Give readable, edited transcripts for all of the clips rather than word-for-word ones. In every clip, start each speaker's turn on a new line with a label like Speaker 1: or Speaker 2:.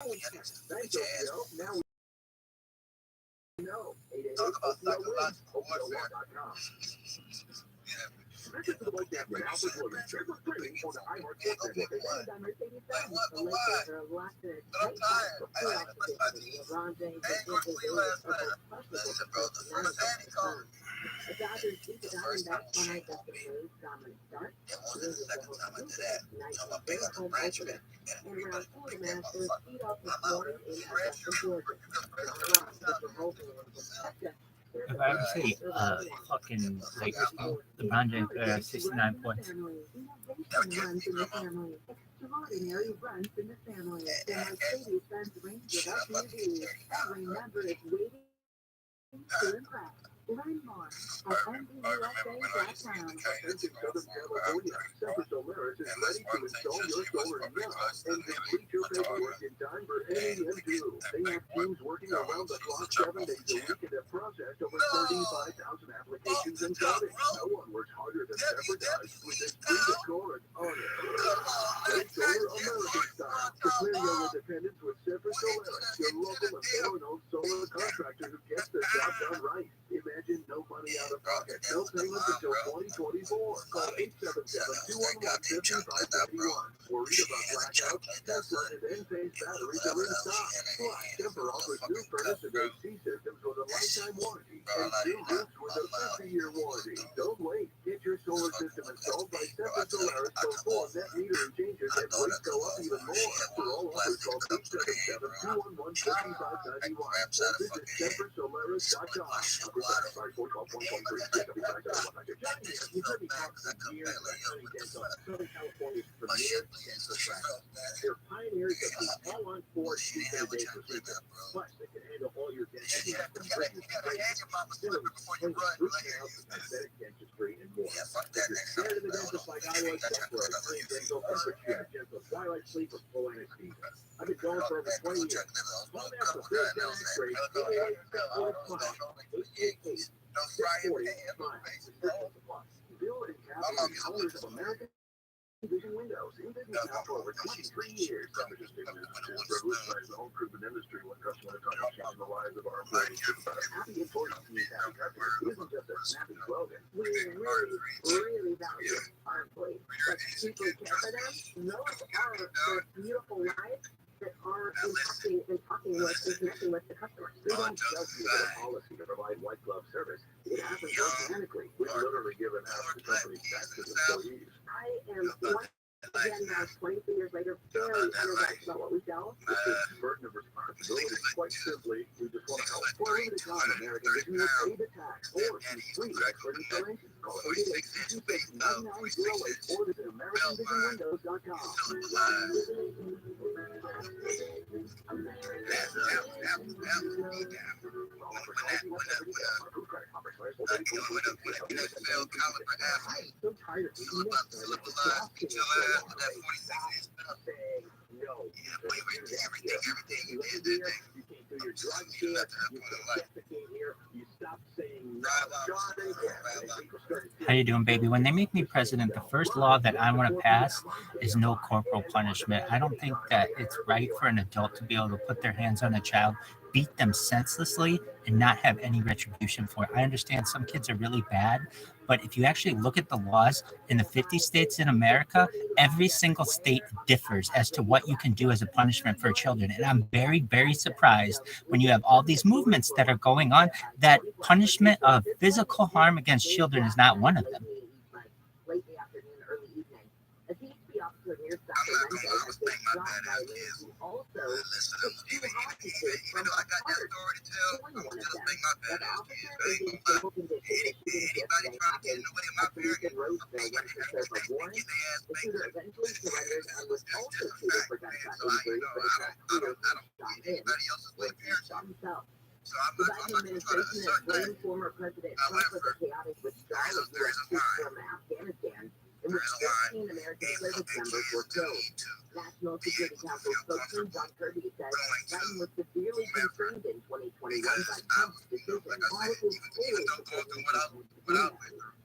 Speaker 1: Thanks, Joe. Now we know. Talk about psychological warfare. Listen to the White Dad with Albert Williams. They're free on the iHeart Sports Network. Like what? But why? But I'm tired. I had to brush my teeth. I ain't going to sleep last night. Listen, bro, the first hand he called me. The first time he called me. It wasn't the second time I did that. I'm a big other Frenchman. And we better pick that motherfucker. I'm out. French, you got French.
Speaker 2: If I ever say fucking like LeBron James 69 points.
Speaker 3: Extraordinary runs in the family. The Mercedes-Benz Ranger SUV. Every member is waiting to impress. Learn more at MDUSA.com.
Speaker 1: In Southern California, Semper Solaris is ready to install your solar now and complete your paperwork in time for NEM2. They have teams working around the clock 7 days a week and have processed over 35,000 applications and counting. No one works harder than Semper does with this free assurance on it. Get Solar American style to clear your independence with Semper Solaris, your local and foreign-owned solar contractor who gets the job done right. Imagine no money out of pocket, no payments until 2024. Call 877-211-5591. Worried about blackouts, Tesla and Enphase batteries are in stock. Plus, Semper offers new furnace and AC systems with a lifetime warranty and new roofs with a 50-year warranty. Don't wait. Get your solar system installed by Semper Solaris before net metering changes and rates go up even more. For all offers, call 877-211-5591 or visit SemperSolaris.com. You heard me talk for years about Sunny Dental, Southern California's premier dental practice. They're pioneers of the all-on-4 picoftheday procedure. Plus, they can handle all your dental needs from braces, fillings, root canals, aesthetic dentistry, and more. If you're scared of the dentist like I was, don't worry. Clean Dental Temperature, gentle twilight sleep with full anesthesia. I've been going for over 20 years. Call me up for free dental x-rays, 888-645. no frying pan, no face, no. Bill and Kathy, owners of American Vision Windows, in business now for over 23 years. Just revolutionized the home improvement industry when customer touch changing the lives of our employees. Happy employees means happy customers isn't just a snappy slogan.
Speaker 3: We really value our employees. But people care for them. Those are the beautiful lives that are impacting and talking with and connecting with the customers.
Speaker 1: We don't sell you a policy to provide white glove service. It happens organically. We've literally given half the company's back to employees.
Speaker 3: I am once again now 23 years later very energized about what we sell.
Speaker 1: It's a burden of responsibility. Quite simply, we just want to help. For a limited time, American Vision will pay the tax or use free expert installation. Call 888-266-9908 or visit AmericanVisionWindows.com. So tired of
Speaker 2: How you doing, baby? When they make me president, the first law that I want to pass is no corporal punishment. I don't think that it's right for an adult to be able to put their hands on a child, beat them senselessly, and not have any retribution for it. I understand some kids are really bad, but if you actually look at the laws in the 50 states in America, every single state differs as to what you can do as a punishment for children. And I'm very, very surprised when you have all these movements that are going on that punishment of physical harm against children is not one of them.
Speaker 3: Late afternoon, early evening. A DHP officer near
Speaker 1: I'm not going to overthink my badass kids.
Speaker 3: also
Speaker 1: Listen, even I know I got that story to tell. I'm going to thank my badass kids, baby. Anybody trying to get in the way of my parenting, I'm going to get their ass spanked.
Speaker 3: eventually surrendered and was also treated for gunshot injury, but is not clear who shot him or shot himself.
Speaker 1: So I'm
Speaker 3: The
Speaker 1: not
Speaker 3: Biden
Speaker 1: going to try to
Speaker 3: administration has
Speaker 1: assert that.
Speaker 3: blamed former President Trump for the chaotic withdrawal of U.S. troops from Afghanistan, in which 13 American service members were killed. National Security Council spokesman John Kirby said Biden was severely constrained in 2021 by Trump's decision all of his fully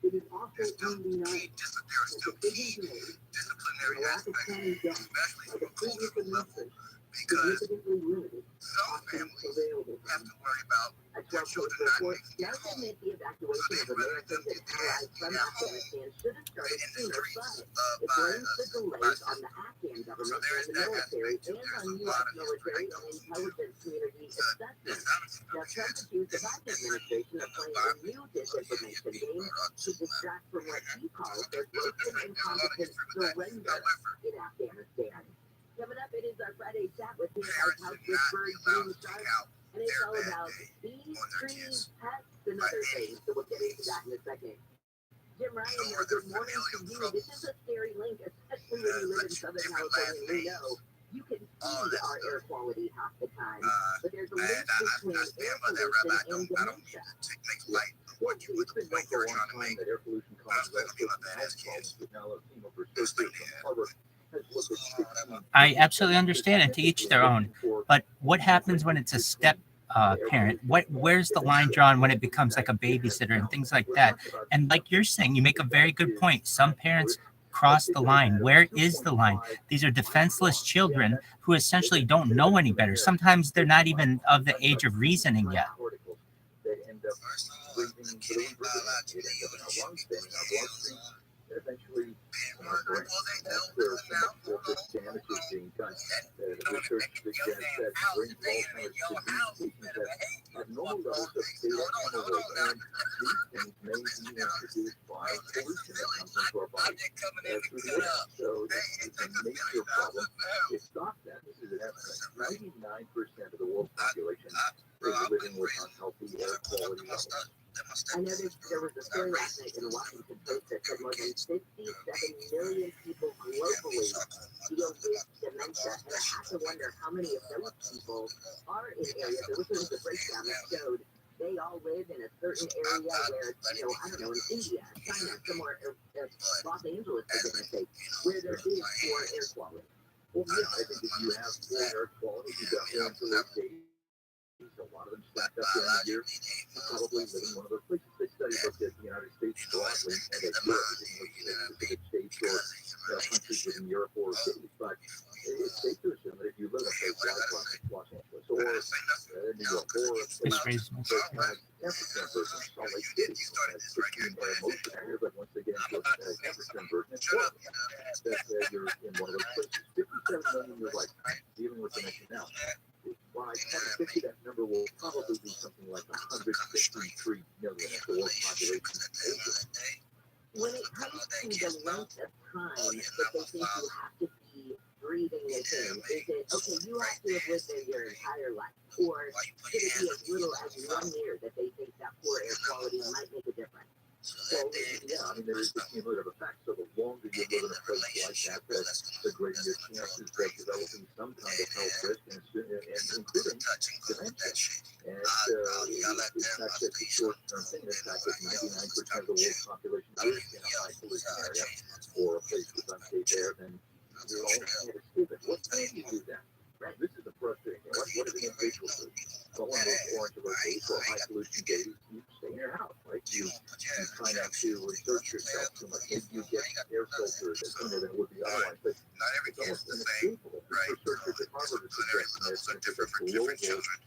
Speaker 3: It is also undeniable that decisions made and a lack of planning done by the previous administration significantly limited options available. A 12-page report does admit the evacuation of Americans and allies from Afghanistan should have started sooner, but it blames the delays on the Afghan government and the military and on U.S. military and intelligence community assessments. Now, Trump accused the Biden administration of playing a new disinformation game to distract from what he calls their broken and incompetent surrender in Afghanistan. Coming up, it is our Friday chat with his House Whisperer, Green Shark, and it's all about bees, trees, pets, and other things. So we'll get into that in a second. Jim Ryan, good morning to you. This is a scary link, especially when you live in Southern California. We know you can see our air quality half the time, but there's a link between air pollution and dementia.
Speaker 1: Well, it's been known for a long time that air pollution causes health problems, but now a team of researchers from Harvard has looked at 16.
Speaker 2: I absolutely understand, and to each their own. But what happens when it's a step parent? Where's the line drawn when it becomes like a babysitter and things like that? And like you're saying, you make a very good point. Some parents cross the line. Where is the line? These are defenseless children who essentially don't know any better. Sometimes they're not even of the age of reasoning yet.
Speaker 1: Eventually, that's where some of the damage is being done. The research suggests that brain Alzheimer's disease patients have normal levels of beta amyloid, and these things may be introduced by pollution that comes into our body through the air. So it's a major problem. To stop that, this is an estimate. 99% of the world's population is living with unhealthy air quality levels.
Speaker 3: I noticed there was a story last night in the Washington Post that said more than 57 million people globally deal with dementia, and I have to wonder how many of those people are in areas. There was a breakdown that showed they all live in a certain area where, I don't know, in India, China, somewhere, Los Angeles, for goodness sake, where there is poor air quality.
Speaker 1: Well, yeah, I think if you have poor air quality, you got one to those days. A lot of them stacked up during the year, probably live in one of those places. They studied looked at the United States broadly, and at Europe, specific states or countries within Europe or cities. But it's safe to assume that if you live in a place like Los Angeles or New York or a place that has 10% version of Salt Lake City, has 16 most area, but once they get into a 10% version, it's horrible. That you're in one of those places. 57 million you're like dealing with dementia now. By 2050, that number will probably be something like 153 million if the world's population ages.
Speaker 3: When it comes to the length of time that they think you have to be breathing within, is it, okay, you have to have lived there your entire life, or could it be as little as 1 year that they think that poor air quality might make a difference?
Speaker 1: Well, yeah, I mean, there is the cumulative effect. So the longer you live in a place like that, the greater your chances of developing some kind of health risk, and including dementia. And it's not just a short-term thing. The fact that 99% of the world's population is in a high-pollution area or a place with unsafe air, then you're all kind of stupid. What can you do then? Right? This is the frustrating thing. What do the individuals do? Go on those orange alert days or high-pollution days, you stay in your house, right? You try not to exert yourself too much. Maybe you get air filters sooner than it would be otherwise, but it's almost inescapable. Researchers at Harvard are suggesting that it's a global effort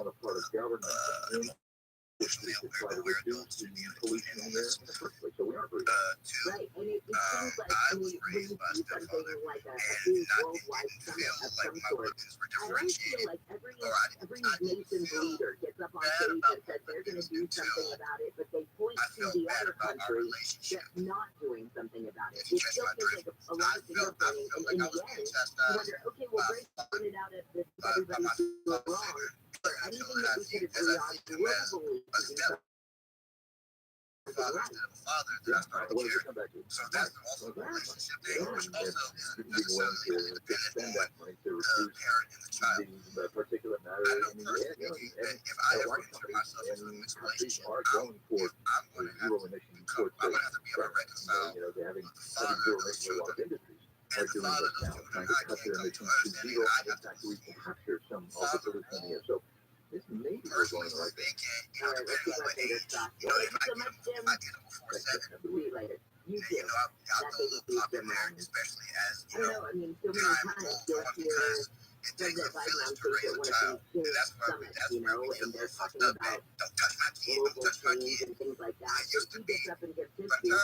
Speaker 1: on the part of government to try to reduce the pollution in the air in the first place. So we are very
Speaker 3: right, and it seems like when you see something like a big worldwide summit of some sort, I always feel like every nation's leader gets up on stage and says they're going to do something about it, but they point to the other country that's not doing something about it. It still feels like a lot of finger pointing, and in the end, you wonder, okay, well, great, point it out if everybody's doing it wrong, but anything that we could agree on globally to do something.
Speaker 1: So that's the relationship they also being willing to spend that money to reduce the particulate matter in the air. And a lot of countries are going for zero emission towards they're having zero emission in a lot of industries. Are doing this now, trying to cut their emissions to zero, and in fact, we can capture some of the pollution in the air. So this may be going right there.
Speaker 3: All right, let's get back to this talk. Thank you so much, Jim. See you later. You do. That doesn't keep them on. I don't know, I mean, so many times you'll hear President Biden on stage at one of these big summits, you know, and they're talking about global change and things like that. So he gets up and gives his speech,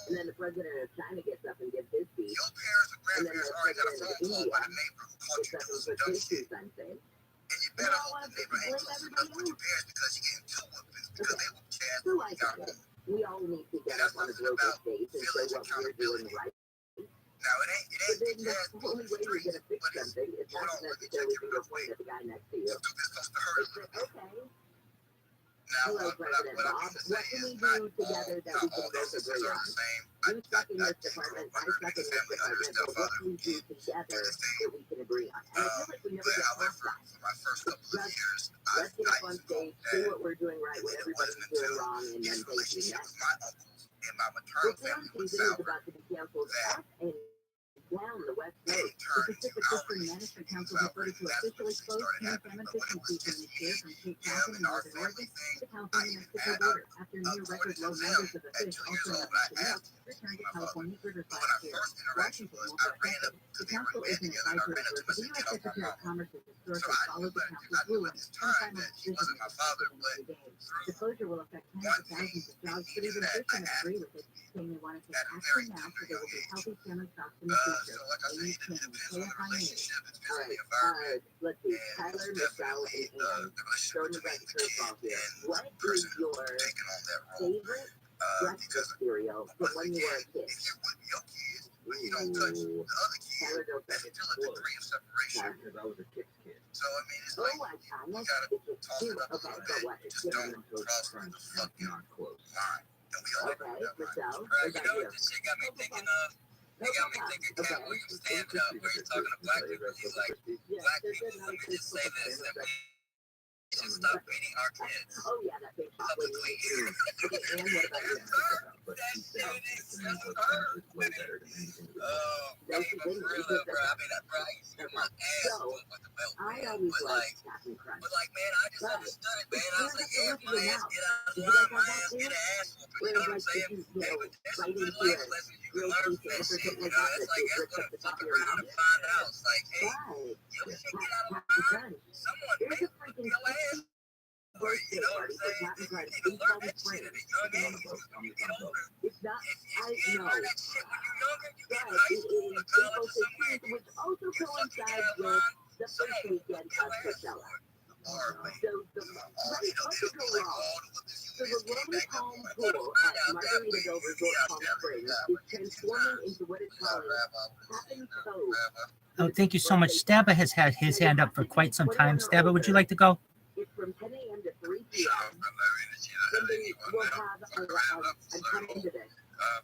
Speaker 3: and then the president of China gets up and gives his speech, and then the president of India gets up and puts his two cents in. And I want to blame everybody else. So I got it. We all need to get up on a global stage and say what we're doing right. But then the only way you're going to fix something is not necessarily to go point at the guy next to you. It's like, okay, hello, President Bob, what can we do together that we can both agree on? You stuck in this department, I stuck in this department, but what can we do together that we can agree on? And I feel like we never get past that. Let's get up on stage, see what we're doing right, what everybody's doing wrong, and then thank you next. Reform season is about to be canceled up and down the West Coast. The Pacific Christian Management Council has voted to officially close Camp Salmon fishing season this year from Cape Cod in northern Oregon to the California-Mexico border after near record low numbers of the fish also have Chinook returned to California rivers last year. Washington will be affected. The council is an advisory group, but the U.S. Secretary of Commerce has historically followed the council's ruling and final decision in the game. The closure will affect tens of thousands of jobs, but even fishermen agree with it, saying they want to take action now so there will be healthy salmon stocks in the future. They need change. Pay a high name. All right, let's see. Tyler, Michelle, and Ann. Throwing the right curveball here. What is your favorite breakfast cereal from when you were a kid? Tyler, don't think it's close. Because I was a kid's kid. Oh, I kind of think it's too. Okay, but what? It's different. Not close. Okay, Michelle, what about you?
Speaker 4: This shit got me thinking of. It got me thinking, Cat Williams stand up where he's talking to black people. He's like, black people, let me just say this, that we should stop beating our kids.
Speaker 3: Oh, yeah, that big
Speaker 4: Publicly.
Speaker 3: Okay, and what about you?
Speaker 4: That shit is so hurt. Man, but for real though, bro, I mean, bro, I used to get my ass whooped with the belt,
Speaker 3: I
Speaker 4: man.
Speaker 3: always
Speaker 4: But
Speaker 3: liked Captain Crunch.
Speaker 4: man, I just understood it, man. I was like, yeah, my ass, get out of
Speaker 3: Did you
Speaker 4: line,
Speaker 3: guys
Speaker 4: my
Speaker 3: have
Speaker 4: ass,
Speaker 3: that
Speaker 4: get
Speaker 3: too?
Speaker 4: an ass whooping.
Speaker 3: Where
Speaker 4: You know
Speaker 3: it
Speaker 4: what I'm
Speaker 3: was like,
Speaker 4: saying?
Speaker 3: you
Speaker 4: Hey,
Speaker 3: know,
Speaker 4: but there's
Speaker 3: right
Speaker 4: some good
Speaker 3: into
Speaker 4: life
Speaker 3: it.
Speaker 4: lessons you can
Speaker 3: Real
Speaker 4: learn
Speaker 3: piece
Speaker 4: from
Speaker 3: of
Speaker 4: that shit.
Speaker 3: something
Speaker 4: You
Speaker 3: like
Speaker 4: know,
Speaker 3: that
Speaker 4: it's
Speaker 3: that
Speaker 4: like,
Speaker 3: you
Speaker 4: that's
Speaker 3: ripped up the
Speaker 4: what
Speaker 3: top
Speaker 4: fuck
Speaker 3: of your
Speaker 4: around
Speaker 3: mouth.
Speaker 4: and find out. It's like, hey,
Speaker 3: Right.
Speaker 4: yo, shit, get out of
Speaker 3: Captain
Speaker 4: line.
Speaker 3: Crunch.
Speaker 4: Someone
Speaker 3: There's
Speaker 4: may
Speaker 3: a freaking
Speaker 4: your ass.
Speaker 3: birthday
Speaker 4: You know what I'm
Speaker 3: party for
Speaker 4: saying?
Speaker 3: Captain
Speaker 4: You
Speaker 3: Crunch
Speaker 4: need to
Speaker 3: in
Speaker 4: learn
Speaker 3: Palm
Speaker 4: that shit at
Speaker 3: Springs.
Speaker 4: a young age. When you get older,
Speaker 3: It's not,
Speaker 4: if
Speaker 3: I
Speaker 4: you didn't
Speaker 3: know.
Speaker 4: learn that shit when you're younger, you get in
Speaker 3: But
Speaker 4: high
Speaker 3: it
Speaker 4: school
Speaker 3: is
Speaker 4: or college or
Speaker 3: April
Speaker 4: somewhere,
Speaker 3: 15th, which also
Speaker 4: you fucking get
Speaker 3: coincides
Speaker 4: out of
Speaker 3: with
Speaker 4: line,
Speaker 3: the first
Speaker 4: someone will
Speaker 3: weekend
Speaker 4: whoop your
Speaker 3: of
Speaker 4: ass
Speaker 3: Coachella.
Speaker 4: for it. Or, man,
Speaker 3: So the right, what could go wrong? So the Roman Palm Pool at Margaritaville Resort Palm Springs is transforming into what it's calling Captain Cove.
Speaker 2: Oh, thank you so much. Stabba has had his hand up for quite some time. Stabba, would you like to go?
Speaker 3: It's from 10 a.m. to 3 p.m. Then they will have I'm coming into this.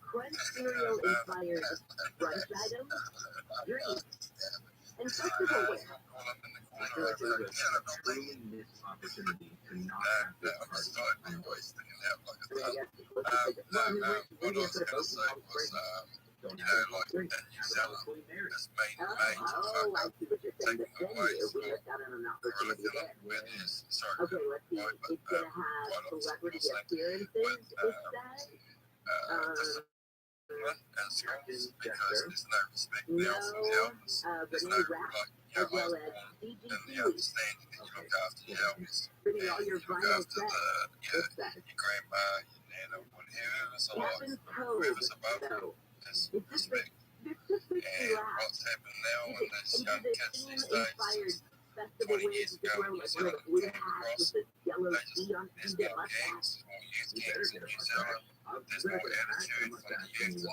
Speaker 3: Crunch cereal inspired brunch items, drinks, and festival wear.
Speaker 1: I feel like we're just truly missed opportunity to not have this party on voice. Don't have a drink. Have a Holy Mary.
Speaker 3: Oh, I see what you're saying. The venue, we missed out on an opportunity there. Okay, let's see. It's going to have celebrity appearances, it says. No, Renee Rapp, as well as DGT. Bringing all your vinyl sets, it says. Captain's Cove, though. It's just makes me laugh. And do the theme-inspired festival wears to wear like one of the blue hats with the yellow C on the mustache.
Speaker 1: You better get a mustache. I'll
Speaker 4: There's no attitude from the youth.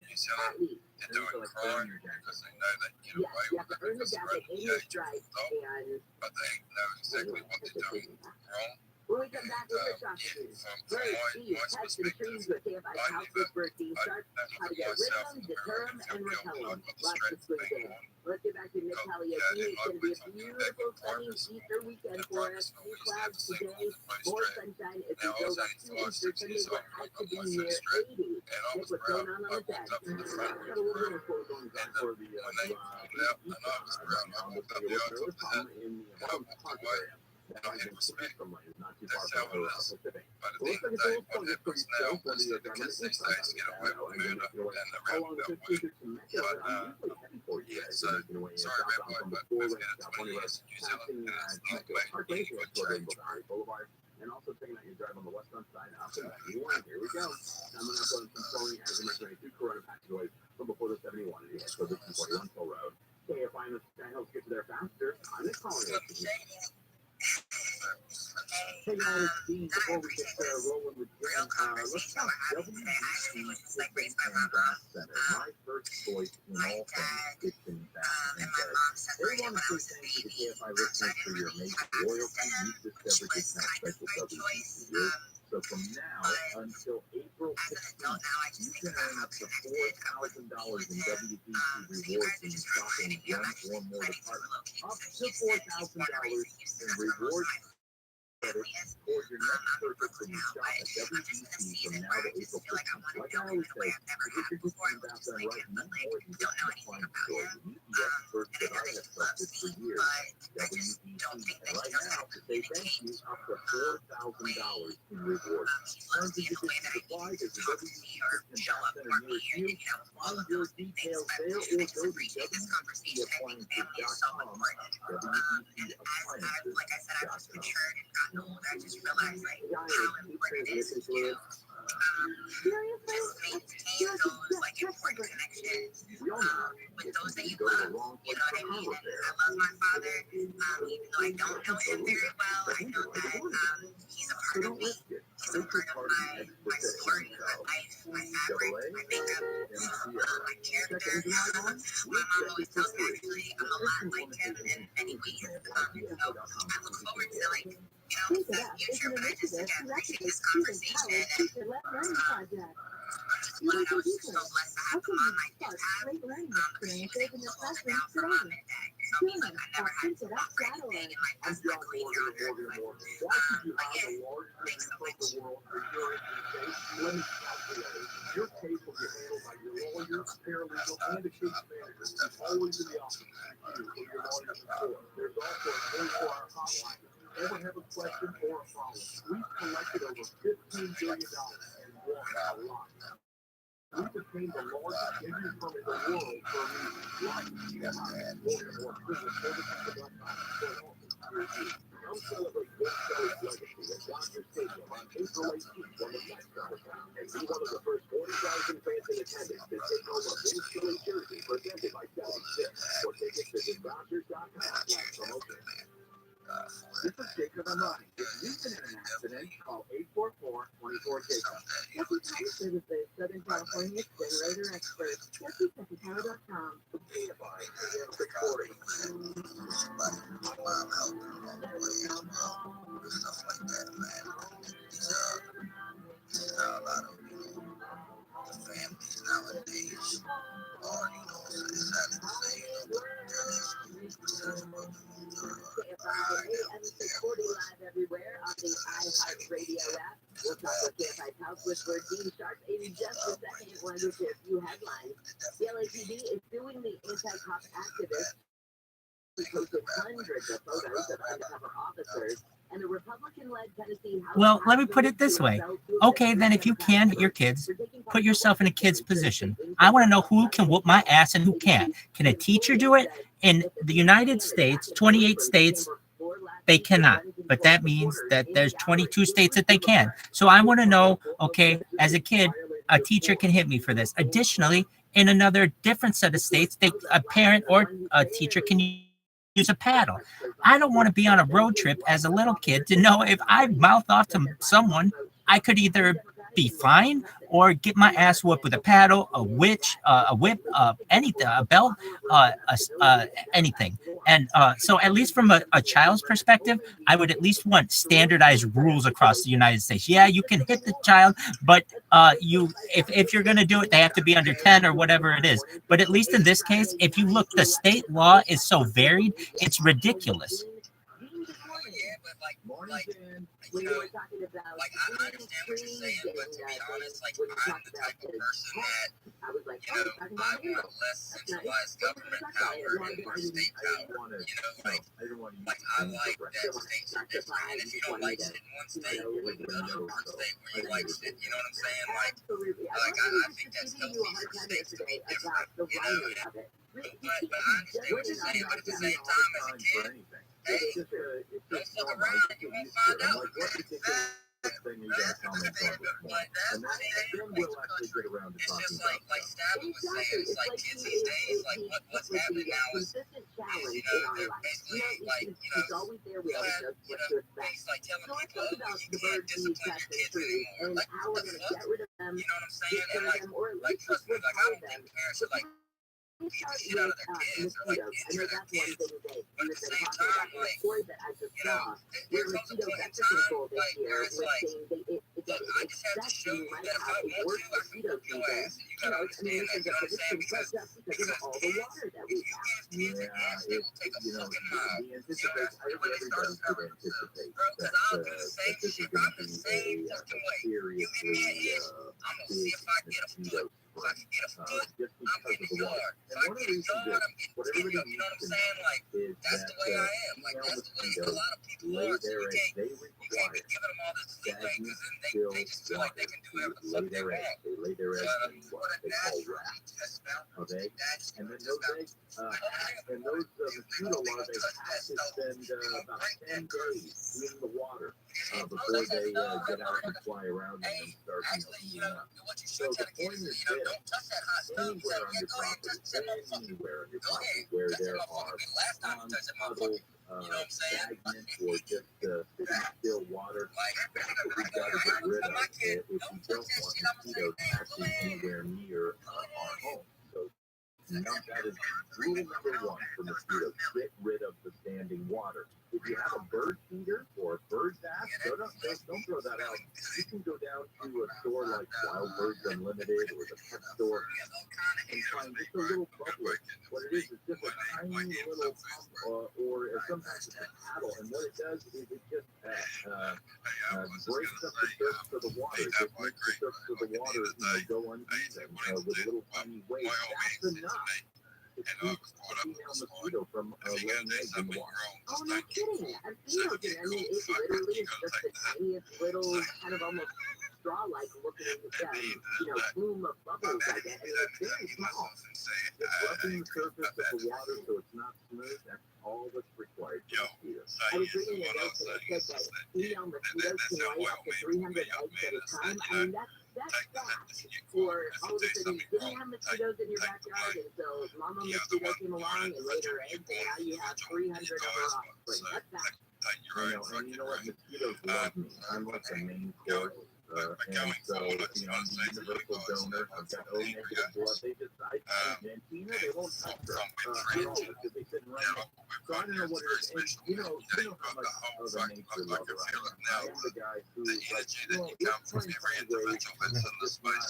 Speaker 3: At least.
Speaker 4: They're doing crime because they know they can get
Speaker 3: Yes,
Speaker 4: away
Speaker 3: you have
Speaker 4: with
Speaker 3: to
Speaker 4: it
Speaker 3: earn the
Speaker 4: because they're
Speaker 3: jacket
Speaker 4: under
Speaker 3: in
Speaker 4: the
Speaker 3: your
Speaker 4: age of
Speaker 3: stripes,
Speaker 4: adult,
Speaker 3: and
Speaker 4: but they know exactly what they're doing wrong.
Speaker 3: when we come back, we're talking
Speaker 4: From
Speaker 3: Right,
Speaker 4: my
Speaker 3: see, test and
Speaker 4: perspective,
Speaker 3: trees with KFI
Speaker 4: I
Speaker 3: house
Speaker 4: never-
Speaker 3: with Dean
Speaker 4: I
Speaker 3: Sharp,
Speaker 4: never
Speaker 3: how to
Speaker 4: put
Speaker 3: get rid of
Speaker 4: myself
Speaker 3: them,
Speaker 4: in the
Speaker 3: deter
Speaker 4: mirror
Speaker 3: them,
Speaker 4: and
Speaker 3: and
Speaker 4: feel
Speaker 3: repel them.
Speaker 4: like what the
Speaker 3: Lots to
Speaker 4: strength
Speaker 3: swing
Speaker 4: thing
Speaker 3: in.
Speaker 4: on.
Speaker 3: Let's get back to Mid Palioki. It's going to be a beautiful, sunny Easter weekend for us. Few clouds today, more sunshine as we build up to Easter Sunday, where high could be near 80.
Speaker 4: And I
Speaker 3: Nick,
Speaker 4: was
Speaker 3: what's
Speaker 4: proud.
Speaker 3: going on
Speaker 4: I
Speaker 3: the deck?
Speaker 4: walked up to the front
Speaker 1: Got a little bit of photo going on for the
Speaker 4: when they pulled out, and I was proud. I walked up the aisle to the
Speaker 1: in the
Speaker 4: top, and I walked away.
Speaker 1: That is in
Speaker 4: respect.
Speaker 1: Switzerland, not too
Speaker 4: That's
Speaker 1: far
Speaker 4: how
Speaker 1: from
Speaker 4: it
Speaker 1: the
Speaker 4: is.
Speaker 1: Pacific.
Speaker 4: But at
Speaker 1: Well,
Speaker 4: the
Speaker 1: looks
Speaker 4: end
Speaker 1: like
Speaker 4: of the
Speaker 1: it's
Speaker 4: day,
Speaker 1: a little
Speaker 4: what
Speaker 1: fun
Speaker 4: happens
Speaker 1: for
Speaker 4: now
Speaker 1: you,
Speaker 4: is
Speaker 1: so
Speaker 4: that the kids these days get away with murder and the
Speaker 1: how long
Speaker 4: rap
Speaker 1: does
Speaker 4: that
Speaker 1: it
Speaker 4: way.
Speaker 1: take to Mexico?
Speaker 4: But,
Speaker 1: I'm usually heavy for you
Speaker 4: yeah,
Speaker 1: guys.
Speaker 4: so,
Speaker 1: You're making your way in
Speaker 4: sorry, Red
Speaker 1: southbound
Speaker 4: Boy,
Speaker 1: from the
Speaker 4: but
Speaker 1: four
Speaker 4: it's
Speaker 1: lane,
Speaker 4: been 20
Speaker 1: California Road,
Speaker 4: years in New Zealand,
Speaker 1: passing
Speaker 4: and it's no
Speaker 1: Mexico
Speaker 4: way
Speaker 1: Park
Speaker 4: for
Speaker 1: Place,
Speaker 4: you
Speaker 1: or
Speaker 4: to
Speaker 1: toward
Speaker 4: change.
Speaker 1: Boulevard Boulevard, and also checking out your drive on the westbound side up in 91. Here we go. Coming up on some slowing as you make two Corona passageways from before the 71 and you head toward the 241 toll road. KFI and the sky helps get you there faster. I'm Nick calling it. Hey guys, Steve, before we get rolling with Jim, let's talk WBC Center. My first choice in all things kitchen bath and bed. They want to say thank you to KFI listeners for your amazing loyalty. You've discovered this kind of special WBC year. So from now until April 16th, you can earn up to $4,000 in WBC rewards when you shop in one or more departments. Up to $4,000 in rewards for your next purchase when you shop at WBC from now to April 15th. Like I always say, to get your kitchen bath done right, you need more than just an appliance store. You need the experts that I have trusted for years. WBC. And right now, to say thank you, up to $4,000 in rewards. Terms and conditions apply. There's a WBC Kitchen Bath Center near you. Find your details there or go to WBCappliances.com. WBCappliances.com.
Speaker 3: I just realized like how important it is to maintain those like important connections with those that you love. You know what I mean? And I love my father, even though I don't know him very well. I know that he's a part of me. He's a part of my story, my life, my fabric, my makeup, my character. My mom always tells me actually I'm a lot like him in many ways. So I look forward to like the future, but I just again appreciate this conversation and I'm just glad I was just so blessed to have the mom I did have because she was able to hold it down for mom and dad. So I mean, look, I never had to walk for anything in my past my career here on earth, but again, thanks so much.
Speaker 1: Your case will be handled by your lawyer, paralegal, and a case manager. It's always in the office with you or your lawyer support. There's also a 24-hour hotline. Ever have a question or a problem? We've collected over $15 billion and won a lot. We've obtained the largest business permit in the world for a reason. Come celebrate Bill Kelly's legacy at Dodger Stadium on April 18th when the Mets are around. And be one of the first 40,000 fans in attendance to take over Vince Kelly jersey presented by 76. For tickets, visit Dodgers.com/promotion. This is Jacob Amani. If you've been in an accident, call 844-24-JACOB.
Speaker 3: Jesse Power Services, Southern California generator expert. JessePower.com.
Speaker 1: KFI AM 640.
Speaker 4: My mom helped her along the way as well. Stuff like that, man. These are a lot of, the families nowadays are, it's sad to say, but there is a percentage of broken homes are high
Speaker 3: AM 640 live everywhere on the iHeartRadio app. We'll talk with KFI's house whisperer Dean Sharp in just a second. We'll get to a few headlines. The LAPD is suing the anti-cop activists who posted hundreds of photos of undercover officers. And the Republican-led Tennessee House.
Speaker 2: Well, let me put it this way. Okay, then if you can hit your kids, put yourself in a kid's position. I want to know who can whoop my ass and who can't. Can a teacher do it? In the United States, 28 states, they cannot. But that means that there's 22 states that they can. So I want to know, okay, as a kid, a teacher can hit me for this. Additionally, in another different set of states, a parent or a teacher can use a paddle. I don't want to be on a road trip as a little kid to know if I mouth off to someone, I could either be fined or get my ass whooped with a paddle, a whip, anything, a belt, anything. And so at least from a child's perspective, I would at least want standardized rules across the United States. Yeah, you can hit the child, but if you're going to do it, they have to be under 10 or whatever it is. But at least in this case, if you look, the state law is so varied, it's ridiculous.
Speaker 4: like, you know, like I understand what you're saying, but to be honest, like I'm the type of person that, you know, I want less centralized government power and more state power. You know, like I like that states are different, and if you don't like shit in one state, you live in another state where you like shit. You know what I'm saying? Like I think that's healthy for states to be different. You know, but I understand what you're saying. But at the same time, as a kid, hey, don't fuck around, you won't find out.
Speaker 1: Thing you got comments on this morning. And then we'll actually get around to
Speaker 4: It's
Speaker 1: talking
Speaker 4: just
Speaker 1: about
Speaker 4: like Stabby was saying, it's like kids these days, like what's happening now is you know, they're basically like, you know, you'll have, you know, things like telling people, oh, you can't discipline your kids anymore. Like, what the fuck? You know what I'm saying? And like trust me, like I don't think parents should like beat the shit out of their kids or like injure their kids. But at the same time, like, you know, there comes a point in time, like, where it's like, look, I just have to show you that if I want to, I can whoop your ass. And you gotta understand that, you know what I'm saying? Because kids, if you give kids an inch, they will take a fucking mile. So when they start recovering themselves, bro, because I'll do the same shit. I'm the same fucking way. You give me an inch, I'm gonna see if I get a foot. If I can get a foot, I'm getting a yard. If I get a yard, I'm getting 10 of them. You know what I'm saying? Like, that's the way I am. Like, that's the way a lot of people are. So you can't be giving them all this leeway because then they just feel like they can do whatever the fuck they want.
Speaker 1: They lay their eggs in
Speaker 4: What
Speaker 1: what
Speaker 4: a
Speaker 1: they call
Speaker 4: natural
Speaker 1: rats.
Speaker 4: test about.
Speaker 1: Okay? And then those eggs, and those mosquito larvae have to spend about 10 days in the water before they get out and fly around and then start eating up. So the point is this, anywhere on your property where there are ponds, puddles, stagnant or just sitting still water, that's what we've got to get rid of if we don't want mosquitoes actually anywhere near our home. So that is rule number one for mosquitoes: get rid of the standing water. If you have a bird feeder or a bird bath, don't throw that out. You can go down to a store like Wild Birds Unlimited or the pet store and find just a little bubbler. What it is just a tiny little pump, or sometimes it's a paddle. And what it does is it just breaks up the surface of the water. It just makes the surface of the water go uneven with little tiny waves. That's enough to keep a female mosquito from laying eggs in the water.
Speaker 3: Oh, no kidding. I've seen those things. I mean, it literally is just the tiniest little kind of almost straw-like looking, plume of bubbles, I guess. I mean, it's very small.
Speaker 1: Just rubbing the surface of the water so it's not smooth, that's all that's required for mosquitoes.
Speaker 3: I was reading a note that it said that female mosquitoes can lay up to 300 eggs at a time. I mean, that's fast for all of a sudden you didn't have mosquitoes in your backyard, and so mama mosquito came along and laid her eggs, and now you have 300 of her offspring. That's fast.
Speaker 1: And you know what? Mosquitoes love me. I'm like the main course. And so, I'm the universal donor. I've got O negative blood. They just, they won't touch her at all because they sit right there. So I don't know what it is. And you know how much Mother Nature loves I am. I'm the guy who, like, let's try and find ways just not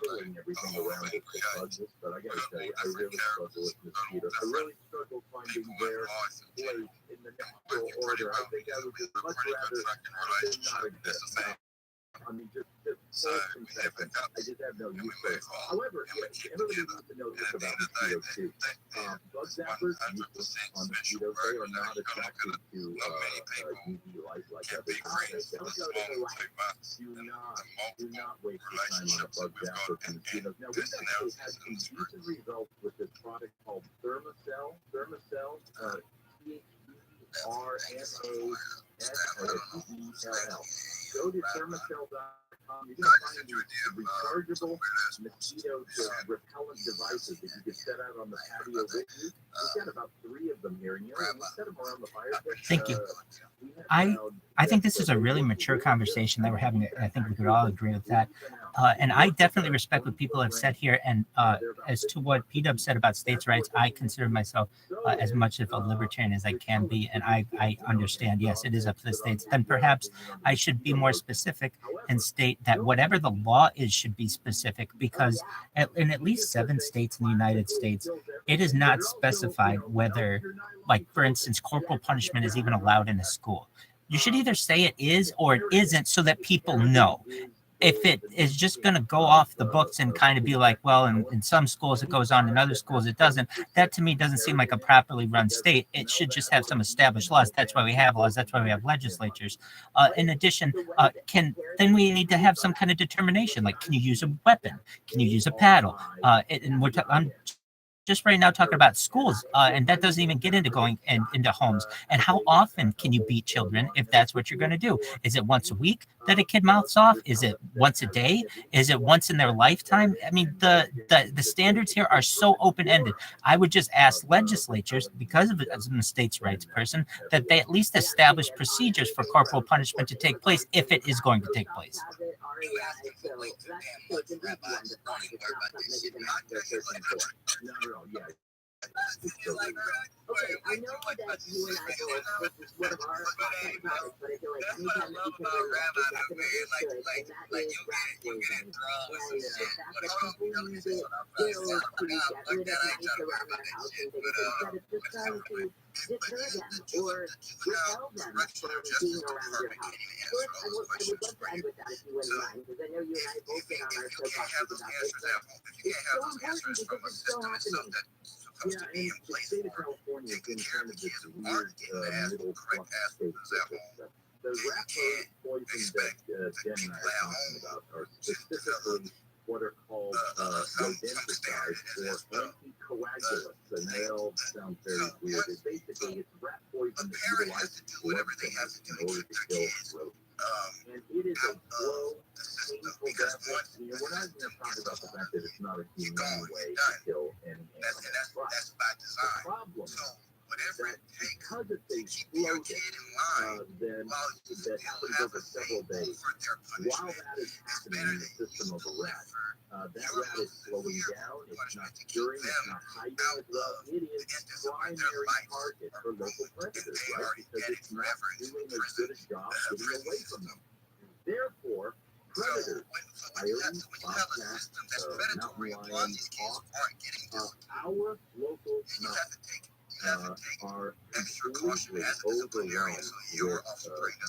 Speaker 1: killing everything around us that bugs us. But I gotta tell you, I really struggle with mosquitoes. I really struggle finding their place in the natural order. I think I would just much rather not exist. I mean, just confession. I just have no use for it. However, everybody needs to know this about mosquitoes too. Bug zappers useless on mosquitoes. They are not attracted to UV light like other things. Don't go to the light. Do not waste your time on a bug zapper for mosquitoes. Now, we've actually had some decent results with this product called Thermacell. THERMASSELL. Go to thermacell.com. You're going to find these rechargeable mosquito repellent devices that you can set out on the patio with you. We've got about 3 of them here, and we set them around the fire pit.
Speaker 2: Thank you. I think this is a really mature conversation that we're having. I think we could all agree with that. And I definitely respect what people have said here. And as to what P-Dub said about states' rights, I consider myself as much of a libertarian as I can be. And I understand, yes, it is up to the states. Then perhaps I should be more specific and state that whatever the law is should be specific, because in at least 7 states in the United States, it is not specified whether, like, for instance, corporal punishment is even allowed in a school. You should either say it is or it isn't so that people know. If it is just going to go off the books and kind of be like, well, in some schools it goes on, in other schools it doesn't, that to me doesn't seem like a properly run state. It should just have some established laws. That's why we have laws. That's why we have legislatures. In addition, then we need to have some kind of determination. Like, can you use a weapon? Can you use a paddle? I'm just right now talking about schools, and that doesn't even get into going into homes. And how often can you beat children if that's what you're going to do? Is it once a week that a kid mouths off? Is it once a day? Is it once in their lifetime? I mean, the standards here are so open-ended. I would just ask legislatures, because of as a states' rights person, that they at least establish procedures for corporal punishment to take place if it is going to take place.
Speaker 4: Okay, I know that you and I both, this is one of our pet topics, but I feel like anytime that we can bring it up, we definitely should, and that is rat poison. And the fact that people use it still to get rid of mice around their house and things, instead of just trying to deter them or repel them from being around your house. First, I would love to end with that if you wouldn't mind, because I know you and I both been on our soapboxes about this, but it's so important because it's still happening.
Speaker 1: Yeah, and the state of California has been kind of this weird middle flux state. The rat poison that Jen and I are talking about are specifically what are called rodenticides or anticoagulants. And they all sound very weird. Basically, it's rat poison that utilizes blood thinners in order to kill rodents. And it is a slow, painful death. You know, we're not going to talk about the fact that it's not a humane way to kill any animal. But the problem is that because it's a slow death, then that happens over several days. While that is happening in the system of a rat, that rat is slowing down. It's not curing. It's not hiding as well. It is primary target for local predators, right? Because it's not doing as good a job getting away from them. Therefore, predators, coyotes, bobcats, mountain lions, hawks, our local mountains are completely overwhelmed with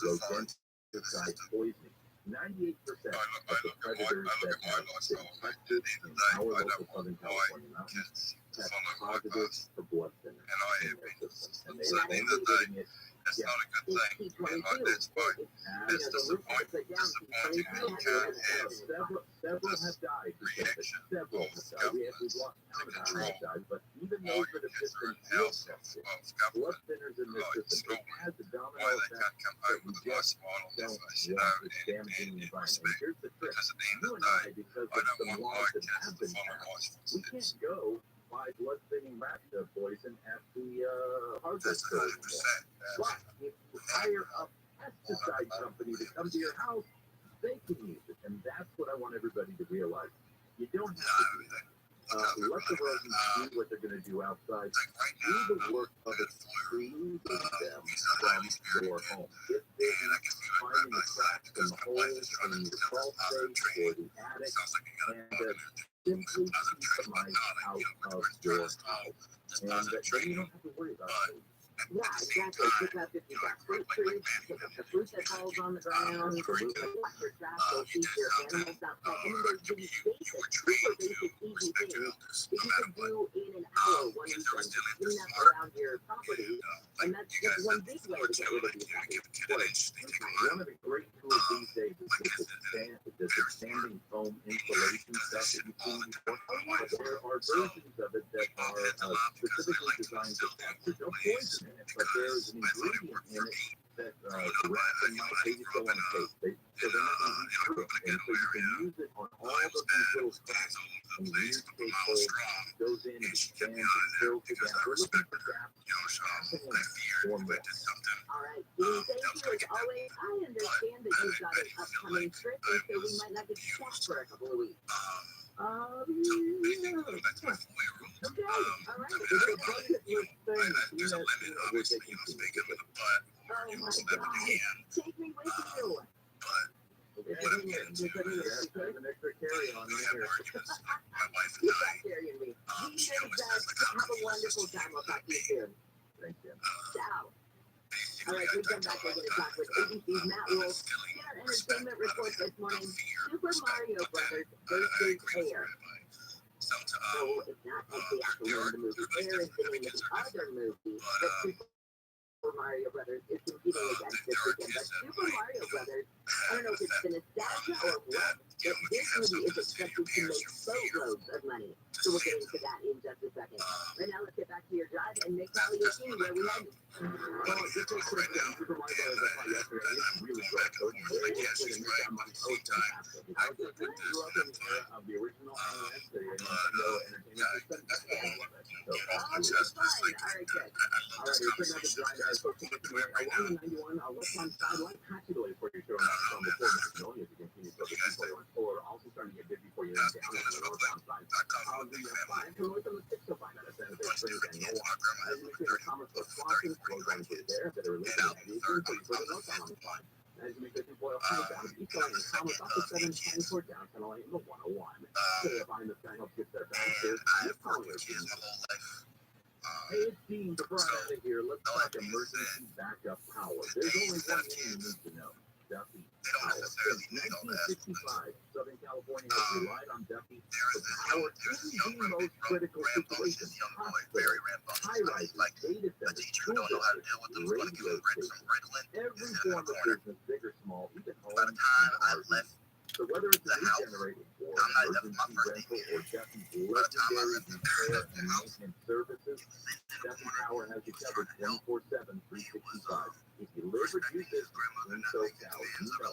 Speaker 1: rodenticide poisoning. 98% of the predators that have been tested in our local Southern California mountains test positive for blood thinners in their systems. And they are only getting it.
Speaker 5: That's not a good thing. And that's fine. It's disappointing.
Speaker 1: Several have died. Several have died. We've lost count of how many have died, but even those that have just been field tested, blood thinners in their system, it has a domino effect that we just don't want. It's damaging the environment. And here's the trick. You and I, because of some laws that have been passed, we can't go buy blood-thinning rat poison at the hardware store. But if you hire a pesticide company to come to your house, they can use it. And that's what I want everybody to realize. You don't have to do that. Let the rodents do what they're going to do outside. Do the work of excluding them from your home. If they finding the cracks and the holes in your crawl space or the attic, and simply keep the mice out of your house. And then you don't have to worry about it.
Speaker 4: Yeah, exactly. Pick up if you've got fruit trees, pick up the fruit that falls on the ground, watch your trash, go feed your animals outside. I mean, there's these basic, super basic, easy things that you can do in an hour when you can clean up around your property. And that's just one big way to get rid of these things.
Speaker 1: One of the great tools these days is this expanding foam insulation stuff that you've seen before. There are versions of it that are specifically designed to capture no poison in it, but there's an ingredient in it that rats and mice, they just don't want to taste. So they're not going to eat through it. And so you can use it on all of these little cracks and weird shape holes. It goes in and expands and fills it down. We're looking for gaps.
Speaker 4: All right, Dean, thank you as always. I understand that you've got an upcoming trip, and so we might not get to chat for a couple of weeks. Yeah. Okay, all right.
Speaker 1: It's a bucket list thing. We're taking
Speaker 4: Oh my God, take me with you.
Speaker 1: There's an extra carry-on there.
Speaker 4: Keep that carrying me. You guys have a wonderful time. I'll talk to you soon.
Speaker 1: Thank you.
Speaker 4: Ciao. All right, we come back. We're going to talk with ABC's Matt Wolf. In our entertainment report this morning, Super Mario Brothers versus Air. So it's not like the actual name of the movie. Air is the name of the other movie that Super Mario Brothers is competing against this weekend. But Super Mario Brothers, I don't know if it's the nostalgia or what, but this movie is expected to make boatloads of money. So we'll get into that in just a second. Right now, let's get back to your drive and make Cali your team where we headed.
Speaker 1: Well, this is Super Mario Brothers I saw yesterday. It's really great. So it's very interesting to make that money. Oh, it's fantastic. I grew up in the era of the original NES, the Nintendo Entertainment System. I love it. So
Speaker 4: It's fun. All right, good.
Speaker 1: all right, we're putting out the drive as folks are looking at along the 91 left-hand side, like Hatchaway for your show from before Macedonia to continue to go to or also starting to get busy for you down on the northbound side. The 5 north on the 605 out of Santa Fe Springs and Milwaukee. As you can see, Thomas for Swanson, road going through there that are related to the eastern, so you put it northbound on the 5. As you make the 2 oil coming down the east side, and Thomas off the 7 heading toward downtown LA in the 101. So behind the sky helps get there faster. I'm calling it. Hey, it's Dean. Before I'm out of here, let's talk emergency backup power. There's only one thing you need to know. Duffy Power. Since 1965, Southern California has relied on Duffy for power in the most critical situations. Hospitals, high-rises, data centers, school districts, radio stations, every form of business, big or small, even homes and RVs. So whether it's a regenerating or emergency rental or Duffy's legendary repair and maintenance services, Duffy Power has you covered 24/7, 365. If you live or do business in SoCal, you know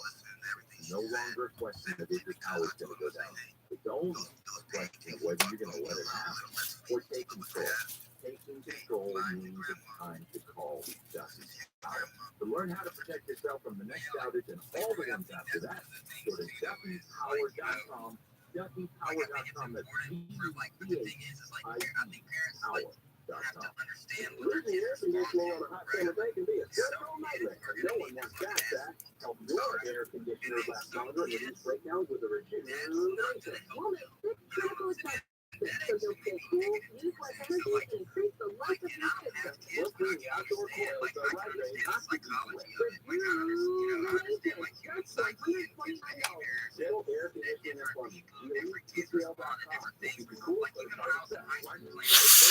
Speaker 1: it's no longer a question of if your power's going to go down. It's only a question of whether you're going to let it happen or take control. Taking control means it's time to call Duffy Power. To learn how to protect yourself from the next outage and all the ones after that, go to DuffyPower.com. DuffyPower.com. That's DuffyPower.com. Losing air conditioning on a hot summer day can be a critical nightmare. No one wants that. Help your air conditioner last longer and reduce breakdowns with a rejuvenation.
Speaker 4: Woman, this critical attention. So you'll stay cool, use less energy, and increase the life of your system.
Speaker 1: We'll bring the outdoor coils are right there. Not to be
Speaker 4: Just $129.
Speaker 1: Settle air conditioning and plumbing. TRILLIONAIRE.com. You can cool it, but it's not set.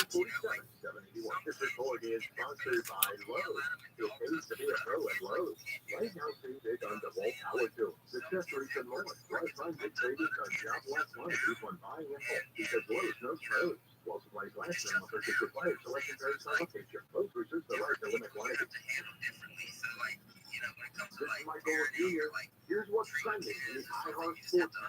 Speaker 1: 781. This report is sponsored by Lowe's. It pays to be a pro at Lowe's. Right now, see big on the wall power tools, accessories, and more. Plus, find big savings on job less money. Keep on buying in bulk because Lowe's knows pros. While supplies last, minimum purchase required. Selection varies by location. Lowe's reserves the right to limit quantity. This is my goal with you here. Here's what's trending in the iHeart Sports Network,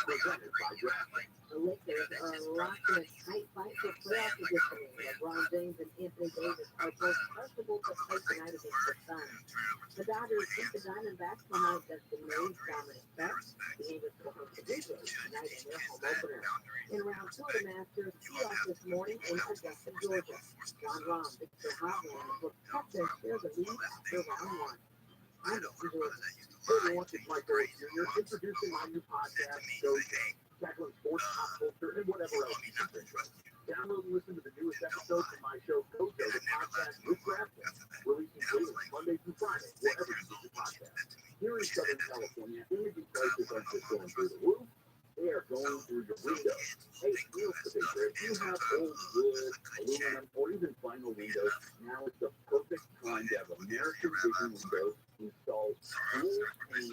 Speaker 1: presented by Rabbi.
Speaker 4: The Lakers are locked in a tight fight for playoff positioning. LeBron James and Anthony Davis are both comfortable to play tonight against the Suns. The Dodgers beat the Diamondbacks tonight against the Mays dominant Bucks. The Eagles will host the Blazers tonight in their home opener. In round 2 of the Masters, tee-off this morning in Augusta, Georgia. John Rahm, Victor Hovland will cut their share of the lead after round 1.
Speaker 1: Hey everyone, it's Mike Rose Jr. introducing my new podcast, show tackling sports, pop culture, and whatever else you can think of. Download and listen to the newest episodes of my show, Gojo, the podcast with Rabbi, releasing daily, Monday through Friday, wherever you get your podcast. Here in Southern California, energy prices aren't just going through the roof, they are going through your windows. Hey, real estate, if you have old wood, aluminum, or even vinyl windows, now is the perfect time to have American Vision windows installed cool, clean,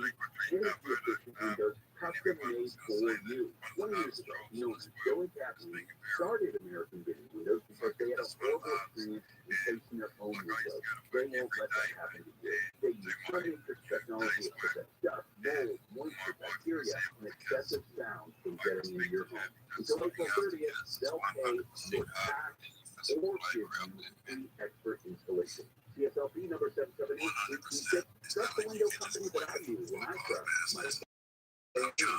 Speaker 1: energy-efficient windows custom made for you. 20 years ago, Joey Cassidy started American Vision Windows because they had a horrible experience replacing their own windows. They won't let that happen to you. They use cutting-edge technology to prevent dust, mold, moisture, bacteria, and excessive sound from getting into your home. Until April 30th, they'll pay your tax or give you free expert installation. CSLP number 778-326. That's the window company that I use when I trust my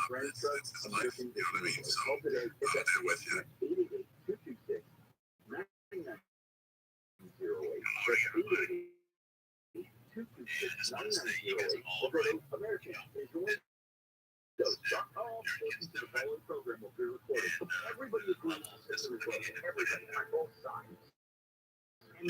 Speaker 1: brand trust American Vision Windows. Call today. Get that with you. 888-226-9908. That's 888-226-9908. Or go to American Vision Windows. The following program will be recorded. Everybody agrees this is recorded. Everybody on both sides. And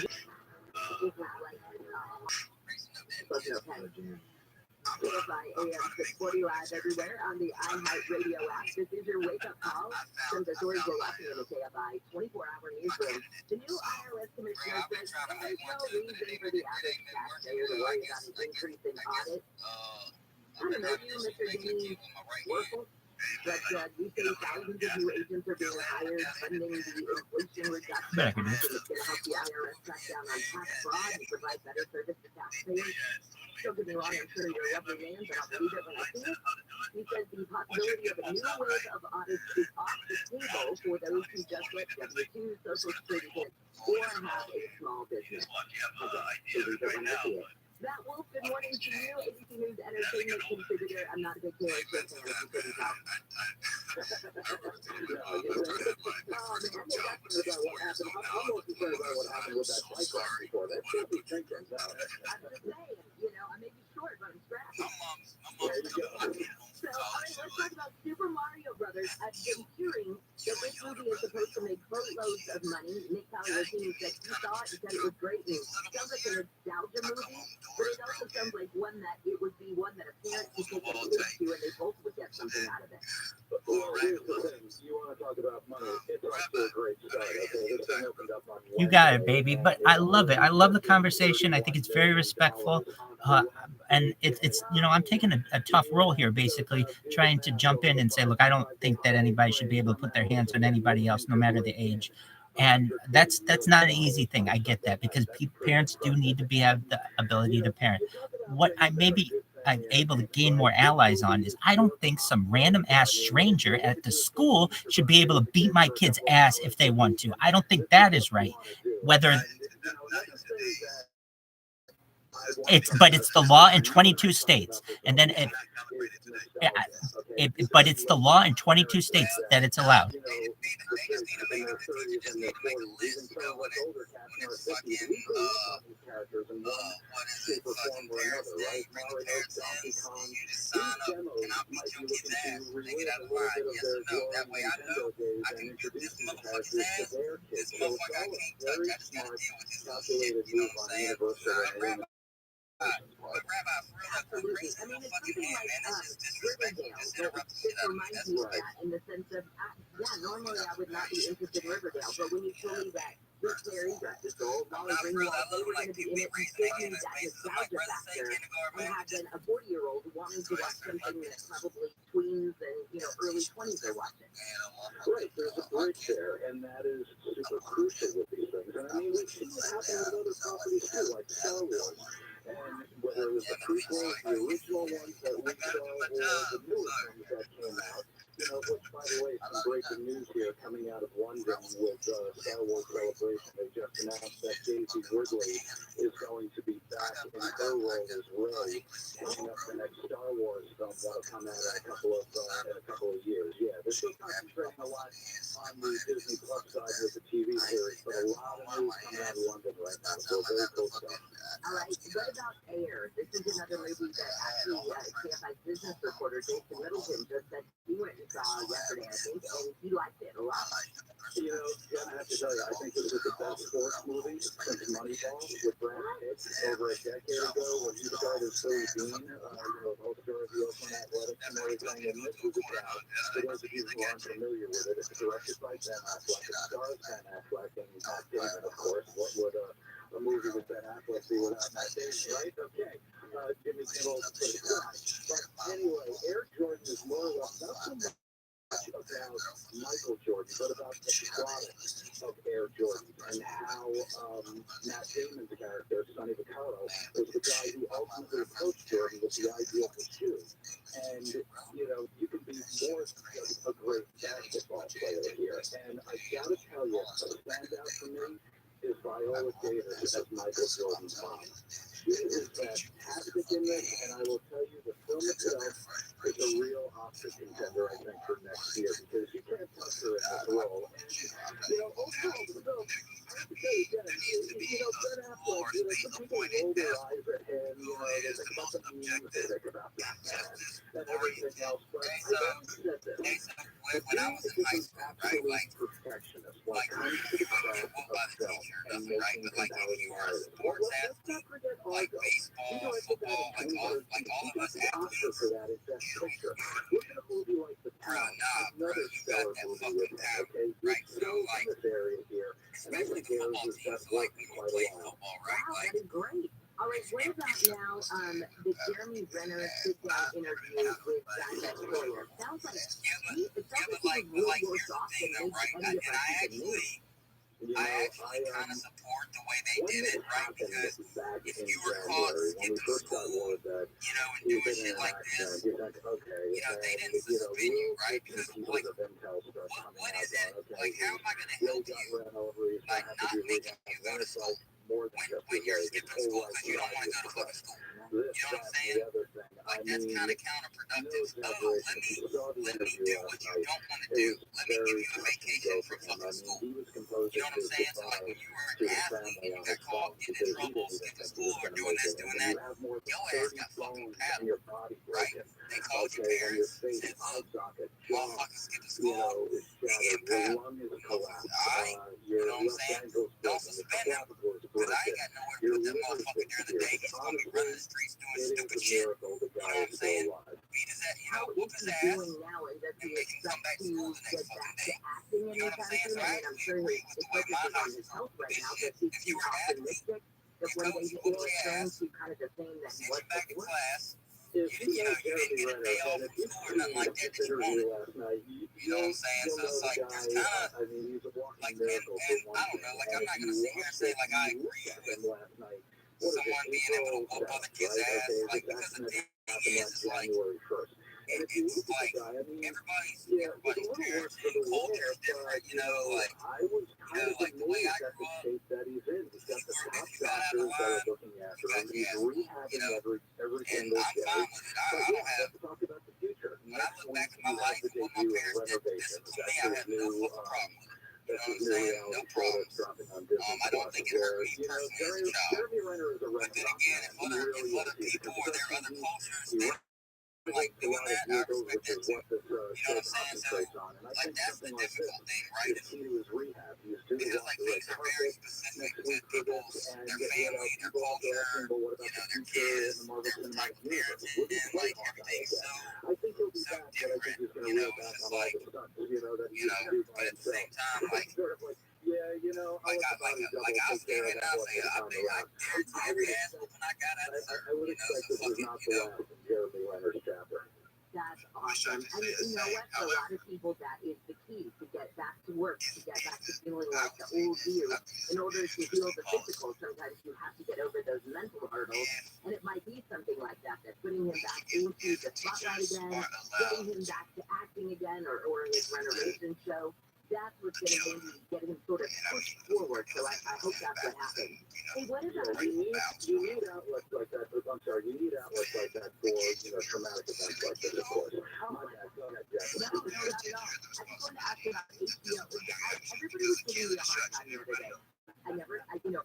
Speaker 3: KFI AM 640 live everywhere on the iHeartRadio app. This is your wake-up call. Some of the stories we're watching in the KFI 24-hour newsroom. The new IRS commissioner says there's no reason for the average taxpayer to worry about an increase in audit. I don't know, you, Mr. Denny Workle, but you say thousands of new agents are being hired, funding the Inflation Reduction Act, and it's going to help the IRS crack down on tax fraud and provide better service to taxpayers. Don't get me wrong, I'm sure you're a lovely man, but I'll believe it when I see it. He says the possibility of a new wave of audits is off the table for those who just let W-2 Social Security hit or have a small business. Okay, when I see it. Matt Wolf, good morning to you, ABC News entertainment contributor. I'm not a big Taylor Swift fan, if you couldn't tell.
Speaker 1: Oh, man, I'm concerned about what happened. I'm more concerned about what happened with that bike ride before. That should be thinking.
Speaker 3: I was saying, I may be short, but I'm scrappy.
Speaker 1: There you go.
Speaker 3: So, all right, let's talk about Super Mario Brothers. I've been hearing that this movie is supposed to make boatloads of money. Nick Pagliacini said he saw it and said it was great. It sounds like a nostalgia movie, but it also sounds like one that it would be one that a parent could take a kid to and they both would get something out of it.
Speaker 1: Well, here's the thing. You want to talk about money. It's off to a great start. Okay, this thing opened up on
Speaker 2: You got it, baby. But I love it. I love the conversation. I think it's very respectful. And it's I'm taking a tough role here, basically trying to jump in and say, look, I don't think that anybody should be able to put their hands on anybody else, no matter the age. And that's not an easy thing. I get that, because parents do need to have the ability to parent. What I'm able to gain more allies on is I don't think some random ass stranger at the school should be able to beat my kid's ass if they want to. I don't think that is right. But it's the law in 22 states, and then but it's the law in 22 states that it's allowed.
Speaker 3: Absolutely. I mean, it's something like Riverdale. It reminds me of that in the sense of, normally I would not be interested in Riverdale, but when you told me that Rick Perry, Molly Ringwald, they were going to be in it, you gave me that nostalgia factor, and have then a 40-year-old wanting to watch something that probably tweens and, early 20s are watching.
Speaker 1: Right, there's a bridge there, and that is super crucial with these things. And I mean, we see what happened with other properties too, like Star Wars. And whether it was the prequels, the original ones that we saw, or the newer ones that came out, which, by the way, some breaking news here coming out of London with Star Wars Celebration. They just announced that Daisy Ridley is going to be back in her role as Rey, heading up the next Star Wars film that'll come out in a couple of years. Yeah, they're still concentrating a lot on the Disney Plus side with the TV series, but a lot of news coming out of London right now, so very cool stuff.
Speaker 3: All right, what about Air? This is another movie that actually KFI's business reporter, Jason Middleton, just said he went and saw yesterday, I think, and he liked it a lot.
Speaker 1: I have to tell you, I think this is the best sports movie since Moneyball with Brad Pitt over a decade ago when he started Billy Bean, poster of the Oakland Athletics and everything. And this was about, for those of you who aren't familiar with it, it's directed by Ben Affleck. It stars Ben Affleck and Matt Damon, of course. What would a movie with Ben Affleck be without Matt Damon, right? Okay. Jimmy Kimmel put it aside. But anyway, Air Jordan is more or less not so much about Michael Jordan, but about the product of Air Jordan and how Matt Damon's character, Sonny Vaccaro, was the guy who ultimately approached Jordan with the idea of the shoe. And, you can be more than a great basketball player here. And I gotta tell you, what stands out for me is Viola Davis as Michael Jordan's mom. She is fantastic in this, and I will tell you, the film itself is a real Oscar contender, I think, for next year, because you can't touch her in this role. And, overall, the film have to say, yeah,
Speaker 5: there needs to be
Speaker 1: Ben
Speaker 5: a
Speaker 1: Affleck,
Speaker 5: school or
Speaker 1: some
Speaker 5: space
Speaker 1: people roll
Speaker 5: appointed
Speaker 1: their
Speaker 5: as
Speaker 1: eyes at him,
Speaker 5: who
Speaker 1: they
Speaker 5: is
Speaker 1: think
Speaker 5: the
Speaker 1: about
Speaker 5: most
Speaker 1: the memes, they
Speaker 5: objective
Speaker 1: think about Batman
Speaker 5: justice
Speaker 1: and everything
Speaker 5: oriented.
Speaker 1: else, but
Speaker 5: Okay,
Speaker 1: I've always said this.
Speaker 5: okay, so
Speaker 1: The
Speaker 5: when I
Speaker 1: dude
Speaker 5: was in
Speaker 1: is
Speaker 5: high
Speaker 1: an
Speaker 5: school, right,
Speaker 1: absolute perfectionist when it
Speaker 5: like
Speaker 1: comes to
Speaker 5: you
Speaker 1: the
Speaker 5: don't get
Speaker 1: craft
Speaker 5: whooped
Speaker 1: of
Speaker 5: by the
Speaker 1: film
Speaker 5: teacher or
Speaker 1: and
Speaker 5: nothing, right?
Speaker 1: making
Speaker 5: But like if
Speaker 1: compelling
Speaker 5: you were a
Speaker 1: narratives.
Speaker 5: sports
Speaker 1: Let's not
Speaker 5: athlete,
Speaker 1: forget
Speaker 5: like
Speaker 1: Argo. He
Speaker 5: baseball,
Speaker 1: directed that
Speaker 5: football,
Speaker 1: in
Speaker 5: like
Speaker 1: 2013.
Speaker 5: all
Speaker 1: He
Speaker 5: of
Speaker 1: got
Speaker 5: us
Speaker 1: the Oscar
Speaker 5: athletes,
Speaker 1: for that as Best
Speaker 5: you
Speaker 1: Picture. Look at a movie like The
Speaker 5: bro,
Speaker 1: Town,
Speaker 5: nah, bro,
Speaker 1: another
Speaker 5: you got
Speaker 1: stellar
Speaker 5: that
Speaker 1: movie with
Speaker 5: fucking
Speaker 1: him,
Speaker 5: talent,
Speaker 1: okay? He
Speaker 5: right? So
Speaker 1: excels in
Speaker 5: like,
Speaker 1: this area here, and I
Speaker 5: especially
Speaker 1: think
Speaker 5: the
Speaker 1: there's
Speaker 5: football
Speaker 1: his
Speaker 5: team.
Speaker 1: best
Speaker 5: So like
Speaker 1: work in
Speaker 5: when you
Speaker 1: quite a
Speaker 5: play
Speaker 1: while.
Speaker 5: football,
Speaker 3: Wow,
Speaker 5: right?
Speaker 3: that
Speaker 5: Like
Speaker 3: is great. All right, what about now the Jeremy Renner sit-down interview with Diane Sawyer? Sounds like he was way worse off
Speaker 5: thing
Speaker 3: than
Speaker 5: though,
Speaker 3: maybe
Speaker 5: right?
Speaker 3: any of
Speaker 5: And
Speaker 3: us even knew.
Speaker 5: I actually kind of support the way they
Speaker 1: When
Speaker 5: did
Speaker 1: this
Speaker 5: it, right?
Speaker 1: happened,
Speaker 5: Because
Speaker 1: this is back
Speaker 5: if
Speaker 1: in
Speaker 5: you were caught
Speaker 1: January, when we
Speaker 5: skipping
Speaker 1: first got
Speaker 5: school,
Speaker 1: word that
Speaker 5: and
Speaker 1: he
Speaker 5: doing
Speaker 1: was in
Speaker 5: shit
Speaker 1: an
Speaker 5: like
Speaker 1: accident,
Speaker 5: this,
Speaker 1: you think, okay,
Speaker 5: they
Speaker 1: and,
Speaker 5: didn't suspend you,
Speaker 1: real
Speaker 5: right?
Speaker 1: bits and
Speaker 5: Because
Speaker 1: pieces
Speaker 5: like,
Speaker 1: of intel start coming
Speaker 5: what
Speaker 1: out
Speaker 5: is it?
Speaker 1: going, okay,
Speaker 5: Like, how am I gonna
Speaker 1: he
Speaker 5: help
Speaker 1: got
Speaker 5: you?
Speaker 1: ran over, he's
Speaker 5: Like,
Speaker 1: gonna have to
Speaker 5: not
Speaker 1: do
Speaker 5: making
Speaker 1: rehab.
Speaker 5: you go
Speaker 1: Then
Speaker 5: to
Speaker 1: it's
Speaker 5: school
Speaker 1: like more than just
Speaker 5: when
Speaker 1: his
Speaker 5: you're
Speaker 1: leg, his
Speaker 5: skipping
Speaker 1: whole
Speaker 5: school
Speaker 1: life
Speaker 5: because you don't want to go to
Speaker 1: is
Speaker 5: fucking
Speaker 1: crushed.
Speaker 5: school.
Speaker 1: This,
Speaker 5: You know what I'm
Speaker 1: that, and
Speaker 5: saying?
Speaker 1: the other thing. I
Speaker 5: Like, that's
Speaker 1: mean,
Speaker 5: kind of
Speaker 1: no
Speaker 5: counterproductive. Oh,
Speaker 1: exaggeration. If you saw the
Speaker 5: let me
Speaker 1: interview
Speaker 5: do
Speaker 1: last
Speaker 5: what you
Speaker 1: night,
Speaker 5: don't want to
Speaker 1: it
Speaker 5: do.
Speaker 1: was
Speaker 5: Let me give
Speaker 1: very
Speaker 5: you a
Speaker 1: touch and
Speaker 5: vacation
Speaker 1: go
Speaker 5: from
Speaker 1: for him. I
Speaker 5: fucking
Speaker 1: mean,
Speaker 5: school.
Speaker 1: he was
Speaker 5: You
Speaker 1: composing
Speaker 5: know what I'm
Speaker 1: his
Speaker 5: saying? So like
Speaker 1: goodbye
Speaker 5: when you were
Speaker 1: to
Speaker 5: an
Speaker 1: his
Speaker 5: athlete
Speaker 1: family
Speaker 5: and you
Speaker 1: on
Speaker 5: got
Speaker 1: his
Speaker 5: caught
Speaker 1: phone
Speaker 5: getting in
Speaker 1: because he
Speaker 5: trouble,
Speaker 1: didn't even
Speaker 5: skipping
Speaker 1: think he
Speaker 5: school
Speaker 1: was
Speaker 5: or
Speaker 1: going to
Speaker 5: doing
Speaker 1: make
Speaker 5: this,
Speaker 1: it. And
Speaker 5: doing
Speaker 1: when
Speaker 5: that,
Speaker 1: you have more than
Speaker 5: your ass
Speaker 1: 30
Speaker 5: got fucking
Speaker 1: bones in
Speaker 5: paddled,
Speaker 1: your body
Speaker 5: right?
Speaker 1: broken,
Speaker 5: They called your
Speaker 1: okay, when your
Speaker 5: parents,
Speaker 1: face,
Speaker 5: said,
Speaker 1: eye
Speaker 5: look,
Speaker 1: socket, jaw,
Speaker 5: motherfucker skipping school,
Speaker 1: is
Speaker 5: he
Speaker 1: shattered,
Speaker 5: getting
Speaker 1: your
Speaker 5: paddled.
Speaker 1: lung is
Speaker 5: All
Speaker 1: collapsed,
Speaker 5: right?
Speaker 1: your
Speaker 5: You know what I'm
Speaker 1: left
Speaker 5: saying?
Speaker 1: ankle's
Speaker 5: Don't
Speaker 1: broken, your
Speaker 5: suspend him.
Speaker 1: clavicle is
Speaker 5: Because I ain't
Speaker 1: broken,
Speaker 5: got nowhere to
Speaker 1: your
Speaker 5: put that
Speaker 1: liver's
Speaker 5: motherfucker during the day.
Speaker 1: disappeared.
Speaker 5: He's going to be
Speaker 1: Honestly,
Speaker 5: running the streets doing
Speaker 1: it is
Speaker 5: stupid
Speaker 1: a
Speaker 5: shit.
Speaker 1: miracle the
Speaker 5: You
Speaker 1: guy
Speaker 5: know what
Speaker 1: is
Speaker 5: I'm
Speaker 1: still
Speaker 5: saying?
Speaker 1: alive.
Speaker 5: Beat his ass,
Speaker 3: How
Speaker 5: whoop
Speaker 3: is
Speaker 5: his
Speaker 3: he
Speaker 5: ass,
Speaker 3: doing now, and does
Speaker 5: and
Speaker 3: he
Speaker 5: make him come
Speaker 3: expect
Speaker 5: back to
Speaker 3: to
Speaker 5: school the next
Speaker 3: get
Speaker 5: fucking
Speaker 3: back to
Speaker 5: day.
Speaker 3: acting
Speaker 5: You know what I'm
Speaker 3: anytime
Speaker 5: saying?
Speaker 3: soon?
Speaker 5: So
Speaker 3: I
Speaker 5: I
Speaker 3: mean, I'm
Speaker 5: actually
Speaker 3: sure
Speaker 5: agree
Speaker 3: his
Speaker 5: with the way
Speaker 3: focus
Speaker 5: my
Speaker 3: is on
Speaker 5: high
Speaker 3: his
Speaker 5: school
Speaker 3: health
Speaker 5: did
Speaker 3: right
Speaker 5: this
Speaker 3: now,
Speaker 5: shit.
Speaker 3: but he's
Speaker 5: If you were an athlete,
Speaker 3: optimistic that
Speaker 5: your
Speaker 3: one day
Speaker 5: coach
Speaker 3: he
Speaker 5: whooped
Speaker 3: will
Speaker 5: your
Speaker 3: return
Speaker 5: ass,
Speaker 3: to kind of the same that he
Speaker 5: sent
Speaker 3: was
Speaker 5: you back to
Speaker 3: before.
Speaker 5: class,
Speaker 1: If
Speaker 5: you,
Speaker 1: you know
Speaker 5: you didn't
Speaker 1: Jeremy
Speaker 5: get a
Speaker 1: Renner,
Speaker 5: day off
Speaker 1: and if
Speaker 5: from
Speaker 1: you've
Speaker 5: school or
Speaker 1: seen
Speaker 5: nothing like that
Speaker 1: this
Speaker 5: that you
Speaker 1: interview
Speaker 5: wanted.
Speaker 1: last night,
Speaker 5: You know what I'm saying?
Speaker 1: you'll
Speaker 5: So
Speaker 1: know
Speaker 5: it's
Speaker 1: the
Speaker 5: like,
Speaker 1: guy,
Speaker 5: it's kind of
Speaker 1: I mean, he's a walking
Speaker 5: like,
Speaker 1: miracle for
Speaker 5: and
Speaker 1: one
Speaker 5: I don't
Speaker 1: thing.
Speaker 5: know, like,
Speaker 1: And
Speaker 5: I'm
Speaker 1: if
Speaker 5: not
Speaker 1: you
Speaker 5: going to sit here
Speaker 1: watch
Speaker 5: and say,
Speaker 1: this
Speaker 5: like,
Speaker 1: and
Speaker 5: I
Speaker 1: you look
Speaker 5: agree
Speaker 1: at
Speaker 5: with
Speaker 1: him last night, what is it,
Speaker 5: someone being able to
Speaker 1: April
Speaker 5: whoop
Speaker 1: 7th,
Speaker 5: other kids'
Speaker 1: right?
Speaker 5: ass,
Speaker 1: Okay,
Speaker 5: like,
Speaker 1: this
Speaker 5: because the
Speaker 1: accident
Speaker 5: thing
Speaker 1: happened on
Speaker 5: is like,
Speaker 1: January 1st. And if you
Speaker 5: it's
Speaker 1: look at the
Speaker 5: like,
Speaker 1: guy, I mean,
Speaker 5: everybody's
Speaker 1: yeah, with a little
Speaker 5: parents
Speaker 1: work for
Speaker 5: and
Speaker 1: the
Speaker 5: culture
Speaker 1: wear,
Speaker 5: is different,
Speaker 1: but,
Speaker 5: you know, like,
Speaker 1: I was kind of
Speaker 5: like the way I
Speaker 1: amazed at
Speaker 5: grew
Speaker 1: the
Speaker 5: up,
Speaker 1: shape that he's in. He's got the
Speaker 5: if
Speaker 1: top
Speaker 5: you got out of
Speaker 1: doctors that are
Speaker 5: line,
Speaker 1: looking
Speaker 5: you
Speaker 1: after
Speaker 5: got
Speaker 1: him.
Speaker 5: your
Speaker 1: He's
Speaker 5: ass whooped, you
Speaker 1: rehabbing
Speaker 5: know,
Speaker 1: every
Speaker 5: and
Speaker 1: single
Speaker 5: I'm
Speaker 1: day.
Speaker 5: fine with it.
Speaker 1: But
Speaker 5: I don't
Speaker 1: yeah,
Speaker 5: have,
Speaker 1: let's talk about the future.
Speaker 5: when I
Speaker 1: Next
Speaker 5: look back
Speaker 1: week,
Speaker 5: at my
Speaker 1: you have
Speaker 5: life
Speaker 1: the
Speaker 5: and what my
Speaker 1: debut of
Speaker 5: parents did to
Speaker 1: Renovation.
Speaker 5: discipline me,
Speaker 1: That's
Speaker 5: I
Speaker 1: his
Speaker 5: have no
Speaker 1: new,
Speaker 5: fucking problem with it. You
Speaker 1: that's
Speaker 5: know what
Speaker 1: his
Speaker 5: I'm
Speaker 1: new
Speaker 5: saying? No
Speaker 1: reality show that's
Speaker 5: problems.
Speaker 1: dropping on Disney
Speaker 5: I don't
Speaker 1: Plus.
Speaker 5: think it hurt
Speaker 1: Where,
Speaker 5: me personally as a child.
Speaker 1: Jeremy Renner is a
Speaker 5: But then
Speaker 1: Renaissance
Speaker 5: again,
Speaker 1: man.
Speaker 5: if
Speaker 1: He
Speaker 5: other
Speaker 1: really is. He's
Speaker 5: people or there are other cultures
Speaker 1: he
Speaker 5: that like
Speaker 1: a lot
Speaker 5: doing
Speaker 1: of
Speaker 5: that, I
Speaker 1: vehicles,
Speaker 5: respect
Speaker 1: which
Speaker 5: that
Speaker 1: is
Speaker 5: too.
Speaker 1: what this
Speaker 5: You know
Speaker 1: show
Speaker 5: what I'm saying? So,
Speaker 1: concentrates on. And I
Speaker 5: like,
Speaker 1: think
Speaker 5: that's the
Speaker 1: something like this
Speaker 5: difficult thing, right?
Speaker 1: is key to his rehab. He's due to
Speaker 5: Because
Speaker 1: walk
Speaker 5: like
Speaker 1: the red
Speaker 5: things are very
Speaker 1: carpet
Speaker 5: specific
Speaker 1: next
Speaker 5: to
Speaker 1: week for this,
Speaker 5: people's,
Speaker 1: and
Speaker 5: their
Speaker 1: get
Speaker 5: family, their
Speaker 1: people also
Speaker 5: culture,
Speaker 1: asking, but what about
Speaker 5: you know,
Speaker 1: the
Speaker 5: their
Speaker 1: future in
Speaker 5: kids,
Speaker 1: the Marvel
Speaker 5: their
Speaker 1: Cinematic
Speaker 5: type of parents,
Speaker 1: Universe? Would he
Speaker 5: and
Speaker 1: play
Speaker 5: like
Speaker 1: Hawkeye
Speaker 5: everything's
Speaker 1: again?
Speaker 5: so
Speaker 1: I think he'll be
Speaker 5: so
Speaker 1: back, but I think
Speaker 5: different.
Speaker 1: he's going to
Speaker 5: You know,
Speaker 1: reel
Speaker 5: it's
Speaker 1: back
Speaker 5: just
Speaker 1: on all
Speaker 5: like,
Speaker 1: the stuff, that he
Speaker 5: you know,
Speaker 1: didn't do by
Speaker 5: but at the
Speaker 1: himself.
Speaker 5: same time, like
Speaker 1: Sort of like, yeah, I'll
Speaker 5: like
Speaker 1: let the body double
Speaker 5: I'll
Speaker 1: take care
Speaker 5: stand
Speaker 1: of
Speaker 5: here
Speaker 1: that
Speaker 5: and I'll
Speaker 1: one
Speaker 5: say
Speaker 1: next
Speaker 5: I
Speaker 1: time
Speaker 5: think I
Speaker 1: around.
Speaker 5: guarantee every ass whooping I got, I deserve.
Speaker 1: I would
Speaker 5: You know,
Speaker 1: expect
Speaker 5: so
Speaker 1: this is
Speaker 5: fucking,
Speaker 1: not
Speaker 5: you
Speaker 1: the
Speaker 5: know.
Speaker 1: last in Jeremy Renner's chapter.
Speaker 3: That's
Speaker 5: Wish I
Speaker 3: awesome.
Speaker 5: could
Speaker 3: And
Speaker 5: say the
Speaker 3: you know
Speaker 5: same.
Speaker 3: what? For a lot of people, that is the key to get back to work, to get back to feeling like the old you. In order to heal the physical, sometimes you have to get over those mental hurdles. And it might be something like that, that's putting him back into the spotlight again, getting him back to acting again, or his renovation show. That's what's going to maybe get him sort of pushed forward. So I hope that's what happens. Hey, what about
Speaker 1: You need outlets like that. I'm sorry, you need outlets like that for traumatic events like this, of course. My bad. Go ahead, Jack.
Speaker 3: No, not at all. I just wanted to ask you about HBO. Everybody was giving me a hard time the other day.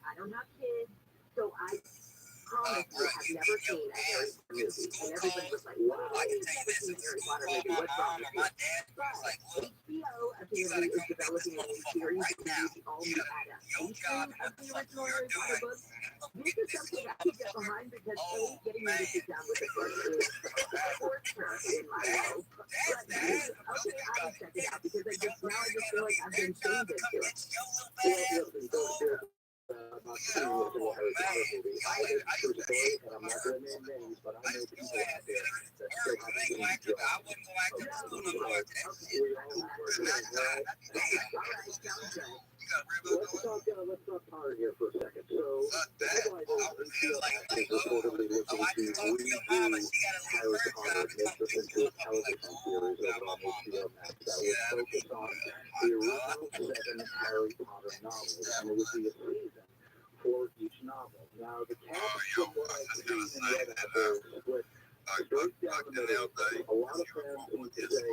Speaker 3: I don't have kids, so I promise you I've never seen a Harry Potter movie. And everybody was like, wow, you've never seen a Harry Potter movie. What's wrong with you? But HBO apparently is developing a new series that will be all new adaptation of the original Harry Potter books. This is something I can get behind because A, getting me to sit down with the book is torture in my world. But B, okay, I will check it out because I just feel like I've been shamed into it.
Speaker 1: Well, listen, not seeing what the Harry Potter movie. I know it's a true story, and I'm not going to name names, but I know people out there that still haven't seen the show. Let's talk Potter here for a second. So, the headline is HBO Max is reportedly looking to redo Harry Potter Mistress into a television series over on HBO Max that would focus on the original 7 Harry Potter novels, and it would be a season for each novel. Now, the cast from what I've seen and read out there is split It breaks down the middle. A lot of fans seem to say, okay,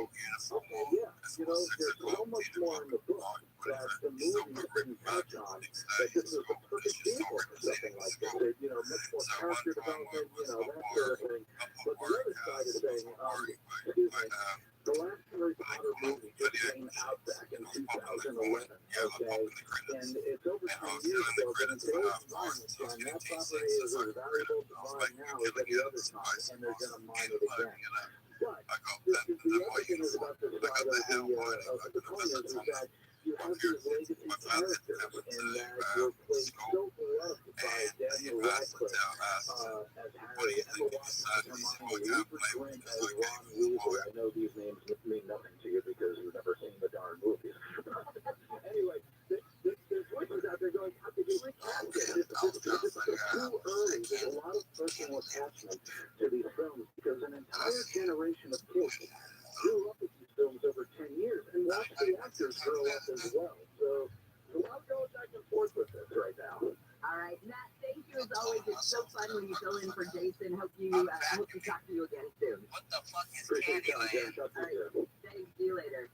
Speaker 1: yeah, you know, there's so much more in the book that the movie didn't touch on, that this is the perfect vehicle for something like this. That, you know, much more character development, you know, that sort of thing. But the other side of the thing, excuse me, the last Harry Potter movie just came out back in 2011, okay? And it's over 10 years ago, but in today's environment, John, that property is as valuable to mine now as any other time, and they're going to mine it again. But the other thing is about this side of the coin is that you have these legacy characters, and that were played so well by Daniel Radcliffe as Harry, Emma Watson as Hermione, Rupert Grint as Ron Weasley. I know these names mean nothing to you because you've never seen the darn movies. Anyway, there's voices out there going, how could you recast it? This is too early. There's a lot of personal attachment to these films because an entire generation of kids grew up with these films over 10 years and watched the actors grow up as well. So a lot going back and forth with this right now.
Speaker 3: All right, Matt, thank you as always. It's so fun when you fill in for Jason. Hope to talk to you again soon.
Speaker 5: What the fuck is
Speaker 1: Appreciate
Speaker 5: Candyland?
Speaker 1: All right,
Speaker 3: Thanks, see you later.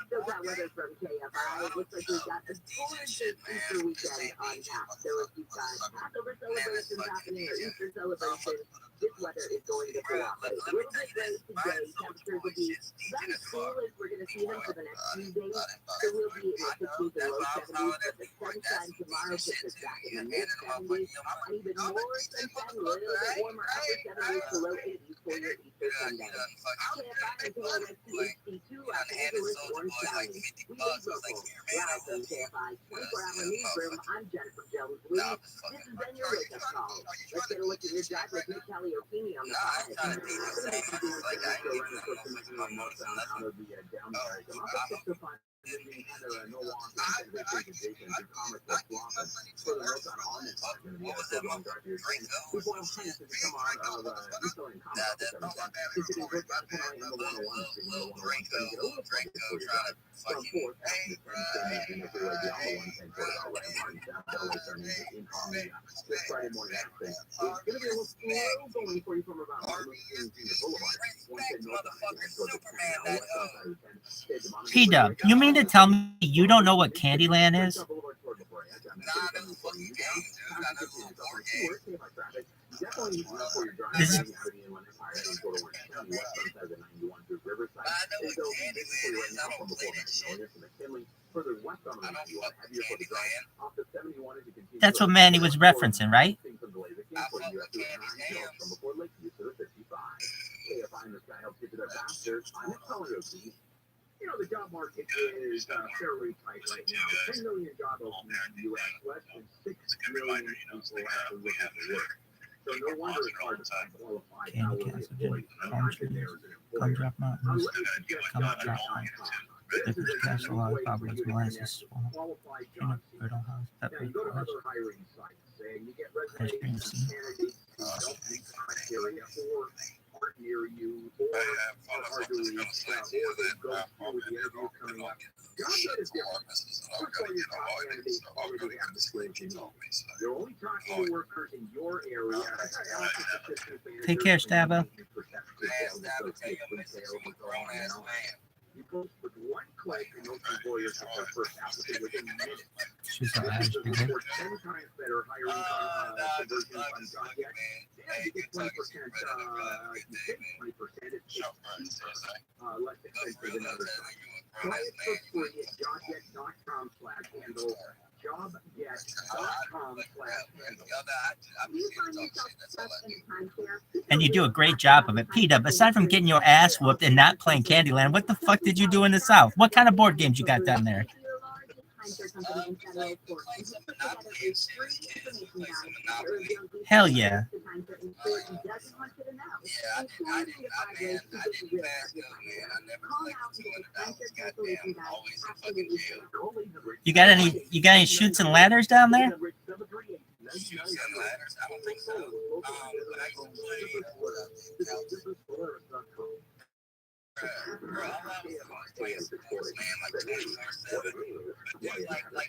Speaker 3: Still got weather from KFI. Looks like we've got a gorgeous Easter weekend on tap. So if you've got Passover celebrations happening or Easter celebrations, this weather is going to cooperate. A little bit gray today. Temperatures will be about as cool as we're going to see them for the next few days. So we'll be in the 60s and low 70s, but the sunshine tomorrow puts us back in the mid 70s, and even more sunshine, a little bit warmer, upper 70s to low 80s for your Easter Sunday. KFI and KOSC-HD2, Los Angeles, Orange County. We live local. Live from KFI's 24-hour newsroom, I'm Jennifer Jones-Lee. This has been your wake-up call. Let's get a look at your drive with Nick Kelly O'Keefe on the
Speaker 5: I'm trying to be the same. Like, I ain't even
Speaker 2: P-Dub, you mean to tell me you don't know what Candyland is? This is... That's what Manny was referencing, right?
Speaker 1: You know, the job market is fairly tight right now. 10 million job openings in the U.S. Less than 6 million people actually looking for work. So no wonder it's hard to find qualified hourly employees.
Speaker 2: Come drop mountains. Come drop mountains. Different cash a lot of problems. Molasses, swamp, peanut brittle house, pepper,
Speaker 1: You go to
Speaker 2: forest,
Speaker 1: other hiring sites and you get
Speaker 2: ice cream
Speaker 1: resumes
Speaker 2: scene.
Speaker 1: from candidates who don't meet criteria or aren't near you or are hard to reach or they go through the interview coming up. Job get is different. First of all, your top candidates already have the skills you need. You're only talking to workers in your area.
Speaker 2: Take care, Stavo.
Speaker 1: You post with one click and those employers have their first applicant within minutes.
Speaker 2: She's an Irish brigade.
Speaker 1: Report 10 times better hiring conversions on job yet. Yeah, you get 20%, you save 20%, it's cheaper, less expensive than other sites. Try it for free at jobjet.com/handle, jobjet.com/handle.
Speaker 3: Do you find yourself stuck in a timeshare?
Speaker 2: And you do a great job of it. P-Dub, aside from getting your ass whooped and not playing Candyland, what the fuck did you do in the South? What kind of board games you got down there? Hell yeah. You got any chutes and ladders down there?
Speaker 5: Shoots and ladders? I don't think so. But I can bro, I'm not playing sports, man, like 24/7. Like man, like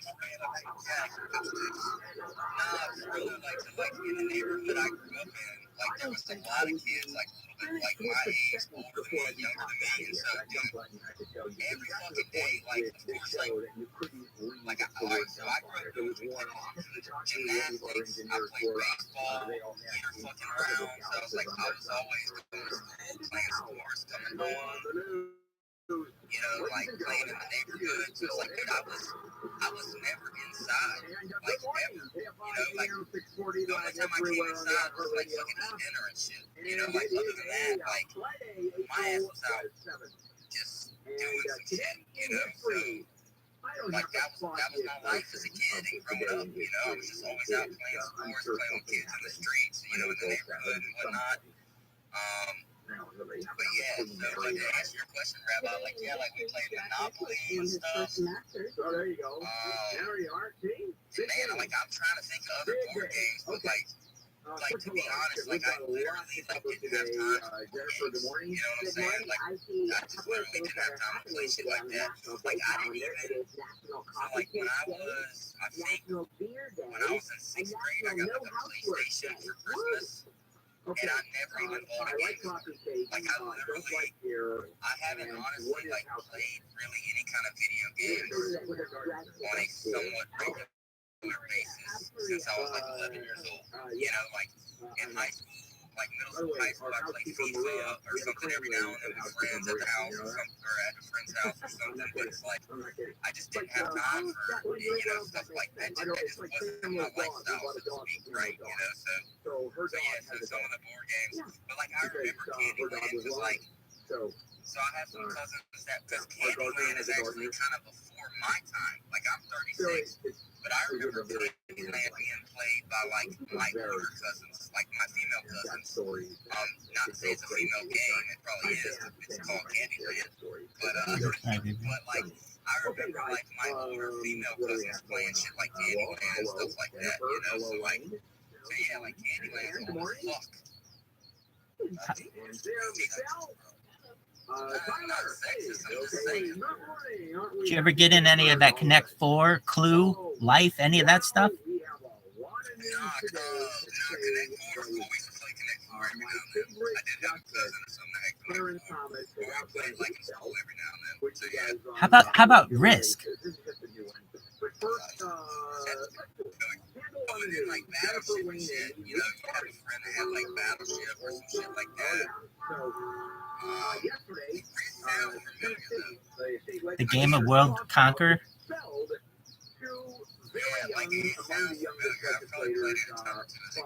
Speaker 5: Jack. Nah, I really like to like in the neighborhood I grew up in. like there was a lot of kids like a little bit like my age, older than me, younger than me, and so dude, every fucking day, like of course, like so I grew up doing gymnastics, I played baseball, fucking around, so I was like I was always playing sports, coming home, like playing in the neighborhood. So it's like, dude, I was never inside, like ever. Like the only time I came inside was like fucking eat dinner and shit. Like other than that, like my ass was out just doing some shit. So like that was my life as a kid and growing up. I was just always out playing sports, playing with kids in the streets, in the neighborhood and whatnot. But yeah, so like to answer your question, Rabbi, like we played Monopoly and stuff.
Speaker 1: So there you go. There you are. See?
Speaker 5: Man, like I'm trying to think of other board games, but like to be honest, like I literally like didn't have time for board games. You know what I'm saying? Like I just literally didn't have time to play shit like that. Like I didn't even. So like when I was in sixth grade, I got like a PlayStation for Christmas.
Speaker 1: Okay.
Speaker 5: And I never even bought a game. Like I literally, I haven't honestly like played really any kind of video games on a somewhat regular basis since I was like 11 years old. Like in high school, like middle school, high school, I played FIFA or something every now and then with friends at the house or something, or at a friend's house or something. But it's like I just didn't have time for stuff like that. It just wasn't my lifestyle, so to speak, right? So yeah, so some of the board games, but like I remember Candyland was like, so I have some cousins that, because Candyland is actually kind of before my time. Like I'm 36, but I remember Candyland being played by like my older cousins, like my female cousins. Not to say it's a female game, it probably is. It's called Candyland, but like I remember like my older female cousins playing shit like Candyland and stuff like that. So like. So yeah, like Candyland, fuck.
Speaker 2: Did you ever get in any of that Connect 4, Clue, Life, any of that stuff?
Speaker 5: Nah, Connect 4. We used to play Connect 4 every now and then. I did have a cousin or something that had Connect 4. We played like in school every now and then. So yeah.
Speaker 2: How about Risk?
Speaker 5: Going in like Battleship and shit, you had a friend that had like Battleship or some shit like that.
Speaker 2: The game of World Conquer?
Speaker 5: Yeah, like it sounds familiar. I probably played it a time or two as a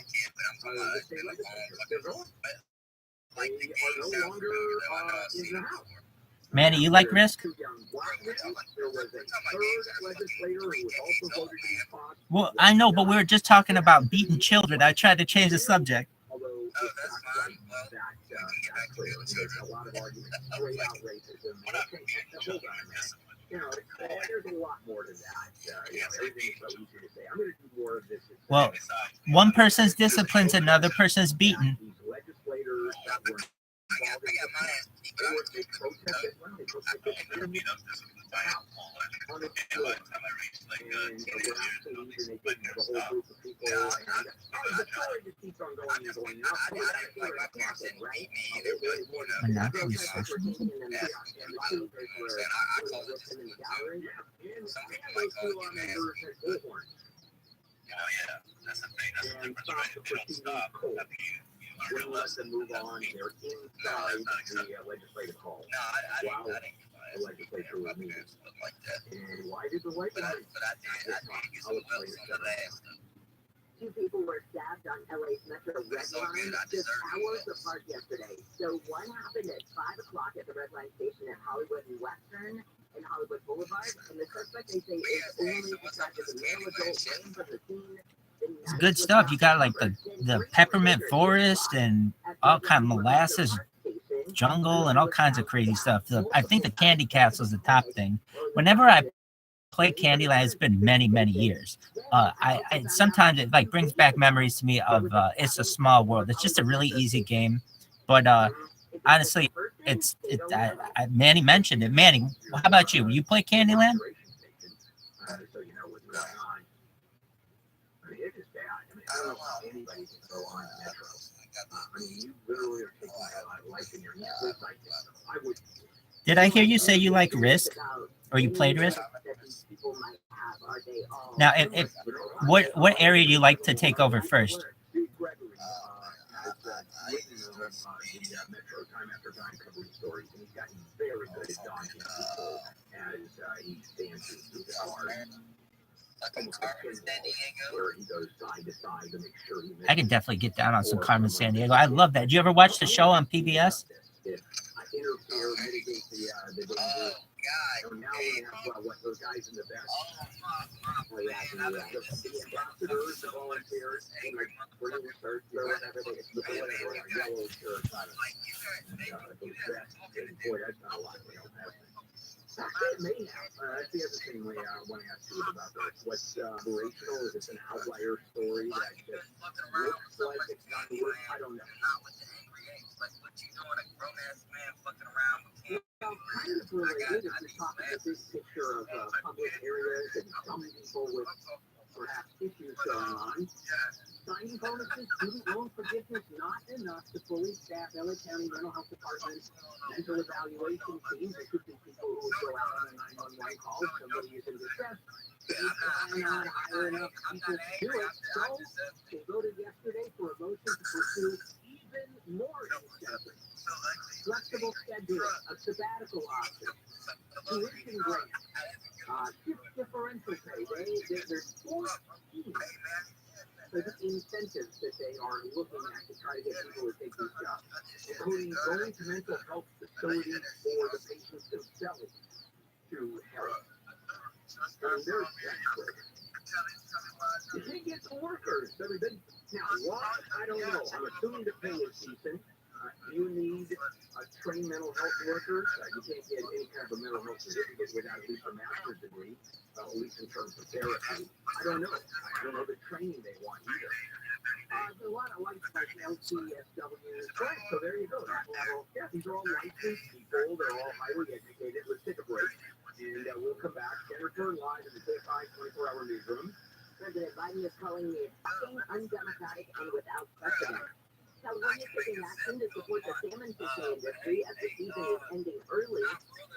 Speaker 5: kid, but I'm talking about it's been like long fucking. But like the game sounds familiar though. I know I've seen it before.
Speaker 2: Manny, you like Risk? Well, I know, but we were just talking about beating children. I tried to change the subject.
Speaker 5: Oh, that's fine. Well, we can get back to beating children. We're not beating children.
Speaker 1: There's a lot more to that. Everything's so easy to say. I'm going to do more of this.
Speaker 2: Well, one person's discipline's another person's beaten.
Speaker 1: Legislators that were
Speaker 5: I got my ass beat, but I was just protesting. I don't beat up this one. I am all and by the time I reached like teenage years, they split their stuff. The story just keeps on going and going. I didn't like my parents didn't beat me either, but
Speaker 2: Not really social.
Speaker 5: yeah, I call it discipline. Some people might call it getting ass. Yeah, that's the thing. That's the difference, right? If they don't stop, that means
Speaker 1: when less than move on, they're inside the legislative hall.
Speaker 5: No, I didn't get my ass
Speaker 1: Legislature was meeting.
Speaker 5: like that.
Speaker 1: And why did the white
Speaker 5: But I did get some belts on the last.
Speaker 3: 2 people were stabbed on LA's Metro Red Line just hours apart yesterday. So one happened at 5 o'clock at the Red Line station at Hollywood and Western and Hollywood Boulevard. And the suspect, they say, is only described as a male adult running from the scene.
Speaker 2: It's good stuff. You got like the peppermint forest and all kind of molasses jungle and all kinds of crazy stuff. I think the Candy Castle is the top thing. Whenever I play Candyland, it's been many years. I sometimes it like brings back memories to me of It's a Small World. It's just a really easy game, but honestly, Manny mentioned it. Manny, how about you? You play Candyland?
Speaker 1: I don't know how anybody can go on the metro. I mean, you literally are taking my life in your hands. I would.
Speaker 2: Did I hear you say you like Risk, or you played Risk? Now, what area do you like to take over first?
Speaker 1: Steve Gregory has written the Metro time after time covering stories, and he's gotten very good at dodging people as he stands through the cars. Where he goes side to side to make sure he
Speaker 2: I can definitely get down on some Carmen Sandiego. I love that. Did you ever watch the show on PBS?
Speaker 1: Interfere, mitigate the danger. So now we have what those guys in the back. The ambassadors, the volunteers, and like bringing the shirts or whatever they yellow shirts on it. Boy, that's not a lot. Actually, it may have. That's the other thing I want to ask you about this. What's operational? Is it an outlier story that just looks like it's not work? I don't know.
Speaker 5: Like what you doing, a grown ass man fucking around with kids.
Speaker 1: Well, kind of related if you're talking about this picture of public areas and some people with perhaps issues going on. Signing bonuses, student loan forgiveness, not enough to fully staff LA County mental health departments, mental evaluation teams. There could be people who would go out on a 911 call if somebody is in distress. They cannot hire enough people to do it. So they voted yesterday for a motion to pursue even more incentives. Flexible scheduling, a sabbatical option, tuition grants, shift differential pay. There's 4 schemes for the incentives that they are looking at to try to get people to take these jobs, including going to mental health facilities for the patients themselves to help. And they're desperate. You can't get the workers. Now, why? I don't know. I'm assuming the pay is decent. You need trained mental health workers. You can't get any kind of a mental health certificate without at least a master's degree, at least in terms of therapy. I don't know. I don't know the training they want either. There's a lot of LCSWs. Right, so there you go. Yeah, these are all licensed people. They're all highly educated. Let's take a break, and we'll come back. Jennifer, live in the K5 24-hour newsroom.
Speaker 3: President Biden is calling the fucking undemocratic and without precedent. California is taking action to support the salmon fishing industry as the season is ending early.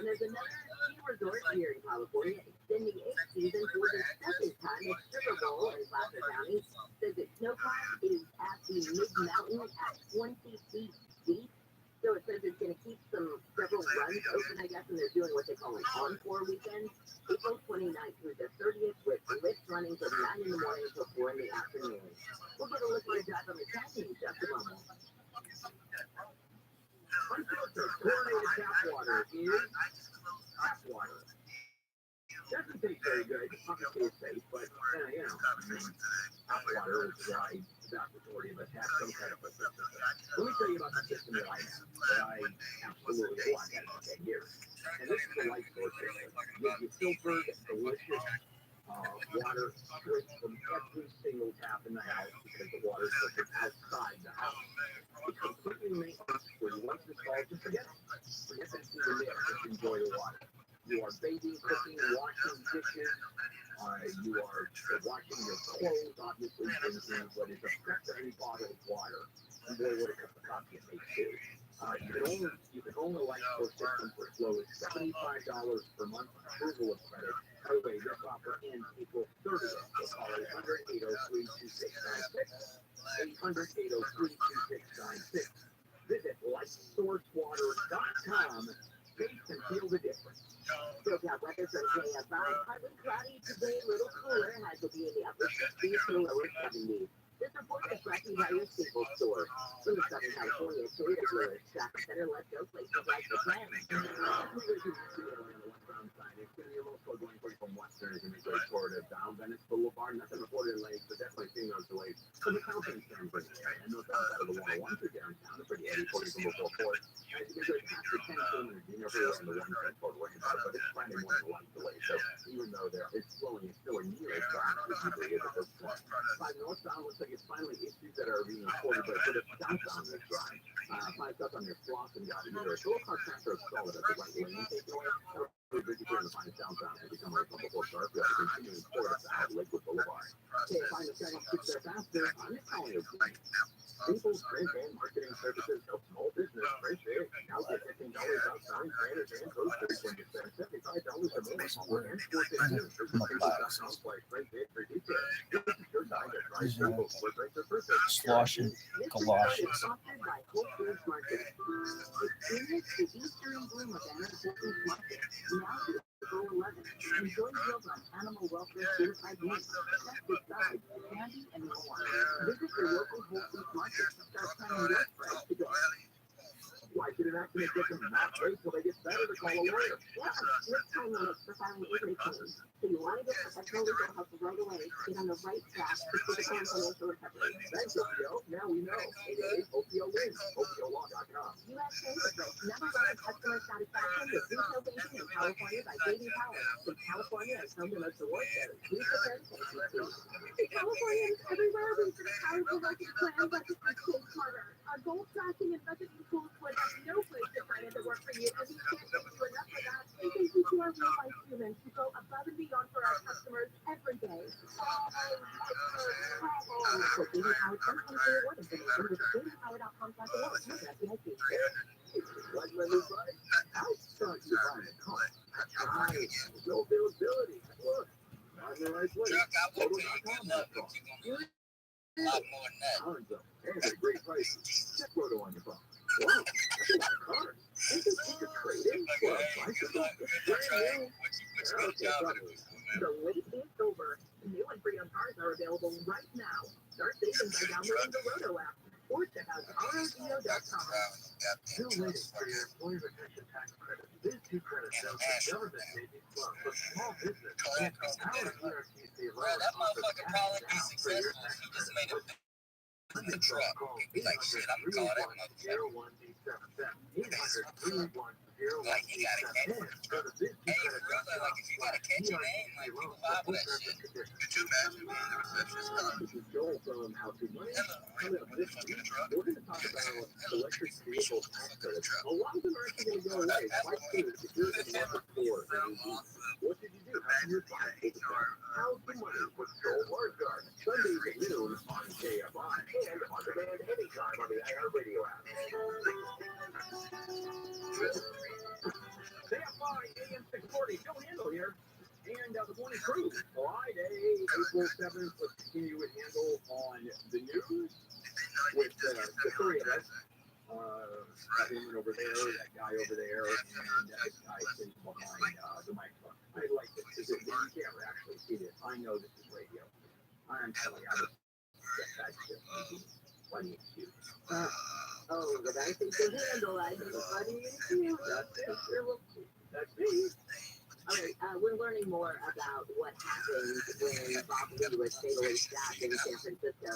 Speaker 3: And there's another ski resort here in California extending its season for the second time at Sugar Bowl in Placer County. Says its snowpack is at the mid-mountain at 20 feet deep. So it says it's going to keep several runs open, I guess, and they're doing what they call an encore weekend. April 29th through the 30th with lifts running from 9 in the morning until 4 in the afternoon. We'll get a look at a drive on the canyon in just a moment.
Speaker 1: Unfiltered chlorinated tap water is tap water. Doesn't taste very good. Obviously it's safe, but tap water is dry. The vast majority of us have some kind of a system. Let me tell you about the system that I have, that I absolutely want at 10 years. And this is the life source system. You filtered, delicious water straight from every single tap in the house because the water is filtered outside the house. It's completely maintenance free. Once installed, just forget it. Forget that it's even there. Just enjoy the water. You are bathing, cooking, washing dishes. You are washing your clothes, obviously, drinking what is effectively any bottle of water. And boy, what a cup of coffee it makes too. You can own the life source system for as low as $75 per month approval of credit. By the way, this offer ends April 30th. So call 800-803-2696. 800-803-2696. Visit lifesourcewater.com. Taste and feel the difference.
Speaker 3: SoCal weather for today, partly cloudy today, a little cooler, highs will be in the upper 60s to lower 70s. This report is brought to you by your Staples store. From the Southern California Toyota dealers, traffic center, let's go places like the Plan.
Speaker 1: It's going to be a little slow going from Western as you make way toward down Venice Boulevard. Nothing reported in late, but definitely seeing those delays. From the Compton standpoint, and those outside of the 101s are downtown. They're pretty heavy, 40 from before 4. As you go past the 10 kilometers, you never on the 1 side for worrying about it, but it's Friday morning light delay. So even though it's slowing, it's still a near as fast as usually is at this point. 5 northbound looks like it's finally issues that are being reported, but for the southbound this drive. Five stuff on your floss and got either a full-car tractor solid at the right lane, take away. We're busy trying to find a downtown to become a before dark. We have to continue to store us out Lakewood Boulevard. Can't find a second switch there faster. I'm calling it right now. People's print and marketing services help small business print big. Now get $15 off signs, banners, and posters when you spend $75 or more. And $4.50/print big for details. This is your time to try simple portraits of purpose.
Speaker 2: Slosh and galoshes.
Speaker 3: Sponsored by Whole Foods Market. Experience the Easter and bloom event at Whole Foods Market. Now to April 11th. Enjoy deals on animal welfare certified meat, pesticides, candy, and more. Visit your local Whole Foods Market. Start planning your price today.
Speaker 1: Why should an accident victim not wait till they get better to call a lawyer?
Speaker 3: Yeah, here's 10 minutes for filing injury claims. So you want to get professional legal help right away. Get on the right track to physical and financial recovery.
Speaker 1: Thanks, OPO. Now we know. OPO wins. OPOlaw.com.
Speaker 3: U.S. Census number one in customer satisfaction with retail banking in California by J.D. Power. Since California is home to most awards, please prepare to take these too. Californians everywhere reach for the powerful budget plan budget with Chase Carter. Our goal tracking and budgeting tools would have no place to find it to work for you, and we can't thank you enough for that. We thank you to our real life humans who go above and beyond for our customers every day. For J.D. Power 2023 award information with JDPower.com/awards.
Speaker 1: Like my new bike, I'll start you buying a car. Nice. No availability. Look, not in the right place. Photo.com.
Speaker 5: A lot more than that.
Speaker 1: Tons of them. And at a great price. Check Photo on your phone. Wow, that's a lot of cars. This is like a trade-in for a bicycle.
Speaker 5: Which job it is?
Speaker 3: The wait is over. New and pre-owned cars are available right now. Start saving by downloading the Roto app or check out ROTHSCHILD.com.
Speaker 1: Still waiting for your employee retention tax credit. This new credit shows the government may be slow, but small business can't go out of ERTC.
Speaker 5: Bro, that motherfucker probably be successful if he just made a the truck. He'd be like, shit, I'm gonna call that motherfucker. Like, he gotta catch it. Hey, for real, like, if you gotta catch your name, like, people vibe with that shit.
Speaker 1: Could you imagine being the receptionist? This is Joel from How to Money. Coming up this week, we're going to talk about electric vehicle tax credits. A lot of them are actually going to go away. Quite soon, if you're in the market for what did you do? How did you find it? How to Money with Joel Margard. Sundays at noon on KFI and on demand anytime on the iHeartRadio app. KFI AM 640, Joe Handle here. And the morning crew, Friday, April 7th, let's continue with Handle on the news with the three of us. That woman over there, that guy over there, and that guy sitting behind the microphone. I like this because you can't actually see this. I know this is radio. I'm telling you, that's just funny and cute.
Speaker 3: Oh, the guy thinks the handle, I think it's funny and cute.
Speaker 1: That's me.
Speaker 3: All right, we're learning more about what happened when Bob Lee was fatally stabbed in San Francisco.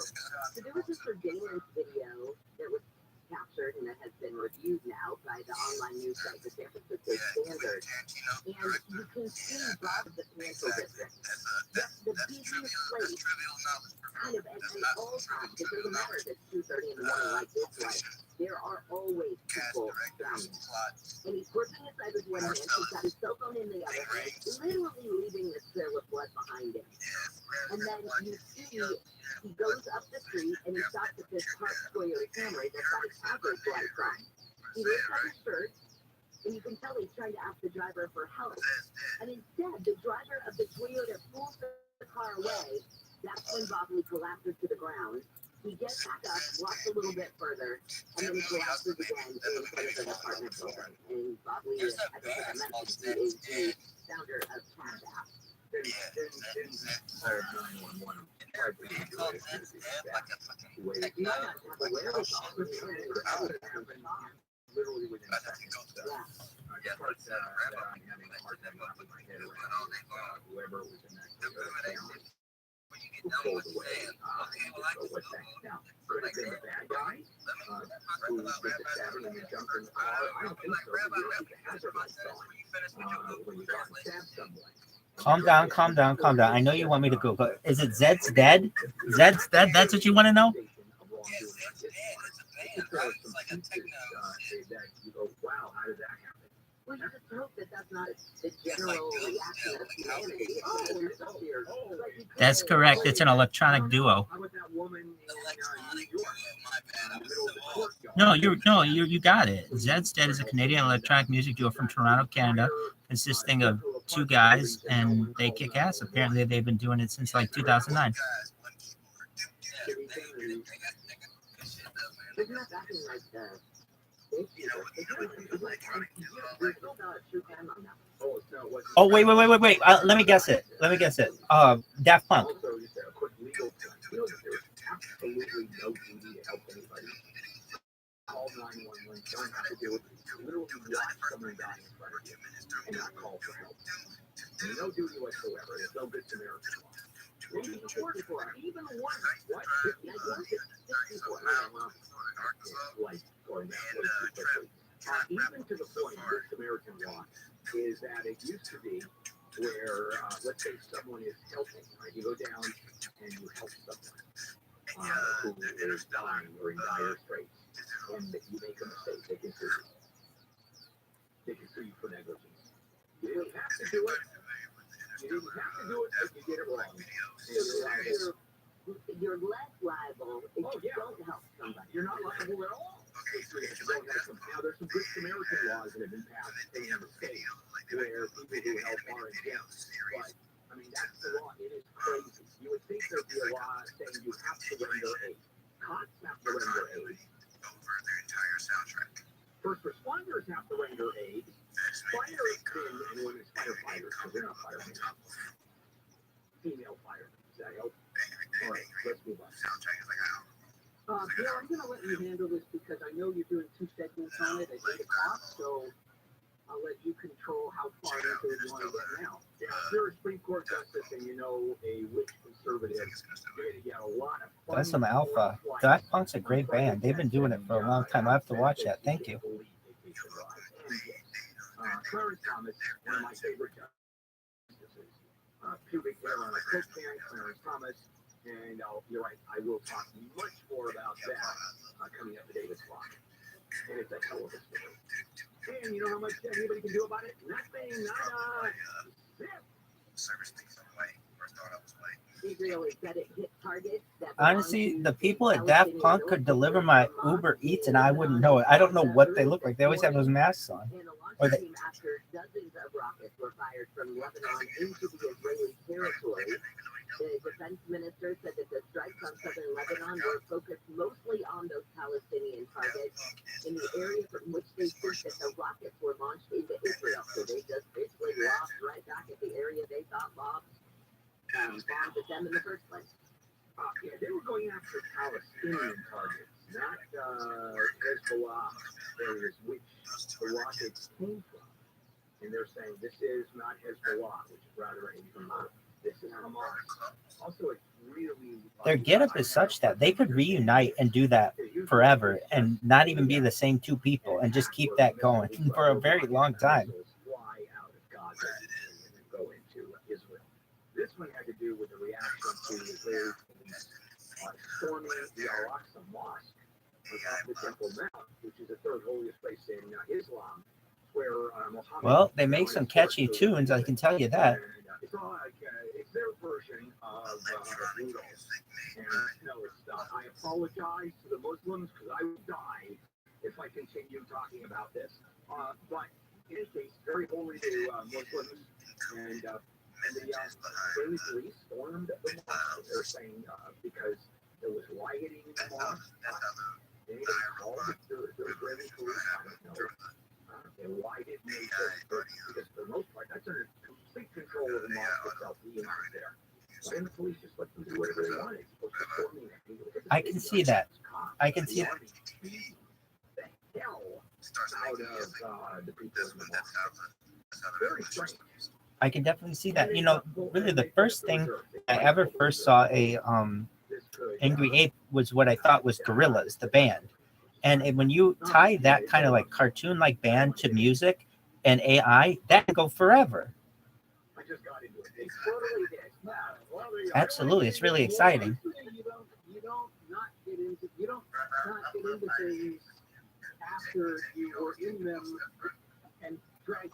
Speaker 3: So there was a surveillance video that was captured and that has been reviewed now by the online news site, the San Francisco Standard. And you can see Bob, the financial district. The busiest place, kind of at all times. It doesn't matter if it's 2:30 in the morning like this one. There are always people around. And he's working inside with one hand, he's got his cell phone in the other hand, literally leaving this trail of blood behind him. And then you see he goes up the street and he stops at this parked Toyota Camry that's got his password flagged on. He lifts up his shirt, and you can tell he's trying to ask the driver for help. And instead, the driver of the Toyota pulls the car away. That's when Bob Lee collapses to the ground. He gets back up, walks a little bit further, and then he collapses again in front of an apartment building. And Bob Lee, I think I mentioned, he is the founder of Cash App.
Speaker 1: Literally within seconds. Whoever was in that pulled away. What's that now? Could have been the bad guy who did the stabbing and then jumped in the car. I don't think so. You don't need the hazard lights on when you go and stab someone.
Speaker 2: Calm down. I know you want me to Google. Is it Zed's dead? Zed's dead? That's what you want to know?
Speaker 5: band, right? It's like a techno.
Speaker 1: That you go, wow, how did that happen?
Speaker 3: Well, you just hope that that's not the general reaction of humanity.
Speaker 2: That's correct. It's an electronic duo.
Speaker 1: How about that woman in
Speaker 5: Electronic
Speaker 1: New
Speaker 5: duo,
Speaker 1: York?
Speaker 5: my bad. I
Speaker 1: In the
Speaker 5: was
Speaker 1: middle of
Speaker 5: so
Speaker 1: the
Speaker 5: off.
Speaker 1: courtyard.
Speaker 2: You got it. Zed's Dead is a Canadian electronic music duo from Toronto, Canada, consisting of two guys, and they kick ass. Apparently, they've been doing it since like 2009.
Speaker 5: Guys, one keyboard. Yeah, they got good shit though, man.
Speaker 3: Isn't that back in like the
Speaker 5: You know, electronic duo.
Speaker 3: there's still not a true fan on that.
Speaker 1: Oh, it's not what.
Speaker 2: Oh, wait. Let me guess it. Daft Punk.
Speaker 1: Also, just a quick legal thing. You know that there's absolutely no duty to help anybody. Call 911. Don't have to do it. Literally watch someone die in front of you and not call for help. No duty whatsoever. There's no good Samaritan law. Even one. What? Like, going that way too quickly. Even to the point, good Samaritan law is that it used to be where, let's say someone is helping, right? You go down and you help someone who is dying or in dire straits, and you make a mistake, they can sue you. They can sue you for negligence. You didn't have to do it. You didn't have to do it, but you did it wrong.
Speaker 3: You're less liable if you don't help somebody.
Speaker 1: You're not liable at all. Now, there's some good Samaritan laws that have been passed in the state where people who help are exempt. But, I mean, that's the law. It is crazy. You would think there'd be a law saying you have to render aid. Cops have to render aid.
Speaker 5: Over their entire soundtrack.
Speaker 1: First responders have to render aid. Firemen and women's firefighters, because they're not firemen. Female firemen. Does that help? All right, let's move on.
Speaker 5: Soundtrack is like an hour.
Speaker 1: Bill, I'm going to let you handle this because I know you're doing 2 segments on it at 8 o'clock, so I'll let you control how far into it you want to get now. Yeah, if you're a Supreme Court justice and you know a rich conservative, you're going to get a lot of fun.
Speaker 2: That's some alpha. Daft Punk's a great band. They've been doing it for a long time. I have to watch that. Thank you.
Speaker 1: Clarence Thomas, one of my favorite justices. Pubic hair on a coke can, Clarence Thomas. And you're right, I will talk much more about that coming up at 8 o'clock. And it's a hell of a story. And you know how much anybody can do about it? Nothing, nada.
Speaker 5: Service takes away. First thought I was like.
Speaker 3: Israel is that it hit targets that
Speaker 2: Honestly, the people at Daft Punk could deliver my Uber Eats and I wouldn't know it. I don't know what they look like. They always have those masks on. Or they...
Speaker 3: After dozens of rockets were fired from Lebanon into the Israeli territory, the defense minister said that the strikes on southern Lebanon were focused mostly on those Palestinian targets in the area from which they think that the rockets were launched into Israel. So they just basically lost right back at the area they thought bombed at them in the first place.
Speaker 1: Yeah, they were going after Palestinian targets, not Hezbollah areas which the rockets came from. And they're saying this is not Hezbollah, which is rather a Hamas. This is Hamas. Also, it's really...
Speaker 2: Their getup is such that they could reunite and do that forever and not even be the same two people and just keep that going for a very long time.
Speaker 1: Fly out of Gaza and go into Israel. This one had to do with the reaction to Israeli police storming the Al-Aqsa Mosque on top of the Temple Mount, which is the third holiest place in Islam, where Muhammad...
Speaker 2: Well, they make some catchy tunes, I can tell you that.
Speaker 1: It's all like, it's their version of Rudolph. And no, it's not. I apologize to the Muslims because I would die if I continue talking about this. But in any case, very holy to Muslims. And the Israeli police stormed the mosque. They're saying because there was rioting in the mosque. Anybody called the Israeli police? I don't know. And why didn't they? Because for the most part, that's under complete control of the mosque itself. The imam there. And the police just let them do whatever they wanted.
Speaker 2: I can see that. I can see that.
Speaker 1: The hell out of the people in the mosque. Very strange.
Speaker 2: I can definitely see that. You know, really the first thing I ever first saw a Angry Ape was what I thought was Gorillaz, the band. And when you tie that kind of like cartoon-like band to music and AI, that can go forever. Absolutely, it's really exciting.
Speaker 1: You don't not get get into things after you were in them and drag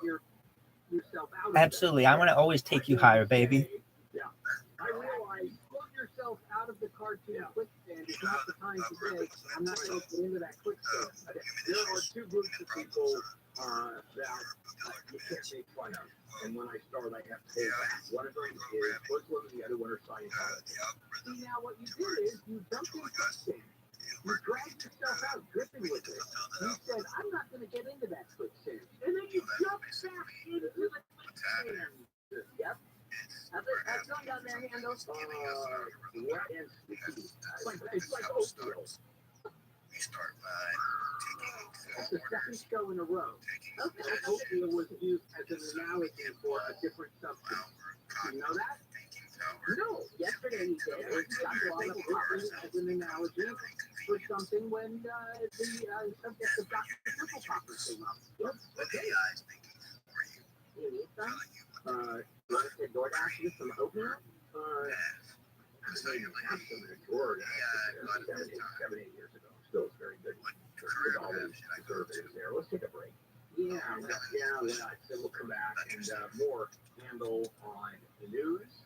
Speaker 1: yourself out of
Speaker 2: Absolutely. I want to always take you higher, baby.
Speaker 1: Yeah. I realize pull yourself out of the cartoon quicksand is not the time to say, I'm not going to get into that quicksand. There are two groups of people that you can't make fun of. And when I start, I have to say that. One of them is Muslim, the other one are Scientology. See, now what you did is you jumped in quicksand. You dragged yourself out dripping with it. You said, I'm not going to get into that quicksand. And then you jumped back into the quicksand. Yep. I've gone down there handles. Wet and sticky. It's like oatmeal. It's the second show in a row. Okay. Oatmeal was used as an analogy for a different substance. You know that? No. Yesterday he did. It got a lot of oatmeal as an analogy for something when the subject of Dr. Pimple Popper came up. Yep. Okay. You need some? You want to say DoorDash you some oatmeal? I mean, have some in a drawer. 7, 8 years ago. Still is very good. With all these preservatives there. Let's take a break. Yeah, so we'll come back and more handle on the news.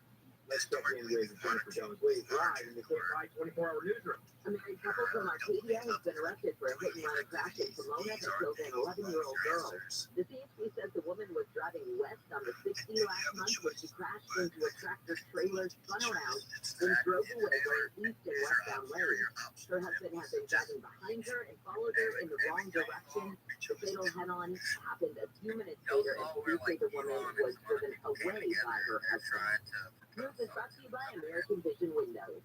Speaker 1: Let's check in with Jennifer Jones-Lee live in the KFI 24-hour newsroom.
Speaker 3: A married couple from Arcadia has been arrested for a hit-and-run crash in Pomona that killed an 11-year-old girl. The CSP says the woman was driving west on the 60 last month when she crashed into a tractor-trailer, spun around, then drove away going east and westbound lanes. Her husband had been driving behind her and followed her in the wrong direction. The fatal head-on happened a few minutes later, and police say the woman was driven away by her husband. News is brought to you by American Vision Windows.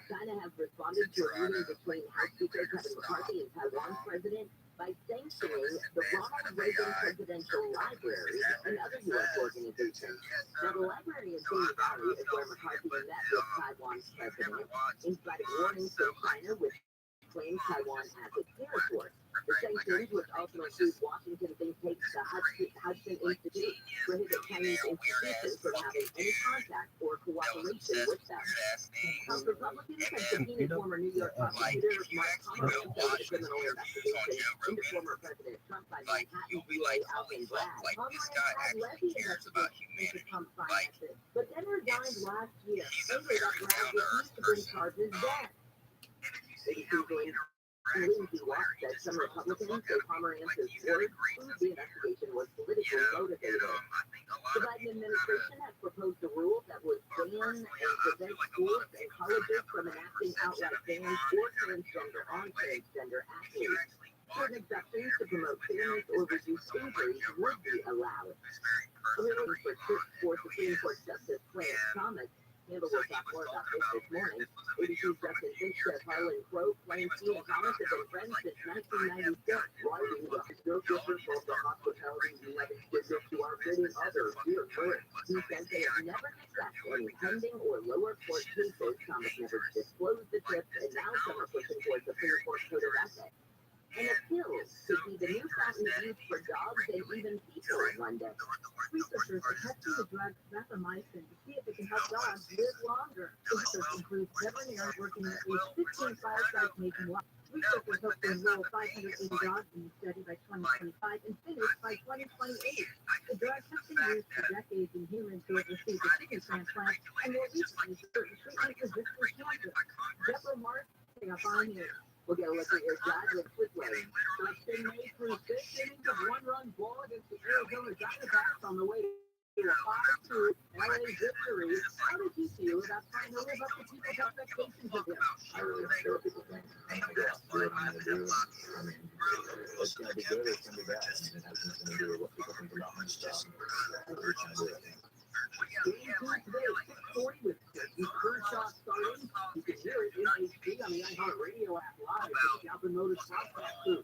Speaker 3: China has responded to a meeting between House Speaker Kevin McCarthy and Taiwan's president by sanctioning the Ronald Reagan Presidential Library and other U.S. organizations. Now, the library in Simi Valley is where McCarthy met with Taiwan's president, in spite of warnings from China, which claims Taiwan as its territory. The sanctions, which also include Washington think tank the Hudson Institute, prohibit Chinese institutions from having any contact or cooperation with them. House Republicans have subpoenaed former New York prosecutor Mark Thomas to say the criminal investigation into former President Trump by Manhattan DA Alvin Bragg. Thomas had led the investigation into Trump's finances, but then resigned last year. Later, that Bragg refused to bring charges then. Lindsey Watts said some Republicans say Pomerantz's words proved the investigation was politically motivated. The Biden administration has proposed a rule that would ban and prevent schools and colleges from enacting outright bans for transgender on transgender athletes. Certain exceptions to promote fairness or reduce injuries would be allowed. For Supreme Court Justice Clarence Thomas, we'll talk more about this morning. ABC Justice Finch says Harlan Crow claims he and Thomas have been friends since 1996. Writing the no different from the hospitality we have extended to our many others here current. He says they have never discussed any pending or lower court cases. Thomas never disclosed the trips, and now some are pushing towards the Supreme Court Code of Ethics. And a pill could be the new fountain of youth for dogs and even people one day. Researchers are testing the drug rapamycin to see if it can help dogs live longer. The research includes veterinarians working at least 15 fire sites nationwide. Researchers hope to enroll 580 dogs in the study by 2025 and finish by 2028. The drug has been used for decades in humans who have received a kidney transplant and more recently certain treatment-resistant cancer. Deborah Mark, up on here. We'll get a look at your Giants quick way. So it's been made through 6 innings of one-run ball against the Arizona Diamondbacks on the way to a 5-2 LA victory. How did you feel about trying to live up to people's expectations of him?
Speaker 1: I really don't know people think. I guess what I'm going to do. I mean, it's going to be good or it's going to be bad. I mean, it has nothing to do with what people think about my stuff. What we're trying to do, I think. Game 2 today at 6:40 with the third shot starting. You can hear it in HD on the iHeartRadio app live at the Galvin Motors podcast too.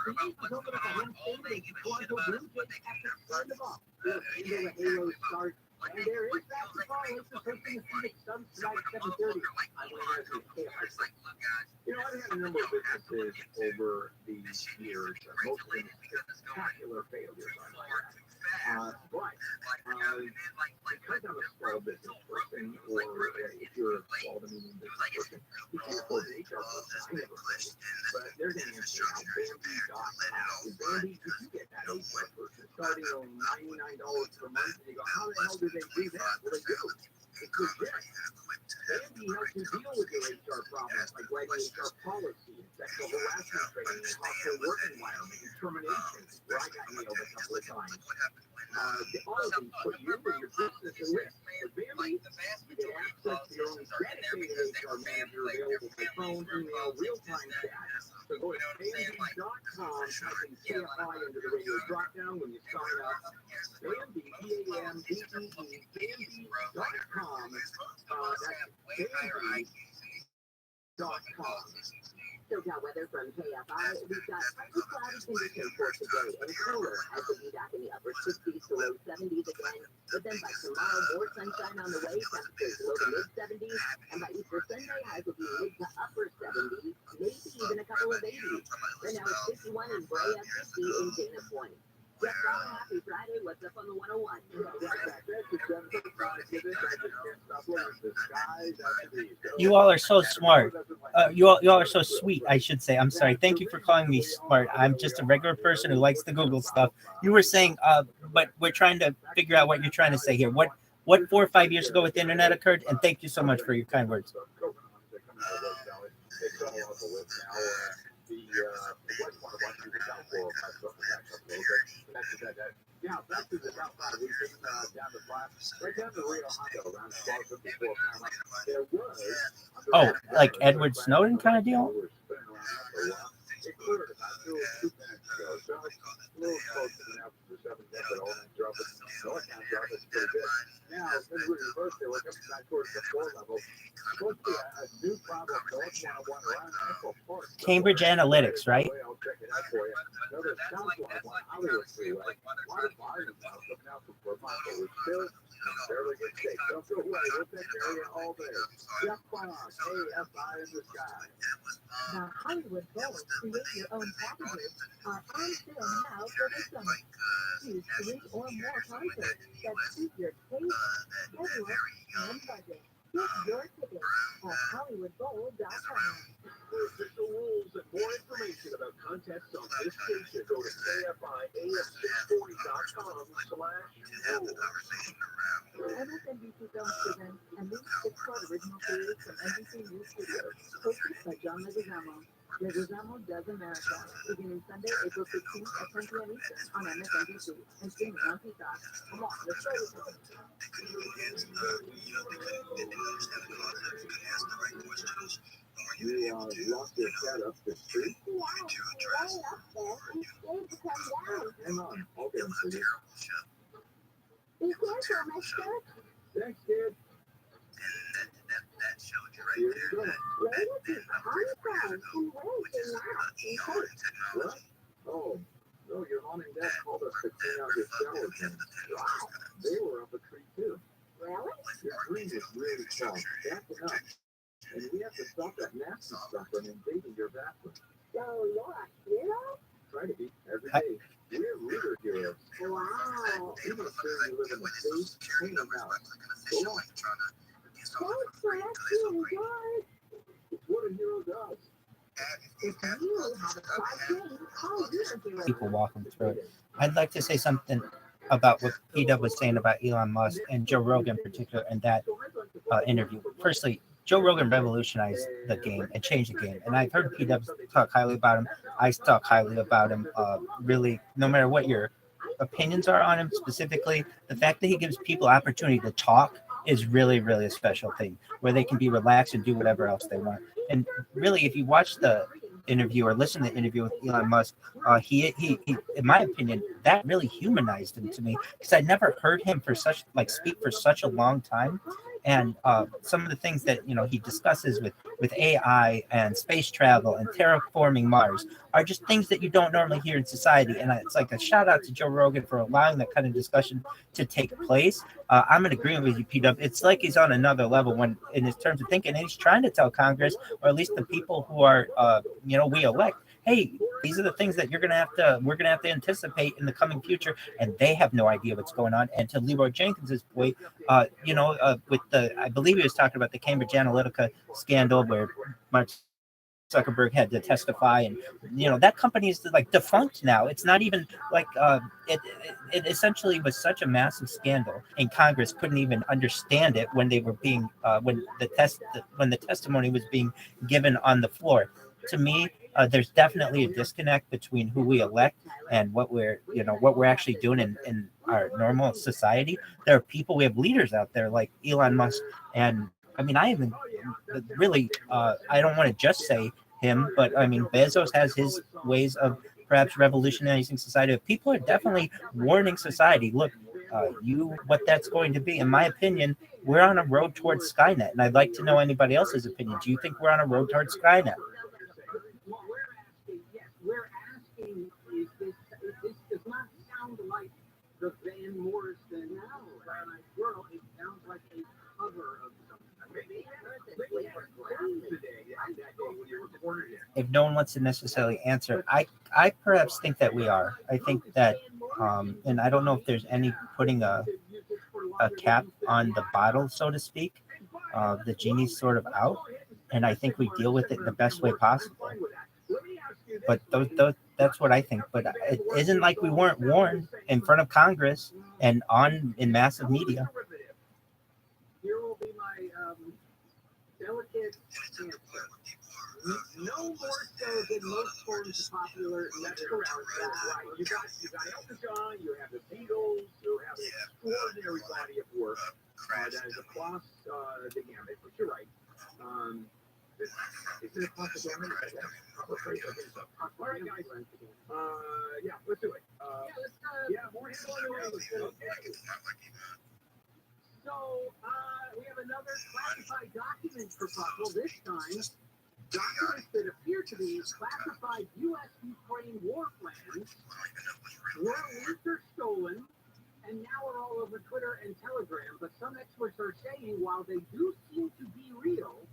Speaker 1: The Yankees open up a home stadium against the Toronto Blue Jays after stand of off. Into the Halos start And there is that to call. It's the first thing to see some tonight at 7:30. I believe that's his camp. You know, I've had a number of businesses over the years, most of them spectacular failures. But because I'm a small business person, or if you're a small to medium business person, you can't afford the HR person. I never could. But there's an answer now. Bambi.com. Bambi, if you get that HR person starting on $99 per month, and you go, how the hell do they do that? Well, they do. It's legit. Bambi helps you deal with your HR problems, like writing HR policy, and sexual harassment training, and hostile work environment, and termination, where I got nailed a couple of times. All of these put you and your business at risk. With Bambi, you get access to your own dedicated HR manager available by phone, email, real-time chat. So go to Bambi.com, type in KFI into the radio drop-down when you sign up. Bambi, B-A-M-B-E-E, Bambi.com. That's Bambi.com.
Speaker 3: SoCal weather from KFI. We've got partly cloudy conditions for today and cooler as we'll be back in the upper 60s to low 70s again. But then by tomorrow, more sunshine on the way, temperatures low to mid 70s. And by Easter Sunday, highs will be mid to upper 70s, maybe even a couple of 80s. Right now it's 51 in Brea, 50 in Dana Point. Yes, happy Friday. What's up on the 101?
Speaker 2: You all are so smart. You all are so sweet, I should say. I'm sorry. Thank you for calling me smart. I'm just a regular person who likes to Google stuff. You were saying, but we're trying to figure out what you're trying to say here. What 4 or 5 years ago with the internet occurred? And thank you so much for your kind words.
Speaker 1: Yeah, back to the south side. We came down the flat, right down the Rio Hondo, around 1254. There was.
Speaker 2: Oh, like Edward Snowden kind of deal?
Speaker 1: It cleared about 2 minutes ago. So it's a little closer than after the 7th, but all that drop it. North Town drop is pretty good. Now, as we reverse there, we're coming back towards the floor level. Supposed to be a new problem. North Town one around Apple Park.
Speaker 2: Cambridge Analytics, right?
Speaker 1: I'll check it out for you. Another Southwide one, Hollywood Freeway. A lot of volume now coming out from Vermont, but we're still in fairly good shape. Don't go away. We'll take care of you all day. Jeff Bond, AFI in the sky.
Speaker 4: The Hollywood Bowl create your own packages are on sale now for the summer. Choose 3 or more concerts that suit your taste, schedule, and budget. Get your tickets at HollywoodBowl.com.
Speaker 1: For official rules and more information about contests on this station, go to KFIAM640.com/rules.
Speaker 4: MSNBC Films presents at least 6-part original series from NBC News Studios, hosted by John Leguizamo. Leguizamo Does America, beginning Sunday, April 16th at 10 p.m. Eastern on MSNBC and streaming on Peacock. Come on, let's go with it.
Speaker 1: You lost your cat up the street?
Speaker 4: Yeah, right up there. He's scared to come down.
Speaker 1: Hang on, I'll get him for you.
Speaker 4: Be careful, mister.
Speaker 1: Thanks, kid. Here you go.
Speaker 4: Where did you come from? And where is he now?
Speaker 1: What? Oh, no, your mom and dad called us to clean out your skeleton. Wow, they were up a tree too.
Speaker 4: Really?
Speaker 1: Your tree is really strong. Back it up. And we have to stop that nasty stuff from invading your bathroom.
Speaker 4: So you're a hero?
Speaker 1: Try to be every day. We're reader heroes.
Speaker 4: Wow.
Speaker 1: Even if you live in a safe, clean house. Go on.
Speaker 4: Thanks for asking, George.
Speaker 1: It's what a hero does.
Speaker 4: If you have a question, call your hero.
Speaker 2: People walking through it. I'd like to say something about what P-Dub was saying about Elon Musk and Joe Rogan in particular in that interview. Firstly, Joe Rogan revolutionized the game and changed the game. And I've heard P-Dub talk highly about him. I talk highly about him. Really, no matter what your opinions are on him specifically, the fact that he gives people opportunity to talk is really, really a special thing where they can be relaxed and do whatever else they want. And really, if you watch the interview or listen to the interview with Elon Musk, he in my opinion, that really humanized him to me because I never heard him speak for such a long time. And some of the things that he discusses with AI and space travel and terraforming Mars are just things that you don't normally hear in society. And it's like a shout out to Joe Rogan for allowing that kind of discussion to take place. I'm in agreement with you, P-Dub. It's like he's on another level when in his terms of thinking, and he's trying to tell Congress, or at least the people who are we elect, hey, these are the things that we're gonna have to anticipate in the coming future, and they have no idea what's going on. And to Leroy Jenkins's point, with I believe he was talking about the Cambridge Analytica scandal where Mark Zuckerberg had to testify, and that company is like defunct now. It's not even like it essentially was such a massive scandal, and Congress couldn't even understand it when they were being when the testimony was being given on the floor. To me, there's definitely a disconnect between who we elect and what we're actually doing in our normal society. There are people, we have leaders out there like Elon Musk, and I mean, I even really, I don't want to just say him, but I mean, Bezos has his ways of perhaps revolutionizing society. People are definitely warning society, look, what that's going to be. In my opinion, we're on a road towards Skynet, and I'd like to know anybody else's opinion. Do you think we're on a road towards Skynet?
Speaker 1: We're asking, this does not sound like the Van Morrison girl. It sounds like a cover of something.
Speaker 2: If no one wants to necessarily answer, I perhaps think that we are. I think that, and I don't know if there's any putting a cap on the bottle, so to speak. The genie's sort of out, and I think we deal with it in the best way possible. But that's what I think. But it isn't like we weren't warned in front of Congress and in massive media.
Speaker 1: Here will be my delicate answer. No more so than most forms of popular electoral right. You got Elton John, you have the Beatles, you have an extraordinary body of work that is across the gamut. But you're right. Is it across the gamut? All right, guys. Yeah, let's do it. More hands on the way. So, we have another classified document proposal. This time, documents that appear to be classified U.S.-Ukraine war plans were leaked or stolen, and now are all over Twitter and Telegram. But some experts are saying while they do seem to be real,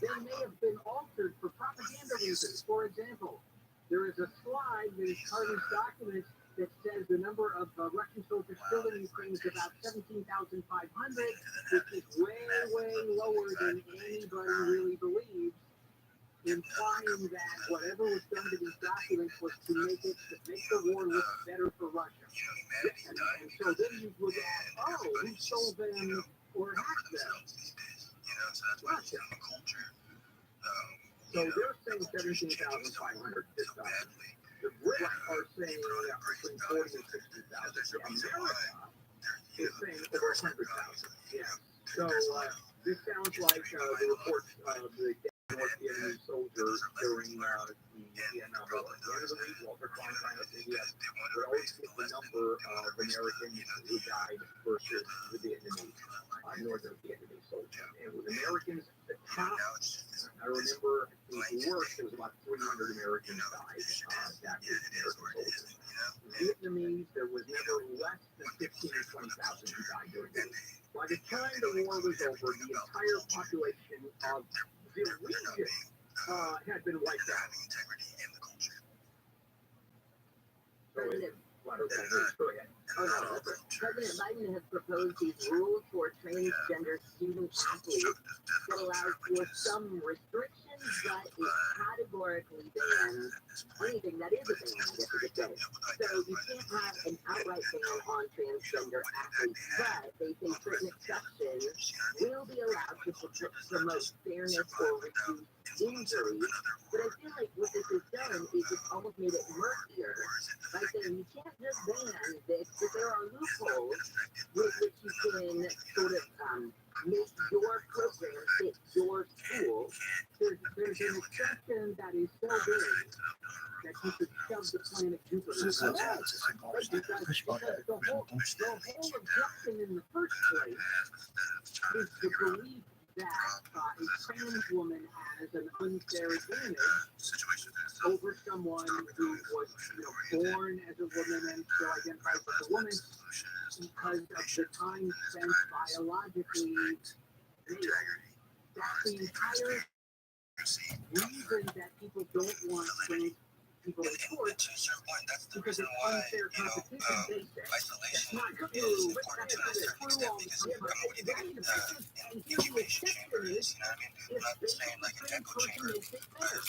Speaker 1: they may have been altered for propaganda reasons. For example, there is a slide that is part of these documents that says the number of Russian soldiers still in Ukraine is about 17,500, which is way lower than anybody really believes, implying that whatever was done to these documents was to make the war look better for Russia. And so then you would ask, who stole them or hacked them? Russia. So they're saying 17,500 this time. The Brits are saying between 40 and 60,000. America is saying over 100,000. Yeah. So this sounds like the reports of the North Vietnamese soldiers during the Vietnam War. At the end of the week, Walter Cronkite of the U.S. would always get the number of Americans who died versus the Vietnamese, northern Vietnamese soldiers. And with Americans, the top, I remember the worst, it was about 300 Americans died. That was American soldiers. Vietnamese, there was never less than 15 or 20,000 who died during the war. By the time the war was over, the entire population of the region had been wiped out.
Speaker 3: President Biden has proposed these rules for transgender student athletes that allows for some restrictions, but it categorically bans anything that is a ban, I guess you could say. So you can't have an outright ban on transgender athletes, but they say certain exceptions will be allowed to promote fairness or reduce injuries. But I feel like what this has done is it's almost made it murkier by saying you can't just ban this, but there are loopholes with which you can sort of make your program fit your school. There's an exception that is so big that you could shove the
Speaker 1: the planet Jupiter.
Speaker 2: This is
Speaker 1: Because the whole objection in the first place is the belief that a trans woman has an unfair advantage over someone who was born as a woman and still identifies as a woman because of the time spent biologically male. That's the entire reason that people don't want trans people in sports because it's unfair competition. They say it's not true. That's true all the time. And here the exception is if basically a trans person makes it fair.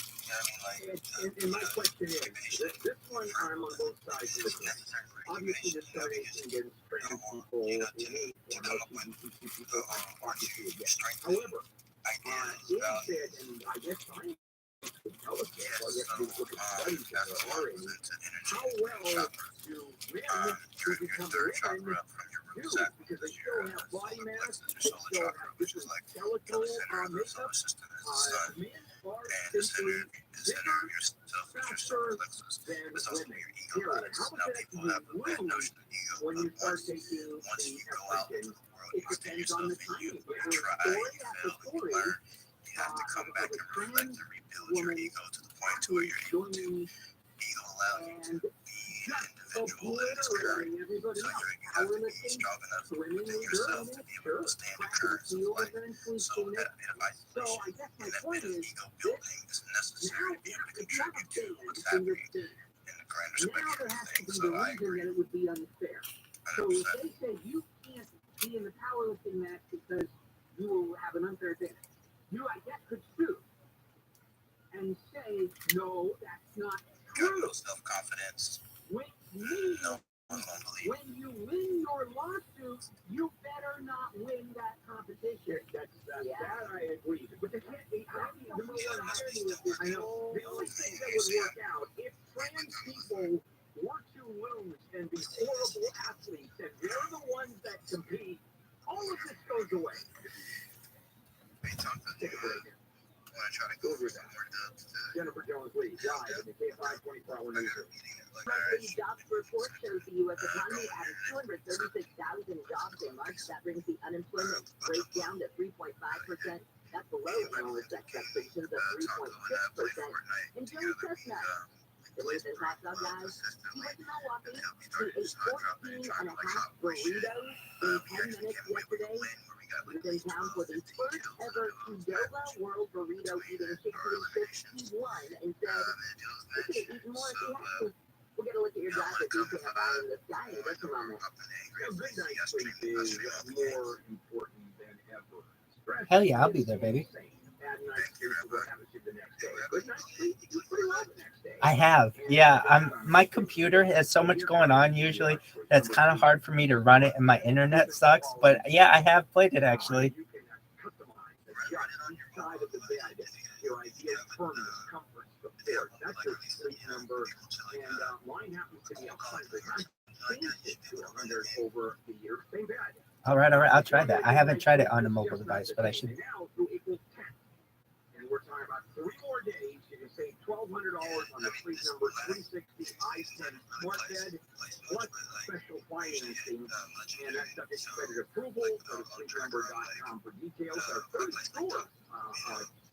Speaker 1: And my question is, this one I'm on both sides of the coin. Obviously, the starvation against trans people in any form of LGBT people are obviously against. However, it said, and I guess science would tell us this, all you have to do is look at studies that there are in how well do men who become women do, because they still have body mass, they still have different skeletal makeup. Men are simply bigger, faster than women. Period. How much of that do you lose when you start taking the estrogen? It depends on the timing. There were story after story
Speaker 5: you have to come back and reflect to rebuild your ego to the point to where your ego will allow you to be an individual in this current. So you have to be strong enough within yourself to be able to stand the currents of life. So that bit of isolation and that bit of ego building is necessary to be able to contribute to what's happening in the grander spectrum of things. So I agree.
Speaker 1: That it would be unfair. So if they say you can't be in the powerlifting match because you will have an unfair advantage, you, I guess, could sue and say, no, that's not
Speaker 5: You have
Speaker 1: true.
Speaker 5: no self-confidence.
Speaker 1: When you win your lawsuit, you better not win that competition. That I agree. But they can't be. The only thing that would work out if trans people were to lose and be horrible athletes, and they're the ones that compete, all of this goes away. Take a break. Jennifer Jones-Lee died in the K5 24-hour news.
Speaker 3: Monthly jobs report shows the U.S. economy added 236,000 jobs in March. That brings the unemployment rate down to 3.5%. That's below analyst expectations of 3.6%. And Joey Chestnut, the recent hot dog guy, he went to Milwaukee. He ate 14 and a half burritos in 10 minutes yesterday. He was in town for the first ever Qdoba World Burrito Eating Chicken 51 and said, "We could have eaten more if we had to." We'll get a look at your drive that you can buy in the sky in just a moment.
Speaker 1: Midnight sleep is more important than ever.
Speaker 2: Hell yeah, I'll be there, baby. I have, yeah. My computer has so much going on usually that's kind of hard for me to run it, and my internet sucks. But yeah, I have played it actually.
Speaker 1: That's your sleep number, and mine happens to be 100. I've changed it to 100 over the years. Same bed.
Speaker 2: All right. I'll try that. I haven't tried it on a mobile device, but I should.
Speaker 1: Now through April 10th, and we're talking about 3 more days. You can save $1,200 on the sleep number 360 i10 smart bed, plus special financing, and that's subject to credit approval. Go to sleepnumber.com for details. Our third store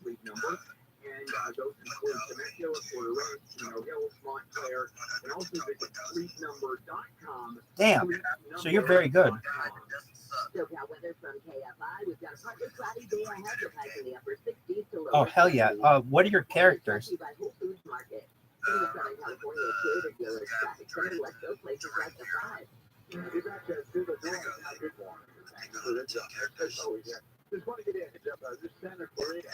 Speaker 1: sleep number. And those include Temecula, Puerto Rico, Hills, Montclair, and also visit sleepnumber.com.
Speaker 2: Damn. So you're very good.
Speaker 3: SoCal weather from KFI. We've got a partly cloudy day ahead with highs in the upper 60s to lower.
Speaker 2: Oh hell yeah. What are your characters?
Speaker 3: By Whole Foods Market. In the Southern California Toyota dealers traffic center, let's go places like the 5.
Speaker 1: You got to do the north. Just want to get in. Just Santa Clarita.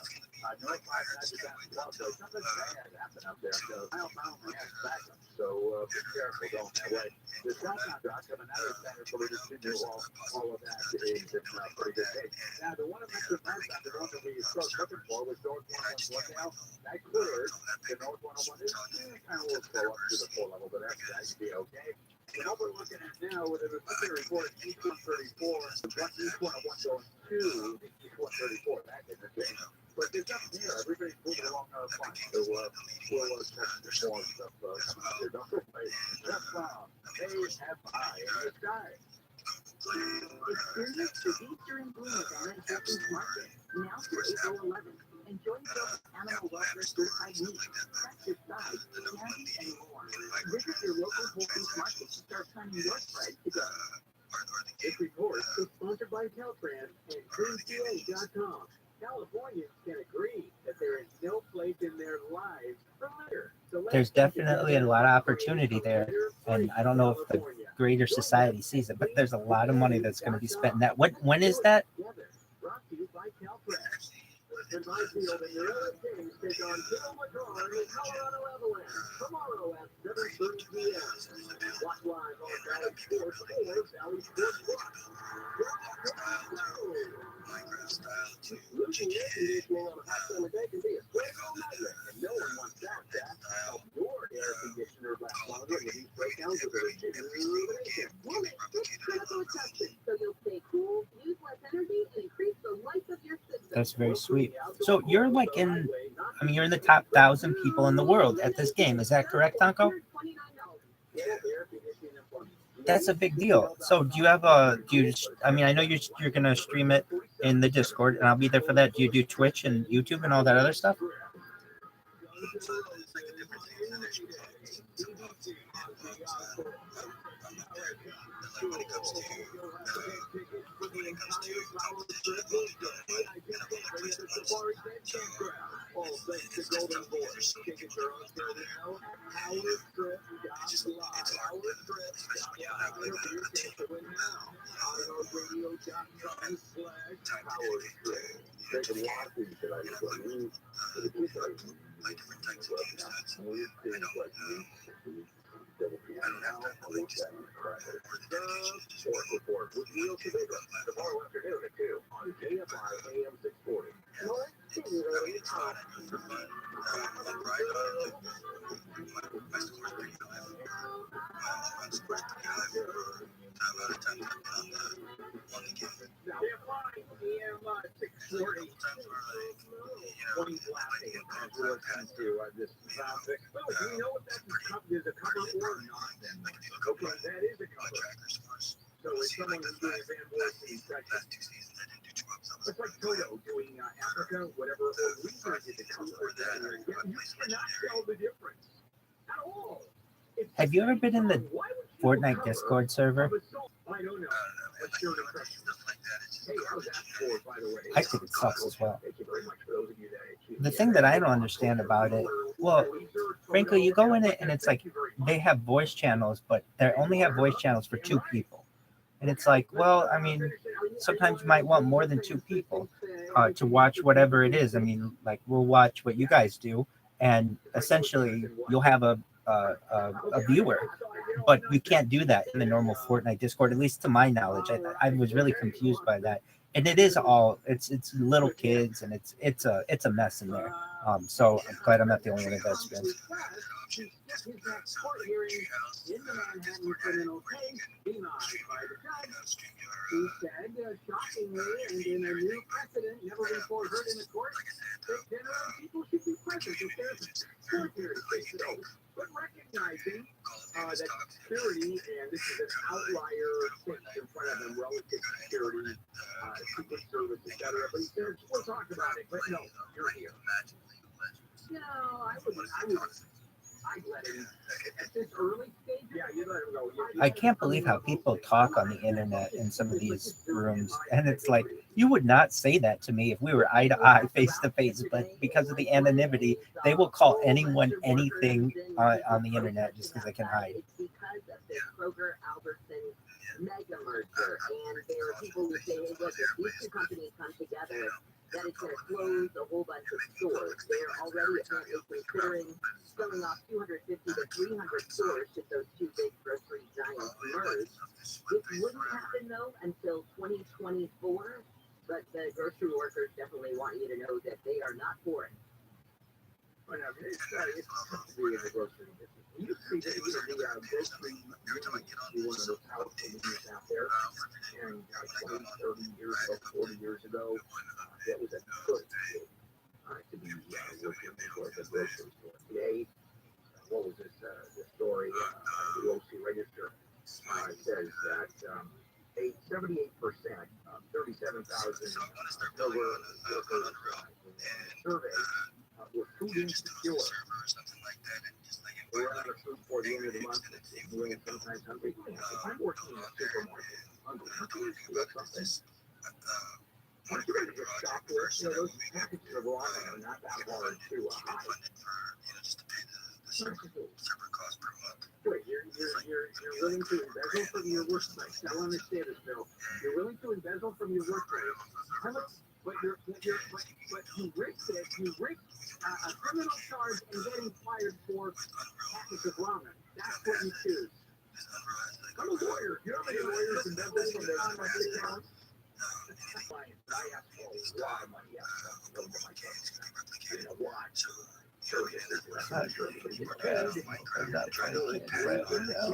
Speaker 1: North 5 something bad happened up there. So I don't have backup. So be careful going that way. The southbound route coming out of Santa Clarita to all of that is in pretty good shape. Now, the one I mentioned last time, the one that we started looking for was North 101 now. That cleared. The North 101 is kind of a little slow up to the 4 level, but that should be okay. And what we're looking at now, with the report, East 134, East 101 going to East 134. That is the thing. But there's nothing there. Everybody's moving along fine. So we'll check more stuff. They're not right. AFI in the sky.
Speaker 4: Experience the Eastern Bloom event at Children's Market, now through April 11th. Enjoy Phil's animal welfare certified meat, festive sides, candy, and more. Visit your local Whole Foods Market to start planning your spread today.
Speaker 1: This report is sponsored by Caltrans and CleanCA.com. Californians can agree that there is no place in their lives for litter. So
Speaker 2: There's definitely a lot of opportunity there, and I don't know if the greater society sees it, but there's a lot of money that's going to be spent in that. When is that?
Speaker 1: Brought to you by Caltrans. In my field, and your other teams take on Joe McCall and the Colorado Avalanche tomorrow at 7:30 p.m. Watch live on Valley Sports or Valley Sports Plus. Losing air conditioning on a hot summer day can be a critical nightmare, and no one wants that. Your air conditioner lasts longer and these breakdowns with a rejuvenation.
Speaker 4: Woman, it's critical testing, so you'll stay cool, use less energy, and increase the life of your system.
Speaker 2: That's very sweet. So you're like you're in the top 1,000 people in the world at this game. Is that correct, Tonko? That's a big deal. So I know you're going to stream it in the Discord, and I'll be there for that. Do you do Twitch and YouTube and all that other stuff?
Speaker 5: When it comes to like different types of game sets, I don't have time to like just for the dedication to just work
Speaker 1: report with Neil Tobago tomorrow afternoon at 2 on KFI AM 640.
Speaker 5: It's fun. For fun. Right on. My score's pretty high. My score's pretty high for the amount of time that I've been on the game.
Speaker 1: KFI AM 640. What he's laughing at what comes to this topic. Well, do you know what that is a cover for or not? Then okay, that is a cover. So if someone is doing fan voicing sessions, it's like Toto doing Africa, whatever, or Weezer did the cover for that. You cannot tell the difference at all.
Speaker 2: Have you ever been in the Fortnite Discord server?
Speaker 1: I don't know. What's your impression? Hey, how's that score, by the way?
Speaker 2: I think it sucks as well.
Speaker 1: Thank you very much for those of you that
Speaker 2: The thing that I don't understand about it, well, frankly, you go in it and it's like they have voice channels, but they only have voice channels for 2 people. And it's like, well, I mean, sometimes you might want more than 2 people to watch whatever it is. I mean, like we'll watch what you guys do, and essentially you'll have a viewer, but you can't do that in the normal Fortnite Discord, at least to my knowledge. I was really confused by that. And it is it's little kids, and it's a mess in there. So I'm glad I'm not the only one that's been.
Speaker 1: He said, shockingly, and in a new precedent never before heard in the court, that general people should be present if there's a court hearing takes place. But recognizing that security, and this is an outlier sitting in front of them relative to security, secret service, etc. But he said, we'll talk about it, but no, you're here. No, I'd let him, at this early stage, yeah, you let him go.
Speaker 2: I can't believe how people talk on the internet in some of these rooms. And it's like, you would not say that to me if we were eye to eye, face to face. But because of the anonymity, they will call anyone anything on the internet just because they can hide.
Speaker 4: It's because of the Kroger-Albertsons mega merger. And there are people who say, hey, look, if these 2 companies come together, that it's going to close a whole bunch of stores. They're already apparently considering selling off 250 to 300 stores should those 2 big grocery giants merge. It wouldn't happen, though, until 2024, but the grocery workers definitely want you to know that they are not for it.
Speaker 1: But it's tough to be in the grocery business. You see the grocery, you one of those house companies out there, and 20, 30 years ago, 40 years ago, that was a good thing. to be working for the grocery store. Today, what was this? The story, the OC Register says that 78%, 37,000 silver workers in the survey were food insecure. We're out of food for the end of the month, and sometimes hungry. If I'm working in a supermarket, hungry, how can I steal something? Aren't you ready to get shocked with? You know, those packages of ramen are not that hard to hide. Wait, you're willing to embezzle from your workplace. I don't understand this, Bill. You're willing to embezzle from your workplace. How much? But you risked it. You risked a criminal charge and getting fired for packets of ramen. That's what you choose. I'm a lawyer. You know how many lawyers embezzle from their accounts? I asked for a lot of money out of my case. You know why? Sure, it's not true. I'm not trying to keep you right now.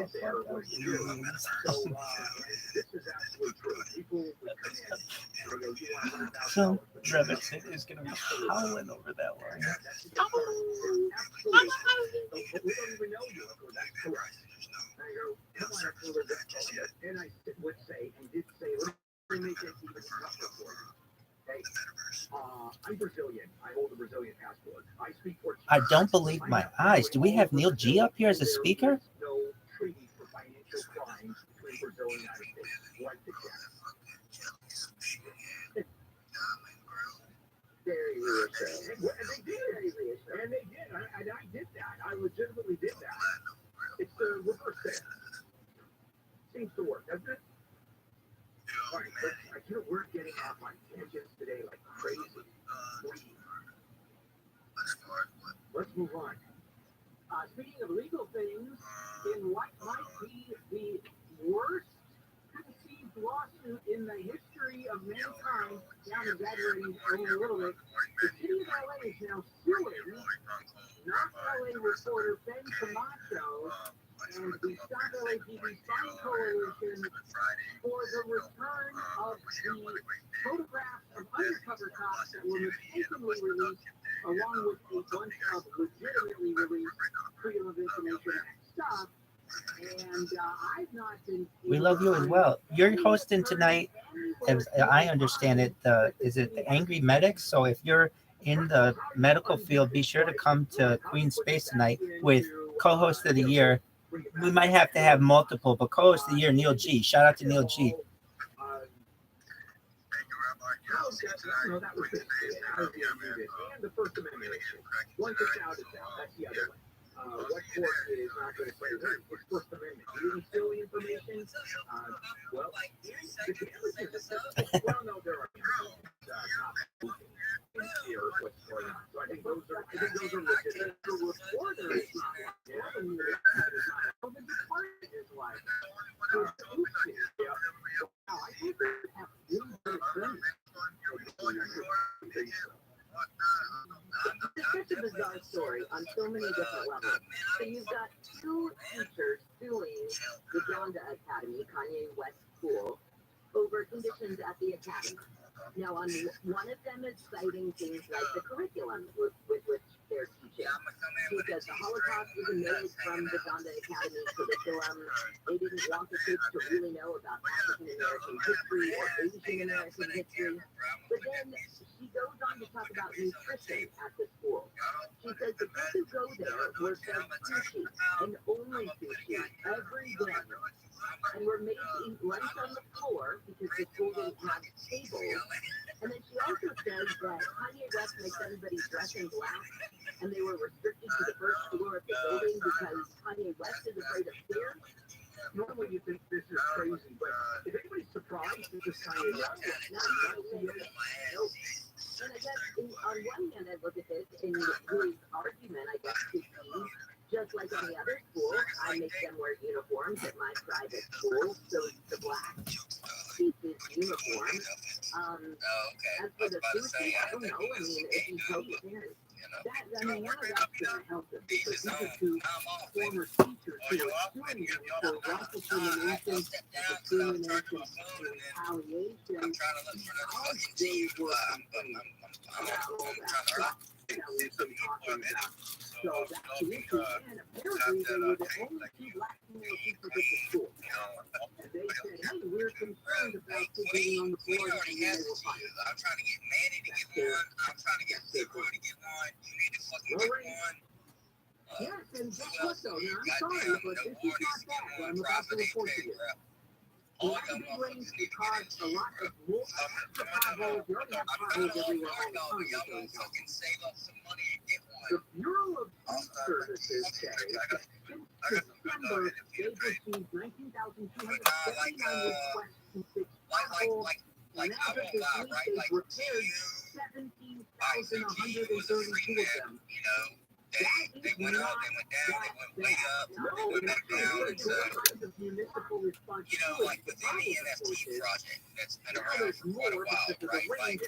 Speaker 1: This is absolutely true. People would come in.
Speaker 6: So Trevisan is going to be howling over that one.
Speaker 1: Absolutely. We don't even know you. That's correct. I go, come on, and I would say, and did say, let me make it even tougher for you. Okay? I'm Brazilian. I hold a Brazilian passport. I speak Portuguese.
Speaker 2: I don't believe my eyes. Do we have Neil G up here as a speaker?
Speaker 1: No treaty for financial crimes between Brazil and the United States. Like the very reassuring. And they did. And they did. And I did that. I legitimately did that. It's the reverse thing. Seems to work, doesn't it? All right, we're getting off on tangents today like crazy. Let's move on. Speaking of legal things, in what might be the worst conceived lawsuit in the history of mankind, now exaggerating only a little bit, the city of LA is now suing North LA reporter Ben Camacho and the Stop LAPD Spying Coalition for the return of the photographs of undercover cops that were mistakenly released, along with a bunch of legitimately released Freedom of Information Act stuff. And I've not been.
Speaker 2: We love you as well. You're hosting tonight, as I understand it. Is it the Angry Medics? So if you're in the medical field, be sure to come to Queen's Space tonight with co-host of the year. We might have to have multiple, but co-host of the year, Neil G. Shout out to Neil G.
Speaker 1: No, that was it. And the First Amendment issue. Once it's out, that's the other way. What court is not going to say, hey, it's First Amendment. You didn't steal the information? Well, the damages. Well, no, there are what's going on. So I think those are legit. The reporter is not like that. And the department is like, I think they have really good things.
Speaker 3: It's such a bizarre story on so many different levels. So you've got two teachers suing the Donda Academy, Kanye West school, over conditions at the academy. Now, on one of them is citing things like the curriculum with which they're teaching. Because the Holocaust was omitted from the Donda Academy curriculum. They didn't want the kids to really know about African American history or Asian American history. But then she goes on to talk about nutrition at the school. She says the kids who go there were fed sushi and only sushi every day. And were made to eat lunch on the floor because the school didn't have tables. And then she also says that Kanye West makes everybody dress in black, and they were restricted to the first floor of the building because Kanye West is afraid of fear.
Speaker 1: Normally you think this is crazy, but if anybody's surprised, this is kind of
Speaker 3: And I guess on one hand, I look at this in his argument, I guess, to be just like any other school. I make them wear uniforms at my private school, so the black keeps his uniform. As for the sushi, I don't know. I mean, if you go there,
Speaker 5: You know,
Speaker 4: That, I
Speaker 5: you
Speaker 4: mean,
Speaker 5: want
Speaker 4: now
Speaker 5: work
Speaker 4: that's
Speaker 5: copy
Speaker 4: going
Speaker 5: done?
Speaker 4: to help them
Speaker 5: These
Speaker 4: because
Speaker 5: is
Speaker 4: these
Speaker 5: on.
Speaker 4: are two
Speaker 5: I'm off.
Speaker 4: former teachers
Speaker 5: Oh,
Speaker 4: who
Speaker 5: you
Speaker 4: are
Speaker 5: off?
Speaker 4: suing
Speaker 5: You
Speaker 4: him
Speaker 5: off?
Speaker 4: for
Speaker 5: Nah,
Speaker 4: wrongful
Speaker 5: nah, I
Speaker 4: termination,
Speaker 5: stepped down because I was
Speaker 4: discrimination,
Speaker 5: charging my
Speaker 4: and
Speaker 5: phone, and then
Speaker 4: retaliation.
Speaker 5: I'm trying to look for another
Speaker 4: All
Speaker 5: fucking
Speaker 4: they
Speaker 5: G.
Speaker 4: were
Speaker 5: I'm
Speaker 4: complaining
Speaker 5: trying
Speaker 4: about
Speaker 5: to
Speaker 4: all that
Speaker 5: hurt
Speaker 4: stuff that we've been talking about. So that's the issue. And apparently they were the only two black female teachers at the school. And they said, hey, we're concerned about you being on the
Speaker 5: We
Speaker 4: floor.
Speaker 5: already
Speaker 4: And
Speaker 5: have
Speaker 4: they
Speaker 5: the
Speaker 4: were fine.
Speaker 5: G's. I'm trying to get Manny to get one. I'm trying to get Leroy to get one. You need to fucking get one.
Speaker 4: Yes, and guess what though? Now I'm sorry, but this is not that. But I'm about to report to you.
Speaker 5: All
Speaker 4: The
Speaker 5: y'all
Speaker 4: big rains
Speaker 5: motherfuckers need to
Speaker 4: caused
Speaker 5: get
Speaker 4: a
Speaker 5: in
Speaker 4: lot
Speaker 5: bro.
Speaker 4: of more extra potholes. You already have potholes everywhere all the time.
Speaker 5: Y'all want to fucking save up some money and get one.
Speaker 4: The Bureau of Food Services says that since December, they've received 19,279 requests to fix potholes. And as of this week, they've repaired 17,132 of them.
Speaker 5: You know, they went up, they went down, they went way up, they went back down. So,
Speaker 4: Municipal response.
Speaker 5: you know, like with any NFT project that's been around for quite a while, right?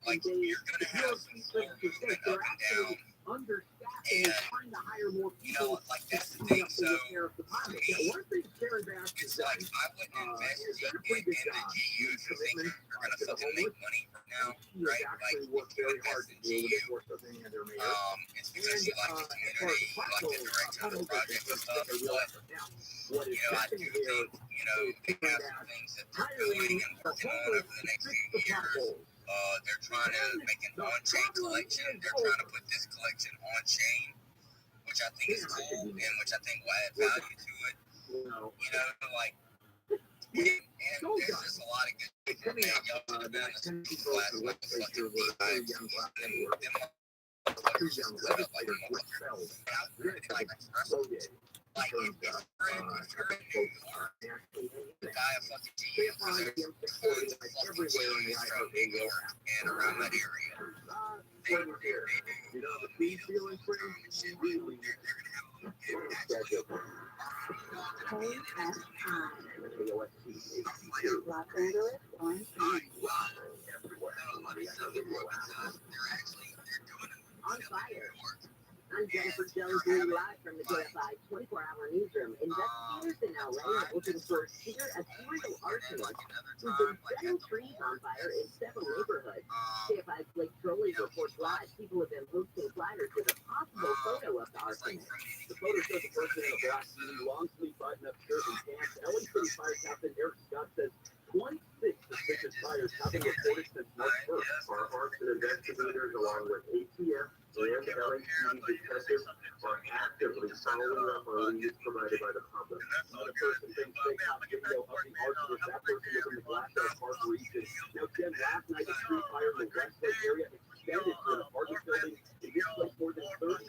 Speaker 5: Like you're gonna have some slow movement up and down.
Speaker 4: Understaffing and trying to hire more
Speaker 5: You know,
Speaker 4: people.
Speaker 5: like that's the thing. So
Speaker 4: For me, one thing Karen Bass has
Speaker 5: it's
Speaker 4: done,
Speaker 5: like I wouldn't invest
Speaker 4: has done a
Speaker 5: in
Speaker 4: pretty good
Speaker 5: the
Speaker 4: job.
Speaker 5: GUs who think they're gonna
Speaker 4: to the
Speaker 5: fucking make
Speaker 4: homeless.
Speaker 5: money right now,
Speaker 4: She has
Speaker 5: right?
Speaker 4: actually
Speaker 5: Like
Speaker 4: worked
Speaker 5: you
Speaker 4: very hard
Speaker 5: invest
Speaker 4: to
Speaker 5: in
Speaker 4: do
Speaker 5: GU.
Speaker 4: with work of any other mayor.
Speaker 5: It's because you like the community, you like the direction of the project and stuff. But
Speaker 4: What is
Speaker 5: you know, I do
Speaker 4: happening here
Speaker 5: think they have some things that they're doing and working on over the next few years. They're trying to make an on-chain collection. They're trying to put this collection on-chain, which I think is cool and which I think will add value to it. You know, like, and there's just a lot of good things. Man, y'all should have been in this class with the fucking beehives and them motherfuckers just set up like a motherfucker. And I was really like, like, if it's friend, if you're in New York, the guy of fucking GM, there's tons of fucking GUs from New York and around that area. They do.
Speaker 4: You know, the feed feeling friend, really,
Speaker 3: Los Angeles, Orange County.
Speaker 4: on fire.
Speaker 3: I'm Jennifer Jones, live from the KFI 24-hour newsroom. Investigators in LA are looking for a serial arsonist who's been setting trees on fire in several neighborhoods. KFI's Blake Trolley reports live. People have been posting flyers with a possible photo of the arsonist.
Speaker 1: The photo shows a person in a black jean, long sleeve button-up shirt and pants. LA City Fire Captain Eric Scott says 26 suspicious fires have been reported since March 1st. Our arms and investigators, along with ATF and LAPD detectives, are actively following up on leads provided by the public. Another person thinks they caught video of the arsonist. That person was in the Blackdog Park region. Now, Jen, last night a tree fire in the Westlake area extended to an apartment building. It displaced more than 35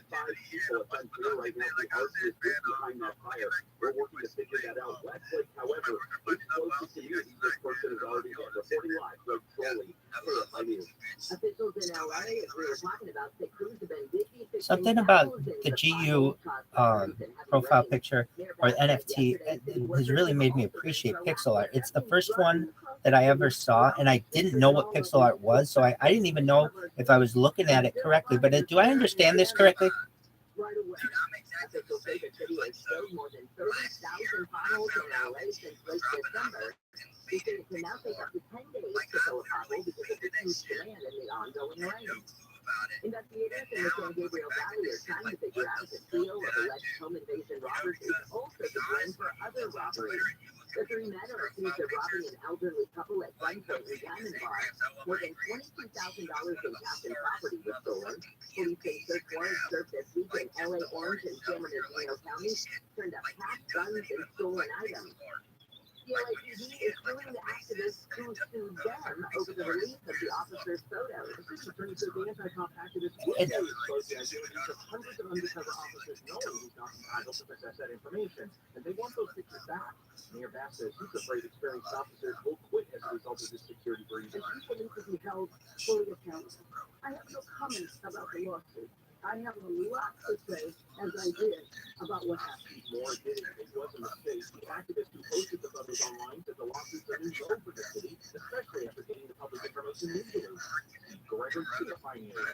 Speaker 1: people. It's unclear right now the arsonist is behind that fire. We're working to figure that out. Westlake, however, is close to community. This person is already dead. Reporting live, Blake Trolley, KFI News.
Speaker 3: Officials in LA, as we were talking about, say crews have been busy fixing
Speaker 2: Something about
Speaker 3: thousands
Speaker 2: the
Speaker 3: of
Speaker 2: GU
Speaker 3: potholes and heavy
Speaker 2: profile
Speaker 3: rain.
Speaker 2: picture or NFT has really made me appreciate pixel art. It's the first one that I ever saw, and I didn't know what pixel art was, so I didn't even know if I was looking at it correctly. But do I understand this correctly?
Speaker 3: Right away. Officials say the city has showed more than 30,000 potholes in LA since late December. They say it can now take up to 10 days to fill a pothole because of the huge demand and the ongoing rain. Investigators in the San Gabriel Valley are trying to figure out if the trio of alleged home invasion robbers is also to blame for other robberies. The three men are accused of robbing an elderly couple at gunpoint in Diamond Bar. More than $22,000 in cash and property was stolen. Police say search warrants served this week in LA Orange and San Bernardino counties turned up packed guns and stolen items. The LAPD is suing the activists who sued them over the release of the officer's photos.
Speaker 1: The city attorney said the anti-cop activists will be exposed to activities of hundreds of undercover officers knowing he's not entitled to possess that information, and they want those pictures back. Mayor Bass says he's afraid experienced officers will quit as a result of this security breach.
Speaker 3: And people need to be held fully accountable. I have no comments about the lawsuit. I have a lot to say, as I did, about what happened.
Speaker 1: Moore did it was a mistake. The activists who posted the photos online said the lawsuits are new for the city, especially after getting the public information legally. Gregory, KFI News.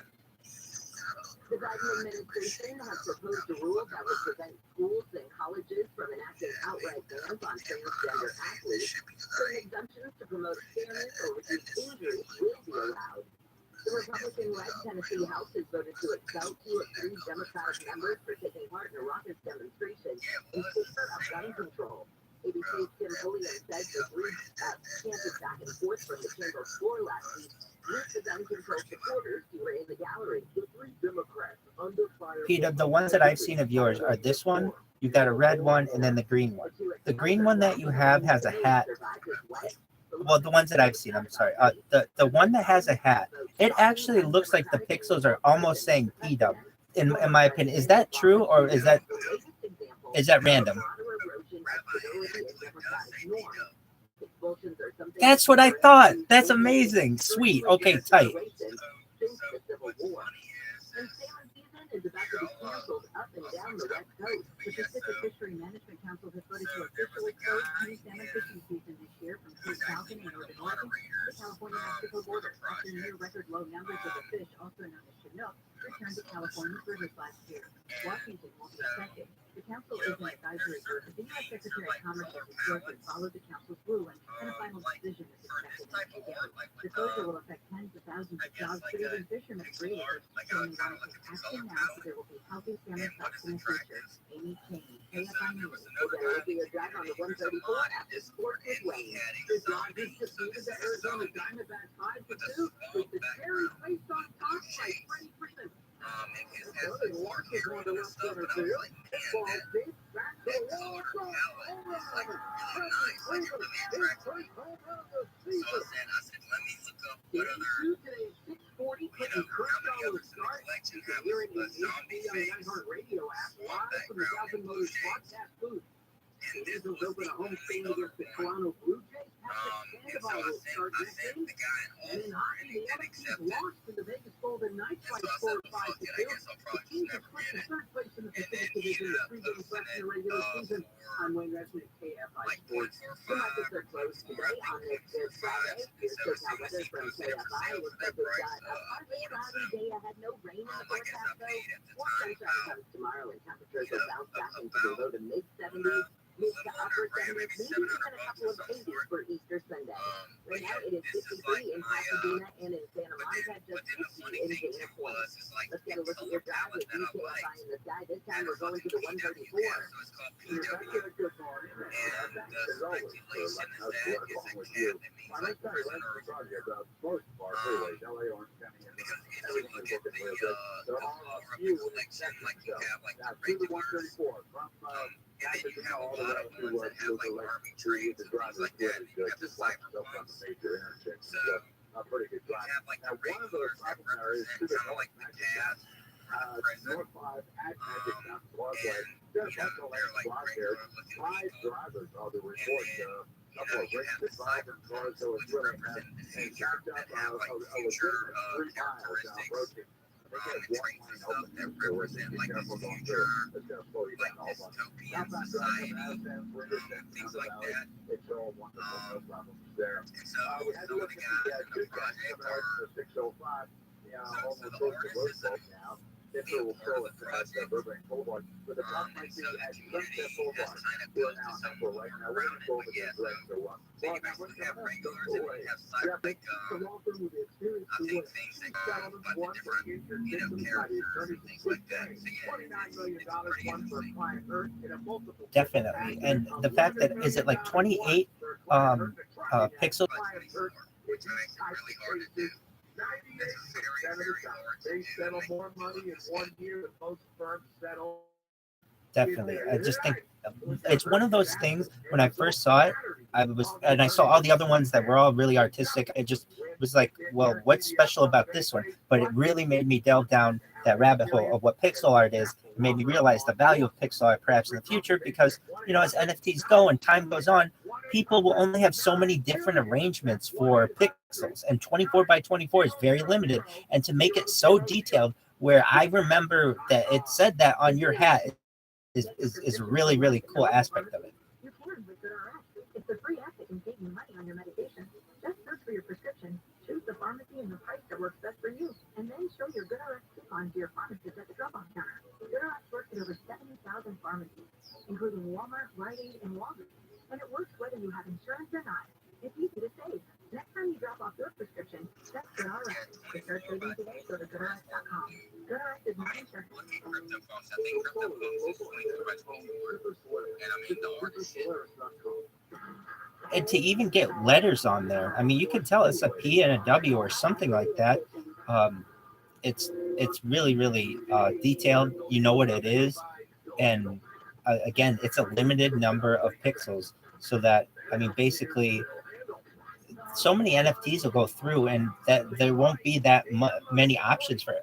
Speaker 3: The Biden administration has proposed a rule that would prevent schools and colleges from enacting outright bans on transgender athletes. Certain exemptions to promote fairness or reduce injury will be allowed. The Republican-led Tennessee House has voted to expel 2 of 3 Democratic members for taking part in a raucous demonstration in favor of gun control. ABC's Tim Pulliam said the group chanted back and forth from the chamber floor last week moved the gun control supporters who were in the gallery.
Speaker 1: The 3 Democrats under fire.
Speaker 2: Peter, the ones that I've seen of yours are this one, you got a red one, and then the green one. The green one that you have has a hat. Well, the ones that I've seen, I'm sorry. The one that has a hat, it actually looks like the pixels are almost saying P-dub, in my opinion. Is that true, or is that random? That's what I thought. That's amazing. Sweet. Okay, tight.
Speaker 3: Is about to be canceled up and down the West Coast. The Pacific Fishery Management Council has voted to officially close new salmon fishing season this year from Cape Falcon in northern Oregon to the California-Mexico border, after near record low numbers of the fish, also known as Chinook, returned to California's rivers last year. Washington won't be affected. The council is an advisory group, but the U.S. Secretary of Commerce has historically followed the council's ruling, and a final decision is expected next week. The closure will affect tens of thousands of jobs, but even fishermen agree with it, saying they want to take action now so there will be healthy salmon stocks in the future. Amy Kane, KFI News. There will be a drive on the 134 after sports with Wayne. The Dodgers defeated the Arizona Diamondbacks 5-2 with the cherry placed on top by Freddie Freeman. Angels open a home game against the Toronto Blue Jays. Sandoval will start next inning. And in hockey, the other teams lost to the Vegas Golden Knights by a score of 5-2. The teams have clinched the third place in the Pacific Division with 3 games left in the regular season. I'm Wayne Resnick, KFI Sports. The markets are closed today on this Friday. Here's SoCal weather from KFI. Looks like we've got a partly cloudy day ahead. No rain in the forecast, though. More sunshine comes tomorrow, and temperatures will bounce back into the low to mid-70s. Mid to upper 70s, maybe even a couple of 80s for Easter Sunday. Right now, it is 53 in Pasadena and in Santa Monica, just 50 in Dana Point. Let's get a look at your drive with UKFI in the sky. This time, we're going to the 134.
Speaker 1: Your regular good morning. As always, let's work along with you. Well, let's tell you, let's talk about most of our freeways, LA, Orange County, and everything is looking real good. There are a few exceptions, though. Now, to the 134, from Pasadena all the way to Lake Tree, the drive is really good. Just like stuff on the major intersections. So, a pretty good drive. Now, one of those problem areas to the north, North 5 at Magic Mountain Broadway. There's also a block there. 5 drivers are the report. A couple of racing drivers, cars that was really bad. And chopped up a legitimate 3 miles down Broken. They got one lane open there, so we're saying, be careful going through. It's going to slow you down all bunch. Southbound driving, Aspen, Bridge, and the Valley. It's all wonderful, no problems there. We had to look at the 2 guys coming out to the 605. Almost close to Roosevelt now. It's a little slow at Burbank Boulevard. But the top might be at Sunset Boulevard. We're now in Temple right now. We're going to go over there direct to one. Well, now we're going to have regulars and we have cyber the law firm with the experience to win. Settlements, one for injured victims by the attorneys and quick pay. $29 million, one for client hurt in a multiple.
Speaker 2: Definitely. And the fact that, is it like 28 pixels?
Speaker 1: Which makes it really hard to do. They settle more money in 1 year than most firms settle.
Speaker 2: Definitely. I just think it's one of those things. When I first saw it, I saw all the other ones that were all really artistic. It just was like, well, what's special about this one? But it really made me delve down that rabbit hole of what pixel art is. It made me realize the value of pixel art perhaps in the future, because, as NFTs go and time goes on, people will only have so many different arrangements for pixels, and 24 by 24 is very limited. And to make it so detailed, where I remember that it said that on your hat is a really, really cool aspect of it.
Speaker 3: You can with ViralRabbi. It's a free app that can save you money on your medication. Just search for your prescription, choose the pharmacy and the price that works best for you, and then show your GoodRx coupon to your pharmacy. Walmart, Rite Aid, and Walgreens. And it works whether you have insurance or not. It's easy to save. Next time you drop off your prescription, just ViralRabbi. To start saving today, go to GoodRx.com. GoodRx is not insurance.
Speaker 5: Crypto phones. I think crypto phones is 20 more. And I mean, the hardest shit.
Speaker 2: And to even get letters on there, I mean, you can tell it's a P and a W or something like that. It's really, really detailed. You know what it is. And again, it's a limited number of pixels, so that, I mean, basically, so many NFTs will go through, and that there won't be that many options for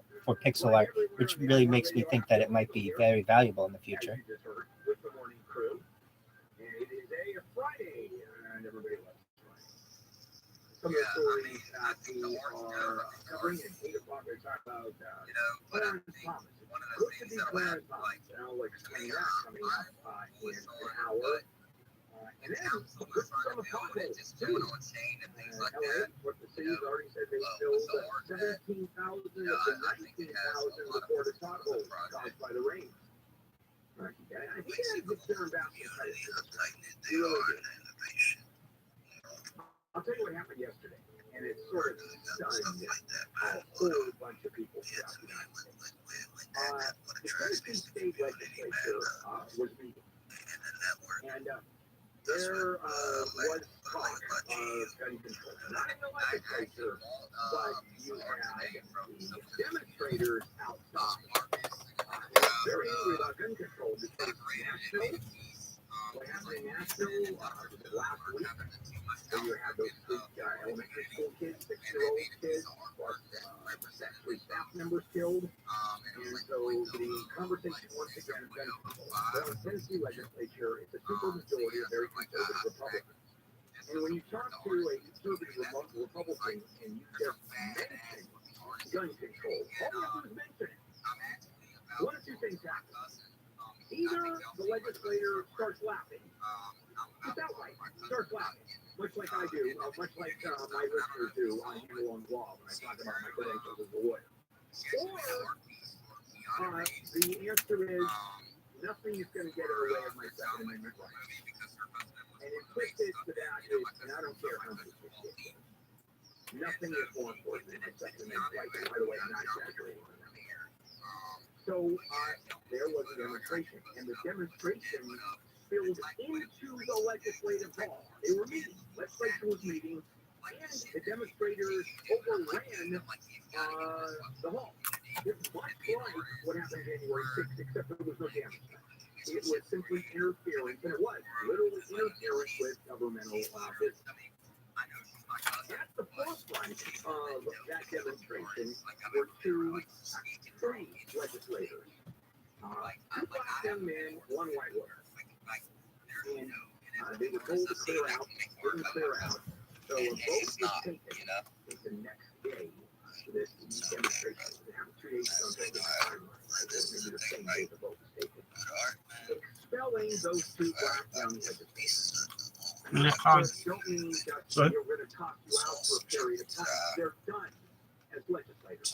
Speaker 2: pixel art, which really makes me think that it might be very valuable in the future.
Speaker 1: With the morning crew, and it is a Friday, and everybody loves Friday. Some of the stories that we are covering at 8 o'clock, we talk about Clarence Thomas.
Speaker 5: One of the things that I like,
Speaker 1: I'll explain that coming up in an hour. And then, with some of the
Speaker 5: just doing on chain and things like that.
Speaker 1: what the city's already said, they filled 17,000 of the 19,000 before the taco caused by the rain. I think it has a concern about I'll tell you what happened yesterday, and it sort of stunned a whole bunch of people throughout the United States. The Tennessee state legislature was meeting, and there was talk of gun control. Not in the legislature, but you had the demonstrators outside. Very angry about gun control because Nashville, what happened in Nashville last week, so you had those elementary school kids, 6-year-old kids, plus actually staff members killed. And so the conversation once again, gun control. Well, in the Tennessee legislature, it's a supermajority of very conservative Republicans. And when you talk to a conservative Republican and you just mention gun control, all you have to do is mention it. One of two things happen. Either the legislator starts laughing, just outright starts laughing, much like I do, much like my listeners do on Handle on the Law when I talk about my credentials as a lawyer. Or the answer is nothing is going to get in the way of my Second Amendment rights. And implicit to that is, and I don't care how many people it is, nothing is more important than my Second Amendment rights. And by the way, I'm not exaggerating on that. So there was a demonstration, and the demonstration spilled into the legislative hall. They were meeting, legislature was meeting, and the demonstrators overran the hall. It was much like what happened January 6th, except there was no damage. It was simply interference, and it was literally interference with governmental business. At the forefront of that demonstration were three legislators. Two black young men, one white woman. And they were told to clear out, didn't clear out. So a vote was taken the next day for this demonstration. They have 2 days to go to the timeline. Maybe the same day the vote was taken. Expelling those two black young legislators. Don't mean that they're going to toss you out for a period of time. They're done as legislators.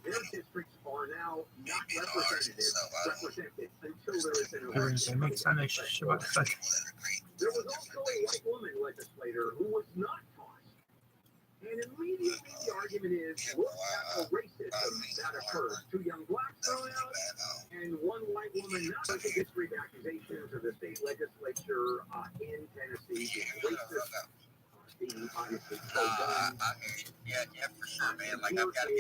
Speaker 1: Their districts are now not represented until there is an election. There was also a white woman legislator who was not tossed. And immediately the argument is, look at the racism that occurred. 2 young blacks thrown out, and 1 white woman not the history of accusations of the state legislature in Tennessee being racist, being obviously pro-gun.
Speaker 5: Yeah, for sure, man. Like, I've got to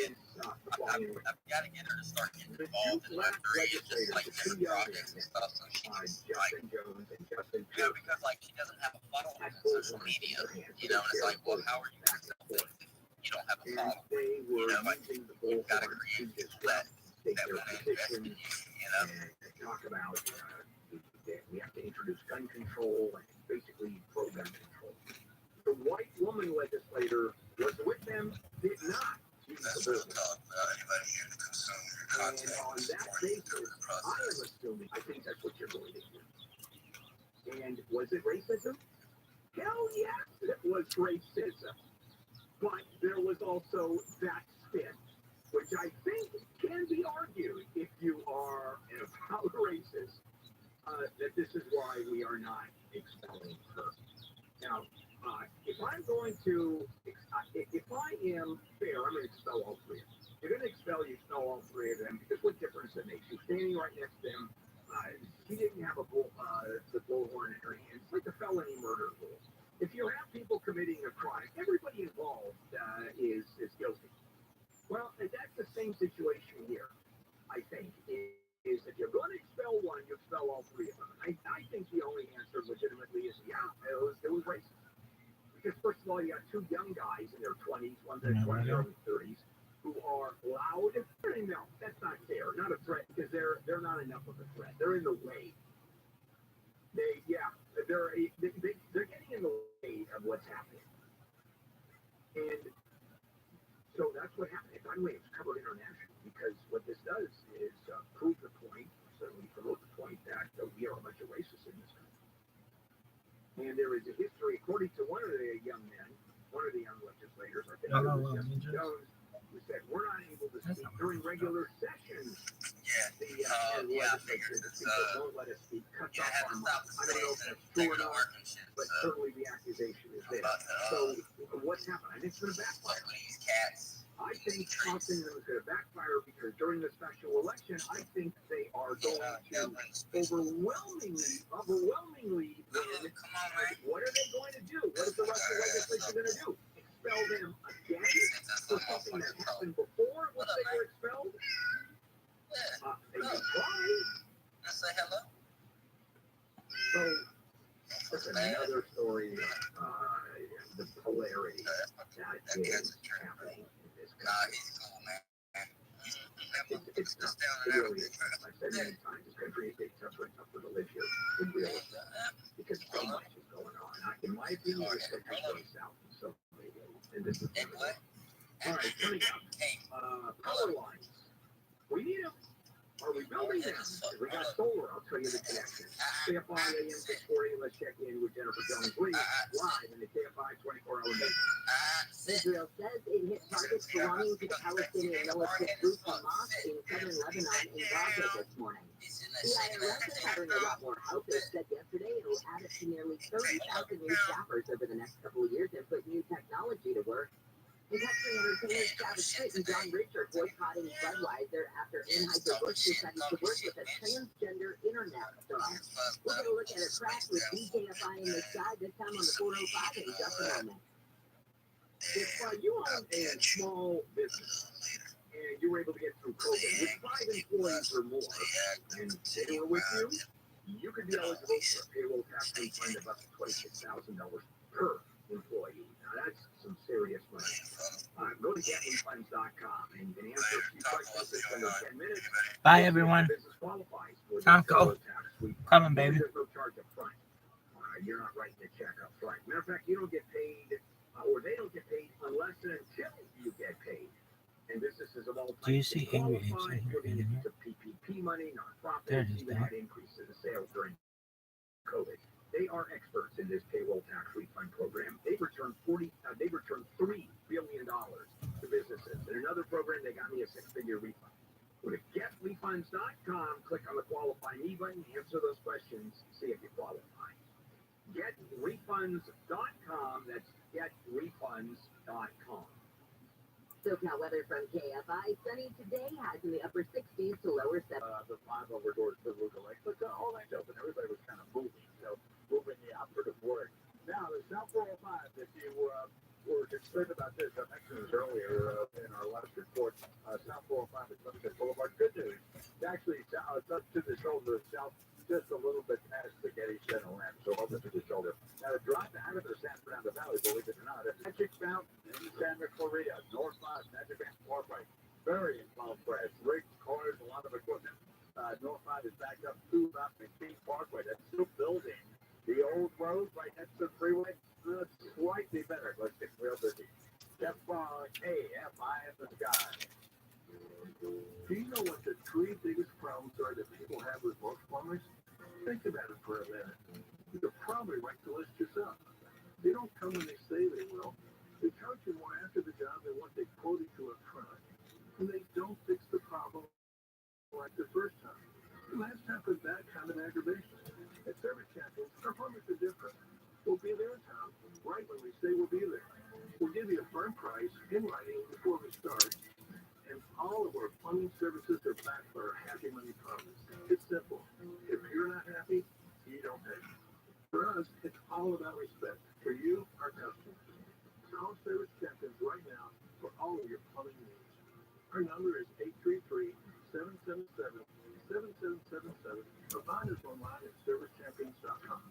Speaker 5: get her to start getting involved in Web3 and just like different projects and stuff. So she can, like, because like she doesn't have a following on social media, you know, and it's like, well, how are you going to sell this if you don't have a following? You know, like, you've got to create that will invest in you, you know?
Speaker 1: Talk about we have to introduce gun control and basically pro-gun control. The white woman legislator was with them, did not.
Speaker 5: That's what I'm talking about. Anybody here to consume your content.
Speaker 1: And on that basis, I am assuming, I think that's what you're going to do. And was it racism? Hell yes, it was racism. But there was also that spin, which I think can be argued if you are an avowed racist. that this is why we are not expelling her. Now, if I'm going to, if I am fair, I'm going to expel all three of them. If you're going to expel, you expel all three of them, because what difference it makes? She's standing right next to them. She didn't have the bullhorn in her hand. It's like the felony murder rule. If you have people committing a crime, everybody involved is guilty. Well, that's the same situation here, I think, is if you're going to expel one, you expel all three of them. I think the only answer legitimately is, yeah, it was racist. Because first of all, you got two young guys in their 20s, one's in their 20s, early 30s, who are loud. No, that's not fair. Not a threat, because they're not enough of a threat. They're in the way. They're getting in the way of what's happening. And so that's what happened. And by the way, it's covered internationally, because what this does is prove the point, certainly promote the point that we are a bunch of racists in this country. And there is a history, according to one of the young men, one of the young legislators, I think it was Justin Jones, who said we're not able to speak during regular sessions. The legislature, the people won't let us speak, cuts off our mouth. I don't know if that's true or not, but certainly the accusation is there. So what's happened? I think it's going to backfire. I think something that was going to backfire, because during the special election, I think they are going to overwhelmingly win. What are they going to do? What is the rest of the legislature going to do? Expel them again for something that happened before when they were expelled? They can try.
Speaker 5: Say hello.
Speaker 1: So, listen, another story, the polarity that is happening in this country.
Speaker 5: He's cool, man.
Speaker 1: It's not, it really is. I've said many times, this country is getting tougher and tougher to live here in real estate, because so much is going on. In my opinion, this country is going south in so many ways, and this is one of them. All right, coming up, power lines. We need them. Are we building them? We got solar. I'll tell you the connection. KFI AM 640. Let's check in with Jennifer Jones Lee live in the KFI 24-hour news.
Speaker 3: Israel says it hit targets belonging to the Palestinian militant group Hamas in southern Lebanon and Gaza this morning. The IRS is hiring a lot more help. It said yesterday it will add up to nearly 30,000 new staffers over the next couple of years and put new technology to work. And capturing entertainers Travis Pitt and John Rich are boycotting Budweiser after Anheuser-Busch decided to work with a transgender internet star. We're going to look at a crack with DJFI in the sky, this time on the 405 in just a moment.
Speaker 1: If you own a small business and you were able to get through COVID with 5 employees or more, and they were with you could be eligible for a payroll tax refund of up to $26,000 per employee. Now that's some serious money. Go to getrefunds.com and you can answer a few questions in under 10 minutes.
Speaker 2: Bye, everyone. Tonko. Coming, baby.
Speaker 1: There's no charge up front. You're not writing a check up front. Matter of fact, you don't get paid, or they don't get paid unless and until you get paid. And businesses of all types
Speaker 2: Do you see angry apes
Speaker 1: qualify
Speaker 2: in here?
Speaker 1: for the use of PPP money,
Speaker 2: There
Speaker 1: nonprofits,
Speaker 2: it is,
Speaker 1: even
Speaker 2: babe.
Speaker 1: had increases in sales during COVID. They are experts in this payroll tax refund program. They returned $3 billion to businesses. In another program, they got me a 6-figure refund. Go to getrefunds.com, click on the qualify me button, answer those questions, see if you qualify. Getrefunds.com, that's getrefunds.com.
Speaker 3: SoCal weather from KFI. Sunny today, highs in the upper 60s to lower 70s.
Speaker 1: The 5 over doors to lookalike, but all that open, everybody was kind of moving, moving the operative word. Now, the South 405, if you were concerned about this, I mentioned this earlier in our last report, South 405 is Sunset Boulevard. Good news. It's actually it's up to the shoulder, south, just a little bit past the Getty Center lamp, so up to the shoulder. Now, the drive out of the San Fernando Valley, believe it or not, at Magic Mountain in Santa Clarita, North 5, Magic Mountain Parkway. Very involved press, rigs, cars, a lot of equipment. North 5 is backed up to about McKean Parkway. That's still building. The old road right next to the freeway, slightly better. Let's get real busy. KFI in the sky. Do you know what the 3 biggest problems are that people have with most plumbers? Think about it for a minute. You're probably right to list yourself. They don't come when they say they will. They charge you more after the job than what they quoted you up front. And they don't fix the problem like the first time. And that's time for that kind of aggravation. Our promise is different. We'll be there in town, right when we say we'll be there. We'll give you a firm price in writing before we start, and all of our plumbing services are backed by our happy money promise. It's simple. If you're not happy, you don't pay. For us, it's all about respect. For you, our customers. Call Service Champions right now for all of your plumbing needs. Our number is 833-777-7777 or find us online at servicechampions.com.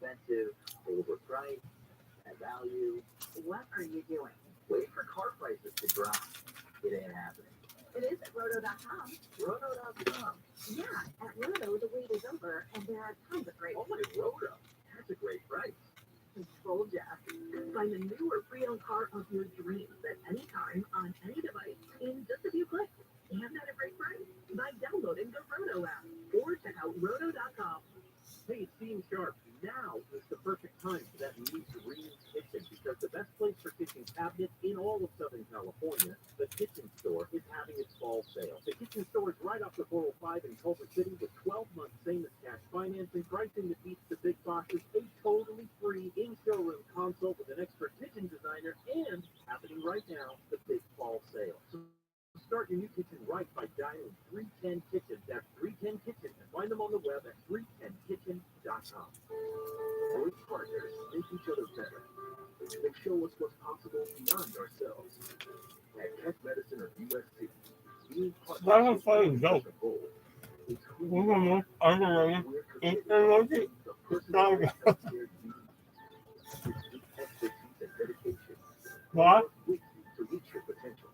Speaker 3: Expensive, overpriced, at value. What are you doing? Wait for car prices to drop. It ain't happening.
Speaker 4: It is at roto.com.
Speaker 3: Roto.com.
Speaker 4: Yeah, at Roto, the wait is over, and there are tons of great
Speaker 3: Only Roto. That's a great price.
Speaker 4: control Jeff. Find the new or pre-owned car of your dreams at any time, on any device, in just a few clicks. And at a great price by downloading the Roto app or check out roto.com.
Speaker 1: Hey, Steam Sharp, now is the perfect time for that new Serene kitchen because the best place for kitchen cabinets in all of Southern California, the Kitchen Store, is having its fall sale. The Kitchen Store is right off the 405 in Culver City with 12-month same-as-cash financing, pricing that beats the big boxes, a totally free in-showroom consult with an expert kitchen designer, and happening right now, the big fall sale. So start your new kitchen right by dialing 310 Kitchen. That's 310 Kitchen. And find them on the web at 310kitchen.com. Our partners make each other better. They show us what's possible beyond ourselves. At Tech Medicine or USC, being
Speaker 2: That's a funny joke. Underrated. Underrated. What?
Speaker 1: To reach your potential.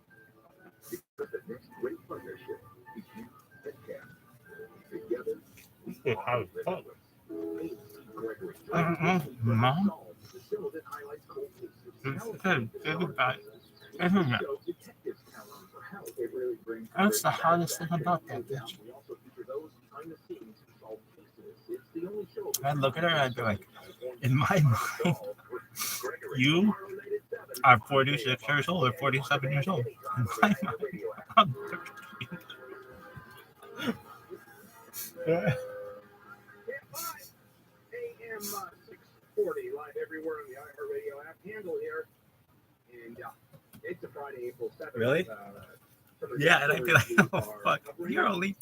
Speaker 1: Because the next great partnership is you and Cat. Together, we are limitless. Gregory
Speaker 2: Mom?
Speaker 1: the show that highlights cold cases. Detectives count on for help. It really brings
Speaker 2: That's the hardest thing about that bitch.
Speaker 1: We also feature those behind the scenes who solve cases. It's the only show.
Speaker 2: I'd look at her and I'd be like, in my mind, you are 46 years old or 47 years old. In my mind, I'm 13.
Speaker 1: AM 640 live everywhere on the iHeartRadio app. Handle here, and it's a Friday, April 7th.
Speaker 2: Really? Yeah, and I'd be like, oh fuck, you're only,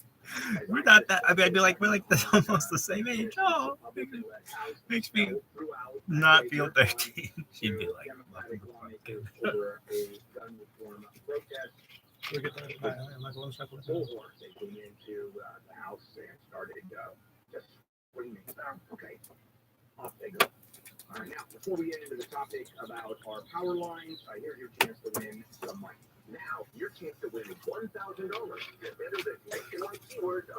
Speaker 2: we're not that. I mean, I'd be like, we're like almost the same age. Oh, makes me not feel 13. She'd be like,
Speaker 1: Look at that. Bullhorn, they came into the house and started just screaming. Okay, off they go. All right, now, before we get into the topic about our power lines, here's your chance to win some money. Now, your chance to win is $1,000.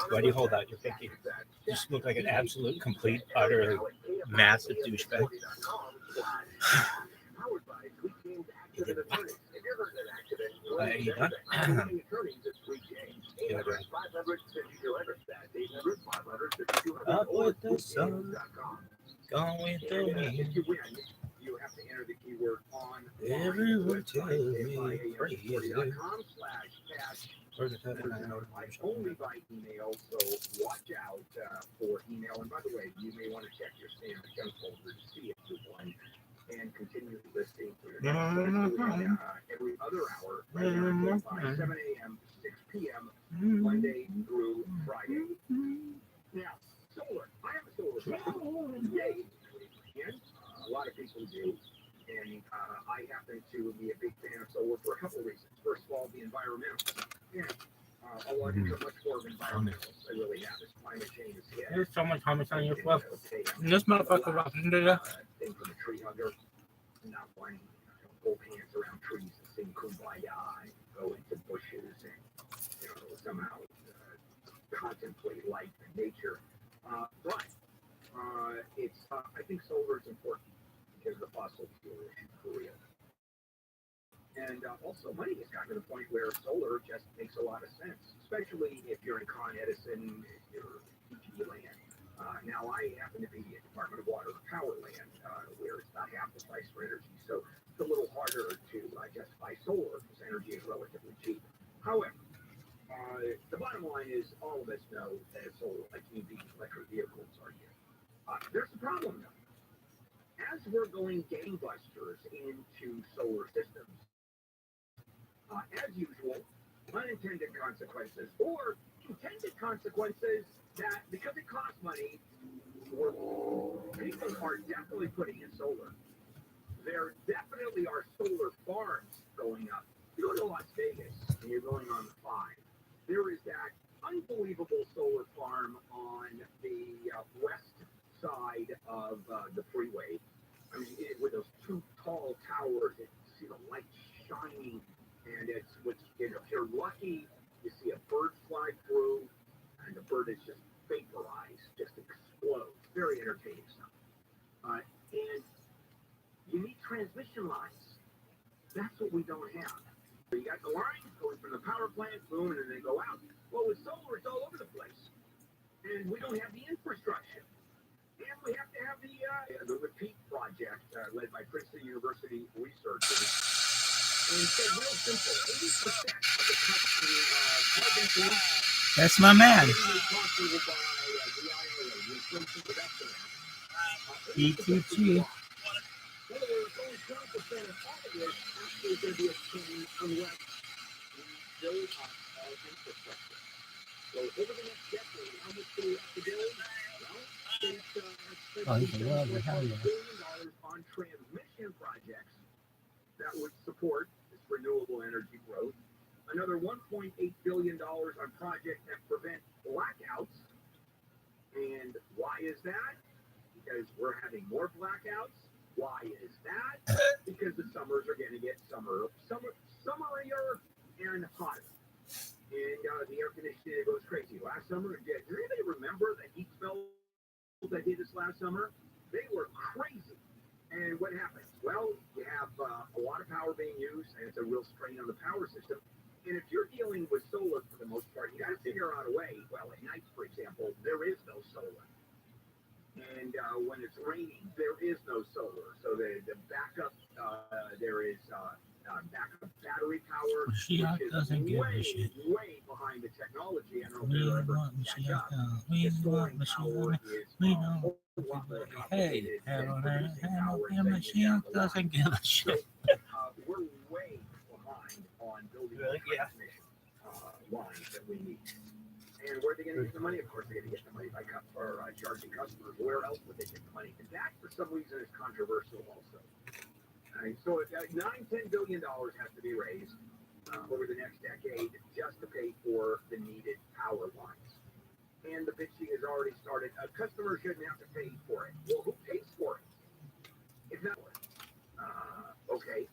Speaker 2: Why do you hold out your pinky? You just look like an absolute, complete, utter, massive douchebag. Are you done? Up with the sun, going through me.
Speaker 1: You have to enter the keyword on
Speaker 2: Everyone tell me crazy.
Speaker 1: only by email, so watch out for email. And by the way, you may want to check your spam and junk folder to see if you won and continue listening for your every other hour right by 7 a.m. to 6 p.m. Monday through Friday. Now, solar. I have a solar system. Yay! A lot of people do. And I happen to be a big fan of solar for a couple of reasons. First of all, the environmental. Yeah. Although I think so much more of environmentalists, I really have. This climate change is here.
Speaker 2: There's so much hummus on your foot. And this motherfucker walking into the
Speaker 1: Thing from a tree hugger. Not one. Hold hands around trees and sing kumbaya and go into bushes and somehow contemplate life and nature. But it's I think solar is important because of the fossil fuel issue for real. And also, money has gotten to the point where solar just makes a lot of sense, especially if you're in Con Edison, if you're PG land. Now, I happen to be in Department of Water and Power land, where it's about half the price for energy. So a little harder to justify solar because energy is relatively cheap. However, the bottom line is all of us know that solar, like EV, electric vehicles, are here. There's a problem though. As we're going gangbusters into solar systems, as usual, unintended consequences or intended consequences that because it costs money, people are definitely putting in solar. There definitely are solar farms going up. You go to Las Vegas and you're going on the 5. There is that unbelievable solar farm on the west side of the freeway. I mean, with those 2 tall towers, you see the light shining, and it's what's, if you're lucky, you see a bird fly through, and the bird is just vaporized, just explodes. Very entertaining stuff. And you need transmission lines. That's what we don't have. So you got the lines going from the power plant, boom, and then they go out. Well, with solar, it's all over the place. And we don't have the infrastructure. And we have to have the repeat project led by Princeton University researchers. And it's real simple. 80% of the carbon pollution.
Speaker 2: That's my man. ETG.
Speaker 1: In other words, only 20% of all of this actually is going to be obtained unless we build up our infrastructure. So over the next decade, how much do we have to build? Well, it's $1 billion on transmission projects that would support this renewable energy growth. Another $1.8 billion on projects that prevent blackouts. And why is that? Because we're having more blackouts. Why is that? Because the summers are going to get summerier and hotter. And the air conditioning goes crazy. Last summer, does anybody remember the heat spell that hit us last summer? They were crazy. And what happens? Well, you have a lot of power being used, and it's a real strain on the power system. And if you're dealing with solar for the most part, you got to figure out a way. Well, at night, for example, there is no solar. And when it's raining, there is no solar. So the backup, there is backup battery power, which is way behind the technology. I don't know if they'll ever catch up. The storing power is a whole lot more complicated than producing power and sending it down the line.
Speaker 2: Give a shit.
Speaker 1: We're way behind on building the transmission lines that we need. And where are they going to get the money? Of course, they're going to get the money by charging customers. Where else would they get the money? And that, for some reason, is controversial also. So $9-10 billion has to be raised over the next decade just to pay for the needed power lines. And the bitching has already started. A customer shouldn't have to pay for it. Well, who pays for it? It's not. Okay.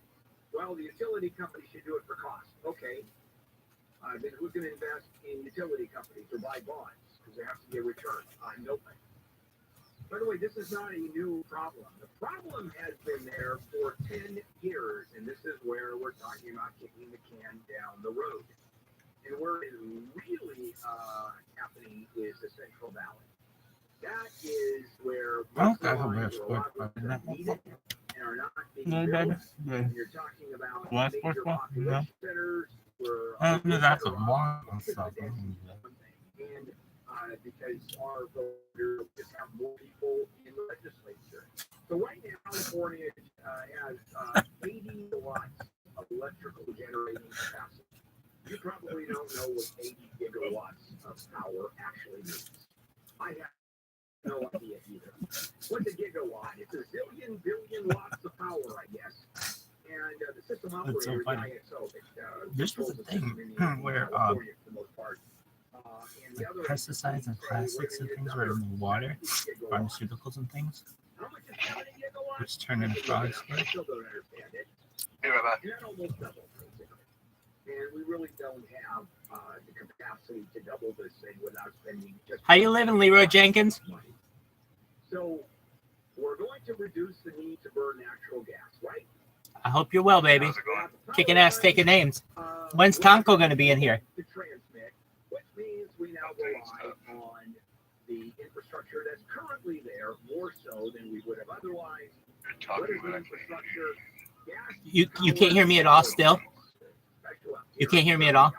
Speaker 1: Well, the utility company should do it for cost. Okay. Then who's going to invest in utility companies or buy bonds? Because there has to be a return. Nobody. By the way, this is not a new problem. The problem has been there for 10 years, and this is where we're talking about kicking the can down the road. And where it is really happening is the Central Valley. That is where most of the lines are a lot of them are needed and are not being built. And you're talking about major population centers.
Speaker 2: That's a long stuff.
Speaker 1: And because our voters just have more people in the legislature. So right now, California has 80 watts of electrical generating capacity. You probably don't know what 80 gigawatts of power actually means. I have no idea either. What's a gigawatt? It's a zillion billion watts of power, I guess. And the system operator by itself.
Speaker 2: This was a thing where pesticides and plastics and things were in the water, pharmaceuticals and things, which turned into frogs.
Speaker 1: I still don't understand it. That almost doubled. And we really don't have the capacity to double this thing without spending just.
Speaker 2: How you living, Leroy Jenkins?
Speaker 1: So we're going to reduce the need to burn natural gas, right?
Speaker 2: I hope you're well, baby. Kicking ass, taking names. When's Tonko going to be in here?
Speaker 1: To transmit, which means we now rely on the infrastructure that's currently there more so than we would have otherwise. What is the infrastructure?
Speaker 2: You can't hear me at all still? You can't hear me at all?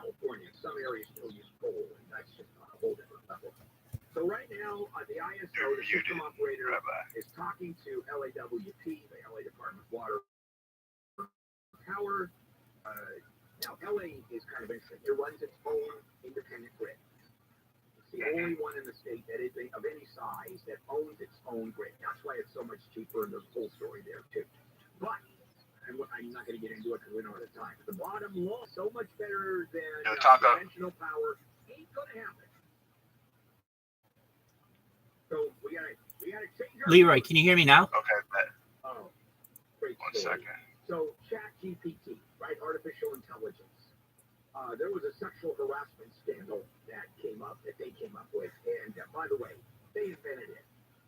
Speaker 1: Some areas still use coal, and that's just on a whole different level. So right now, the ISO, the system operator, is talking to LAWP, the LA Department of Water Power. Now, LA is kind of interesting. It runs its own independent grid. It's the only one in the state that is of any size that owns its own grid. That's why it's so much cheaper, and there's a whole story there, too. But I'm not going to get into it because we don't have the time. The bottom line, so much better than conventional power, ain't going to happen. So we gotta change our
Speaker 2: Leroy, can you hear me now?
Speaker 5: Okay, bet.
Speaker 1: Oh, great
Speaker 5: 1
Speaker 1: story.
Speaker 5: second.
Speaker 1: So ChatGPT, right? Artificial intelligence. There was a sexual harassment scandal that came up, that they came up with. And by the way, they invented it.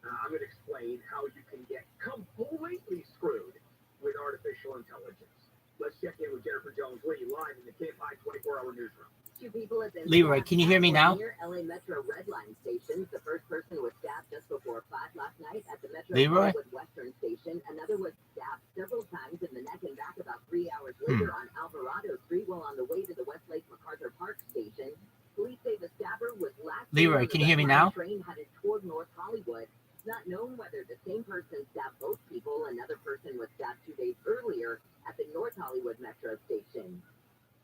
Speaker 1: I'm going to explain how you can get completely screwed with artificial intelligence. Let's check in with Jennifer Jones-Lee live in the KFI 24-hour newsroom.
Speaker 3: Two people have been
Speaker 2: Leroy, can you hear me now?
Speaker 3: Near LA Metro Red Line stations. The first person was stabbed just before 5 last night at the Metro
Speaker 2: Leroy?
Speaker 3: Western station. Another was stabbed several times in the neck and back about 3 hours later on Alvarado Street while on the way to the Westlake MacArthur Park station. Police say the stabber was last
Speaker 2: Leroy, can you hear me now?
Speaker 3: train headed toward North Hollywood. It's not known whether the same person stabbed both people. Another person was stabbed 2 days earlier at the North Hollywood Metro station.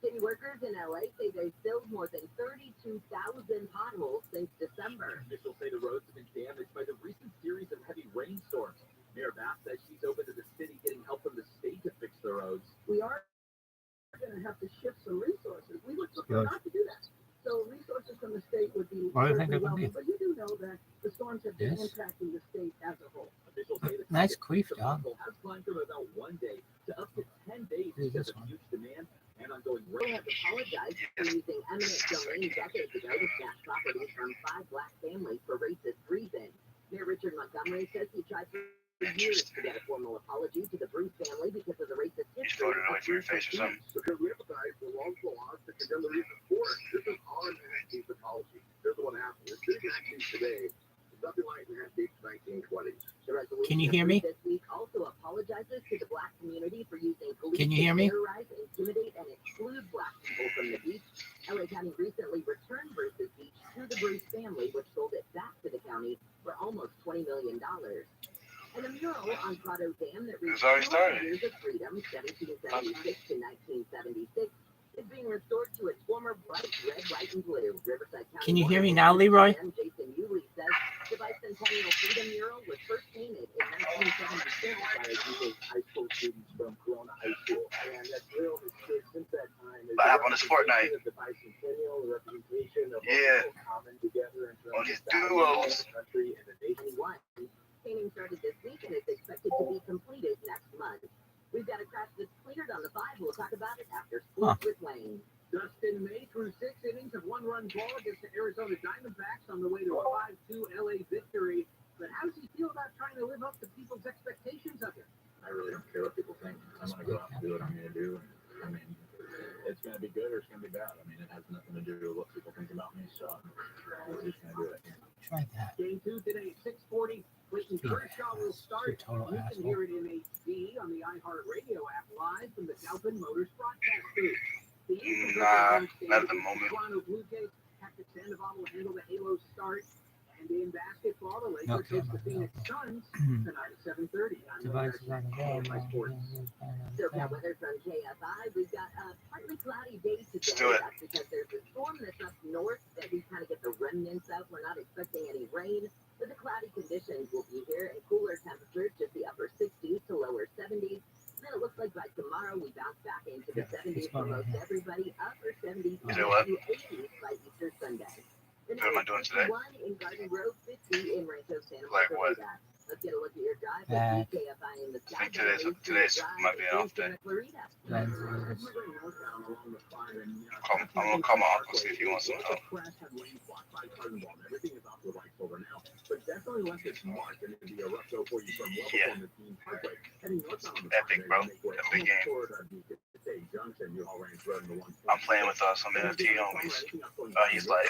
Speaker 3: City workers in LA say they've filled more than 32,000 potholes since December.
Speaker 1: Officials say the roads have been damaged by the recent series of heavy rainstorms. Mayor Bass says she's open to the city getting help from the state to fix the roads.
Speaker 4: We are going to have to shift some resources. We would prefer not to do that. So resources from the state would be certainly welcome. But you do know that the storms have been impacting the state as a whole.
Speaker 1: Officials say the
Speaker 2: Nice queef, dog.
Speaker 1: has climbed from about 1 day to up to 10 days because of huge demand and ongoing
Speaker 3: They
Speaker 1: rain.
Speaker 3: have apologized for using eminent domain decades ago to snatch property from 5 black families for racist reasons. Mayor Richard Montgomery says he tried for years to get a formal apology to the Bruce family because of the racist
Speaker 5: You
Speaker 3: history.
Speaker 5: floated away from your face or something.
Speaker 1: Because we empathize with wrongful laws to condemn the reason for it. This is our Manhattan's apology. Here's what happened. This city Manhattan today is nothing like Manhattan's 1920s.
Speaker 3: The resolution
Speaker 2: Can you hear me?
Speaker 3: approved this week also apologizes to the black community for using police
Speaker 2: Can you hear me?
Speaker 3: to terrorize, intimidate, and exclude black people from the beach. LA County recently returned Bruce's beach to the Bruce family, which sold it back to the county for almost $20 million. And a mural on Prado Dam that reached
Speaker 5: It's already
Speaker 3: 200
Speaker 5: started.
Speaker 3: years of freedom, 1776 to 1976, is being restored to its former bright red, white, and blue. Riverside County.
Speaker 2: Can you hear me now, Leroy?
Speaker 3: Jason Yulee says the bicentennial freedom mural was first painted in 1976 by a group of high school students from Corona High School. And that mural has stood since that time.
Speaker 5: What happened on this Fortnite?
Speaker 1: The bicentennial, the representation of
Speaker 5: Yeah.
Speaker 1: all common together in terms
Speaker 5: On his
Speaker 1: of values
Speaker 5: duos.
Speaker 1: of the country and the nation.
Speaker 3: Painting started this week and is expected to be completed next month. We've got a crash that's cleared on the 5. We'll talk about it after Sports with Wayne.
Speaker 1: Dustin May threw 6 innings of 1-run ball against the Arizona Diamondbacks on the way to a 5-2 LA victory. But how does he feel about trying to live up to people's expectations of him? I really don't care what people think. I'm going to go out and do what I'm going to do. I mean, it's going to be good or it's going to be bad. I mean, it has nothing to do with what people think about me. So I'm just going to do it.
Speaker 2: Try that.
Speaker 1: Game 2 today at 6:40. Clayton Kershaw will start.
Speaker 2: Total
Speaker 1: You can
Speaker 2: asshole.
Speaker 1: hear it in HD on the iHeartRadio app live from the Galpin Motors broadcast booth. The Yankees
Speaker 5: Nah,
Speaker 1: are on stage
Speaker 5: not at the
Speaker 1: with
Speaker 5: moment.
Speaker 1: Toronto Blue Jays. Patrick Sandoval will handle the Halo start. And in basketball, the Lakers
Speaker 2: Okay,
Speaker 1: host the Phoenix Suns tonight at 7:30 on
Speaker 2: Devices on the go.
Speaker 1: my sports.
Speaker 3: So got weather from KFI. We've got a partly cloudy day today.
Speaker 5: Let's do it.
Speaker 3: That's because there's a storm that's up north that we kind of get the remnants of. We're not expecting any rain, but the cloudy conditions will be here and cooler temperatures, just the upper 60s to lower 70s. Then it looks like by tomorrow we bounce back into the 70s for most everybody, upper 70s
Speaker 5: You know what?
Speaker 3: to 80s by Easter Sunday. The
Speaker 5: What am I doing today?
Speaker 3: 51 in Garden Grove, 50 in Rancho Santa
Speaker 5: Like what?
Speaker 3: Clarita. Let's get a look at your drive.
Speaker 2: That-
Speaker 3: KFI in the
Speaker 5: I think today's might be an off day.
Speaker 3: Clarita.
Speaker 2: Lenses.
Speaker 5: I'm gonna call my uncle, see if he wants some help.
Speaker 1: Everything is off the lights over now, but definitely left its mark, and it'll be a rough go for you from well
Speaker 5: Yeah.
Speaker 1: before the team Parkway. Heading northbound on the
Speaker 5: Epic, bro.
Speaker 1: make way
Speaker 5: Epic game.
Speaker 1: toward State Junction, Newhall Ranch Road, and the 1.
Speaker 5: I'm playing with some NFT homies. He's like,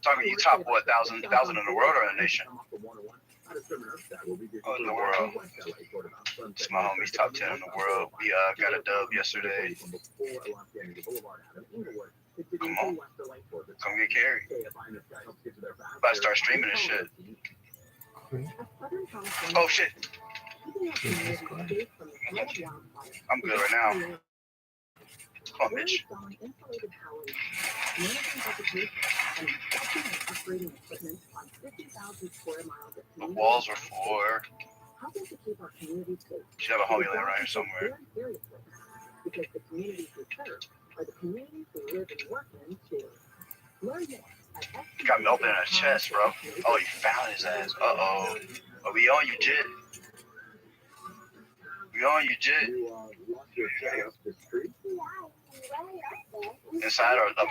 Speaker 5: talking you top what thousand in the world or in the nation? Oh, in the world. It's my homie's top 10 in the world. We got a dub yesterday. Come on. Come get carried. About to start streaming this shit. Oh, shit. I'm good right now. Come on, bitch. The walls are for. Should have a homie laying around here somewhere.
Speaker 3: Because the communities we serve are the communities we live and work in too. Learn more at
Speaker 5: Got me open in his chest, bro. Oh, he found his ass. Uh-oh. Are we on you, Jit? We on you, Jit? Inside or up?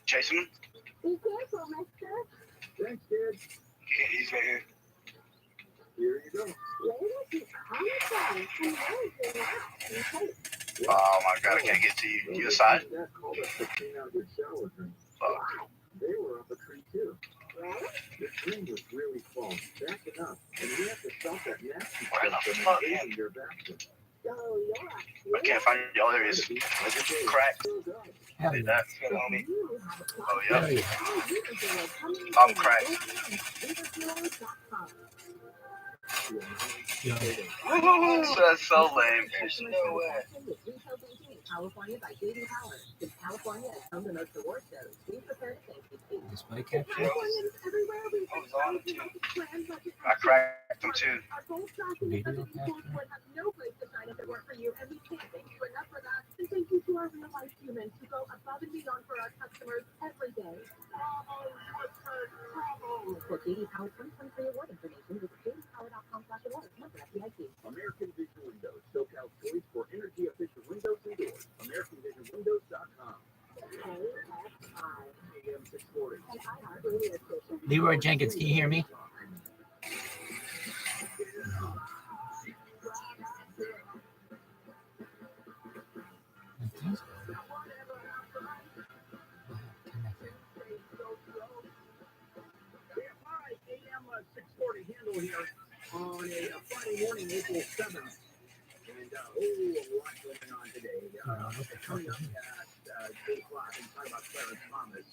Speaker 5: Chasing him?
Speaker 3: Be careful, mister.
Speaker 1: Thanks, kid.
Speaker 5: Yeah, he's right here.
Speaker 1: Here you go.
Speaker 5: Oh my god, I can't get to you. You inside?
Speaker 1: That called us to clean out your shower drain.
Speaker 5: Fuck.
Speaker 1: They were up a tree too. The tree was really falling, backing up, and we have to stop that nasty
Speaker 5: Where the
Speaker 1: stuff
Speaker 5: fuck,
Speaker 1: from
Speaker 5: man?
Speaker 1: invading your bathroom.
Speaker 5: I can't find you. Oh, there he is. Crack.
Speaker 2: Hell
Speaker 5: Did
Speaker 2: yeah.
Speaker 5: that, homie. Oh,
Speaker 2: Hell
Speaker 5: yeah.
Speaker 2: yeah.
Speaker 5: I'm cracked.
Speaker 2: Yo.
Speaker 5: That's so lame. There's no way.
Speaker 3: California by JD Power. Since California has come to most award shows, we prepare to thank you.
Speaker 2: Display capture.
Speaker 3: Californians everywhere, we
Speaker 5: I was on it, too.
Speaker 3: plan budget
Speaker 5: I cracked him, too.
Speaker 3: Our goal tracking
Speaker 2: Video
Speaker 3: budget
Speaker 2: capture.
Speaker 3: would have no place to sign if it weren't for you, and we can't thank you enough for that. And thank you to our real life humans who go above and beyond for our customers every day. For JD Power 2023 award information, visit jdpower.com/award. Member FDIC.
Speaker 1: American Vision Windows, SoCal's choice for energy efficient windows and doors. AmericanVisionWindows.com. AM 640.
Speaker 3: And iHeart Radio station.
Speaker 2: Leroy Jenkins, can you hear me?
Speaker 1: AM 640 handle here on a Friday morning, April 7th. And a lot going on today. Coming up at 8 o'clock, and talking about Clarence Thomas,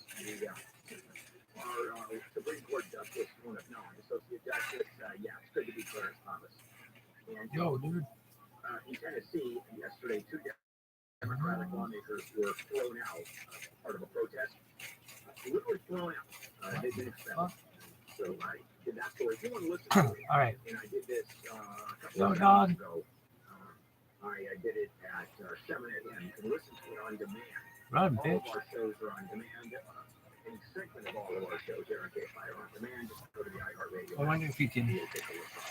Speaker 1: our Supreme Court Justice, one of known Associate Justice. Yeah, it's good to be Clarence Thomas. And
Speaker 2: Yo, dude.
Speaker 1: in Tennessee, yesterday, 2 Democratic lawmakers were thrown out part of a protest. Literally thrown out. They've been expelled. So I did that story. If you want to listen to it,
Speaker 2: All right.
Speaker 1: and I did this a couple
Speaker 2: Yo,
Speaker 1: of
Speaker 2: dog.
Speaker 1: days ago. I did it at 7 a.m. You can listen to it on demand.
Speaker 2: Run,
Speaker 1: All
Speaker 2: bitch.
Speaker 1: of our shows are on demand. Any segment of all of our shows are on demand. Just go to the iHeartRadio.
Speaker 2: I wonder if you can
Speaker 1: You'll take a listen.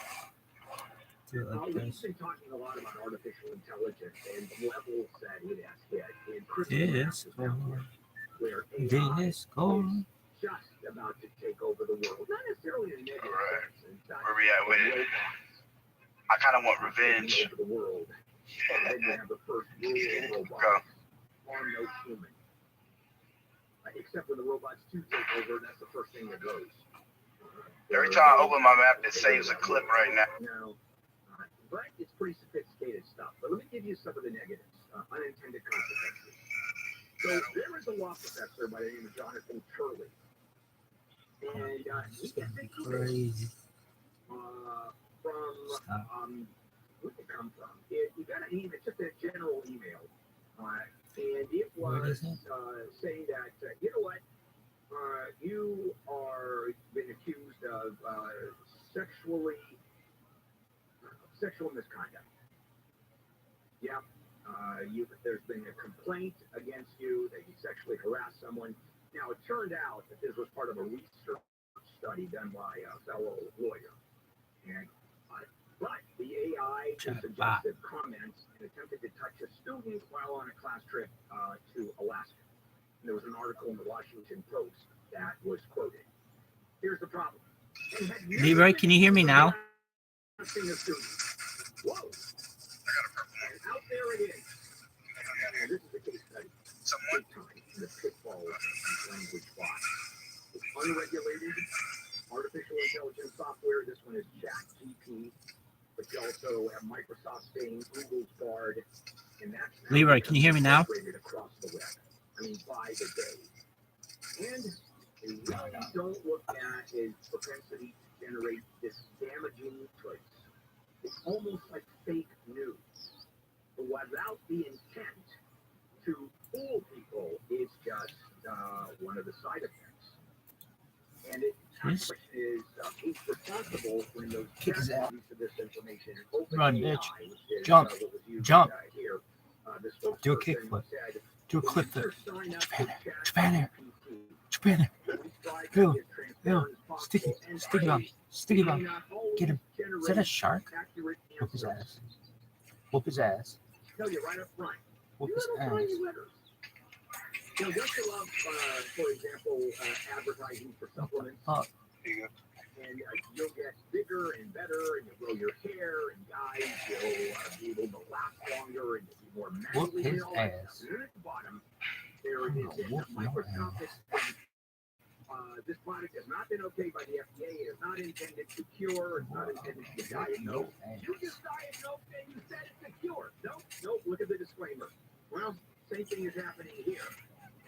Speaker 2: do it like
Speaker 1: We've
Speaker 2: this.
Speaker 1: been talking a lot about artificial intelligence and the levels that it has hit in critical
Speaker 2: This
Speaker 1: masses now, where AI
Speaker 2: This go.
Speaker 1: is just about to take over the world. Not necessarily in a negative
Speaker 5: Right.
Speaker 1: sense. In fact,
Speaker 5: Where we at with it? I kind of want revenge.
Speaker 1: taking over the world. And then you have the first rule of
Speaker 5: Go.
Speaker 1: robots harm no human. Except when the robots do take over, that's the first thing that goes.
Speaker 5: Every time I open my map, it saves a clip right now.
Speaker 1: No, but it's pretty sophisticated stuff. But let me give you some of the negatives, unintended consequences. So there is a law professor by the name of Jonathan Turley, and he gets it
Speaker 2: Crazy.
Speaker 1: from where did it come from? You got an email, just a general email, and it
Speaker 2: What
Speaker 1: was
Speaker 2: is it?
Speaker 1: saying that you know what, you are been accused of sexual misconduct. Yeah, there's been a complaint against you that you sexually harassed someone. Now, it turned out that this was part of a research study done by a fellow lawyer. And, but the AI suggested comments and attempted to touch a student while on a class trip to Alaska. And there was an article in the Washington Post that was quoted. Here's the problem.
Speaker 2: Leroy, can you hear me now?
Speaker 1: Whoa. And out there it is. And this is a case study.
Speaker 5: Someone?
Speaker 1: Big time in the pitfall of language bot. It's unregulated, artificial
Speaker 2: Leroy, can you hear me now?
Speaker 1: Across the web. I mean, by the day. And they really don't look at his propensity to generate this damaging traits. It's almost like fake news. But without the intent to fool people, it's just one of the side effects. And it
Speaker 2: Yes.
Speaker 1: is who's responsible when those
Speaker 2: Kick his ass.
Speaker 1: use of this information.
Speaker 2: Run, bitch. Jump. Jump. Do a kickflip. Do a clip flip. Japan. Go. Go. Sticky. Sticky bomb. Sticky bomb. Get him. Is that a shark? Whoop his ass. Whoop his ass.
Speaker 1: Tell you right up front.
Speaker 2: Whoop his ass.
Speaker 1: Now, don't you love, for example, advertising for supplements?
Speaker 2: Oh.
Speaker 1: And you'll get bigger and better, and you'll grow your hair, and guys will be able to last longer, and you'll be more
Speaker 2: Whoop
Speaker 1: manly.
Speaker 2: his
Speaker 1: and all that
Speaker 2: ass.
Speaker 1: stuff. And at the bottom, there is
Speaker 2: Whoop
Speaker 1: a
Speaker 2: your
Speaker 1: microscopic. This product has not been okayed by the FDA. It is not intended to cure. It's not intended to diagnose. You just diagnosed and you said it's a cure. Nope. Look at the disclaimer. Well, same thing is happening here.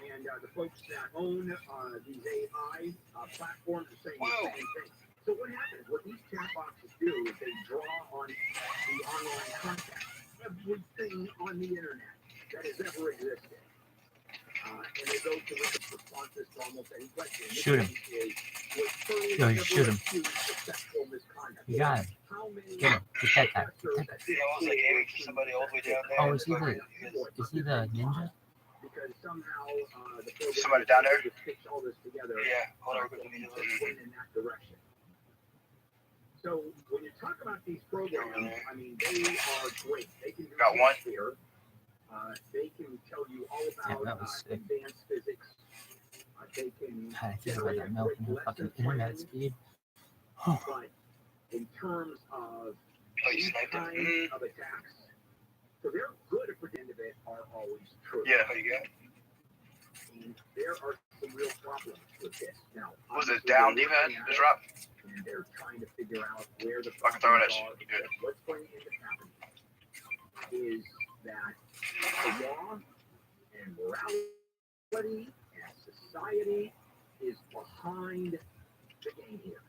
Speaker 1: And the folks that own these AI platforms are saying the same thing. So what happens? What these chat boxes do is they draw on the online content, everything on the internet that has ever existed. And they go to responses to almost any question.
Speaker 2: Shoot him. Yo, shoot him. You got him. Get him. Get that guy. Get that guy. Oh, is he the ninja?
Speaker 1: Because somehow
Speaker 5: Somebody down there?
Speaker 1: fix all this together.
Speaker 5: Yeah, hold on.
Speaker 1: Went in that direction. So when you talk about these programs, I mean, they are great. They can do
Speaker 5: Got one?
Speaker 1: here. They can tell you all about
Speaker 2: that was sick.
Speaker 1: advanced physics. They can
Speaker 2: I feel about that milk and the fucking internet speed.
Speaker 1: but in terms of these kinds of attacks, so they're good at pretending it are always true.
Speaker 5: Yeah, you got it.
Speaker 1: And there are some real problems with this. Now,
Speaker 5: Was it down defense? Just drop.
Speaker 1: and they're trying to figure out where the
Speaker 5: I can throw that
Speaker 1: problems
Speaker 5: shit.
Speaker 1: are.
Speaker 5: You good.
Speaker 1: What's going to end up happening is that the law and morality and society is behind the game here.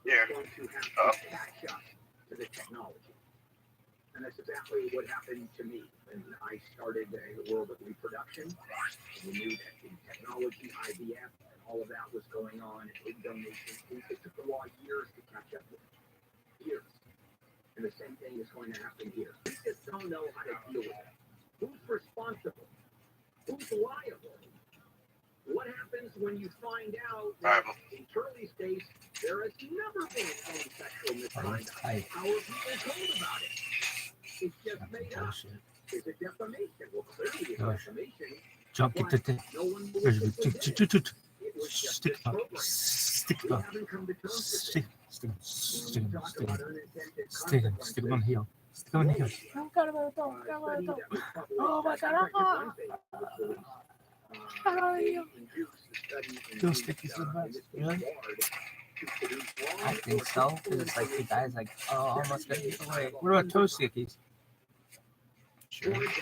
Speaker 5: Yeah.
Speaker 1: It's going to have to catch up to the technology. And that's exactly what happened to me when I started in the world of reproduction. And we knew that the technology, IVF, and all of that was going on, and big donations. It took the law years to catch up with it. Years. And the same thing is going to happen here. We just don't know how to deal with it. Who's responsible? Who's liable? What happens when you find out that in Turley's case, there has never been any sexual misconduct? How are people told about it? It's just made up. Is it defamation? Well, clearly it's defamation.
Speaker 2: Jump, get the
Speaker 1: No one believes it was it. It was just
Speaker 2: stick
Speaker 1: this
Speaker 2: up,
Speaker 1: program.
Speaker 2: stick
Speaker 1: We
Speaker 2: up,
Speaker 1: haven't come to terms with it.
Speaker 2: stick him,
Speaker 1: When we talk
Speaker 2: stick
Speaker 1: about
Speaker 2: him,
Speaker 1: unintended
Speaker 2: stick him, stick him on the heel, stick him on the heel. Oh my God! Don't stick these in the butts. Really? I think so. Because it's like the guy's like, oh, almost got these away. What about toe stickies? Sure. Alright,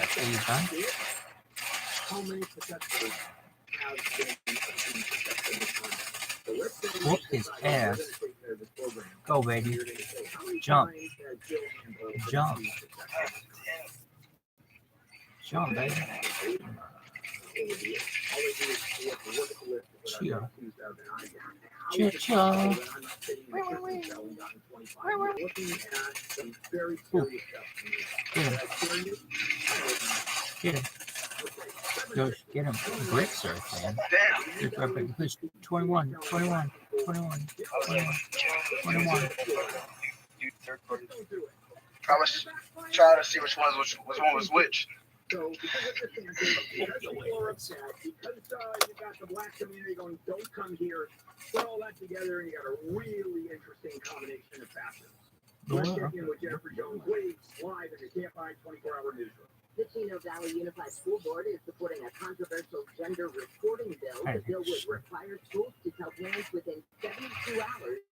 Speaker 2: so you done?
Speaker 1: How many successful have been successful? So let's say
Speaker 2: Whoop his ass.
Speaker 1: we're gonna take care of this program.
Speaker 2: Go, baby.
Speaker 1: You're gonna say, how many
Speaker 2: Jump.
Speaker 1: times has Jill Campbell been
Speaker 2: Jump.
Speaker 1: successful?
Speaker 2: Jump, baby. Chill. Chill, chill. Get him. Get him. Go, get him. Great surf, man. Good perfect. Push 21, 21, 21, 21, 21.
Speaker 5: I was trying to see which one was which.
Speaker 1: So because of this campaign, because people are upset, because you got the black community going, don't come here, put all that together and you got a really interesting combination of factors. Let's check in with Jennifer Jones-Lee, live in the KFI 24-hour newsroom.
Speaker 3: The Chino Valley Unified School Board is supporting a controversial gender reporting bill. The bill would require schools to tell parents within 72 hours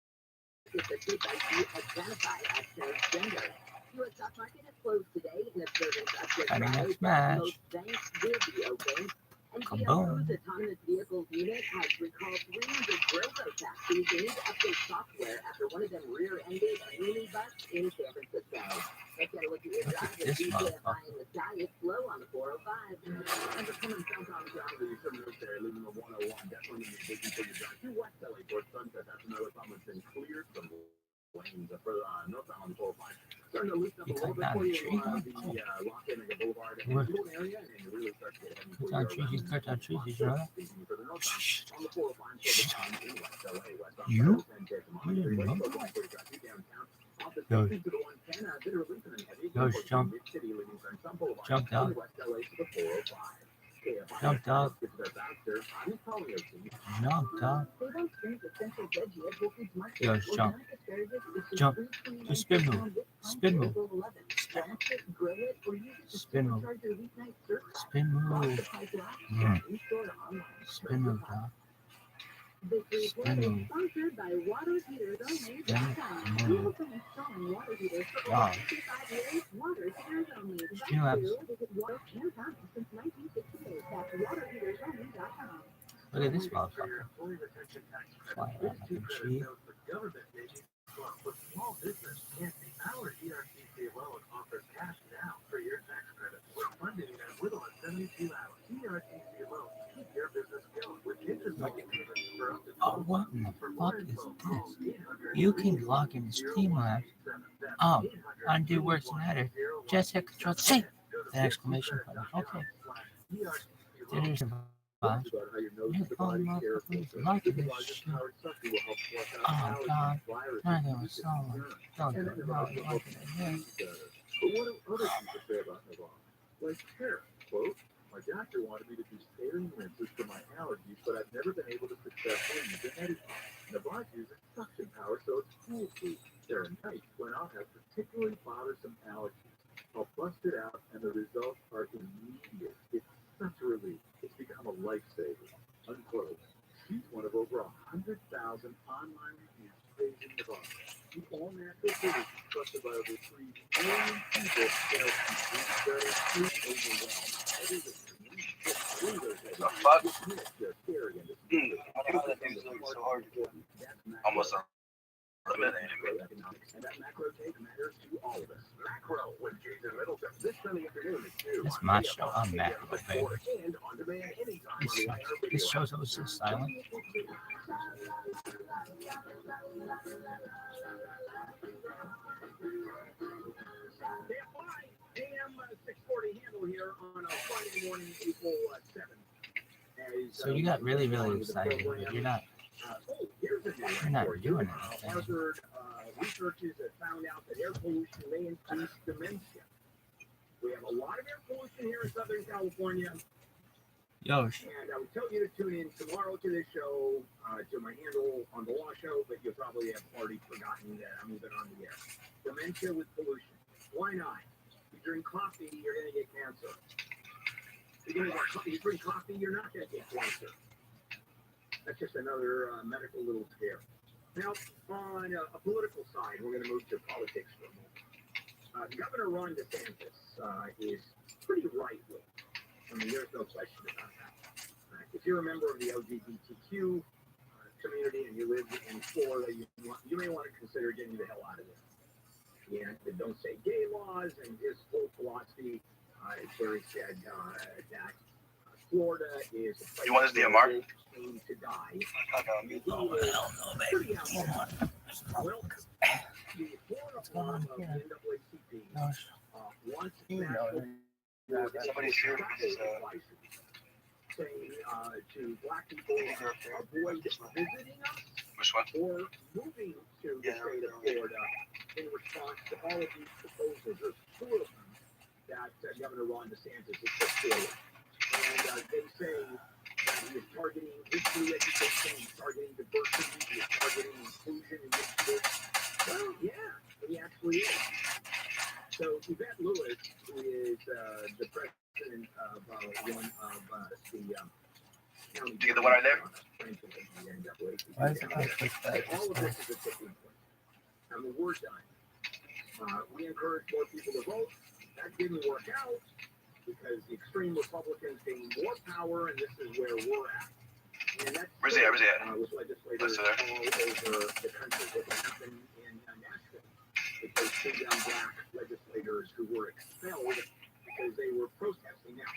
Speaker 3: if the kid might be identified as transgender. U.S. stock market is closed today in observance of Good
Speaker 2: Cutting
Speaker 3: Friday.
Speaker 2: edge smash.
Speaker 3: Most banks will be open. And
Speaker 2: Kaboom.
Speaker 3: GMO's autonomous vehicles unit has recalled 300 robo-taxis. They need to update software after one of them rear-ended a minibus in San Francisco. Let's get a look at your
Speaker 2: Look
Speaker 3: drive.
Speaker 2: at this
Speaker 3: The DJFI
Speaker 2: motherfucker.
Speaker 3: in the sky is slow on the 405.
Speaker 1: And the coming downtown Calgary, some roads there, leaving the 101, definitely need to be busy for your drive. To West LA towards Sunset, that's another problem that's been cleared from lanes for northbound on the 405. Starting to loosen up a
Speaker 2: You
Speaker 1: little
Speaker 2: cut
Speaker 1: bit
Speaker 2: down
Speaker 1: for
Speaker 2: a
Speaker 1: you,
Speaker 2: tree?
Speaker 1: the Lock-In Boulevard and
Speaker 2: Where?
Speaker 1: Golden area, and you really start to get heavy for
Speaker 2: Cut down trees, you cut down trees, you know that?
Speaker 1: for the northbound on the 405 in West LA, westbound
Speaker 2: You?
Speaker 1: and take them on.
Speaker 2: You didn't know?
Speaker 1: Downtown. Off the
Speaker 2: Yo.
Speaker 1: 60 to the 110, bit of relief and then heavy.
Speaker 2: Yo, jump.
Speaker 1: Mid-city leaving Sunset Boulevard.
Speaker 2: Jump, dog.
Speaker 1: West LA to the 405.
Speaker 2: Jump, dog.
Speaker 1: Gets there faster. I'm calling it.
Speaker 2: Jump, dog.
Speaker 3: They don't drink essential veggie at Whole Foods Market.
Speaker 2: Yo, jump.
Speaker 3: Organic asparagus is
Speaker 2: Jump.
Speaker 3: $3.29
Speaker 2: Do spin move.
Speaker 3: pound this month
Speaker 2: Spin
Speaker 3: through
Speaker 2: move.
Speaker 3: April 11th. Wash it, grill it, or use it to
Speaker 2: Spin move.
Speaker 3: supercharge your weeknight stir fry.
Speaker 2: Spin
Speaker 3: Watch the
Speaker 2: move.
Speaker 3: price drop. In-store or online.
Speaker 2: Spin move, dog.
Speaker 3: This report
Speaker 2: Spin
Speaker 3: is
Speaker 2: move.
Speaker 3: sponsored by waterheatersonly.com.
Speaker 2: Spin
Speaker 3: We have been installing water heaters for
Speaker 2: Wow.
Speaker 3: over 55 years. Water heaters only.
Speaker 2: Spin labs.
Speaker 3: Visit water and time since 1968. That's waterheatersonly.com.
Speaker 2: Look at this motherfucker. Fly around like a tree.
Speaker 1: For small business, our ERCC loan offers cash now for your tax credit. With funding as little as 72 hours. ERCC loan, keep your business going with interest for up to
Speaker 2: Oh, what in the fuck is this? You can log in Streamlabs. Oh, undo works matter. Just hit Control C. An exclamation point. Okay. There's a box. You phone motherfuckers liking this shit. Oh, God. I know it's someone. Don't do it. No, you like it again.
Speaker 1: But what do other people say about Navarre? Like, here, quote, my doctor wanted me to do saline rinses for my allergies, but I've never been able to successfully use an edit. Navarre uses suction power, so it's foolproof. They're nice when I'll have particularly bothersome allergies. I'll bust it out, and the results are immediate. It's such a relief. It's become a lifesaver. Unquote. She's one of over 100,000 online reviews praising Navarre. The all-natural solution trusted by over 3 million people fails complete better food overwhelmed.
Speaker 5: The fuck? Almost a minute anyway.
Speaker 1: And that macro take matters to all of us. Macro with Jason Middleton. This Sunday afternoon at 2.
Speaker 2: This my show. I'm mad with it.
Speaker 1: And on demand anytime
Speaker 2: This
Speaker 1: on the
Speaker 2: sucks.
Speaker 1: Wire video.
Speaker 2: This show's always so silent.
Speaker 1: AM 640 handle here on a Friday morning, April 7th.
Speaker 2: So you got really, really excited. But you're not. You're not doing anything.
Speaker 1: Harvard researchers have found out that air pollution may increase dementia. We have a lot of air pollution here in Southern California,
Speaker 2: Yo,
Speaker 1: and I would tell you to tune in tomorrow to this show, to my handle on the Law Show, but you'll probably have already forgotten that I'm even on the air. Dementia with pollution. Why not? You drink coffee, you're going to get cancer. You drink coffee, you're not going to get cancer. That's just another medical little scare. Now, on a political side, we're going to move to politics for a moment. Governor Ron DeSantis is pretty right-wing. I mean, there's no question about that. If you're a member of the LGBTQ community and you live in Florida, you may want to consider getting the hell out of there. Yeah, they don't say gay laws, and his whole philosophy is where he said that Florida is a place
Speaker 5: You want this to be a mark?
Speaker 1: came to die.
Speaker 2: oh hell no, baby. Come on.
Speaker 1: Well, the Florida
Speaker 2: What's going on
Speaker 1: arm of the
Speaker 2: here?
Speaker 1: NAACP
Speaker 2: Gosh.
Speaker 1: wants
Speaker 6: You know,
Speaker 1: national
Speaker 5: Somebody's here because,
Speaker 1: saying to black people avoid visiting us
Speaker 5: which one?
Speaker 1: or moving to the state of Florida in response to all of these proposals. There's 4 of them that Governor Ron DeSantis has put forward. And they say that he is targeting history education, he's targeting diversity, he is targeting inclusion in this book. Well, yeah, he actually is. So Yvette Lewis, who is the president of one of the county.
Speaker 5: You get the one right there?
Speaker 2: Why is it like that?
Speaker 1: All of this is a tipping point. And when we're done, We encouraged more people to vote. That didn't work out because the extreme Republicans gained more power, and this is where we're at. And that's
Speaker 5: Where's he at? Where's he at?
Speaker 1: with legislators all over the country. What happened in Nashville with those two young black legislators who were expelled because they were protesting. Now,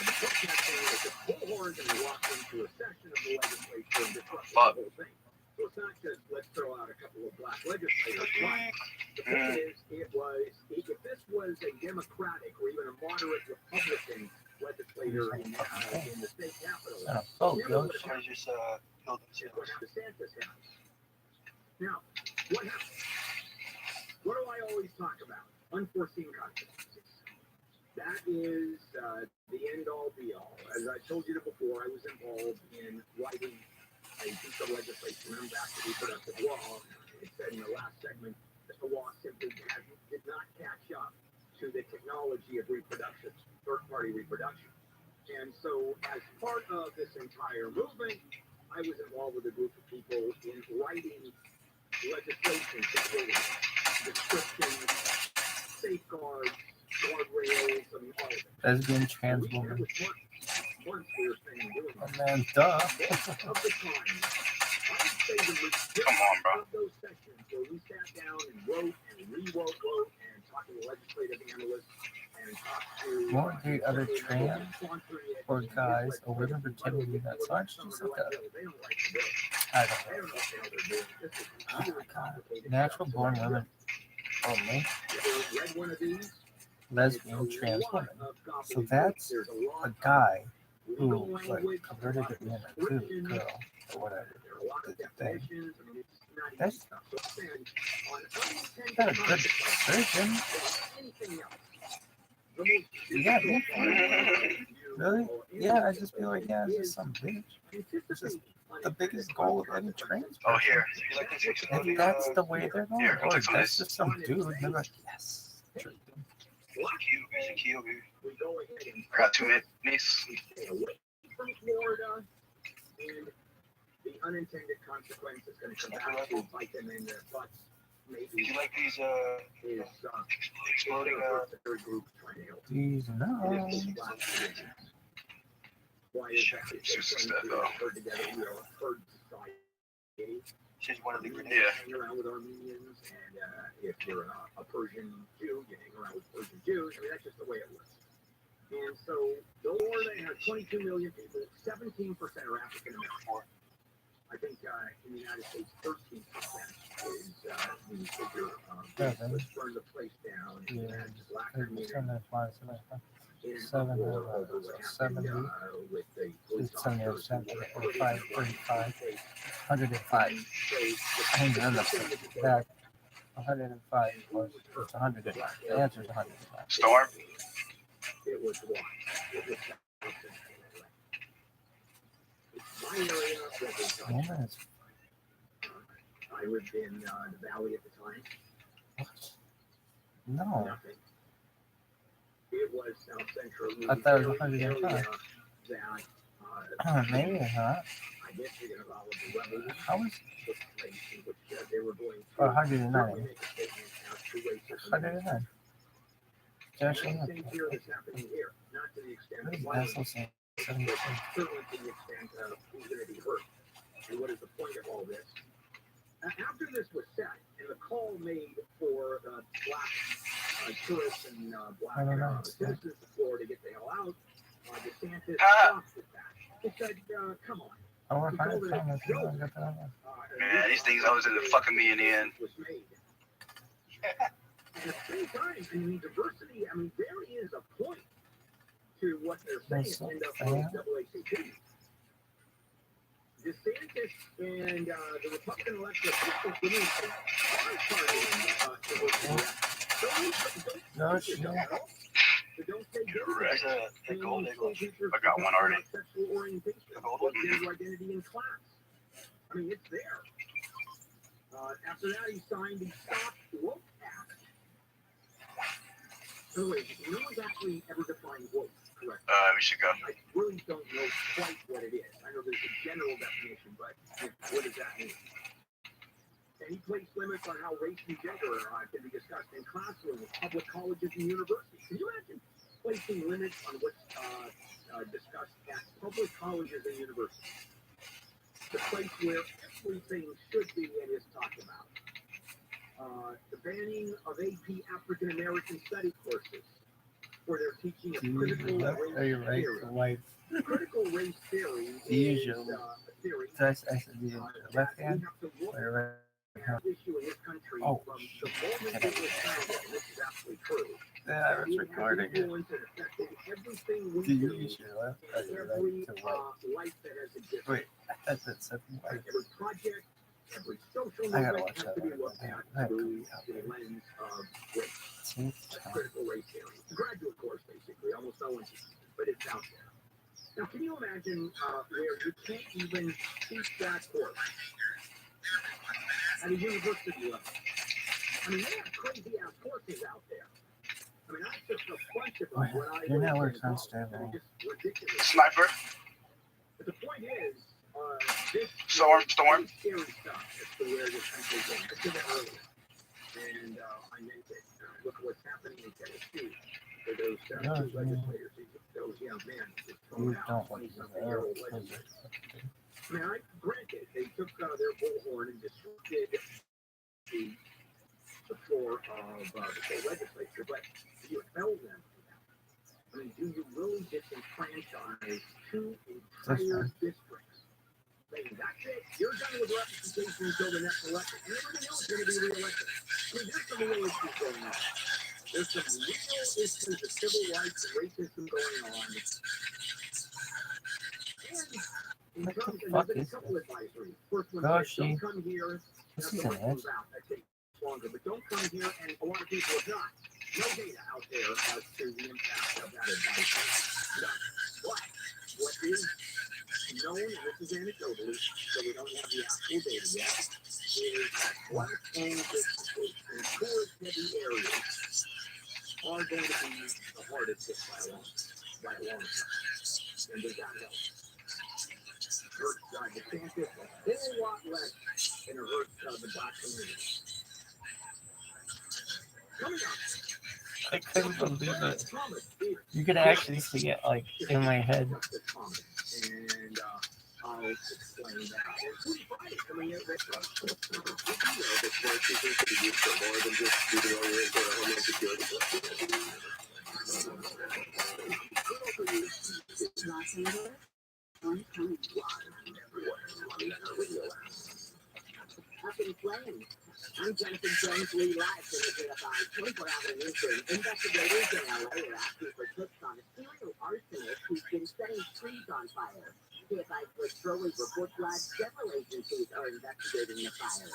Speaker 1: the protesting was just bullhorns and they walked into a session of the legislature and disrupted the whole thing. So it's not just let's throw out a couple of black legislators. But the point is, if this was a Democratic or even a moderate Republican legislator in the state capitol,
Speaker 5: DeSantis
Speaker 1: has. Now, what happened? What do I always talk about? Unforeseen consequences. That is the end-all, be-all. As I told you before, I was involved in writing a piece of legislation on back to reproductive law. It said in the last segment that the law simply did not catch up to the technology of reproduction, third-party reproduction. And so as part of this entire movement, I was involved with a group of people in writing legislation supporting descriptions, safeguards, guardrails, and all of it.
Speaker 6: Lesbian, trans woman.
Speaker 1: Months we were spending doing
Speaker 6: Oh man, duh.
Speaker 1: most of the time, I'd say the majority
Speaker 5: Come on, bro.
Speaker 1: of those sessions where we sat down and wrote and rewrote and talked to the legislative analysts and talked to
Speaker 6: Won't date other trans or guys or women pretending that's not just like a,
Speaker 1: they don't like the bill.
Speaker 6: I
Speaker 1: They
Speaker 6: don't
Speaker 1: don't know
Speaker 6: know.
Speaker 1: what the hell they're doing. This is
Speaker 6: Oh
Speaker 1: really
Speaker 6: my god.
Speaker 1: complicated
Speaker 6: Natural
Speaker 1: stuff.
Speaker 6: born women only.
Speaker 1: You ever read one of these?
Speaker 6: Lesbian, trans woman. So that's
Speaker 1: There's a lot
Speaker 6: a guy
Speaker 1: of
Speaker 6: who
Speaker 1: legal
Speaker 6: like
Speaker 1: language,
Speaker 6: converted to being a dude, girl, or whatever.
Speaker 1: there are a lot of
Speaker 6: Did the thing.
Speaker 1: definitions. I mean, it's not
Speaker 6: That's-
Speaker 1: easy stuff. So I'm saying on unintended
Speaker 6: Got a good
Speaker 1: consequences,
Speaker 6: version.
Speaker 1: anything else, the most
Speaker 6: Yeah,
Speaker 1: difficult part you
Speaker 6: Really?
Speaker 1: or any
Speaker 6: Yeah, I just feel like, yeah, it's
Speaker 1: is
Speaker 6: just some bitch.
Speaker 1: anticipate
Speaker 6: The biggest goal of any trans
Speaker 5: Oh,
Speaker 6: person.
Speaker 5: here. You like this
Speaker 6: If
Speaker 5: exploding?
Speaker 6: that's the way they're going,
Speaker 5: Here,
Speaker 6: or
Speaker 5: click on
Speaker 6: that's
Speaker 5: this.
Speaker 6: just some dude, they're like, yes.
Speaker 5: Here's a key over here.
Speaker 1: We go ahead and
Speaker 5: I got 2 minutes.
Speaker 1: we stay away from Florida, and the unintended consequence is going to come back to bite them in their butts.
Speaker 5: Do
Speaker 1: Maybe
Speaker 5: you like these
Speaker 1: is
Speaker 5: exploding
Speaker 1: third group trying to help.
Speaker 6: These
Speaker 1: It
Speaker 6: no.
Speaker 1: is just black traditions. Why is that? It's
Speaker 5: Just
Speaker 1: just
Speaker 5: that,
Speaker 1: we
Speaker 5: though.
Speaker 1: are herd together. We are a herd society.
Speaker 5: she's one of the
Speaker 1: You
Speaker 5: grenades.
Speaker 1: hang around with Armenians, and if you're a Persian Jew, you hang around with Persian Jews. I mean, that's just the way it works. And so, Florida has 22 million people. 17% are African American. I think in the United States, 13% is the figure. Let's burn the place down. And
Speaker 6: Yeah.
Speaker 1: that's black
Speaker 6: They're
Speaker 1: community.
Speaker 6: 7
Speaker 1: Over what happened,
Speaker 6: 70,
Speaker 1: with the police
Speaker 6: 70,
Speaker 1: officers who were
Speaker 6: 45,
Speaker 1: put in
Speaker 6: 35,
Speaker 1: place.
Speaker 6: 105.
Speaker 1: So the
Speaker 6: Hang on,
Speaker 1: thing
Speaker 6: back. 105 plus it's 100. The answer is 105.
Speaker 5: Storm?
Speaker 1: It was one. It was South Central. It's my area that
Speaker 6: Yeah, it's
Speaker 1: I lived in the valley at the time.
Speaker 6: what? No.
Speaker 1: Nothing. It was South Central.
Speaker 6: I thought it was
Speaker 1: area
Speaker 6: 105.
Speaker 1: That
Speaker 6: Maybe not.
Speaker 1: I guess you're gonna follow the rebel.
Speaker 6: How was
Speaker 1: The place in which they were going to.
Speaker 6: or 109?
Speaker 1: Make a statement as to racism.
Speaker 6: 109.
Speaker 1: And
Speaker 6: Actually,
Speaker 1: I think here that's happening here, not to the extent of
Speaker 6: that's
Speaker 1: violence,
Speaker 6: also saying
Speaker 1: but
Speaker 6: 72.
Speaker 1: certainly to the extent of who's going to be hurt. And what is the point of all this? After this was set, and the call made for black tourists and black
Speaker 6: I don't know.
Speaker 1: citizens of Florida to get the hell out, DeSantis
Speaker 5: Ah.
Speaker 1: stopped at that. He said, come on.
Speaker 6: I want to find it. I don't get that one.
Speaker 5: Man, these things always end up fucking me in the end.
Speaker 1: Was made. And at the same time, I mean, diversity, I mean, there is a point to what they're saying in the NAACP. DeSantis and the Republican elected officials didn't are targeting diversity.
Speaker 6: No, it's not.
Speaker 1: So don't say
Speaker 5: There's a gold
Speaker 1: school
Speaker 5: egg.
Speaker 1: teachers
Speaker 5: I got one already.
Speaker 1: sexual orientation,
Speaker 5: The gold
Speaker 1: or
Speaker 5: one?
Speaker 1: gender identity in class. I mean, it's there. After that, he signed the Stop Woke Act. So wait, no one's actually ever defined woke correctly.
Speaker 5: We should go.
Speaker 1: I really don't know quite what it is. I know there's a general definition, but what does that mean? Any place limits on how race and gender can be discussed? discussed in classrooms, public colleges, and universities. Can you imagine placing limits on what's discussed at public colleges and universities? The place where everything should be and is talked about. The banning of AP African American Study courses, where they're teaching a critical
Speaker 6: left or
Speaker 1: race
Speaker 6: your right
Speaker 1: theory.
Speaker 6: to wife?
Speaker 1: Critical race theory is
Speaker 6: Usually.
Speaker 1: a theory
Speaker 6: That's the left
Speaker 1: we
Speaker 6: hand
Speaker 1: have to look
Speaker 6: or right hand?
Speaker 1: at issue in this country
Speaker 6: Oh,
Speaker 1: from the moment it was founded, and this is absolutely true.
Speaker 6: Yeah, I was recording it.
Speaker 1: Influence and affected everything we
Speaker 6: Do you
Speaker 1: do,
Speaker 6: use your left or your
Speaker 1: every
Speaker 6: right to wife?
Speaker 1: life that has existed.
Speaker 6: Wait, I thought that said wife.
Speaker 1: Every project, every social
Speaker 6: I gotta
Speaker 1: movement
Speaker 6: watch
Speaker 1: has
Speaker 6: that
Speaker 1: to be
Speaker 6: one.
Speaker 1: looked
Speaker 6: Man,
Speaker 1: at
Speaker 6: I
Speaker 1: through
Speaker 6: couldn't
Speaker 1: the lens of race.
Speaker 6: see.
Speaker 1: Critical race theory. It's a graduate course, basically. Almost no one teaches it, but it's out there. Now, can you imagine where you can't even teach that course at a university level? I mean, they have crazy-ass courses out there. I mean, I took a bunch of them when I
Speaker 6: Your
Speaker 1: was
Speaker 6: network's
Speaker 1: in college.
Speaker 6: unstable.
Speaker 1: I mean, just ridiculous.
Speaker 5: Sniper.
Speaker 1: But the point is, this
Speaker 5: Storm.
Speaker 1: is very scary stuff as to where this country's going. I said that earlier. And I meant it. Look at what's happening in Tennessee. For those two legislators, those young men just
Speaker 6: You
Speaker 1: thrown out,
Speaker 6: don't want to
Speaker 1: 20-something-year-old legislators. I mean, granted, they took their bullhorn and disrupted the floor of the state legislature, but you expel them from that. I mean, do you really disenfranchise two entire districts? Saying, that's it, you're done with representation until the next election, and everybody else is going to be reelected. I mean, there's some real issues going on. There's some real issues of civil rights and racism going on. And in terms of there's a couple advisories. First one says, don't come here.
Speaker 6: This
Speaker 1: That's
Speaker 6: is
Speaker 1: the
Speaker 6: an
Speaker 1: one comes out. That takes longer. But don't come here, and a lot of people have not. No data out there as to the impact of that advice. None. But what is known, and this is anecdotally, so we don't have the actual data yet, is that black-owned businesses in tourist-heavy areas are going to be the hardest hit by a long time. And does that help? Hurts DeSantis a whole lot less than it hurts the black community. Coming up.
Speaker 6: I couldn't believe it. You could actually see it like in my head.
Speaker 1: And I'll explain that. I mean, that's more than just shooting all your input on Homeland Security.
Speaker 3: Up in flames. I'm Jonathan Jones, Lee Live, delivered by 24-hour newsroom. Investigators in LA are asking for tips on a serial arsonist who's been setting trees on fire. KFI was throwing reports live. Several agencies are investigating the fire.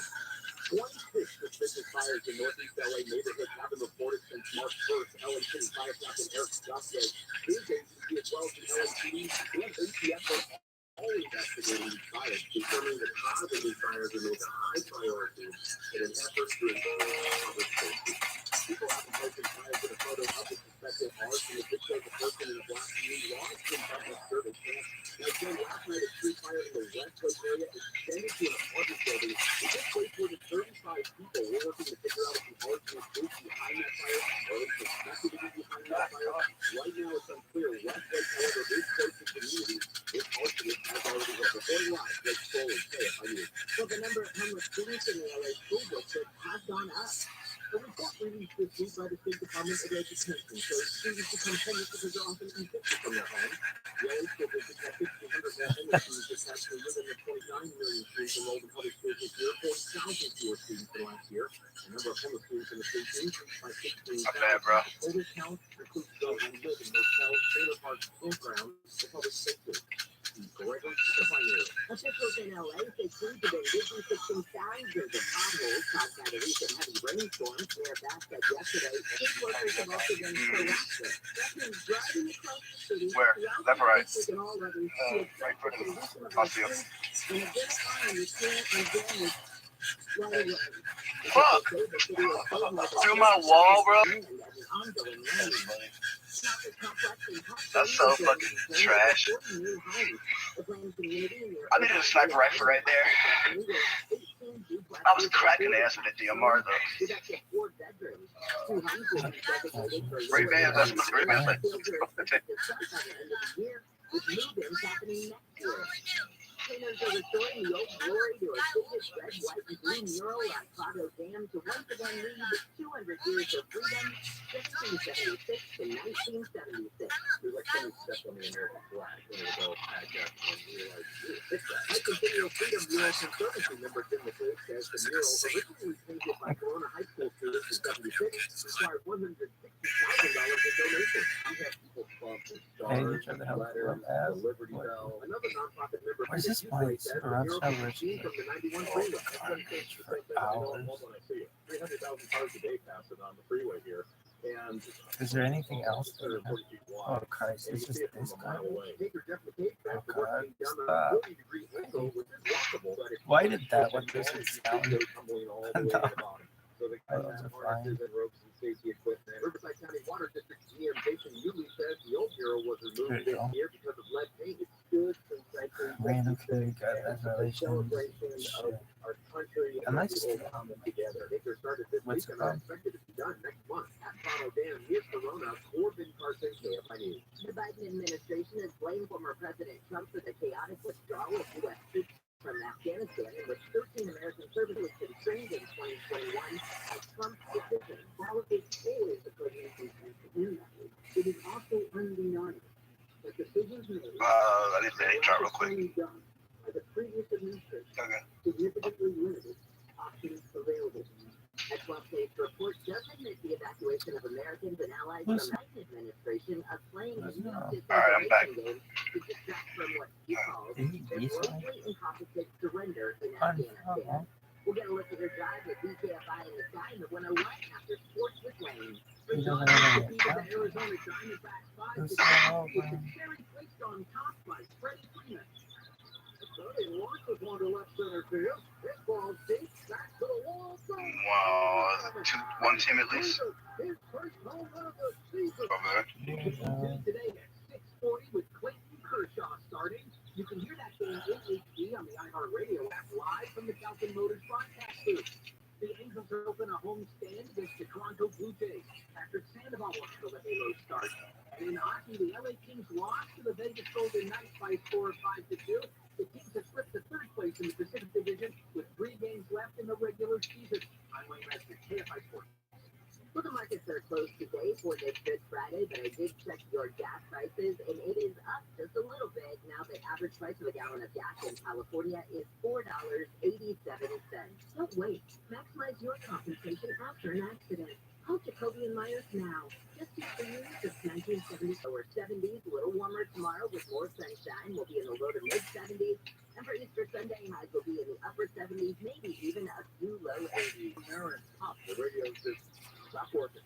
Speaker 3: 26 suspicious fires in Northeast LA neighborhoods have been reported since March 1st. LA City Fire Captain Eric Scott says his agency, as well as the LAPD and ATF, are all investigating these fires, determining the cause of these fires remains a high priority in an effort to ensure public safety. People have been posting fires with a photo of the suspected arsonist. It shows a person in a black suit launched in public service camp. Now, again, last night a street fire in the West Coast area extended to an apartment building. In this place where the 35 people were working to figure out if the arsonist was behind that fire or is suspected to be behind that fire. Right now, it's unclear. Westlake, however, is close to communities. This arsonist has already been reporting live. Let's slowly say it. I mean, So the number of homeless students in the LA school district has gone up. A report released this week by the State Department of Education shows students become homeless because they're often evicted from their homes. The LA school district has 1,500 more homeless students this past year than the 0.9 million students enrolled in public schools this year, 4,000 fewer students than last year. The number of homeless students in the state increased by 16,000. Total count includes those who live in hotels, trailer parks, campgrounds, and public spaces. Officials in LA say crews have been disinfecting thousands of potholes caused by the recent heavy rainstorms. Mayor Bass said yesterday, his workers have also been proactive. That means driving across the city.
Speaker 5: Where? Left or right?
Speaker 3: And all levels to
Speaker 5: Right foot.
Speaker 3: assess
Speaker 5: I'll see you.
Speaker 3: and identifying repair and damage right away.
Speaker 5: Fuck! Through my wall, bro. That's so fucking trash. I needed a sniper rifle right there. I was cracking ass with a DMR though. Great man, that's my great man.
Speaker 3: With move-ins happening next year. Painters are restoring the old glory to a faded red, white, and green mural on Prado Dam to once again lead 200 years of freedom, 1676 to 1976.
Speaker 1: There's like so many steps on the American flag when it was all packed up and realized, fix that.
Speaker 3: I continue Freedom Mural Conservancy member Tim McCabe says the mural, originally painted by Corona High School students in 76, required $160,000 in donations.
Speaker 1: We have people sponsor
Speaker 6: Hey,
Speaker 1: stars,
Speaker 6: each other help
Speaker 1: letters,
Speaker 6: from
Speaker 1: the
Speaker 6: ass.
Speaker 1: Liberty Bell.
Speaker 3: Another nonprofit member,
Speaker 6: What is this place? Around celebration
Speaker 3: from the 91 freeway.
Speaker 6: for hours.
Speaker 1: When I see it, 300,000 cars a day passing on the freeway here, and
Speaker 6: Is there anything else?
Speaker 1: 140 feet wide.
Speaker 6: Oh Christ!
Speaker 1: And
Speaker 6: It's
Speaker 1: you see
Speaker 6: just
Speaker 1: it
Speaker 6: this
Speaker 1: from a
Speaker 6: guy.
Speaker 1: mile away.
Speaker 3: Take your deprecation back to work
Speaker 6: God,
Speaker 3: being done on
Speaker 6: stop.
Speaker 3: a 40-degree angle, which is walkable, but it's
Speaker 6: Why did that one just sound?
Speaker 1: Go tumbling all the way to the bottom. So they
Speaker 6: I
Speaker 1: cut
Speaker 6: love
Speaker 1: down
Speaker 6: to
Speaker 1: harnesses and ropes and safety equipment. Riverside County Water District GM Jason Yulee says the old mural was removed
Speaker 6: There you
Speaker 1: this
Speaker 6: go.
Speaker 1: year because of lead paint. It stood since 1966.
Speaker 6: Man, okay, God, that's relations.
Speaker 1: Celebration
Speaker 6: Shit.
Speaker 1: of our country
Speaker 6: Am I
Speaker 1: and
Speaker 6: still
Speaker 1: people coming together. I think they're started this
Speaker 6: What's
Speaker 1: week
Speaker 6: it
Speaker 1: and are
Speaker 6: called?
Speaker 1: expected to be done next month. At Prado Dam, near Corona, Corbin Carson, KFI News.
Speaker 3: The Biden administration has blamed former President Trump for the chaotic withdrawal of U.S. troops from Afghanistan, in which 13 American servicemen were trained in 2021 as Trump's decision. While it is always the president's intent to do that, it is also undeniable that decisions made
Speaker 5: I need to HR real quick.
Speaker 3: done by the previous administration
Speaker 5: Okay.
Speaker 3: significantly limited options available. A 12-page report does admit the evacuation of Americans and allies from the Biden administration of playing a new
Speaker 5: I'm back.
Speaker 3: disinformation game to distract from what he calls
Speaker 6: Did he
Speaker 3: the
Speaker 6: resell?
Speaker 3: grossly incompetent surrender in
Speaker 6: Unfollow.
Speaker 3: Afghanistan. We'll get a look at her drive with BKFI in the sky in the 101 after sports with Wayne.
Speaker 6: He doesn't have any account.
Speaker 3: Arizona Diamondbacks 5
Speaker 6: Who's
Speaker 3: to
Speaker 6: that all
Speaker 3: with the
Speaker 6: from?
Speaker 3: cherry placed on top by Freddie Freeman. They launched with one to left center field. This ball deep back to the wall.
Speaker 5: Wow, 1 team at least.
Speaker 3: His first home run of the season.
Speaker 5: Okay.
Speaker 3: Today at 6:40 with Clayton Kershaw starting. You can hear that game in HD on the iHeartRadio app live from the Falcon Motors broadcast booth. The Angels are open a home stand against the Toronto Blue Jays. Patrick Sandoval wants to the Halo start. And in hockey, the LA Kings lost to the Vegas Golden Knights by a score of 5-2. The Kings have slipped to third place in the Pacific Division with 3 games left in the regular season. I'm Wayne Redmond, KFI Sports. Well, the markets are closed today for this Good Friday, but I did check your gas prices, and it is up just a little bit. Now the average price of a gallon of gas in California is $4.87. Don't wait. Maximize your compensation after an accident. Call Jacoby and Myers now. Just 2 years of 1970s or 70s, a little warmer tomorrow with more sunshine. We'll be in the low to mid 70s. And for Easter Sunday, highs will be in the upper 70s, maybe even a few low 80s.
Speaker 1: Aaron, the radio just stopped working.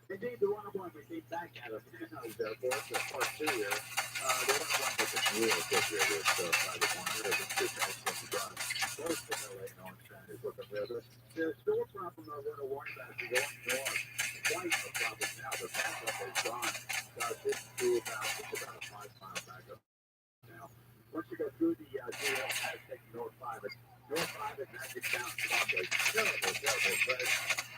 Speaker 1: Indeed, the Runaway we came back at us. For us, part 2 here. The Runaway was just really good here with private one. There's a good guy from the drive. Close to LA and Orange County is looking better. There's still a problem on Runaway that is going north. Quite a problem now. The backup is gone. It's about a 5-mile backup now. Once you go through the GL, take North 5. North 5 at Magic Down Broadway. Terrible place.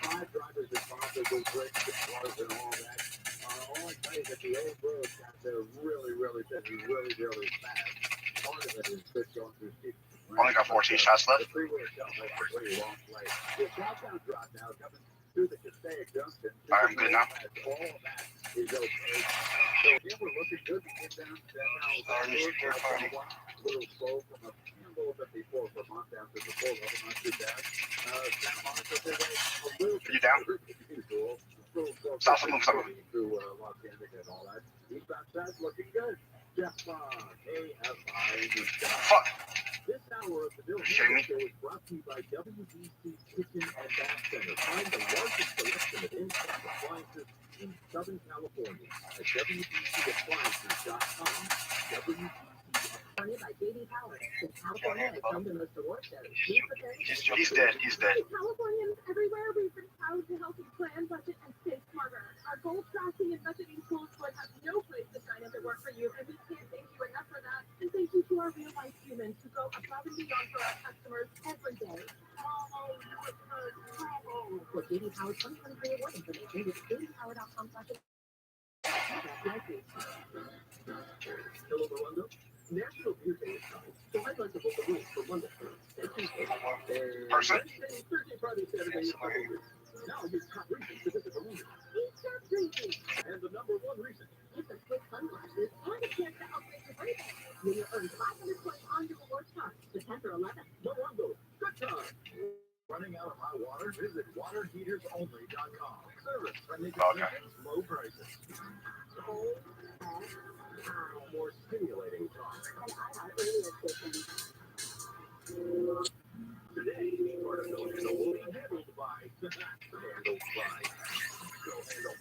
Speaker 1: 5 drivers responsible, breaks and cars and all that. All I tell you is that the old roads out there really busy, really fast. Part of it is just going through steep.
Speaker 5: Only got 14 shots left.
Speaker 1: The freeway itself makes a pretty long play. The southbound drop now coming through the Passaic Junction.
Speaker 5: I'm good now.
Speaker 1: All of that is okay. So again, we're looking good. We get down to that now. A little slow from a little bit before Vermont down to the full level, not too bad. Santa Monica today, a little bit.
Speaker 5: You down?
Speaker 1: Usual.
Speaker 5: Stop some of them.
Speaker 1: Through Los Angeles and all that. Eastbound side looking good. Jeff KFI.
Speaker 5: Fuck.
Speaker 1: This hour of the Bill
Speaker 5: Jamie?
Speaker 1: Show is brought to you by WBC Kitchen and Bath Center. Find the largest selection of in-stock appliances in Southern California at WBCappliances.com. WBC
Speaker 3: By J.D. Power. In California, it's home to most award shows.
Speaker 5: He's dead.
Speaker 4: Californians everywhere, we've been proud to help you plan, budget, and save smarter. Our goal tracking and budgeting tools would have no place to shine if it weren't for you, and we can't thank you enough for that. And thank thank you to our real-life humans who go above and beyond for our customers every day. For JD Power 2023 award information, visit jdpower.com/.
Speaker 1: Hello, Rolando. National Beer Day is coming, so I'd like to book a room for Monday, Tuesday,
Speaker 5: Person?
Speaker 1: Wednesday, Thursday, Friday, Saturday, and Sunday. Now your top reason to visit the room.
Speaker 4: These top reasons.
Speaker 1: And the number one reason.
Speaker 4: Get the quick sunglasses and a chance to upgrade your birthday. When you earn 500 points on your rewards card, September 11th.
Speaker 1: Rolando, good time. Running out of hot water? Visit waterheatersonly.com. Service, friendly conditions, low prices.
Speaker 4: Cold,
Speaker 1: More stimulating talk.
Speaker 4: and iHeart radio station.
Speaker 1: Today, part of No Handle will be handled by Handled by Still Handle.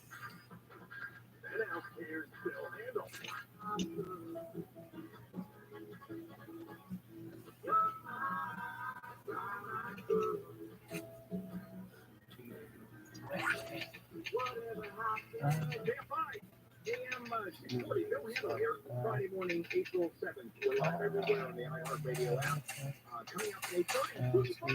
Speaker 1: And now here's Still Handle. Friday morning, April 7th. We're live everywhere on the iHeartRadio app. Coming up today, with Nico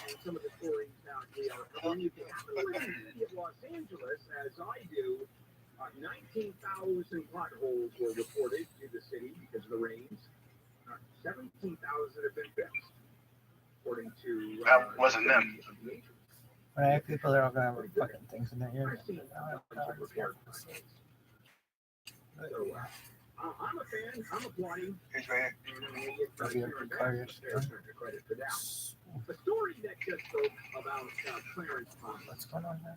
Speaker 1: and some of the stories that we are covering. You can happen to live in the city of Los Angeles, as I do. 19,000 potholes were reported to the city because of the rains. 17,000 have been fixed, according to
Speaker 5: That wasn't them.
Speaker 1: the agency.
Speaker 6: When I have people, they're all gonna have fucking things in their ears.
Speaker 1: I've seen repaired potholes. So, I'm a fan. I'm applauding.
Speaker 5: He's right here.
Speaker 6: That'll be a good car yesterday.
Speaker 1: Credit for that. A story that just broke about Clarence Thomas.
Speaker 6: What's going on there?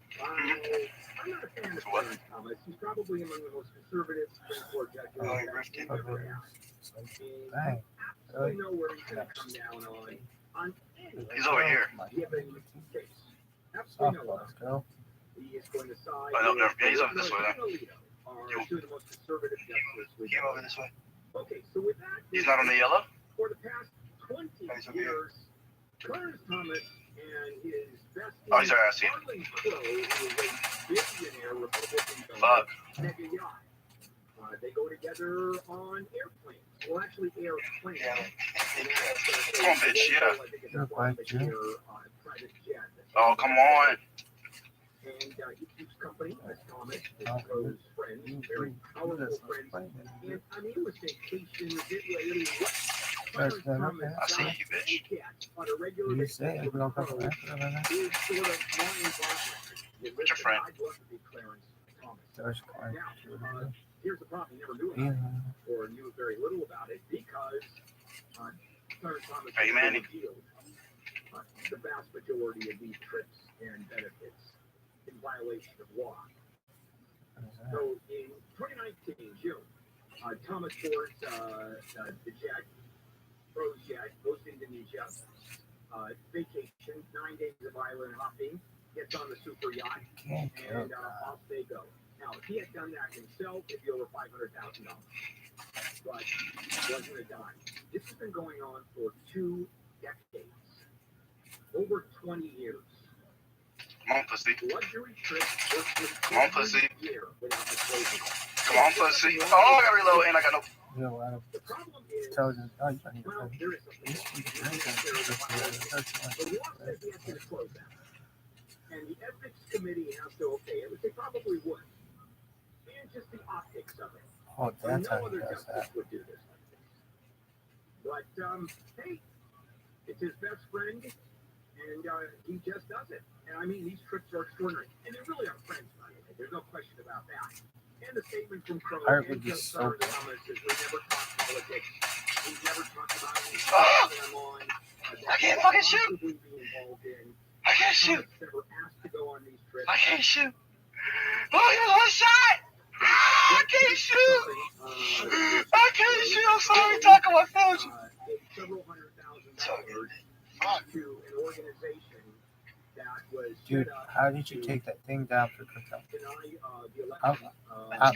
Speaker 1: I'm not a fan of Clarence Thomas. He's probably among the most conservative Supreme Court judges
Speaker 5: Oh, he
Speaker 1: that
Speaker 5: ripped
Speaker 1: we've
Speaker 5: it.
Speaker 1: ever had.
Speaker 6: Dang.
Speaker 1: Absolutely know where he's going to come down on any
Speaker 5: He's over here.
Speaker 1: given case.
Speaker 6: Oh,
Speaker 1: Absolutely no one.
Speaker 6: let's go.
Speaker 1: He is going to side.
Speaker 5: Oh, no, no,
Speaker 1: with
Speaker 5: yeah, he's over this way,
Speaker 1: Alito, are two of the most conservative justices we've
Speaker 5: Came
Speaker 1: ever
Speaker 5: over this way.
Speaker 1: had. Okay, so with that,
Speaker 5: He's not on the yellow?
Speaker 1: for the past 20
Speaker 5: he's over here.
Speaker 1: years, Clarence Thomas and his best
Speaker 5: Oh, he's already seen.
Speaker 1: Harlan Crow, who is a billionaire Republican
Speaker 5: Fuck.
Speaker 1: mega yacht. They go together on airplanes. Well, actually, airplanes.
Speaker 5: Yeah.
Speaker 1: And
Speaker 5: Come on, bitch, yeah.
Speaker 1: I think it's a
Speaker 6: You're
Speaker 1: private
Speaker 6: right, Jim.
Speaker 1: private jet.
Speaker 5: Oh, come on.
Speaker 1: And he keeps company with Thomas, his
Speaker 6: Oh,
Speaker 1: close friends, very powerful friends. And I mean, it was vacations, it was
Speaker 6: First, then, okay.
Speaker 5: I see you, bitch.
Speaker 1: on a regular
Speaker 6: You say
Speaker 1: basis.
Speaker 6: if we don't come from Africa, then
Speaker 1: Is sort of mind-boggling.
Speaker 5: What's your friend?
Speaker 1: I'd love to be Clarence Thomas.
Speaker 6: there's corn.
Speaker 1: Now, here's the problem: he never knew about
Speaker 6: Yeah.
Speaker 1: it, or knew very little about it, because Clarence Thomas
Speaker 5: Hey, Manny.
Speaker 1: revealed the vast majority of these trips and benefits in violation of law. So in 2019, June, Thomas boards the jet, Rose jet, goes to Indonesia, vacation, 9 days of island hopping, gets on the super yacht,
Speaker 6: Can't kill
Speaker 1: and off they go. Now, if he had done that himself, it'd be over $500,000. But it wasn't a dime. This has been going on for 2 decades, over 20 years.
Speaker 5: Come on, pussy.
Speaker 1: Luxury trips
Speaker 5: Come on, pussy.
Speaker 1: year without disclosing.
Speaker 5: Come on, pussy. Oh, I got reload and I got no.
Speaker 6: You know, I don't
Speaker 1: The problem is,
Speaker 6: intelligence. Oh, you don't need to
Speaker 1: well,
Speaker 6: play.
Speaker 1: there is something. The law says he has to disclose that. And the ethics committee has to okay it, which they probably would. And just the optics of it.
Speaker 6: Oh,
Speaker 1: But
Speaker 6: that's
Speaker 1: no
Speaker 6: how
Speaker 1: other
Speaker 6: he does
Speaker 1: justice
Speaker 6: that.
Speaker 1: would do this like this. But, hey, it's his best friend, and he just does it. And I mean, these trips are extraordinary. And they really are friends, by the way. There's no question about that. And the statement from Crow
Speaker 6: Art
Speaker 1: and
Speaker 6: would be
Speaker 1: Just
Speaker 6: so
Speaker 1: Thomas
Speaker 6: good.
Speaker 1: is we never talked politics. We never talked about anything
Speaker 5: Ah!
Speaker 1: I'm on.
Speaker 5: I can't fucking shoot.
Speaker 1: Possibly be involved in.
Speaker 5: I can't shoot.
Speaker 1: Thomas never asked to go on these trips.
Speaker 5: I can't shoot. Oh, he was one shot. Ah, I can't shoot. I can't shoot. I'm sorry, Taco. I failed you.
Speaker 1: Several $100,000 to an organization that was
Speaker 6: Dude,
Speaker 1: set up
Speaker 6: how did you
Speaker 1: to
Speaker 6: take that thing down for cookout?
Speaker 1: deny the election.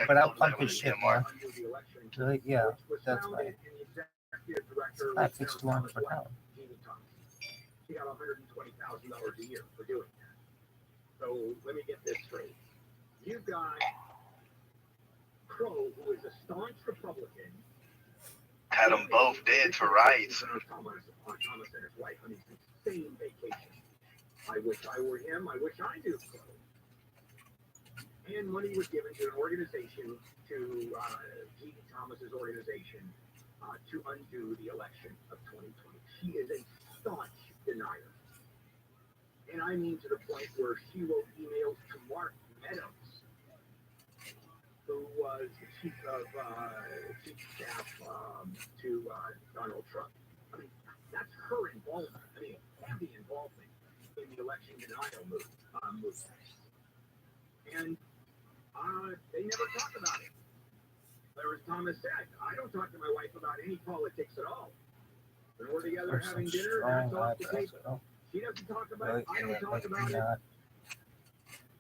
Speaker 6: But I'll pump his shit more.
Speaker 1: Under the election,
Speaker 6: Really? Yeah,
Speaker 1: which was
Speaker 6: that's
Speaker 1: founded,
Speaker 6: right.
Speaker 1: and the executive director
Speaker 6: I
Speaker 1: was
Speaker 6: fixed
Speaker 1: Sarah
Speaker 6: one for
Speaker 1: Thomas
Speaker 6: town.
Speaker 1: West, Jeannie Thomas. She got $120,000 a year for doing that. So let me get this straight. You've got Crow, who is a staunch Republican,
Speaker 5: Had them both dead for rights.
Speaker 1: Thomas and his wife on these insane vacations. I wish I were him. I wish I knew Crow. And money was given to an organization, to G.D. Thomas's organization, to undo the election of 2020. She is a staunch denier. And I mean to the point where she wrote emails to Mark Meadows, who was the chief staff to Donald Trump. I mean, that's her involvement. I mean, heavy involvement in the election denial movement. And they never talk about it. But as Thomas said, I don't talk to my wife about any politics at all. When we're together having dinner, that's off the table. She doesn't talk about it. I don't talk about it.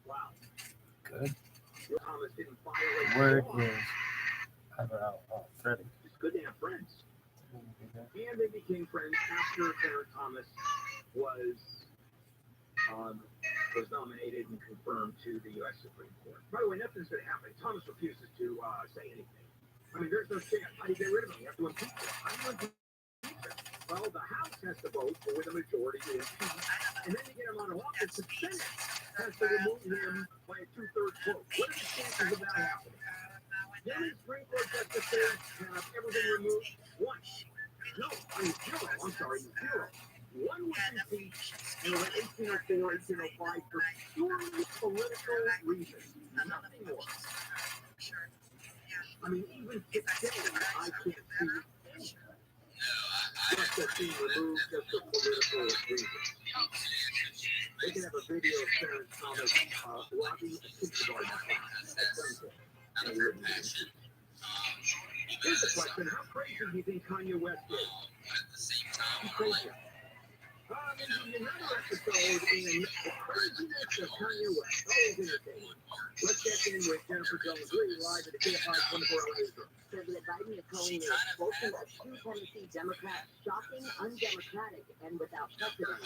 Speaker 1: Wow.
Speaker 6: Good.
Speaker 1: Thomas didn't violate
Speaker 6: The word
Speaker 1: the law.
Speaker 6: is about Freddie.
Speaker 1: It's good to have friends. And they became friends after Clarence Thomas was nominated and confirmed to the U.S. Supreme Court. By the way, nothing's going to happen. Thomas refuses to say anything. I mean, there's no chance. How do you get rid of him? You have to impeach him. How do you impeach him? Well, the House has to vote with a majority to impeach, and then to get him out of office, the Senate has to remove him by a 2/3 vote. What are the chances of that happening? How many Supreme Court justices have ever been removed? One. No, I mean zero. I'm sorry, zero. One was impeached in 1804, 1805 for purely political reasons. Nothing more. I mean, even today, I can't see any justice being removed just for political reasons. They can have a video of Clarence Thomas robbing a kindergarten class at some point. Here's the question: how crazy do you think Kanye West is? He's crazy. Maybe another episode in the craziness of Kanye West. Always entertaining. Let's check in with Jennifer Jones-Lee live at the KFI 24-hour newsroom.
Speaker 3: President Biden is calling the expulsion of 2 Tennessee Democrats shocking, undemocratic, and without precedent.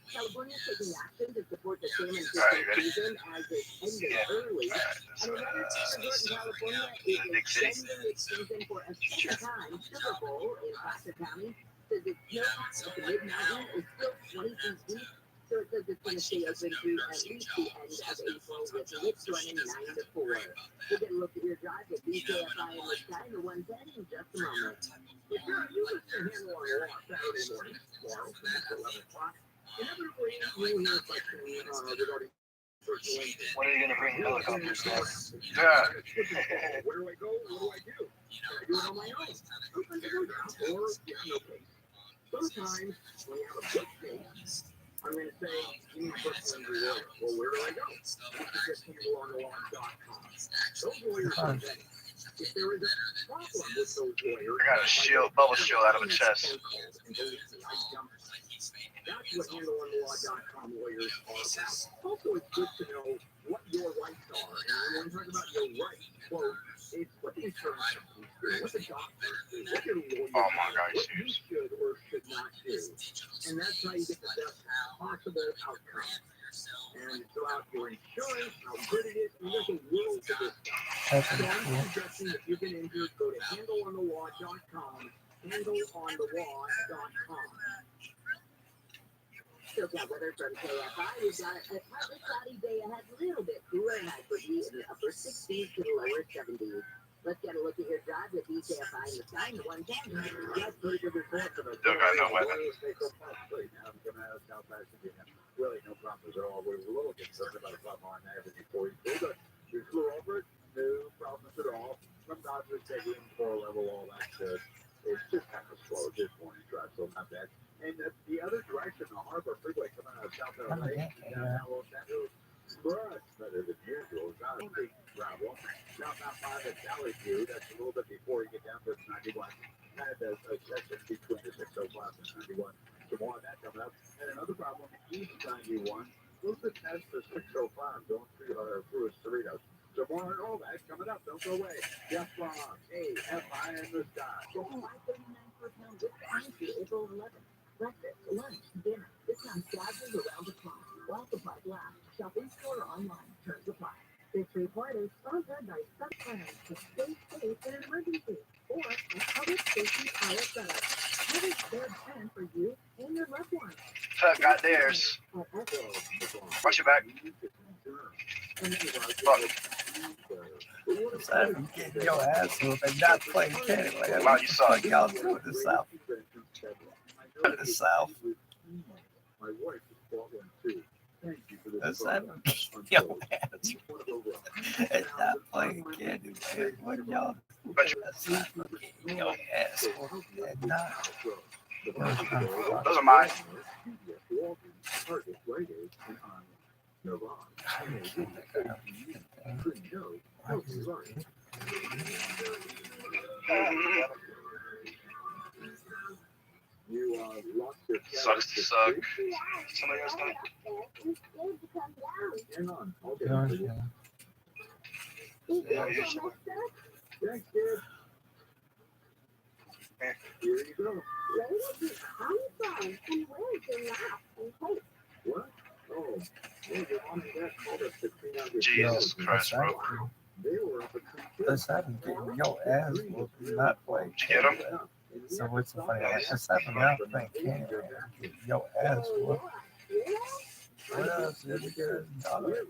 Speaker 3: California is taking action to support the salmon fishing season as it ended early. And another resort in California is extending its season for a second time. Sugar Bowl in Placer County says its snowpack at the mid-mountain is still 20 feet deep. So it says it's going to stay open through at least the end of April with lifts running 9 to 4. We'll get a look at your drive at BKFI in the sky, the 110 in just a moment.
Speaker 1: If you're using to handle on your walk Saturday morning, tomorrow from 11 o'clock, inevitably you will hear a question regarding personal income.
Speaker 5: When are you going to bring helicopters back?
Speaker 1: Yeah. Where do I go? What do I do? Can I do it on my own? Sometimes I go down or get no case. Sometimes when you have a good case, I'm going to say, give me a personal injury lawyer. Well, where do I go? You suggest handleonthelaw.com. Those lawyers are vetted. If there is a problem with those lawyers,
Speaker 5: I got a shield, bubble shield out of a chest.
Speaker 1: That's what handleonthelaw.com lawyers are about. Also, it's good to know what your rights are. And when we're talking about your rights, quote, it's what the insurance companies do, what the doctors do, what your lawyers
Speaker 5: Oh my God,
Speaker 1: do, what you should or should not do. And that's how you get the best possible outcome. And it's about your insurance, how good it is, and there's a world to this stuff. So I'm suggesting if you've been injured, go to handleonthelaw.com, handleonthelaw.com.
Speaker 3: Still got weather from KFI. We've got a partly cloudy day ahead, a little bit cooler, and high for you in the upper 60s to the lower 70s. Let's get a look at your drive with BKFI in the sky, the 110. That's pretty good report for those.
Speaker 5: Still got no weather.
Speaker 1: Really no problems at all. We were a little concerned about a problem on there before you flew over it. No problems at all. Sometimes we take in 4 level, all that shit. It's just kind of slow this morning drive, so not bad. And the other direction, the Harbor Freeway coming out of South LA, downtown Los Angeles, much better than usual. It's not a big problem. South 5 at Valley View, that's a little bit before you get down to 91. Kind of a section between the 605 and 91. Some more of that coming up. And another problem, East 91, a little bit past the 605, going through Cerritos. So more of all that coming up. Don't go away. Jeff Long, AFI in the sky.
Speaker 3: $5.39 per pound discount through April 11th. Breakfast, lunch, dinner. Discount glasses around the clock. While supplies last. Shop in store or online. Terms apply. This report is sponsored by Sunfire to State
Speaker 4: case of an emergency or a public safety power setup. Have a spare pen for you and your loved ones.
Speaker 5: Tuck got theirs. Watch your back. Look.
Speaker 6: Aside from getting your ass whooped and not playing Candyland,
Speaker 5: Wow, you suck.
Speaker 6: what y'all do in the South? In the South.
Speaker 1: My wife is bought one too. Thank you for the
Speaker 6: Aside from getting your ass whooped and not playing Candyland, what y'all do? Aside from getting your ass whooped and not.
Speaker 5: Those are mine. Sucks to suck. Somebody else done it?
Speaker 1: Hang on.
Speaker 5: Yeah, you should.
Speaker 1: Thanks, kid. Here you go. What? Oh, your mom and dad called us to clean out your
Speaker 5: Jesus Christ, bro.
Speaker 1: They were up at
Speaker 6: Aside from getting your ass whooped and not playing
Speaker 5: Did you get 'em?
Speaker 6: Candyland. So what's so funny? Like, aside from not playing Candyland, getting your ass whooped. What else did you get? $1?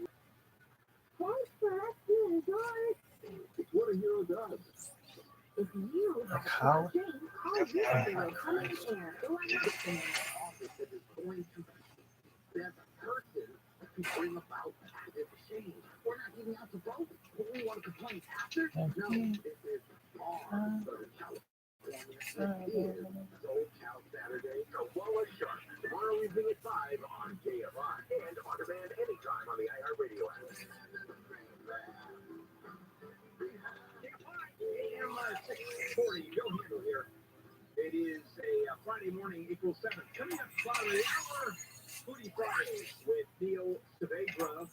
Speaker 1: It's what a hero does.
Speaker 4: If you
Speaker 6: Like how?
Speaker 1: That person to bring about positive change. We're not giving out the vote. We want to complain after. No, this is wrong. This is Old Cow Saturday. So Wallace Shark. Tomorrow evening at 5 on KFI and on demand anytime on the iHeartRadio app. AM 640, Joe Handle here. It is a Friday morning, April 7th. Coming up, bottom of the hour, Foodie Friday with Neil Saavedra. Of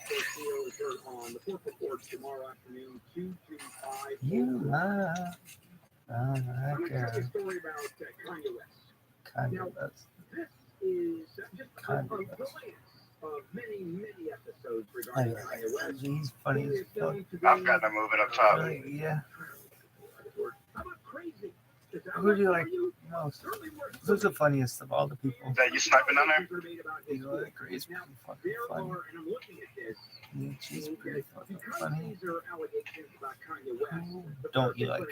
Speaker 1: course, Neil is heard on the 444 tomorrow afternoon, 2 to 5.
Speaker 6: You lie.
Speaker 1: I'm going to tell you a story about Kanye West.
Speaker 6: Kind of.
Speaker 1: This is just a glance of many, many episodes regarding Kanye West.
Speaker 6: He's funny as fuck.
Speaker 5: I've got to move it up top.
Speaker 6: Yeah.
Speaker 1: How about crazy?
Speaker 6: Who do you like most? Who's the funniest of all the people?
Speaker 5: That you sniping on there?
Speaker 6: He's really great. He's pretty fucking funny. Yeah, she's pretty fucking funny. Who don't you like?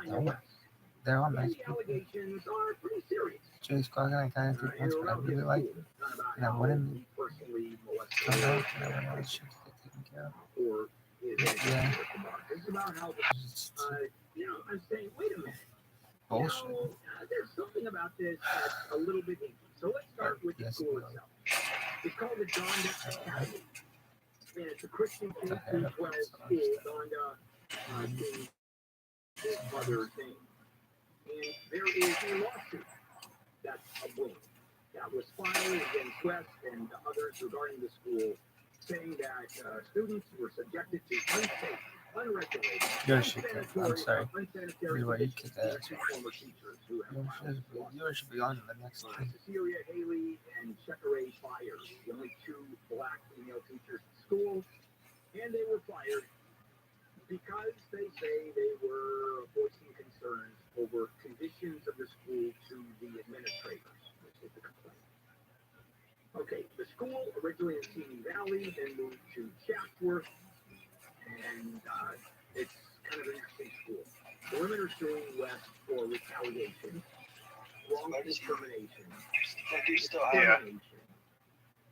Speaker 6: No. They're all nice people. James Clark and I kind of think that's what I really like. And I want him to come out and I want all the shit to get taken care of. Yeah. It's
Speaker 1: I'm saying, wait a minute.
Speaker 6: bullshit.
Speaker 1: There's something about this that's a little bit icky. So let's start with the school itself. It's called the Donda Academy. And it's a Christian K-12 school. Donda being his mother's name. And there is a lawsuit that's a win that was filed against West and others regarding the school, saying that students were subjected to unsafe, unregulated,
Speaker 6: You're a shit kid. I'm sorry.
Speaker 1: unsanitary
Speaker 6: You're right, you kick ass.
Speaker 1: to former teachers who have
Speaker 6: You should be on the next thing.
Speaker 1: Cecilia Haley and Checkere fired, the only two black female teachers at school, and they were fired because they say they were voicing concerns over conditions of the school to the administrators, which is the complaint. Okay, the school originally in Simi Valley, then moved to Chatsworth, and it's kind of an interesting school. The women are suing West for retaliation, wrongful termination, discrimination,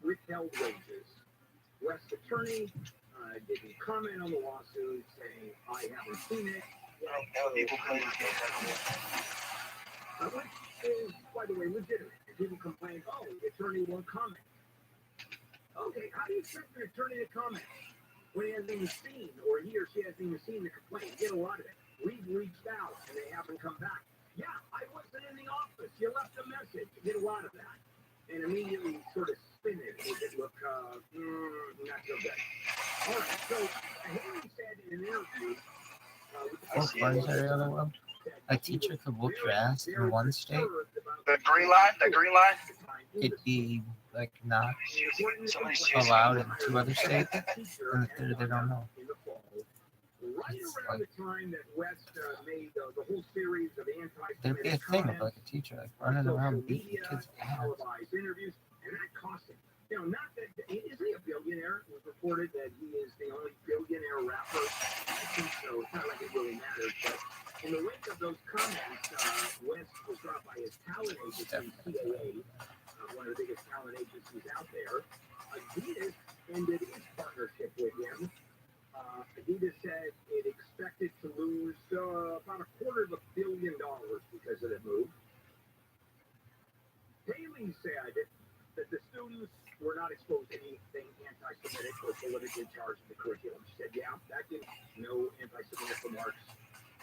Speaker 1: withheld wages. West's attorney didn't comment on the lawsuit, saying, I haven't seen it. Which is, by the way, legitimate. And people complain, oh, the attorney won't comment. Okay, how do you expect an attorney to comment when he hasn't even seen, or he or she hasn't even seen the complaint? Get a lot of it. We've reached out, and they haven't come back. Yeah, I wasn't in the office. You left a message. Get a lot of that. And immediately sort of spin it. Make it look, not so good. All right, so Haley said in an interview,
Speaker 6: What funds are the other one? A teacher could whoop your ass in one state.
Speaker 5: The green line? The green line?
Speaker 6: It'd be like not allowed in two other states, and the third they don't know.
Speaker 1: right around the time that West made the whole series of
Speaker 6: there'd be a
Speaker 1: anti-Semitic
Speaker 6: thing of
Speaker 1: comments,
Speaker 6: like a teacher like running around beating kids'
Speaker 1: and
Speaker 6: ass.
Speaker 1: televised interviews, and that cost him. You know, not that is he a billionaire? It was reported that he is the only billionaire rapper. I think so. It's not like it really matters, but in the wake of those comments, West was dropped by his talent agency, CAA, one of the biggest talent agencies out there. Adidas ended its partnership with him. Adidas said it expected to lose about $250 million because of the move. Haley said that the students were not exposed to anything anti-Semitic or politically charged in the curriculum. She said, yeah, that didn't no anti-Semitic remarks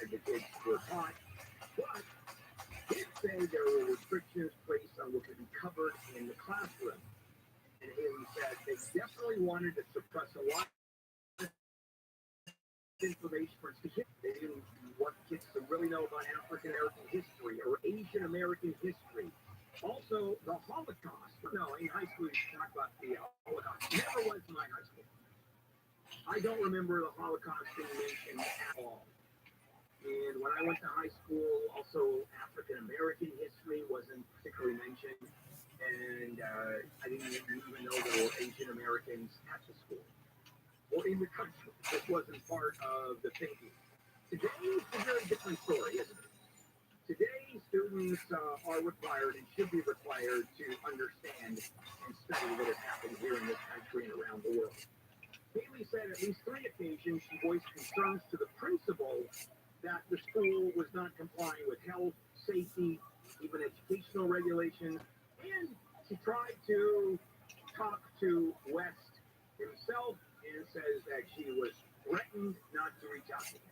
Speaker 1: as the kids were taught, but did say there were restrictions placed on what could be covered in the classroom. And Haley said they definitely wanted to suppress a lot of information for kids. They didn't want kids to really know about African American history or Asian American history. Also, the Holocaust. No, in high school, you talk about the Holocaust. Never was in my high school. I don't remember the Holocaust being mentioned at all. And when I went to high school, also African American history wasn't particularly mentioned. And I didn't even know there were Asian Americans at the school or in the country. This wasn't part of the thinking. Today, it's a very different story, isn't it? Today, students are required and should be required to understand and study what has happened here in this country and around the world. Haley said at least 3 occasions she voiced concerns to the principal that the school was not complying with health, safety, even educational regulations, and she tried to talk to West himself and says that she was threatened not to reach out to him.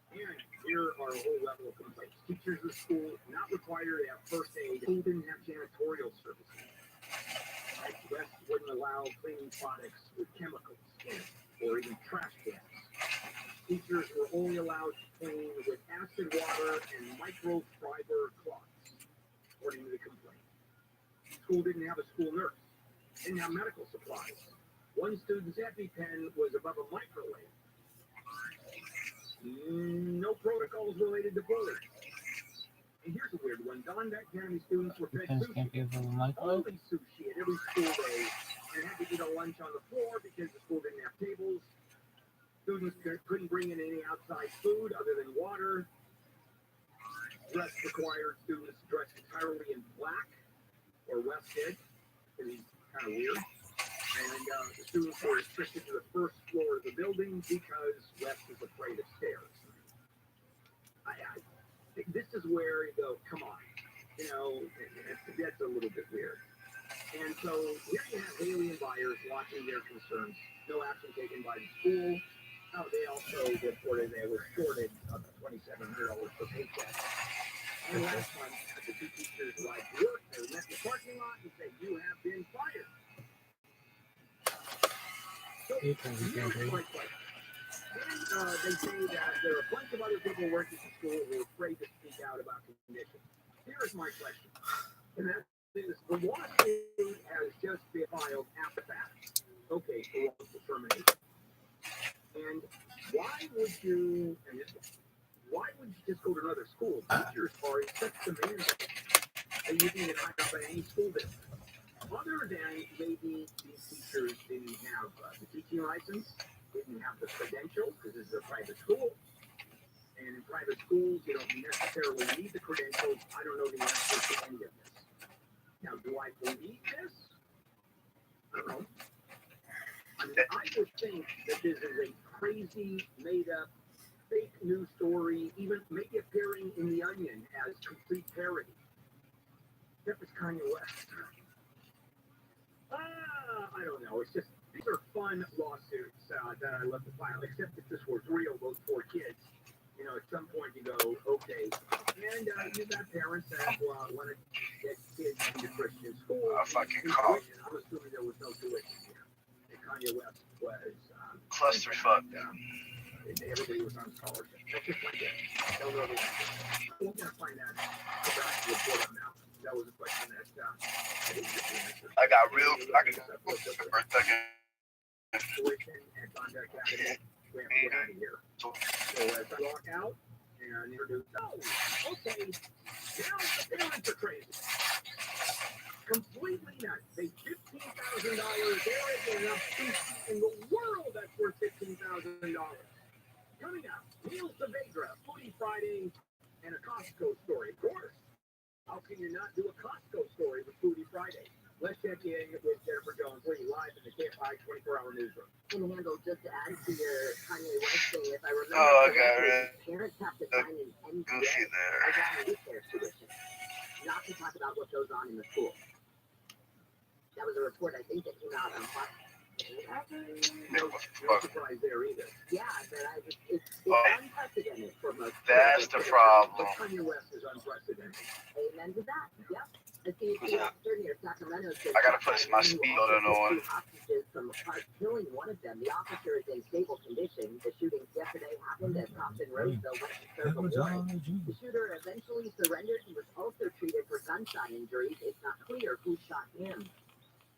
Speaker 1: And here are a whole level of complaints. Teachers of the school not required to have first aid. School didn't have janitorial services. West wouldn't allow cleaning products with chemicals in it, or even trash cans. Teachers were only allowed to clean with acid water and microfiber cloths, according to the complaint. School didn't have a school nurse. Didn't have medical supplies. One student's EpiPen was above a microwave. No protocols related to bullying. And here's a weird one. Don Academy students were fed sushi. Only sushi at every school day and had to eat a lunch on the floor because the school didn't have tables. Students couldn't bring in any outside food other than water. Dress required students dressed entirely in black, or West did, because he's kind of weird. And the students were restricted to the first floor of the building because West is afraid of stairs. I think this is where you go, come on. You know, that's a little bit weird. And so here you have Haley and Byers watching their concerns. No action taken by the school. They also reported they were shorted $2,700 per paycheck. And last month, the 2 teachers arrived to work. They met in the parking lot and said, "You have been fired." So, here's my question. Then they say that there are a bunch of other people working at the school who are afraid to speak out about conditions. Here's my question. And that is, the lawsuit has just been filed after the fact. Okay, so wrongful termination. And why would you just go to another school? Teachers are in such demand that you can hire up at any school building. Other than maybe these teachers didn't have the teaching license, didn't have the credentials, because this is a private school. And in private schools, you don't necessarily need the credentials. I don't know the answer to any of this. Now, do I believe this? I don't know. I mean, I would think that this is a crazy, made-up, fake news story, even maybe appearing in The Onion as complete parody. That was Kanye West. I don't know. It's just, these are fun lawsuits that I love to file, except if this was real, those 4 kids. You know, at some point you go, okay. And you've got parents that want to get kids into Christian school. I'm assuming there was no tuition here. And Kanye West was
Speaker 5: clusterfuck.
Speaker 1: Everybody was on scholarship. That's just like that. Don't know the answer. We're going to find out. Report on that. That was a question that I didn't get the answer.
Speaker 5: I got real. I can tuition at Thunder Academy.
Speaker 1: Get out of here. So as I walk out and introduce, oh, okay, now the parents are crazy. Completely nuts. They $15,000. There isn't enough sushi in the world that's worth $15,000. Coming up, Meals to Vegra, Foodie Friday, and a Costco story. Of course. How can you not do a Costco story with Foodie Friday? Let's check in with Jennifer Jones, leading live in the KFI 24-hour newsroom.
Speaker 3: And handle, just to add to your Kanye West thing, if I remember correctly, parents have to sign an NDA around their tuition, not to talk about what goes on in the school. That was a report, I think, that came out on Fox.
Speaker 1: No surprise there either.
Speaker 3: Yeah, but it's unprecedented for most.
Speaker 7: That's the problem.
Speaker 1: But Kanye West is unprecedented.
Speaker 3: Amen to that. Yep. The CDC officer near Sacramento said
Speaker 7: I gotta put my speed on.
Speaker 3: hostages from a park, killing one of them. The officer is in stable condition. The shootings yesterday happened at Compton Roseville west to serve a warrant. The shooter eventually surrendered and was also treated for gunshot injuries. It's not clear who shot him.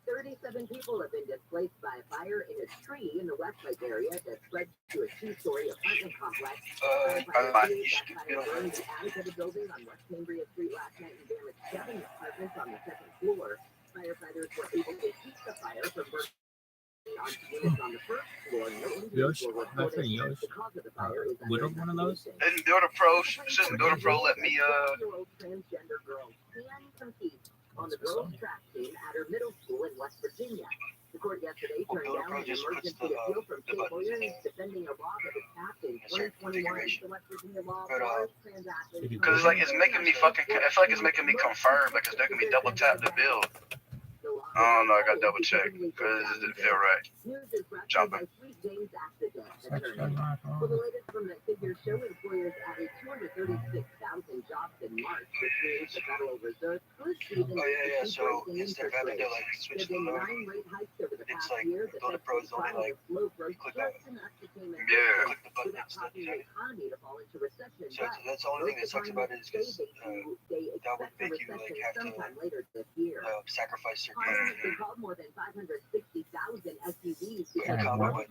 Speaker 3: 37 people have been displaced by a fire in a tree in the Westlake area that spread to a two-story apartment complex. Fire burned the attic of the building on West Cambria Street last night and damaged 7 apartments on the second floor. Firefighters were able to keep the fire from burning on units on the first floor. No injuries were reported. The cause of the fire is
Speaker 2: Would one of those?
Speaker 7: Didn't Builder Pro, shouldn't Builder Pro let me,
Speaker 3: transgender girl can compete on the girls' track team at her middle school in West Virginia. The court yesterday turned down an emergency appeal from state lawyers defending a law that was passed in 2021. The West Virginia law bars transactions.
Speaker 7: because it's making me fucking, I feel like it's making me confirm because they're gonna be double tap the bill. I don't know, I got double check because it didn't feel right. Jumping.
Speaker 3: Well, the latest from the figures show employers added 236,000 jobs in March, which means the Federal Reserve could see the
Speaker 7: So instead of having to switch the mode,
Speaker 3: rate hikes over the
Speaker 7: it's
Speaker 3: past
Speaker 7: like
Speaker 3: year.
Speaker 7: Builder Pro is only
Speaker 3: slow growth
Speaker 7: click
Speaker 3: just
Speaker 7: on
Speaker 3: enough to tame
Speaker 7: yeah.
Speaker 3: inflation without causing the economy to fall into recession.
Speaker 7: So that's the only thing that sucks about it is because that would make you have to
Speaker 3: sometime later this year.
Speaker 7: sacrifice your
Speaker 3: Congress has called more than 560,000 SUVs because
Speaker 2: Yeah,
Speaker 3: more
Speaker 2: but-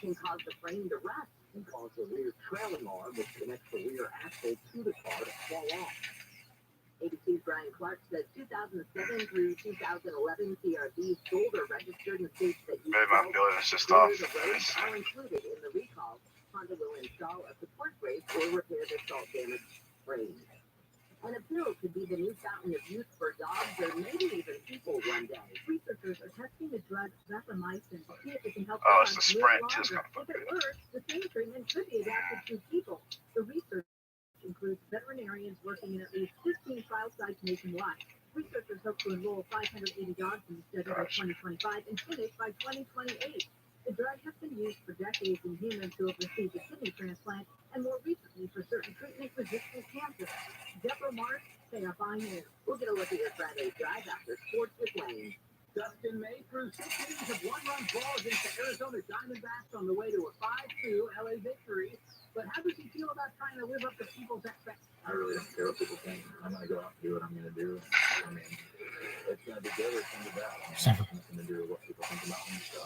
Speaker 3: can cause the frame to rust.
Speaker 1: He calls the rear trailing arm, which connects the rear axle to the car, to fall off.
Speaker 3: ABC's Brian Clark says 2007 through 2011 CRVs sold or registered in states that use
Speaker 7: Maybe my feeling is just off.
Speaker 3: roads are included in the recall. Honda will install a support brake or repair the salt-damaged frame. And a pill could be the new fountain of youth for dogs or maybe even people one day. Researchers are testing the drug rapamycin to see if it can help
Speaker 7: Oh, it's
Speaker 3: dogs
Speaker 7: the
Speaker 3: live
Speaker 7: Sprint, too. It's
Speaker 3: longer.
Speaker 7: kinda
Speaker 3: If it works, the same treatment could be adapted to people. The research includes veterinarians working in at least 15 trial sites nationwide. Researchers hope to enroll 580 dogs in the study by 2025 and finish by 2028. The drug has been used for decades in humans who have received a kidney transplant and more recently for certain treatment-resistant cancers. Deborah Marks, KFI News. We'll get a look at your Friday drive after sports with Wayne.
Speaker 1: Dustin May threw 6 innings of one-run ball against the Arizona Diamondbacks on the way to a 5-2 LA victory. But how does he feel about trying to live up to people's expectations? I really don't care what people think. I'm going to go out and do what I'm going to do. I mean, it's going to be good or it's going to be bad. It's nothing to do with what people think about me. So,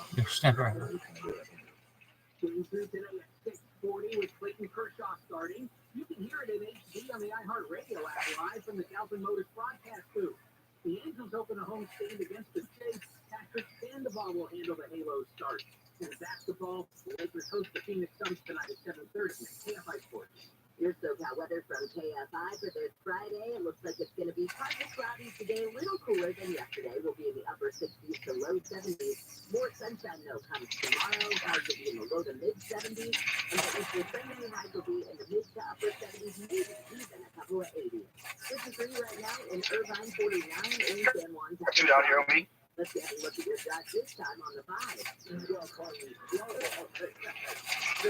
Speaker 1: Game 2 today at 6:40 with Clayton Kershaw starting. You can hear it in HD on the iHeartRadio app live from the Galvin Motors broadcast booth. The Angels open a home stand against the Chase. Patrick Sandoval will handle the Halo start. In basketball, the Lakers host the Phoenix Suns tonight at 7:30 at KFI Sports.
Speaker 3: Here's SoCal weather from KFI for this Friday. It looks like it's going to be partly cloudy today, a little cooler than yesterday. We'll be in the upper 60s to low 70s. More sunshine, though, comes tomorrow. Highs will be in the low to mid 70s. And the Easter Sunday highs will be in the mid to upper 70s, maybe even a couple of 80s. 53 right now in Irvine, 49 in San Juan.
Speaker 7: You down here with me?
Speaker 3: Let's get a look at your shot this time on the 5.
Speaker 1: There's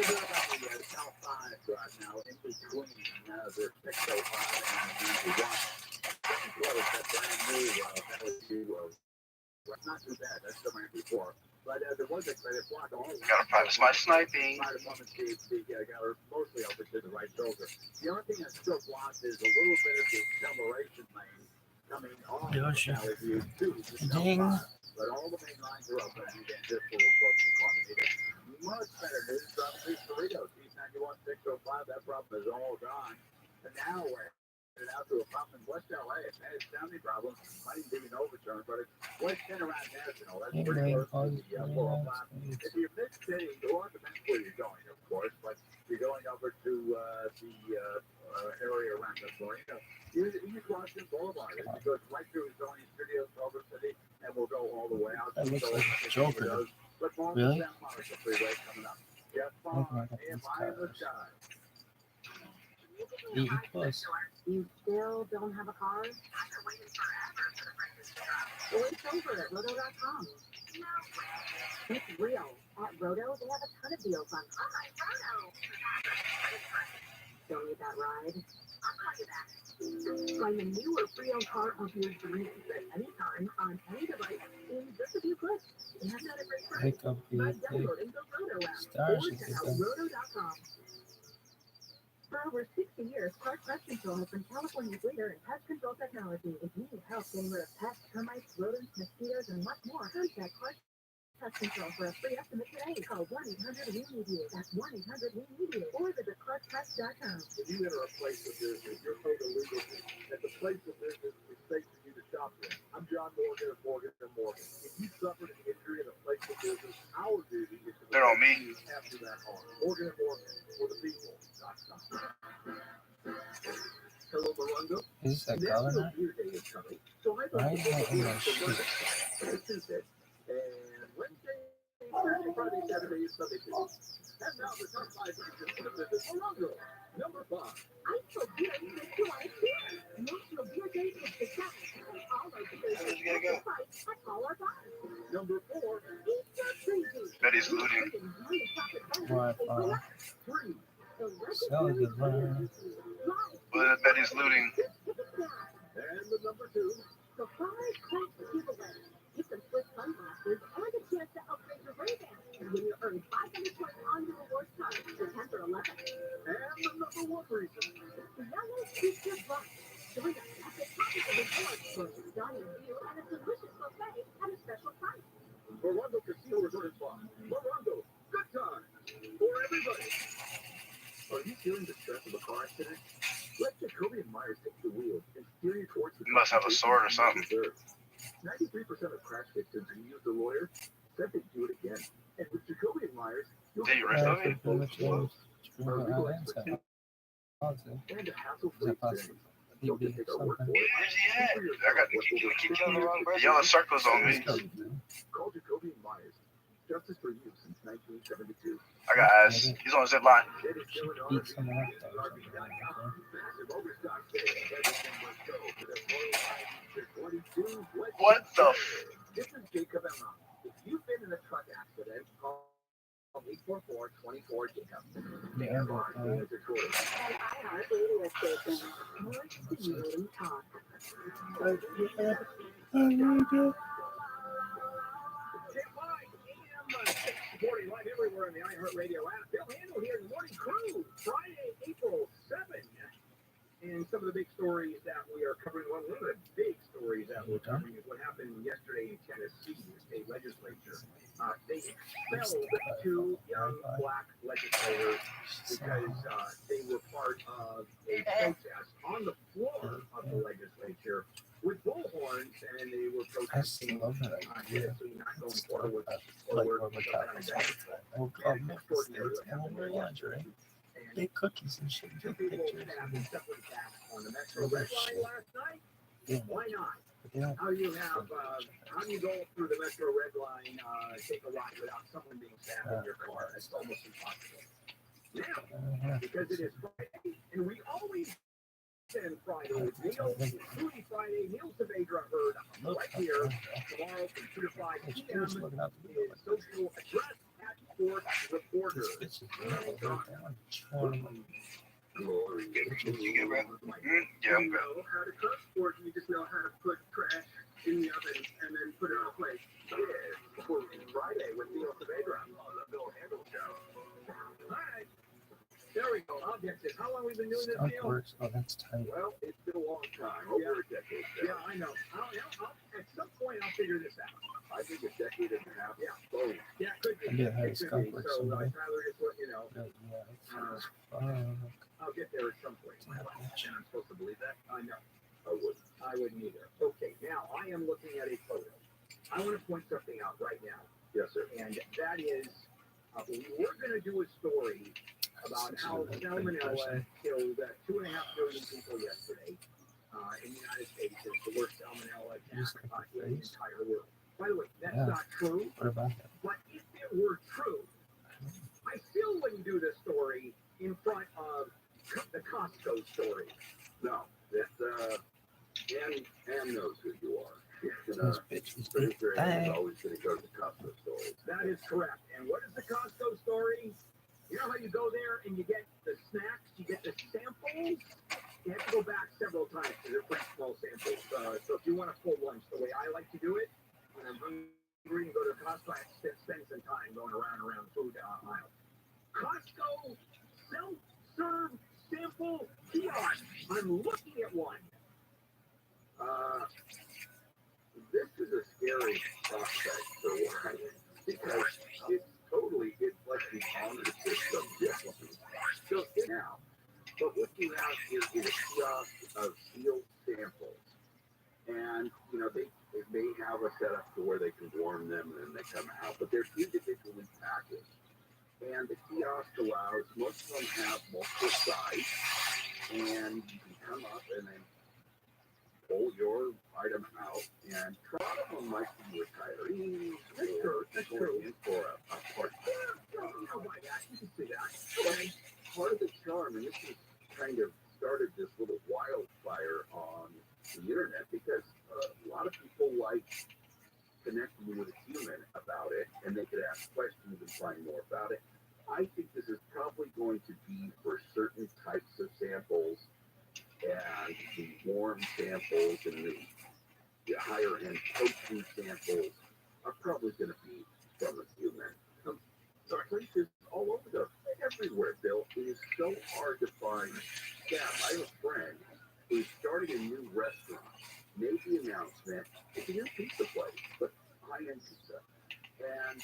Speaker 1: about the South 5 right now in between the 605 and the 1. That's brand new. That's not too bad. That's the ran before. But there was a credit block.
Speaker 7: Gotta practice my sniping.
Speaker 1: Fire department got her mostly over to the right shoulder. The only thing that's still blocked is a little bit of the acceleration lane coming off Valley View to the South
Speaker 2: Ding.
Speaker 1: 5. But all the main lines are open and you get this little approach to Carbonita. much better news from these Doritos. T91-605, that problem is all gone. And now we're headed out to a pump in West LA. It's had its sounding problem. Might even be an overturn, but it's West Around National. That's pretty close to the 405. If you're mid-city, go on to where you're going, of course, but you're going over to the area around the Florida. Use Washington Boulevard. It goes right through Zone Studios, Culver City, and we'll go all the way out.
Speaker 6: That looks like a Joker. Really?
Speaker 1: Just fine. And by the sky.
Speaker 6: E plus.
Speaker 3: You still don't have a car? I've been waiting forever for the prices to drop. Well, it's over at roto.com. No way. It's real. At Roto, they have a ton of deals on. Oh my Roto. Don't need that ride? I'll call you back. Find the new or pre-owned car of your dreams at any time on any device in just a few clicks. And that's not a great price.
Speaker 6: Pick up
Speaker 3: By
Speaker 6: the
Speaker 3: downloading the Roto app
Speaker 6: stars.
Speaker 3: or check out roto.com. For over 60 years, Clark Pest Control has been California's leader in pest control technology. If you need help getting rid of pests, termites, rodents, mosquitoes, and much more, contact Clark Pest Control for a free estimate today. Call 1-800-WE-MEDIATE. That's 1-800-WE-MEDIATE. Or visit ClarkPest.com.
Speaker 1: If you enter a place of business, you're paid illegal, and the place of business is safe for you to shop in. I'm John Morgan of Morgan & Morgan. If you suffered an injury in a place of business, our duty is to
Speaker 7: They're on me.
Speaker 1: after that harm. Morgan & Morgan, for the people. Hello, Morongo.
Speaker 6: Is this a color now?
Speaker 1: Beer Day is coming, so I
Speaker 6: Why is that in my
Speaker 1: thought
Speaker 6: shoes?
Speaker 1: Tuesday and Wednesday, Thursday, Friday, Saturday, and Sunday too. And now the top 5 reasons to visit Morongo. Number 5.
Speaker 3: I feel good makes you want to beer. National Beer Day is the best. All our beers
Speaker 7: Where's it gonna go?
Speaker 3: at all our bars.
Speaker 1: Number 4.
Speaker 3: Eat your crazy.
Speaker 7: Betty's looting.
Speaker 6: Wi-Fi.
Speaker 1: 3.
Speaker 6: Sell good learn.
Speaker 7: What is Betty's looting?
Speaker 1: And the number 2.
Speaker 3: The 5 cents giveaway. Get some Swiss sunglasses and a chance to upgrade your Ray-Ban. When you earn 500 points on your rewards card, September 11th.
Speaker 1: And the number 1 reason.
Speaker 3: The Yellow Future Box. Join us at the top of the rewards for a stunning view and a delicious buffet at a special price.
Speaker 1: Morongo Casino Resort and Spa. Morongo, good time for everybody. Are you feeling the stress of a car accident? Let Jacoby and Myers take the wheel and steer you towards the...
Speaker 7: You must have a sword or something.
Speaker 1: 93% of crash victims who use the lawyer said they'd do it again. And with Jacoby and Myers, you'll
Speaker 7: Did you rest of it?
Speaker 1: and a hassle-free experience. Don't just take our word for it.
Speaker 7: Where's he at? I got keep killing the wrong person. The yellow circles on me.
Speaker 1: Call Jacoby and Myers. Justice for you since 1972.
Speaker 7: I got eyes. He's on the zip line.
Speaker 1: It is still an honor to be RB.com. Massive overstock sale. Everything must go for the Royal 22.
Speaker 7: What the
Speaker 1: This is Jacob Emma. If you've been in a truck accident, call 844-24-JACOB.
Speaker 6: Yeah,
Speaker 3: And iHeart Radio Station. More stimulating talk.
Speaker 1: Morning live everywhere on the iHeartRadio app. Bill Handel here in the morning crew. Friday, April 7th. And some of the big stories that we are covering, one of the big stories that we're covering is what happened yesterday in Tennessee, the state legislature. They expelled 2 young black legislators because they were part of a protest on the floor of the legislature with bullhorns, and they were
Speaker 6: I still
Speaker 1: protesting
Speaker 6: love that idea.
Speaker 1: not going forward with
Speaker 6: Like what we're talking about. We'll call them up the states and we'll wear lingerie. Big cookies and shit.
Speaker 1: Two
Speaker 6: Big
Speaker 1: people
Speaker 6: pictures.
Speaker 1: stabbed and separate attacks on the Metro Red Line last night.
Speaker 6: Yeah.
Speaker 1: Why not?
Speaker 6: But they don't.
Speaker 1: How do you go through the Metro Red Line, take a ride without someone being stabbed in your car? It's almost impossible. Now, because it is Friday, and we always send Friday with Neil, Foodie Friday, Neil Saavedra heard right here tomorrow from 2 to 5 p.m. is social address at Court Reporter. Glory.
Speaker 7: You good, bro? Yeah, I'm good.
Speaker 1: Know how to cook, or do you just know how to put trash in the oven and then put it on a plate? Yeah, Foodie Friday with Neil Saavedra on the Bill Handel Show. All right. There we go. Objectives. How long have we been doing this, Neil?
Speaker 6: Works. Oh, that's tight.
Speaker 1: Well, it's been a long time. Over a decade. Yeah, I know. At some point, I'll figure this out. I I think a decade and a half. Yeah, both. Yeah, could be.
Speaker 6: I did have a scope like
Speaker 1: So,
Speaker 6: somebody.
Speaker 1: Tyler, just let you know,
Speaker 6: But yeah, it's
Speaker 1: I'll get there at some point. And I'm supposed to believe that? I know. I wouldn't either. Okay, now I am looking at a photo. I want to point something out right now. Yes, sir. And that is, we're going to do a story about how salmonella killed 2.5 million people yesterday in the United States. It's the worst salmonella attack in the entire world. By the way, that's not true.
Speaker 6: What about that?
Speaker 1: But if it were true, I still wouldn't do this story in front of the Costco story. No, that's Ann knows who you are.
Speaker 6: This bitch is
Speaker 1: Producer Ann is
Speaker 6: big.
Speaker 1: always going to go to the Costco story. That is correct. And what is the Costco story? You know how you go there and you get the snacks, you get the samples? You have to go back several times because they're pretty small samples. So if you want a full lunch, the way I like to do it, when I'm hungry and go to Costco, I spend some time going around the food aisle. Costco self-serve sample kiosk. I'm looking at one. This is a scary prospect for one because it's like the honor system. So now, but what you have here is a kiosk of sealed samples, and they may have a setup to where they can warm them and then they come out, but they're individually packaged. And the kiosk allows, most of them have multiple sides, and you can come up and then pull your item out, and a lot of them might be retirees. That's true. In for a party. Yeah, you can see that. But part of the charm, and this is kind of started this little wildfire on the internet, because a lot of people like connecting with a human about it, and they could ask questions and find more about it. I think this is probably going to be for certain types of samples, and the warm samples and the higher end protein samples are probably going to be from a human. The places all over everywhere, Bill. It is so hard to find staff. I have a friend who's starting a new restaurant, made the announcement. It's a new pizza place, but high-end pizza. And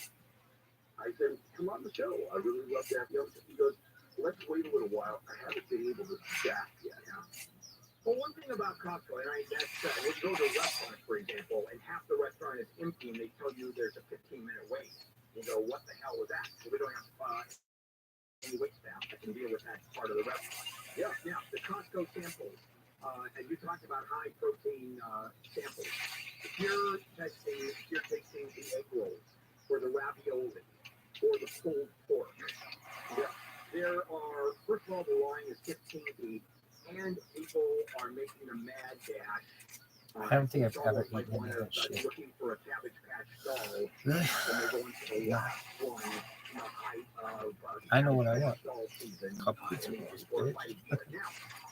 Speaker 1: I said, come on the show. I really love to have you. He goes, let's wait a little while. I haven't been able to staff yet. Well, one thing about Costco, and that's when you go to a restaurant, for example, and half the restaurant is empty, and they tell you there's a 15-minute wait. You go, what the hell was that? So we don't have any wait staff that can deal with that part of the restaurant. Yeah. Now, the Costco samples, and you talked about high protein samples. If you're tasting the egg rolls, or the ravioli, or the pulled pork, there are, first of all, the line is 15 feet. And people are making a mad dash.
Speaker 6: I don't think I've ever eaten any of that shit.
Speaker 1: Looking for a Cabbage Patch doll, and they're going to the last one in the height of.
Speaker 6: I know what I want. Couple pizza rolls, bitch.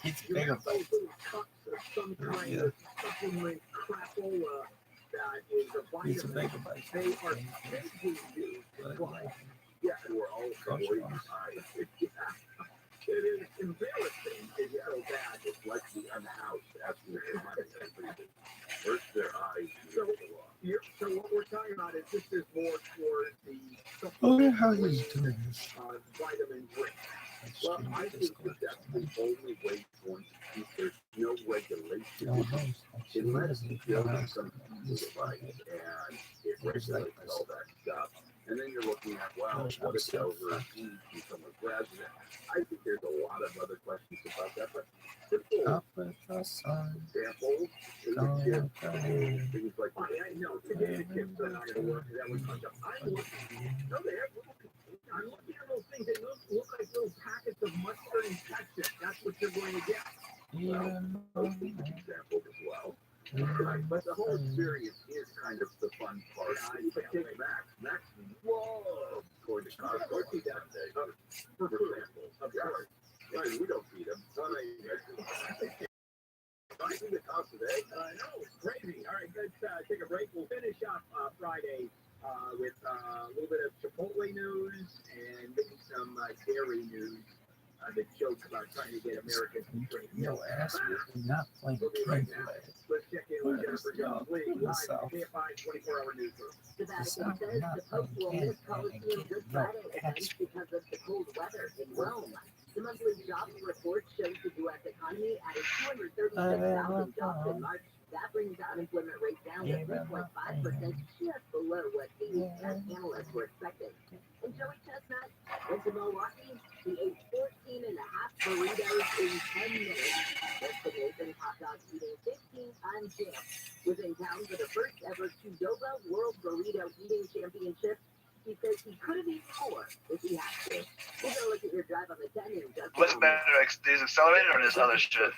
Speaker 6: Pizza bagel bites.
Speaker 1: Cups of some kind of supplement crapola that is a
Speaker 6: Pizza
Speaker 1: vitamin.
Speaker 6: bagel bites.
Speaker 1: They are begging you to try. Yeah, and we're all going. It is embarrassing. It's so bad. It's like the unhoused asking for money. Hurts their eyes. So what we're talking about is this is more towards the
Speaker 6: Oh, how he's doing this.
Speaker 1: vitamin drink. Well, I think that's the only way it's going to keep. There's no regulation.
Speaker 6: No one knows.
Speaker 1: Unless you build some device and it regulates all that stuff. And then you're looking at, wow, what if overseas and someone's resident? I think there's a lot of other questions about that, but simple samples, things like that. I know, today the chips are not going to work. That was fucked up. I'm looking at those things. They look like little packets of mustard and ketchup. That's what you're going to get. Well, those need to be sampled as well. Right, but the whole experience is kind of the fun part. But take Max, whoa, going to Costco for samples. Of course. Right, we don't feed them. I see the cost today. No, it's crazy. All right, let's take a break. We'll finish up Friday with a little bit of Chipotle news and maybe some dairy news. The joke about trying to get Americans to drink milk.
Speaker 6: No ass, not playing
Speaker 1: We'll be right now. Let's check in daily Jennifer Jones League live KFI 24-hour newsroom.
Speaker 3: The Vatican says the Pope will miss Colosseum Good Friday events because of the cold weather in Rome. The monthly jobs report shows the U.S. economy added 236,000 jobs in March. That brings the unemployment rate down to 3.5%, just below what the analysts were expecting. And Joey Chestnut went to Milwaukee. He ate 14 and a half burritos in 10 minutes. Justin Nathan, hot dog eating 15-time champ, was in town for the first ever Qdoba World Burrito Eating Championship. He says he could have eaten more if he had to. We're going to look at your drive on the 10 and just
Speaker 7: What's better, these accelerated or this other shit?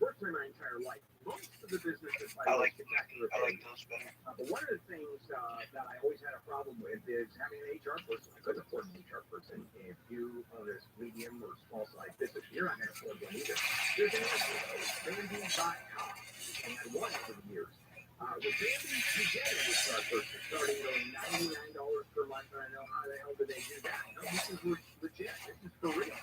Speaker 1: Worked my entire life. Most of the businesses
Speaker 7: I like those better.
Speaker 1: But one of the things that I always had a problem with is having an HR person. I couldn't afford an HR person. If you own a medium or small size business, you're not going to afford one either. There's an answer though, Bambi.com. And I won it for years. With Bambi, you get an HR person starting at $99 per month. And I know how the hell do they do that? No, this is legit. This is for real.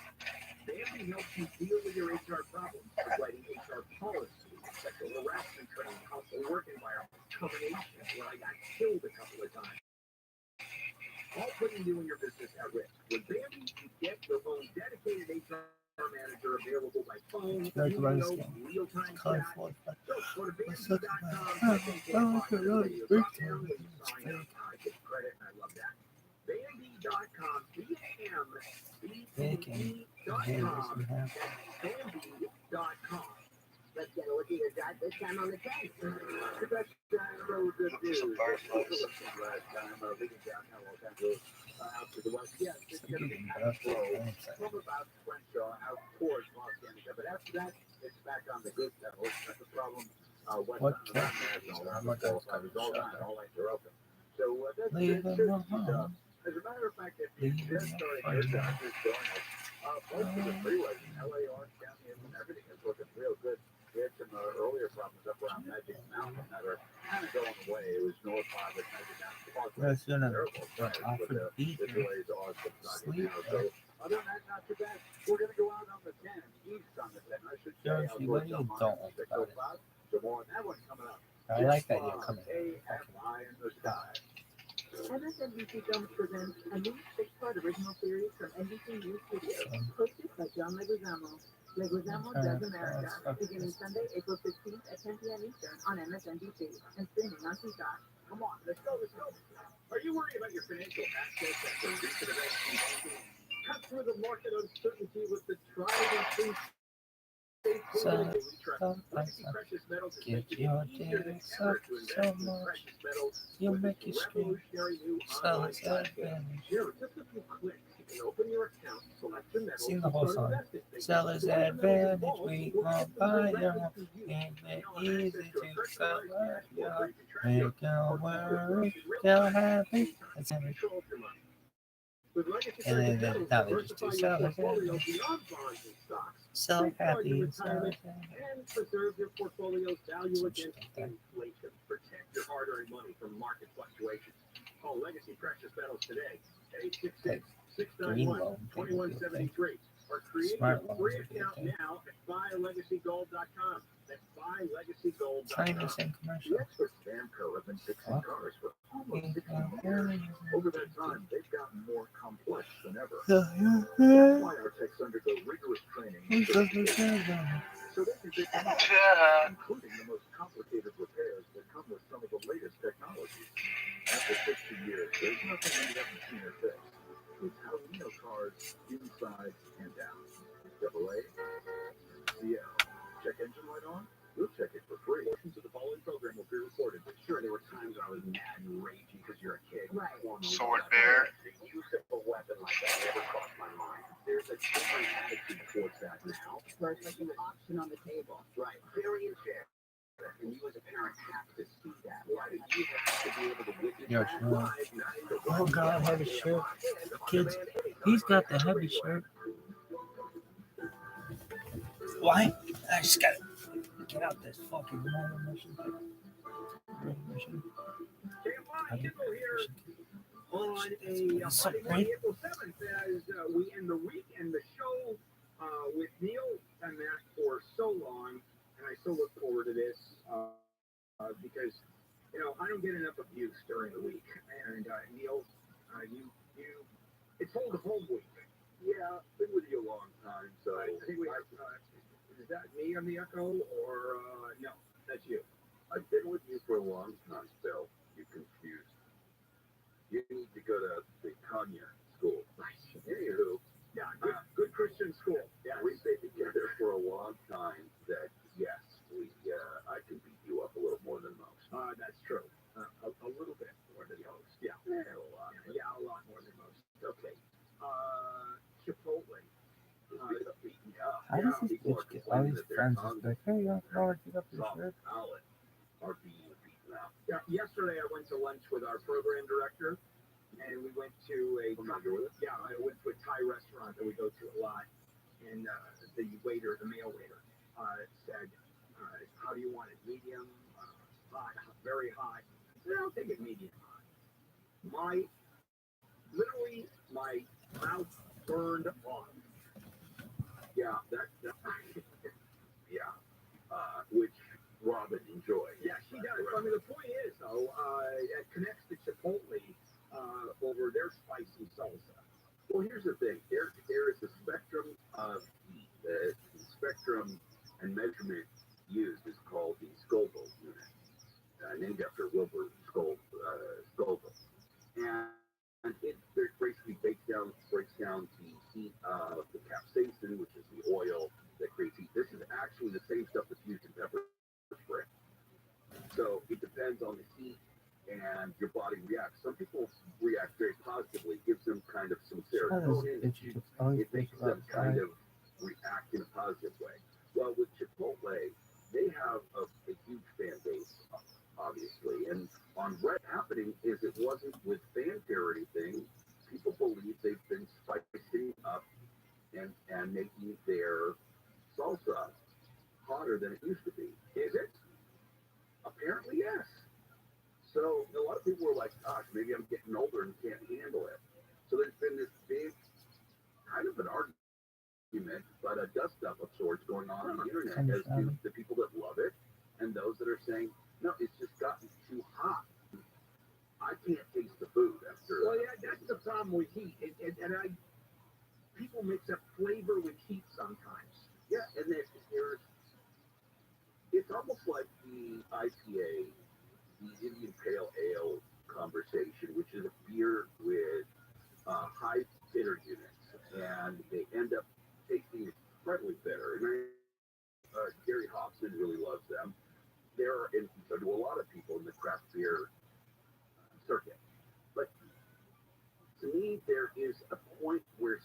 Speaker 1: Bambi helps you deal with your HR problems, writing HR policies, sexual harassment training, hostile work environment, termination, where I got killed a couple of times. All putting you and your business at risk. With Bambi, you get your own dedicated HR manager available by phone, email, real-time chat. So go to Bambi.com, sign up. I get credit, and I love that. Bambi.com, Bambi.com, Bambi.com.
Speaker 3: let's get a look at your drive this time on the 10th.
Speaker 1: The best road to do. Last time, we can down how long that goes out to the west. Yes, it's going to be kind of slow from about Crenshaw out towards Los Angeles. But after that, it's back on the good level. That's the problem.
Speaker 6: What can
Speaker 1: all lanes are open. So that's good. As a matter of fact, if you just started your job, most of the freeways in LA, Orange County, and everything is looking real good. We had some earlier problems up around Magic Mountain that are kind of going away. It was north of it, Magic Mountain.
Speaker 6: That's
Speaker 1: Terrible. The delays are subsiding now. So other than that, not too bad. We're going to go out on the 10, east on the 10. I should say.
Speaker 6: What do you don't like about it?
Speaker 1: So more on that one coming up.
Speaker 6: I like that you're coming.
Speaker 1: AFI in the sky.
Speaker 3: MSNBC Films presents a new 6-part original series from NBC News Studios, hosted by John Leguizamo. Leguizamo Does America, beginning Sunday, April 16th at 10 p.m. Eastern on MSNBC and streaming on Peacock.
Speaker 1: Come on, let's go. Are you worried about your financial assets after recent events in banking? Cut through the market uncertainty with the tried and true precious metals.
Speaker 6: Get your data sucked so much, you'll make it scream. So it's advantage.
Speaker 1: Just a few clicks. You can open your account, select your metals,
Speaker 6: Sing the whole song. Seller's advantage, we won't buy your home. Ain't it easy to sell your home? Make no worry, they'll have it. That's it. And then now they just do seller's advantage. So happy and seller's advantage.
Speaker 1: And preserve your portfolio's value against inflation. Protect your hard-earned money from market fluctuations. Call Legacy Precious Metals today at 866-691-2173 or create a free account now at buylegacygold.com. That's buylegacygold.com.
Speaker 6: Trying to send
Speaker 1: The
Speaker 6: commercial.
Speaker 1: experts at Amco have been fixing cars for almost 60 years. Over that time, they've gotten more complex than ever. That's why our techs undergo rigorous training. So they can fix anything, including the most complicated repairs that come with some of the latest technologies. After 60 years, there's nothing we haven't seen or fixed. It's how we know cars inside and out. Chevrolet, CL. Check engine light on? We'll check it for free. Portions of the following program will be recorded. But sure, there were times I was mad and ragey because you're a kid.
Speaker 3: Right.
Speaker 7: Sword bear.
Speaker 1: The use of a weapon like that never crossed my mind. There's a different attitude towards that now.
Speaker 3: Where it's like an option on the table.
Speaker 1: Right. Very fair. And you as a parent have to see that. Right. You have to be able to witness
Speaker 6: Yo,
Speaker 1: that
Speaker 6: Trump.
Speaker 1: live.
Speaker 6: Oh God, heavy shirt. Kids, he's got the heavy shirt. Why? I just gotta get out this fucking mission.
Speaker 1: On a
Speaker 6: So
Speaker 1: Monday
Speaker 6: great.
Speaker 1: morning, April 7th, as we end the week and the show with Neil and Matt for so long, and I so look forward to this. told the whole week. Yeah, been with you a long time, so I think we have. Is that me on the echo or no? That's you. I've been with you for a long time, Phil. You're confused. You need to go to the Kanya school. Nice. Anywho, yeah, good Christian school. Yeah, we've been together for a long time. That yes, I can beat you up a little more than most. That's true. A little bit more than most. Yeah, a lot. Yeah, a lot more than most. Okay. Chipotle.
Speaker 6: How does this bitch get all these friends? It's like, hey, you want to go pick up your shirt?
Speaker 1: Are being beaten out. Yeah, yesterday I went to lunch with our program director, and we went to a I went to a Thai restaurant that we go to a lot, and the waiter, the male waiter, said, "How do you want it? Medium, hot, very hot?" I said, "I'll take it medium hot." Literally, my mouth burned off. Yeah, yeah, which Robin enjoys. Yeah, she does. I mean, the point is, though, it connects to Chipotle over their spicy salsa. Well, here's the thing. There is a spectrum of heat. The spectrum and measurement used is called the Scoville unit, named after Wilbur Scoville. And it basically breaks down the heat of the capsaicin, which is the oil that creates heat. This is actually the same stuff that's used in pepper spray. So it depends on the heat and your body reacts. Some people react very positively, gives them kind of some serotonin. It makes them kind of react in a positive way. Well, with Chipotle, they have a huge fan base, obviously. And on what's happening is it wasn't with fanfare or anything. People believe they've been spicing up and making their salsa hotter than it used to be. Is it? Apparently, yes. So a lot of people were like, gosh, maybe I'm getting older and can't handle it. So there's been this big kind of an argument, but a dust-up of sorts going on the internet as to the people that love it and those that are saying, no, it's just gotten too hot. I can't taste the food after. Well, yeah, that's the problem with heat. People mix up flavor with heat sometimes. Yeah, and it's almost like the IPA, the Indian Pale Ale conversation, which is a beer with high bitter units, and they end up tasting incredibly bitter. And Gary Hobson really loves them. And so do a lot of people in the craft beer circuit. But to me, there is a point where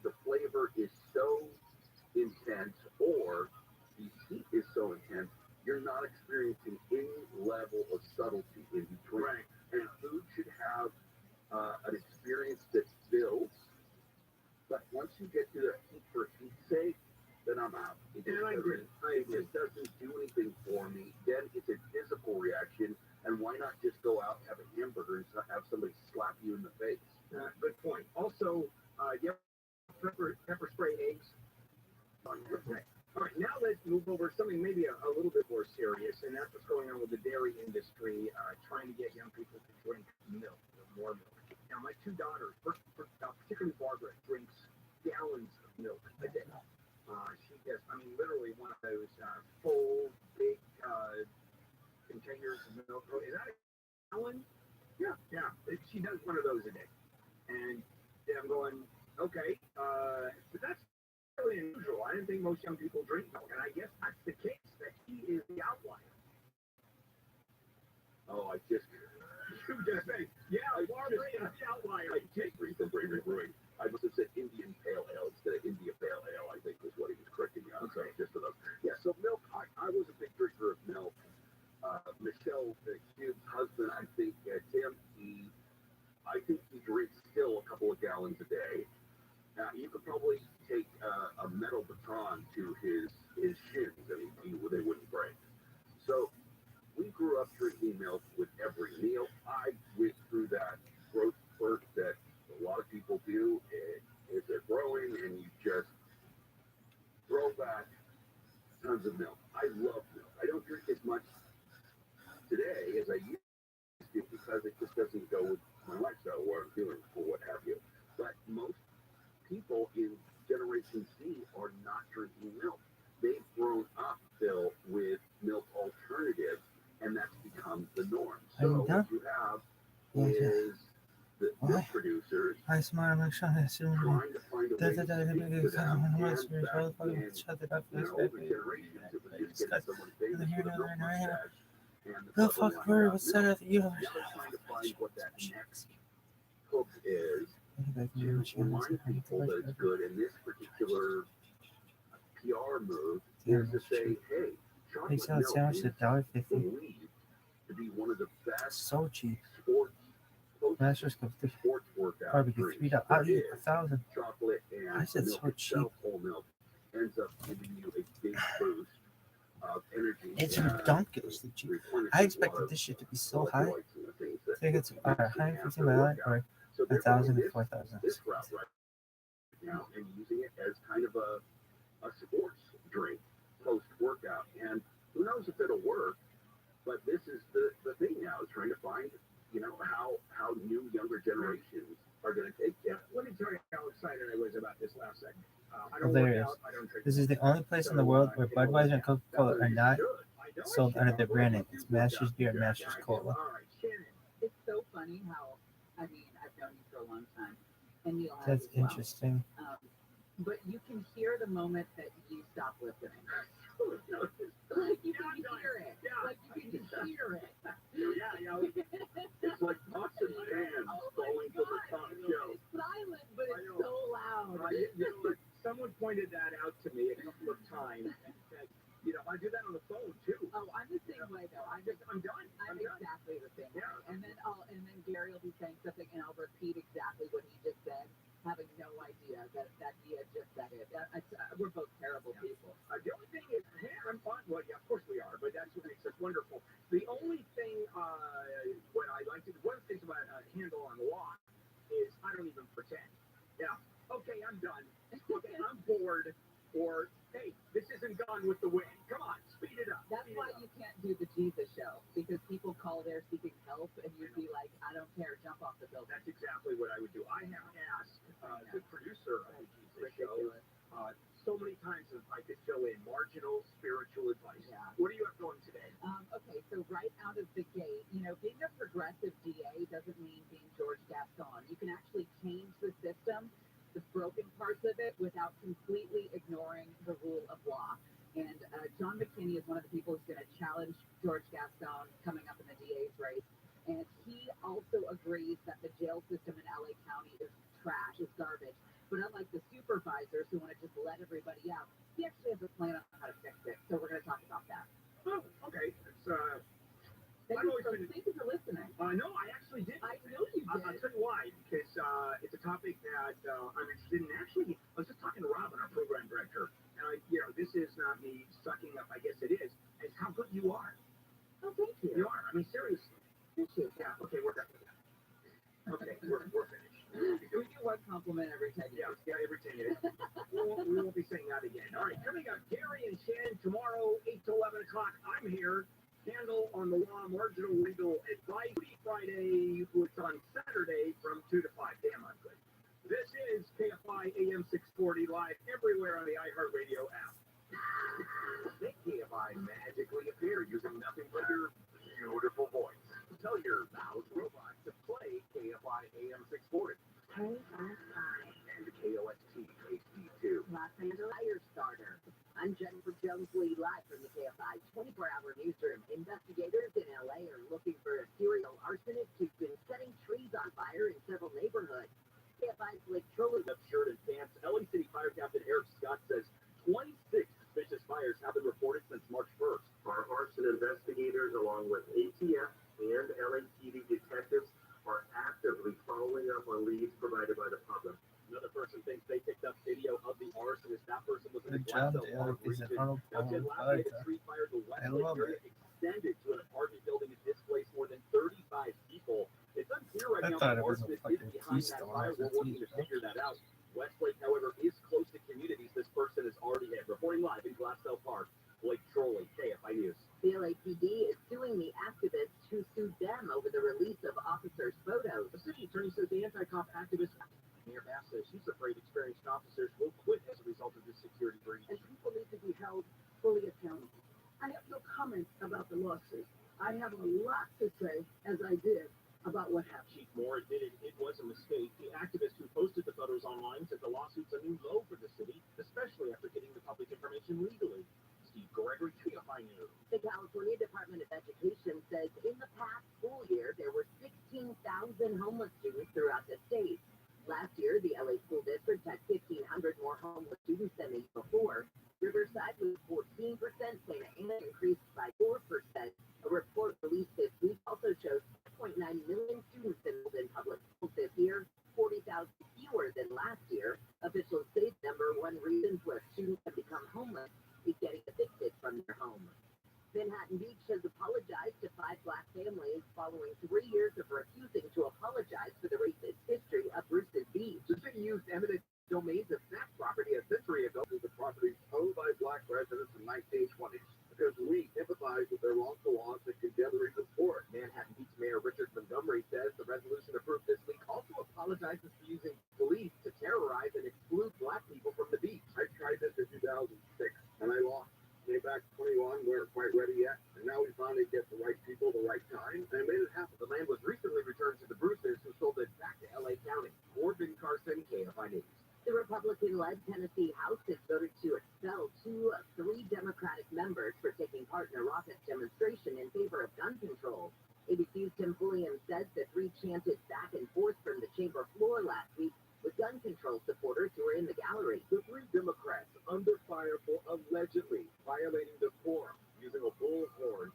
Speaker 1: the flavor is so intense or the heat is so intense, you're not experiencing any level of subtlety in between. Right. And food should have an experience that builds, but once you get to the heat for heat's sake, then I'm out. It just doesn't do anything for me. Then it's a physical reaction, and why not just go out and have a hamburger and have somebody slap you in the face? Good point. Also, you have pepper spray eggs. Okay. All right, now let's move over to something maybe a little bit more serious, and that's what's going on with the dairy industry, trying to get young people to drink milk, more milk. Now, my two daughters, particularly Barbara, drinks gallons of milk a day. She gets, literally one of those full, big containers of milk. Is that a gallon? Yeah. She does one of those a day. And I'm going, okay, but that's really unusual. I didn't think most young people drink milk, and I guess that's the case, that she is the outlier. Oh, I just say, Barbara is the outlier. I take from Bravery Brewing. I must have said Indian Pale Ale instead of India Pale Ale, I think was what he was correcting me on. Okay. So just for those. Yeah, so milk, I was a big drinker of milk. Michelle, Hugh's husband, I think, Tim, I think he drinks still a couple of gallons a day. You could probably take a metal baton to his shins and they wouldn't break. So we grew up drinking milk with every meal. I went through that growth spurt that a lot of people do as they're growing, and you just throw back tons of milk. I love milk. I don't drink as much today as I used to because it just doesn't go with my lifestyle, what I'm doing, or what have you. But most not drinking milk. They've grown up, Bill, with milk alternatives, and that's become the norm. So what you have is the milk producers
Speaker 6: I smile, I'm trying to assume
Speaker 1: trying to find a way to speak to them, and back in, older generations, it was just getting someone famous with a milk mustache and the
Speaker 6: the fuck word was said at the universe.
Speaker 1: Now they're trying to find what that next hook is to remind people that it's good. And this particular PR move is to say, hey,
Speaker 6: They
Speaker 1: chocolate
Speaker 6: sell
Speaker 1: milk
Speaker 6: sandwiches
Speaker 1: is
Speaker 6: $1.50.
Speaker 1: believed to be one of the best
Speaker 6: So cheap.
Speaker 1: sports
Speaker 6: Master's Cup
Speaker 1: sports workout
Speaker 6: barbecue
Speaker 1: drinks.
Speaker 6: $3. I'll eat 1,000.
Speaker 1: Chocolate and
Speaker 6: I said
Speaker 1: milk
Speaker 6: so
Speaker 1: itself, whole milk, ends up giving you a big boost of energy.
Speaker 6: It's
Speaker 1: and
Speaker 6: ridiculously cheap. I expected this shit to be so high. I think it's 150 my life or
Speaker 1: so
Speaker 6: 1,000 to 4,000.
Speaker 1: this route right now and using it as kind of a sports drink post workout. And who knows if it'll work, but this is the thing now, is trying to find, how new younger generations are going to take it.
Speaker 8: Let me tell you how excited I was about this last segment. I
Speaker 6: Oh,
Speaker 8: don't
Speaker 6: there
Speaker 8: work
Speaker 6: it is.
Speaker 8: out. I don't drink.
Speaker 6: This is the only place in the world where Budweiser and Coca-Cola are not sold under their brand name. It's Master's Beer and Master's Cola.
Speaker 8: All right, Shannon.
Speaker 4: It's so funny how, I've known you for a long time, and Neil has
Speaker 6: That's
Speaker 4: as well.
Speaker 6: interesting.
Speaker 4: But you can hear the moment that you stop listening. Like you can hear it. Like you can hear it.
Speaker 1: It's like pots and pans falling from the top shelf.
Speaker 4: It's silent, but it's so loud.
Speaker 8: Someone pointed that out to me a couple of times and said, I do that on the phone too.
Speaker 4: Oh, I'm the same way though.
Speaker 8: I'm done.
Speaker 4: I'm exactly the same way.
Speaker 8: Yeah.
Speaker 4: And then Gary will be saying something, and I'll repeat exactly what he just said, having no idea that he had just said it. We're both terrible people.
Speaker 8: The only thing is, I'm fine. Well, yeah, of course we are, but that's what makes us wonderful. The only thing, what I like to do, one of the things about handle on lock is I don't even pretend. Yeah. Okay, I'm done. Okay, I'm bored. Or, hey, this isn't Gone with the Wind. Come on, speed it up.
Speaker 4: That's why you can't do the Jesus show, because people call there seeking help, and you'd be like, I don't care, jump off the building.
Speaker 8: That's exactly what I would do. I have asked the producer of the Jesus show so many times if I could fill in marginal spiritual advice.
Speaker 4: Yeah.
Speaker 8: What do you have going today?
Speaker 4: Okay, so right out of the gate, being a progressive DA doesn't mean being George Gaston. You can actually change the system, the broken parts of it, without completely ignoring the rule of law. And John McKinney is one of the people who's going to challenge George Gaston coming up in the DA's race. And he also agrees that the jail system in LA County is trash, is garbage. But unlike the supervisors who want to just let everybody out, he actually has a plan on how to fix it. So we're going to talk about that.
Speaker 8: Oh, okay.
Speaker 4: Thank you for listening.
Speaker 8: No, I actually did.
Speaker 4: I know you did.
Speaker 8: I'll tell you why, because it's a topic that I'm interested in. Actually, I was just talking to Robin, our program director. This is not me sucking up, I guess it is. It's how good you are.
Speaker 4: Oh, thank you.
Speaker 8: You are. I mean, seriously.
Speaker 4: Thank you.
Speaker 8: Yeah, okay, we're done with that. Okay, we're finished.
Speaker 4: We get one compliment every 10 years.
Speaker 8: Yeah, every 10 years. We won't be saying that again. All right, coming up, Gary and Shannon tomorrow, 8 to 11 o'clock. I'm here. Handle on the law, marginal legal advice. Friday, which on Saturday from 2 to 5. Damn, I'm good. This is KFI AM 640 live everywhere on the iHeartRadio app. Make KFI magically appear using nothing but your beautiful voice. Tell your mouse robot to play KFI AM 640.
Speaker 3: KFI.
Speaker 8: And KOST HD2.
Speaker 3: Los Angeles Fire Starter. I'm Jennifer Jones-Lee, live from the KFI 24-hour newsroom. Investigators in LA are looking for a serial arsonist who's been setting trees on fire in several neighborhoods. KFI's Lake Trolley.
Speaker 1: Shirt and pants. LA City Fire Captain Eric Scott says 26 suspicious fires have been reported since March 1st.
Speaker 9: Our arson investigators, along with ATF and LAPD detectives, are actively following up on leads provided by the public.
Speaker 1: Another person thinks they picked up video of the arsonist. That person was in the
Speaker 6: Good job,
Speaker 1: Glassell
Speaker 6: Dale.
Speaker 1: Park
Speaker 6: Is it
Speaker 1: region.
Speaker 6: Arnold
Speaker 1: Now, Ted,
Speaker 6: Palmer?
Speaker 1: last night, a tree fire in the
Speaker 6: I
Speaker 1: Westlake
Speaker 6: love
Speaker 1: area extended to an apartment building and displaced more than 35 people. It's unclear right
Speaker 6: I
Speaker 1: now
Speaker 6: thought
Speaker 1: if
Speaker 6: it was a
Speaker 1: arsonist is
Speaker 6: fucking
Speaker 1: behind that
Speaker 6: keystone.
Speaker 1: fire. We're working to figure that out. Westlake, however, is close to communities this person is already in. Reporting live in Glassell Park, Blake Trolley, KFI News.
Speaker 3: The LAPD is suing the activists who sued them over the release of officers' photos.
Speaker 1: The city attorney says the anti-cop activists
Speaker 8: Mayor Bass says she's afraid experienced officers will quit as a result of this security breach.
Speaker 4: And people need to be held fully accountable. I have no comment about the lawsuit. I have a lot to say, as I did, about what happened.
Speaker 8: Chief Moore admitted it was a mistake. The activist who posted the photos online said the lawsuit's a new low for the city, especially after getting the public information legally. Steve Gregory, TFI News.
Speaker 3: The California Department of Education says in the past school year, there were 16,000 homeless students throughout the state. Last year, the LA School District had 1,500 more homeless students than the year before. Riverside was 14%, Santa Ana increased by 4%. A report released this week also shows 5.9 million students enrolled in public schools this year, 40,000 fewer than last year. Officials say the number one reason where students have become homeless is getting evicted from their homes. Manhattan Beach has apologized to 5 black families following 3 years of refusing to apologize for the racist history of Bruce's Beach.
Speaker 1: The city used eminent domain to snatch property a century ago. The properties owned by black residents in 1920s because we empathize with their wrongful loss and together in support. Manhattan Beach Mayor Richard Montgomery says the resolution approved this week also apologizes for using police to terrorize and exclude black people from the beach. I tried this in 2006 and I lost. Came back 21, we weren't quite ready yet, and now we finally get the right people, the right time, and made it happen. The land was recently returned to the Bruces, who sold it back to LA County. Corbin Carson, KFI News.
Speaker 3: The Republican-led Tennessee House has voted to expel 2 of 3 Democratic members for taking part in a raucous demonstration in favor of gun control. ABC's Tim Pulliam says the 3 chanted back and forth from the chamber floor last week with gun control supporters who were in the gallery.
Speaker 1: The 3 Democrats under fire for allegedly violating decorum using a bullhorn.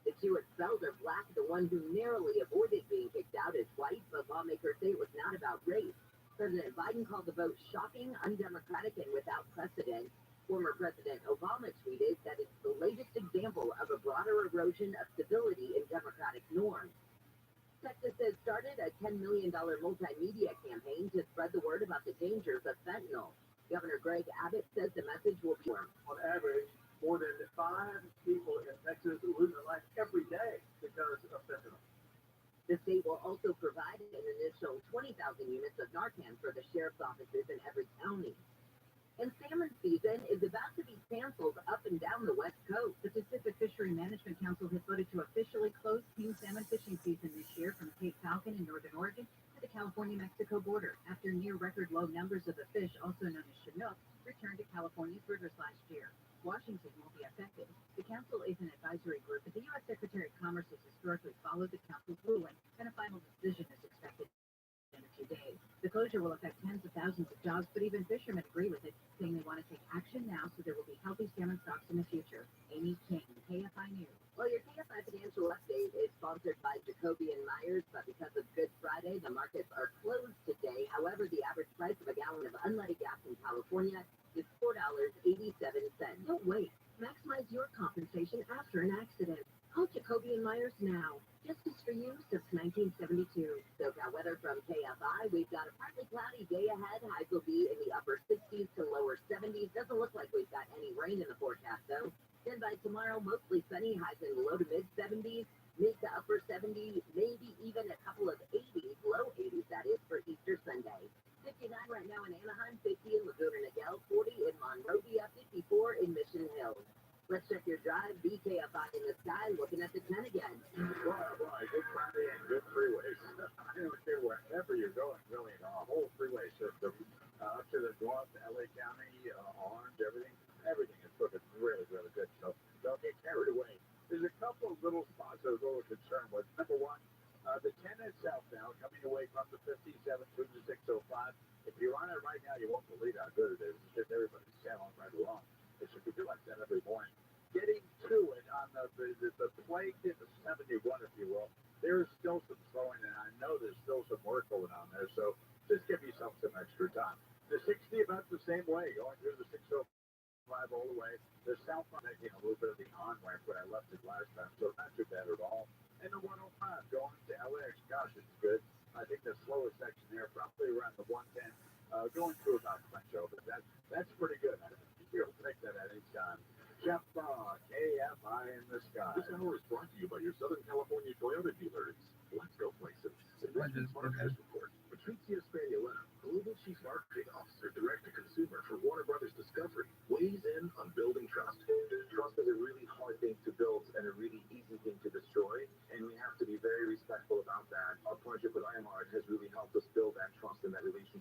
Speaker 3: The 2 expelled are black. The one who narrowly avoided being kicked out is white, but lawmakers say it was not about race. President Biden called the vote shocking, undemocratic, and without precedent. Former President Obama tweeted that it's the latest example of a broader erosion of civility in democratic norms. Texas has started a $10 million multimedia campaign to spread the word about the dangers of fentanyl. Governor Greg Abbott says the message will be warm.
Speaker 1: On average, more than 5 people in Texas lose their life every day because of fentanyl.
Speaker 3: The state will also provide an initial 20,000 units of Narcan for the sheriff's offices in every county. And salmon season is about to be canceled up and down the West Coast.
Speaker 4: The Pacific Fishery Management Council has voted to officially close king salmon fishing season this year from Cape Falcon in northern Oregon to the California-Mexico border after near record low numbers of the fish, also known as Chinook, returned to California's rivers last year. Washington won't be affected. The council is an advisory group, but the U.S. Secretary of Commerce has historically followed the council's ruling, and a final decision is expected in a few days. The closure will affect tens of thousands of jobs, but even fishermen agree with it, saying they want to take action now so there will be healthy salmon stocks in the future. Amy King, KFI News.
Speaker 3: Well, your KFI Financial Update is sponsored by Jacoby & Myers, but because of Good Friday, the markets are closed today. However, the average price of a gallon of unleaded gas in California is $4.87. Don't wait. Maximize your compensation after an accident. Call Jacoby & Myers now. Justice for you since 1972. SoCal weather from KFI. We've got a partly cloudy day ahead. Highs will be in the upper 60s to lower 70s. Doesn't look like we've got any rain in the forecast, though. Then by tomorrow, mostly sunny. Highs in the low to mid 70s, mid to upper 70s, maybe even a couple of 80s, low 80s, that is, for Easter Sunday. 59 right now in Anaheim, 50 in Laguna Niguel, 40 in Monrovia, 54 in Mission Hills. Let's check your drive. BKFI in the sky, looking at the 10 again.
Speaker 1: Boy, good Friday and good freeways. I don't care wherever you're going, really, the whole freeway system, up to the north, LA County, Orange, everything is looking really, really good. So don't get carried away. There's a couple of little spots I was a little concerned with. Number one, the 10 is southbound, coming away from the 57 through the 605. If you're on it right now, you won't believe how good it is. It's just everybody's sailing right along. It should be like that every morning. Getting to it on the plate in the 71, if you will, there's still some slowing, and I know there's still some work going on there. So just give yourself some extra time. The 60 about the same way, going through the 605 all the way. The southbound making a little bit of the on-ramp where I left it last time, so not too bad at all. And the 105 going to LAX, gosh, it's good. I think the slowest section there, probably around the 110, going through about French over. That's pretty good. You'll take that at any time. Jeff KFI in the sky. This hour is brought to you by your Southern California Toyota dealers. Let's go places. Investment Smart Report. Patricia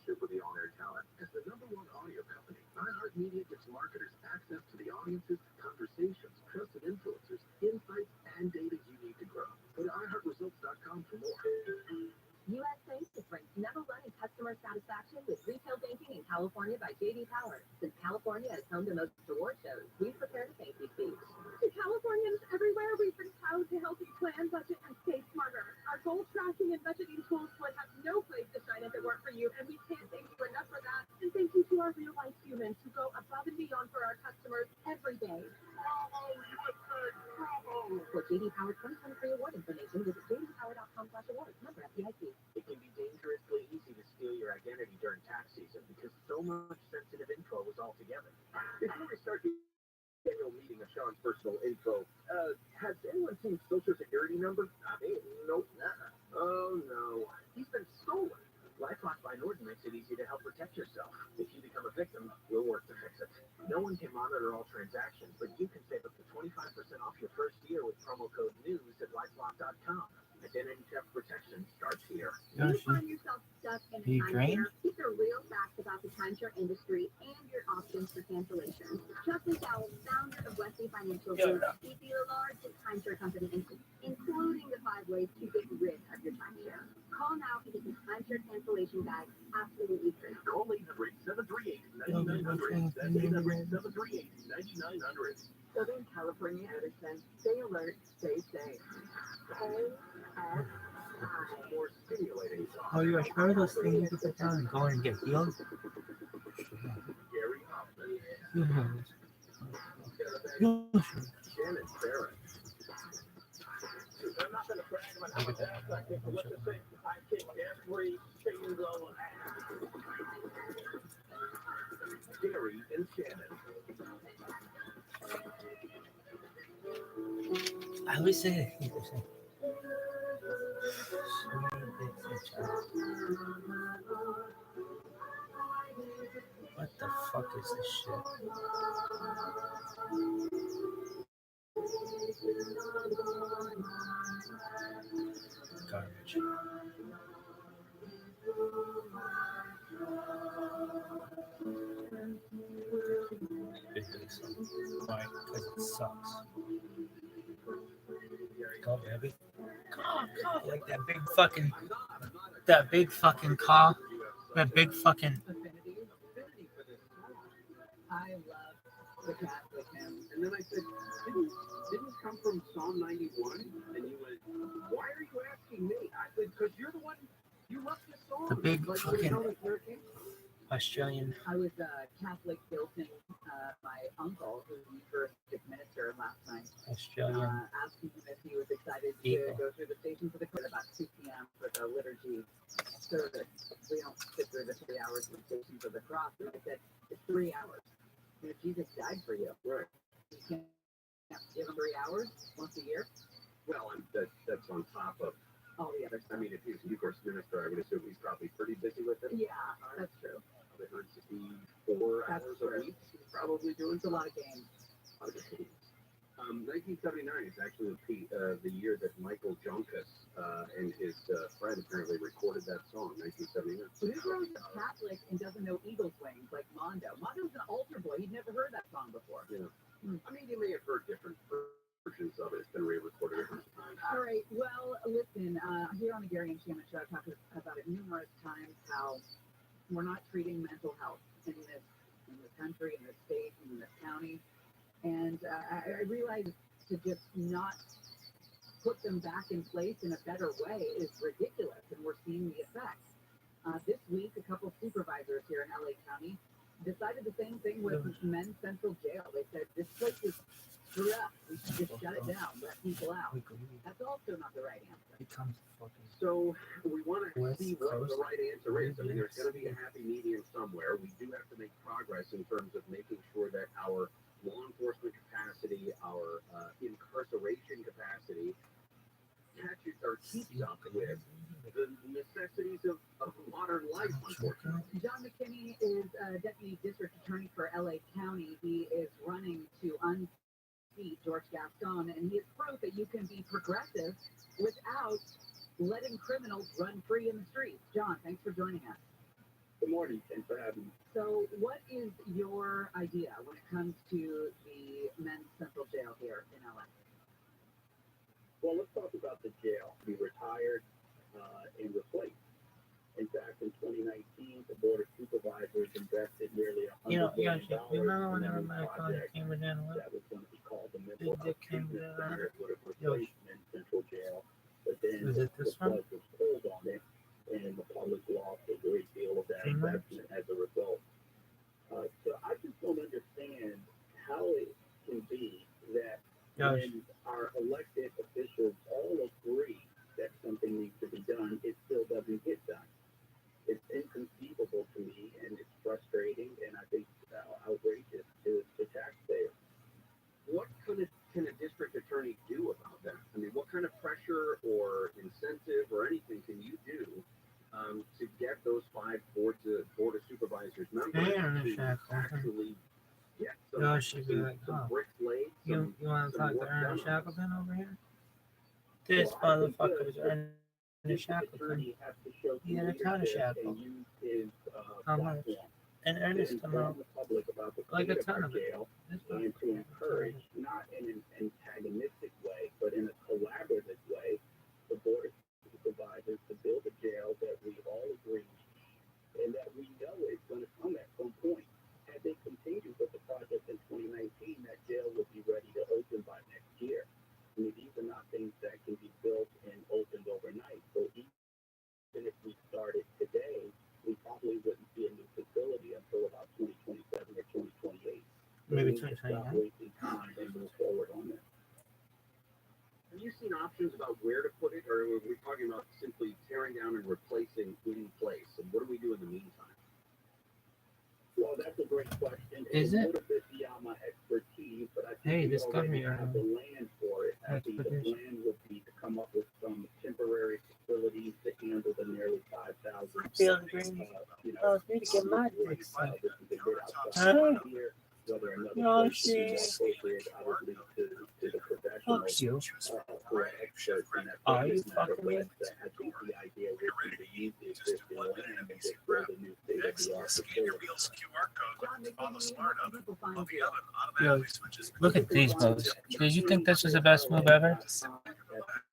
Speaker 1: relationship with the on-air talent. As the #1 audio company, iHeartMedia gives marketers access to the audiences, conversations, trusted influencers, insights, and data you need to grow. Go to iHeartResults.com for more.
Speaker 4: USA ranks #1 in customer satisfaction with retail banking in California by J.D. Power. Since California is home to most award shows, we've prepared a thank you speech. To Californians everywhere, we've been proud to help you plan, budget, and save smarter. Our goal tracking and budgeting tools would have no place to shine if it weren't for you, and we can't thank you enough for that. And thank you to our real-life humans who go above and beyond for our customers every day. For J.D. Power 2023 award information, visit jdpower.com/awards. Member FDIC.
Speaker 1: It can be dangerously easy to steal your identity during tax season because so much sensitive info is all together. Before we start the annual meeting of Sean's personal info, has anyone seen Social Security number? I mean, nope. Oh no, he's been stolen. LifeLock by Norton makes it easy to help protect yourself. If you become a victim, we'll work to fix it. No one can monitor all transactions, but you can save up to 25% off your first year with promo code NEWS at LifeLock.com. Identity theft protection starts here.
Speaker 4: Do you find yourself stuck in a timeshare? These are real facts about the timeshare industry and your options for cancellation. Justin Dowell, founder of Wesley Financial Group, is the largest timeshare company, including the 5 ways to get rid of your timeshare. Call now to get the timeshare cancellation guide absolutely free.
Speaker 1: Call 800-738-9900. That's 800-738-9900.
Speaker 3: Southern California Edison. Stay alert, stay safe.
Speaker 1: More stimulating.
Speaker 2: Oh, you guys remember those things you could put down and go in and get healed?
Speaker 1: Gary Hoffman. Shannon Barrett. I'm not going to brag about how much ass I kick, but let's just say I kick every single ass. Gary and Shannon.
Speaker 2: I always say it. What the fuck is this shit? Garbage. Why? Because it sucks. Go, baby. Call. Like that big fucking call. That big fucking.
Speaker 8: I love the Catholic hymn. And then I said, didn't this come from Psalm 91? And you went, why are you asking me? I said, because you're the one, you love this song.
Speaker 2: The big
Speaker 8: like,
Speaker 2: fucking
Speaker 8: Australian.
Speaker 3: I was Catholic guilting my uncle, who's the Eucharistic minister, last night.
Speaker 2: Australian.
Speaker 3: Asking him if he was excited to go through the station for the court about 2 p.m. for the liturgy service. We don't sit through the 3 hours of the station for the cross. And I said, it's 3 hours. You know, Jesus died for you.
Speaker 1: Right.
Speaker 3: You can't give him 3 hours once a year.
Speaker 1: Well, and that's on top of
Speaker 3: all the other stuff.
Speaker 1: I mean, if he's a Eucharist minister, I would assume he's probably pretty busy with it.
Speaker 3: Yeah, that's true.
Speaker 1: It hurts to be 4 hours a week. He's probably doing
Speaker 3: a lot of games.
Speaker 1: 1979 is actually the year that Michael Joncas and his friend apparently recorded that song, 1979.
Speaker 3: So who grows up Catholic and doesn't know Eagles Wings like Mondo? Mondo's an altar boy. He'd never heard that song before.
Speaker 1: Yeah. I mean, you may have heard different versions of it. It's been re-recorded.
Speaker 3: All right. Well, listen, here on the Gary and Shannon Show, I've talked about it numerous times how we're not treating mental health in this country, in this state, in this county. And I realize to just not put them back in place in a better way is ridiculous, and we're seeing the effects. This week, a couple supervisors here in LA County decided the same thing with Men's Central Jail. They said, this place is screwed up. We should just shut it down, let people out. That's also not the right answer.
Speaker 1: So we want to see what the right answer is. I mean, there's going to be a happy medium somewhere. We do have to make progress in terms of making sure that our law enforcement capacity, our incarceration capacity catches or keeps up with the necessities of modern life, unfortunately.
Speaker 3: John McKinney is Deputy District Attorney for LA County. He is running to unseat George Gascon, and he has proved that you can be progressive without letting criminals run free in the streets. John, thanks for joining us.
Speaker 8: Good morning. Thanks for having me.
Speaker 4: So what is your idea when it comes to the men's central jail here in LA?
Speaker 8: Well, let's talk about the jail. We retired and replaced. In fact, in 2019, the Board of Supervisors invested nearly $100
Speaker 6: You know,
Speaker 8: million
Speaker 6: you remember when
Speaker 8: in a new
Speaker 6: everybody called the
Speaker 8: project
Speaker 6: camera down the
Speaker 8: that was going to be called the Mental
Speaker 6: Big dick
Speaker 8: Health Treatment
Speaker 6: camera down.
Speaker 8: Center. It would have replaced men's central jail, but then
Speaker 6: Was it this
Speaker 8: the
Speaker 6: one?
Speaker 8: plug was pulled on it, and the public lost a great deal of that
Speaker 6: TRUMAN?
Speaker 8: investment as a result. So I just don't understand how it can be that
Speaker 6: Josh.
Speaker 8: when our elected officials all agree that something needs to be done, it still doesn't get done. It's inconceivable to me, and it's frustrating, and I think outrageous to taxpayers.
Speaker 1: What can a district attorney do about that? I mean, what kind of pressure or incentive or anything can you do to get those 5 board of supervisors members to actually get some bricks laid?
Speaker 6: You want to
Speaker 1: some
Speaker 6: talk to
Speaker 1: work
Speaker 6: Ernest
Speaker 1: done?
Speaker 6: Shackleton over here? This motherfucker is Ernest Shackleton. He had a ton of shackles. How much? And Ernest come out like a ton of it. This
Speaker 8: And to encourage, not in an antagonistic way, but in a collaborative way, the Board of Supervisors to build a jail that we all agree and that we know is going to come at some point. Had they continued with the project in 2019, that jail would be ready to open by next year. I mean, these are not things that can be built and opened overnight. So even if we started today, we probably wouldn't see a new facility until about 2027 or 2028.
Speaker 6: Maybe
Speaker 8: We need to stop
Speaker 6: 2029.
Speaker 8: wasting time and move forward on this.
Speaker 1: Have you seen options about where to put it, or are we talking about simply tearing down and replacing in place? And what do we do in the meantime?
Speaker 8: Well, that's a great question.
Speaker 6: Is
Speaker 8: It's
Speaker 6: it?
Speaker 8: a little bit beyond my expertise, but I think
Speaker 6: Hey,
Speaker 8: we
Speaker 6: Discovery
Speaker 8: already have the land for it. I
Speaker 6: That's
Speaker 8: think the
Speaker 6: produced.
Speaker 8: plan would be to come up with some temporary facilities to handle the nearly 5,000.
Speaker 6: Feel the green. Oh, it's me to get my dick sucked.
Speaker 8: This is a good outside
Speaker 6: Huh?
Speaker 8: here. Whether another
Speaker 6: No
Speaker 8: place would be more
Speaker 6: shit.
Speaker 8: appropriate, obviously, to the professionals.
Speaker 6: Fuck you.
Speaker 8: Who are experts in that
Speaker 6: Are you
Speaker 8: subject matter,
Speaker 6: fucking me?
Speaker 8: but I think the idea would be to use the existing land and just build a new state-of-the-art facility.
Speaker 6: Yo, look at these moves. Did you think this was the best move ever?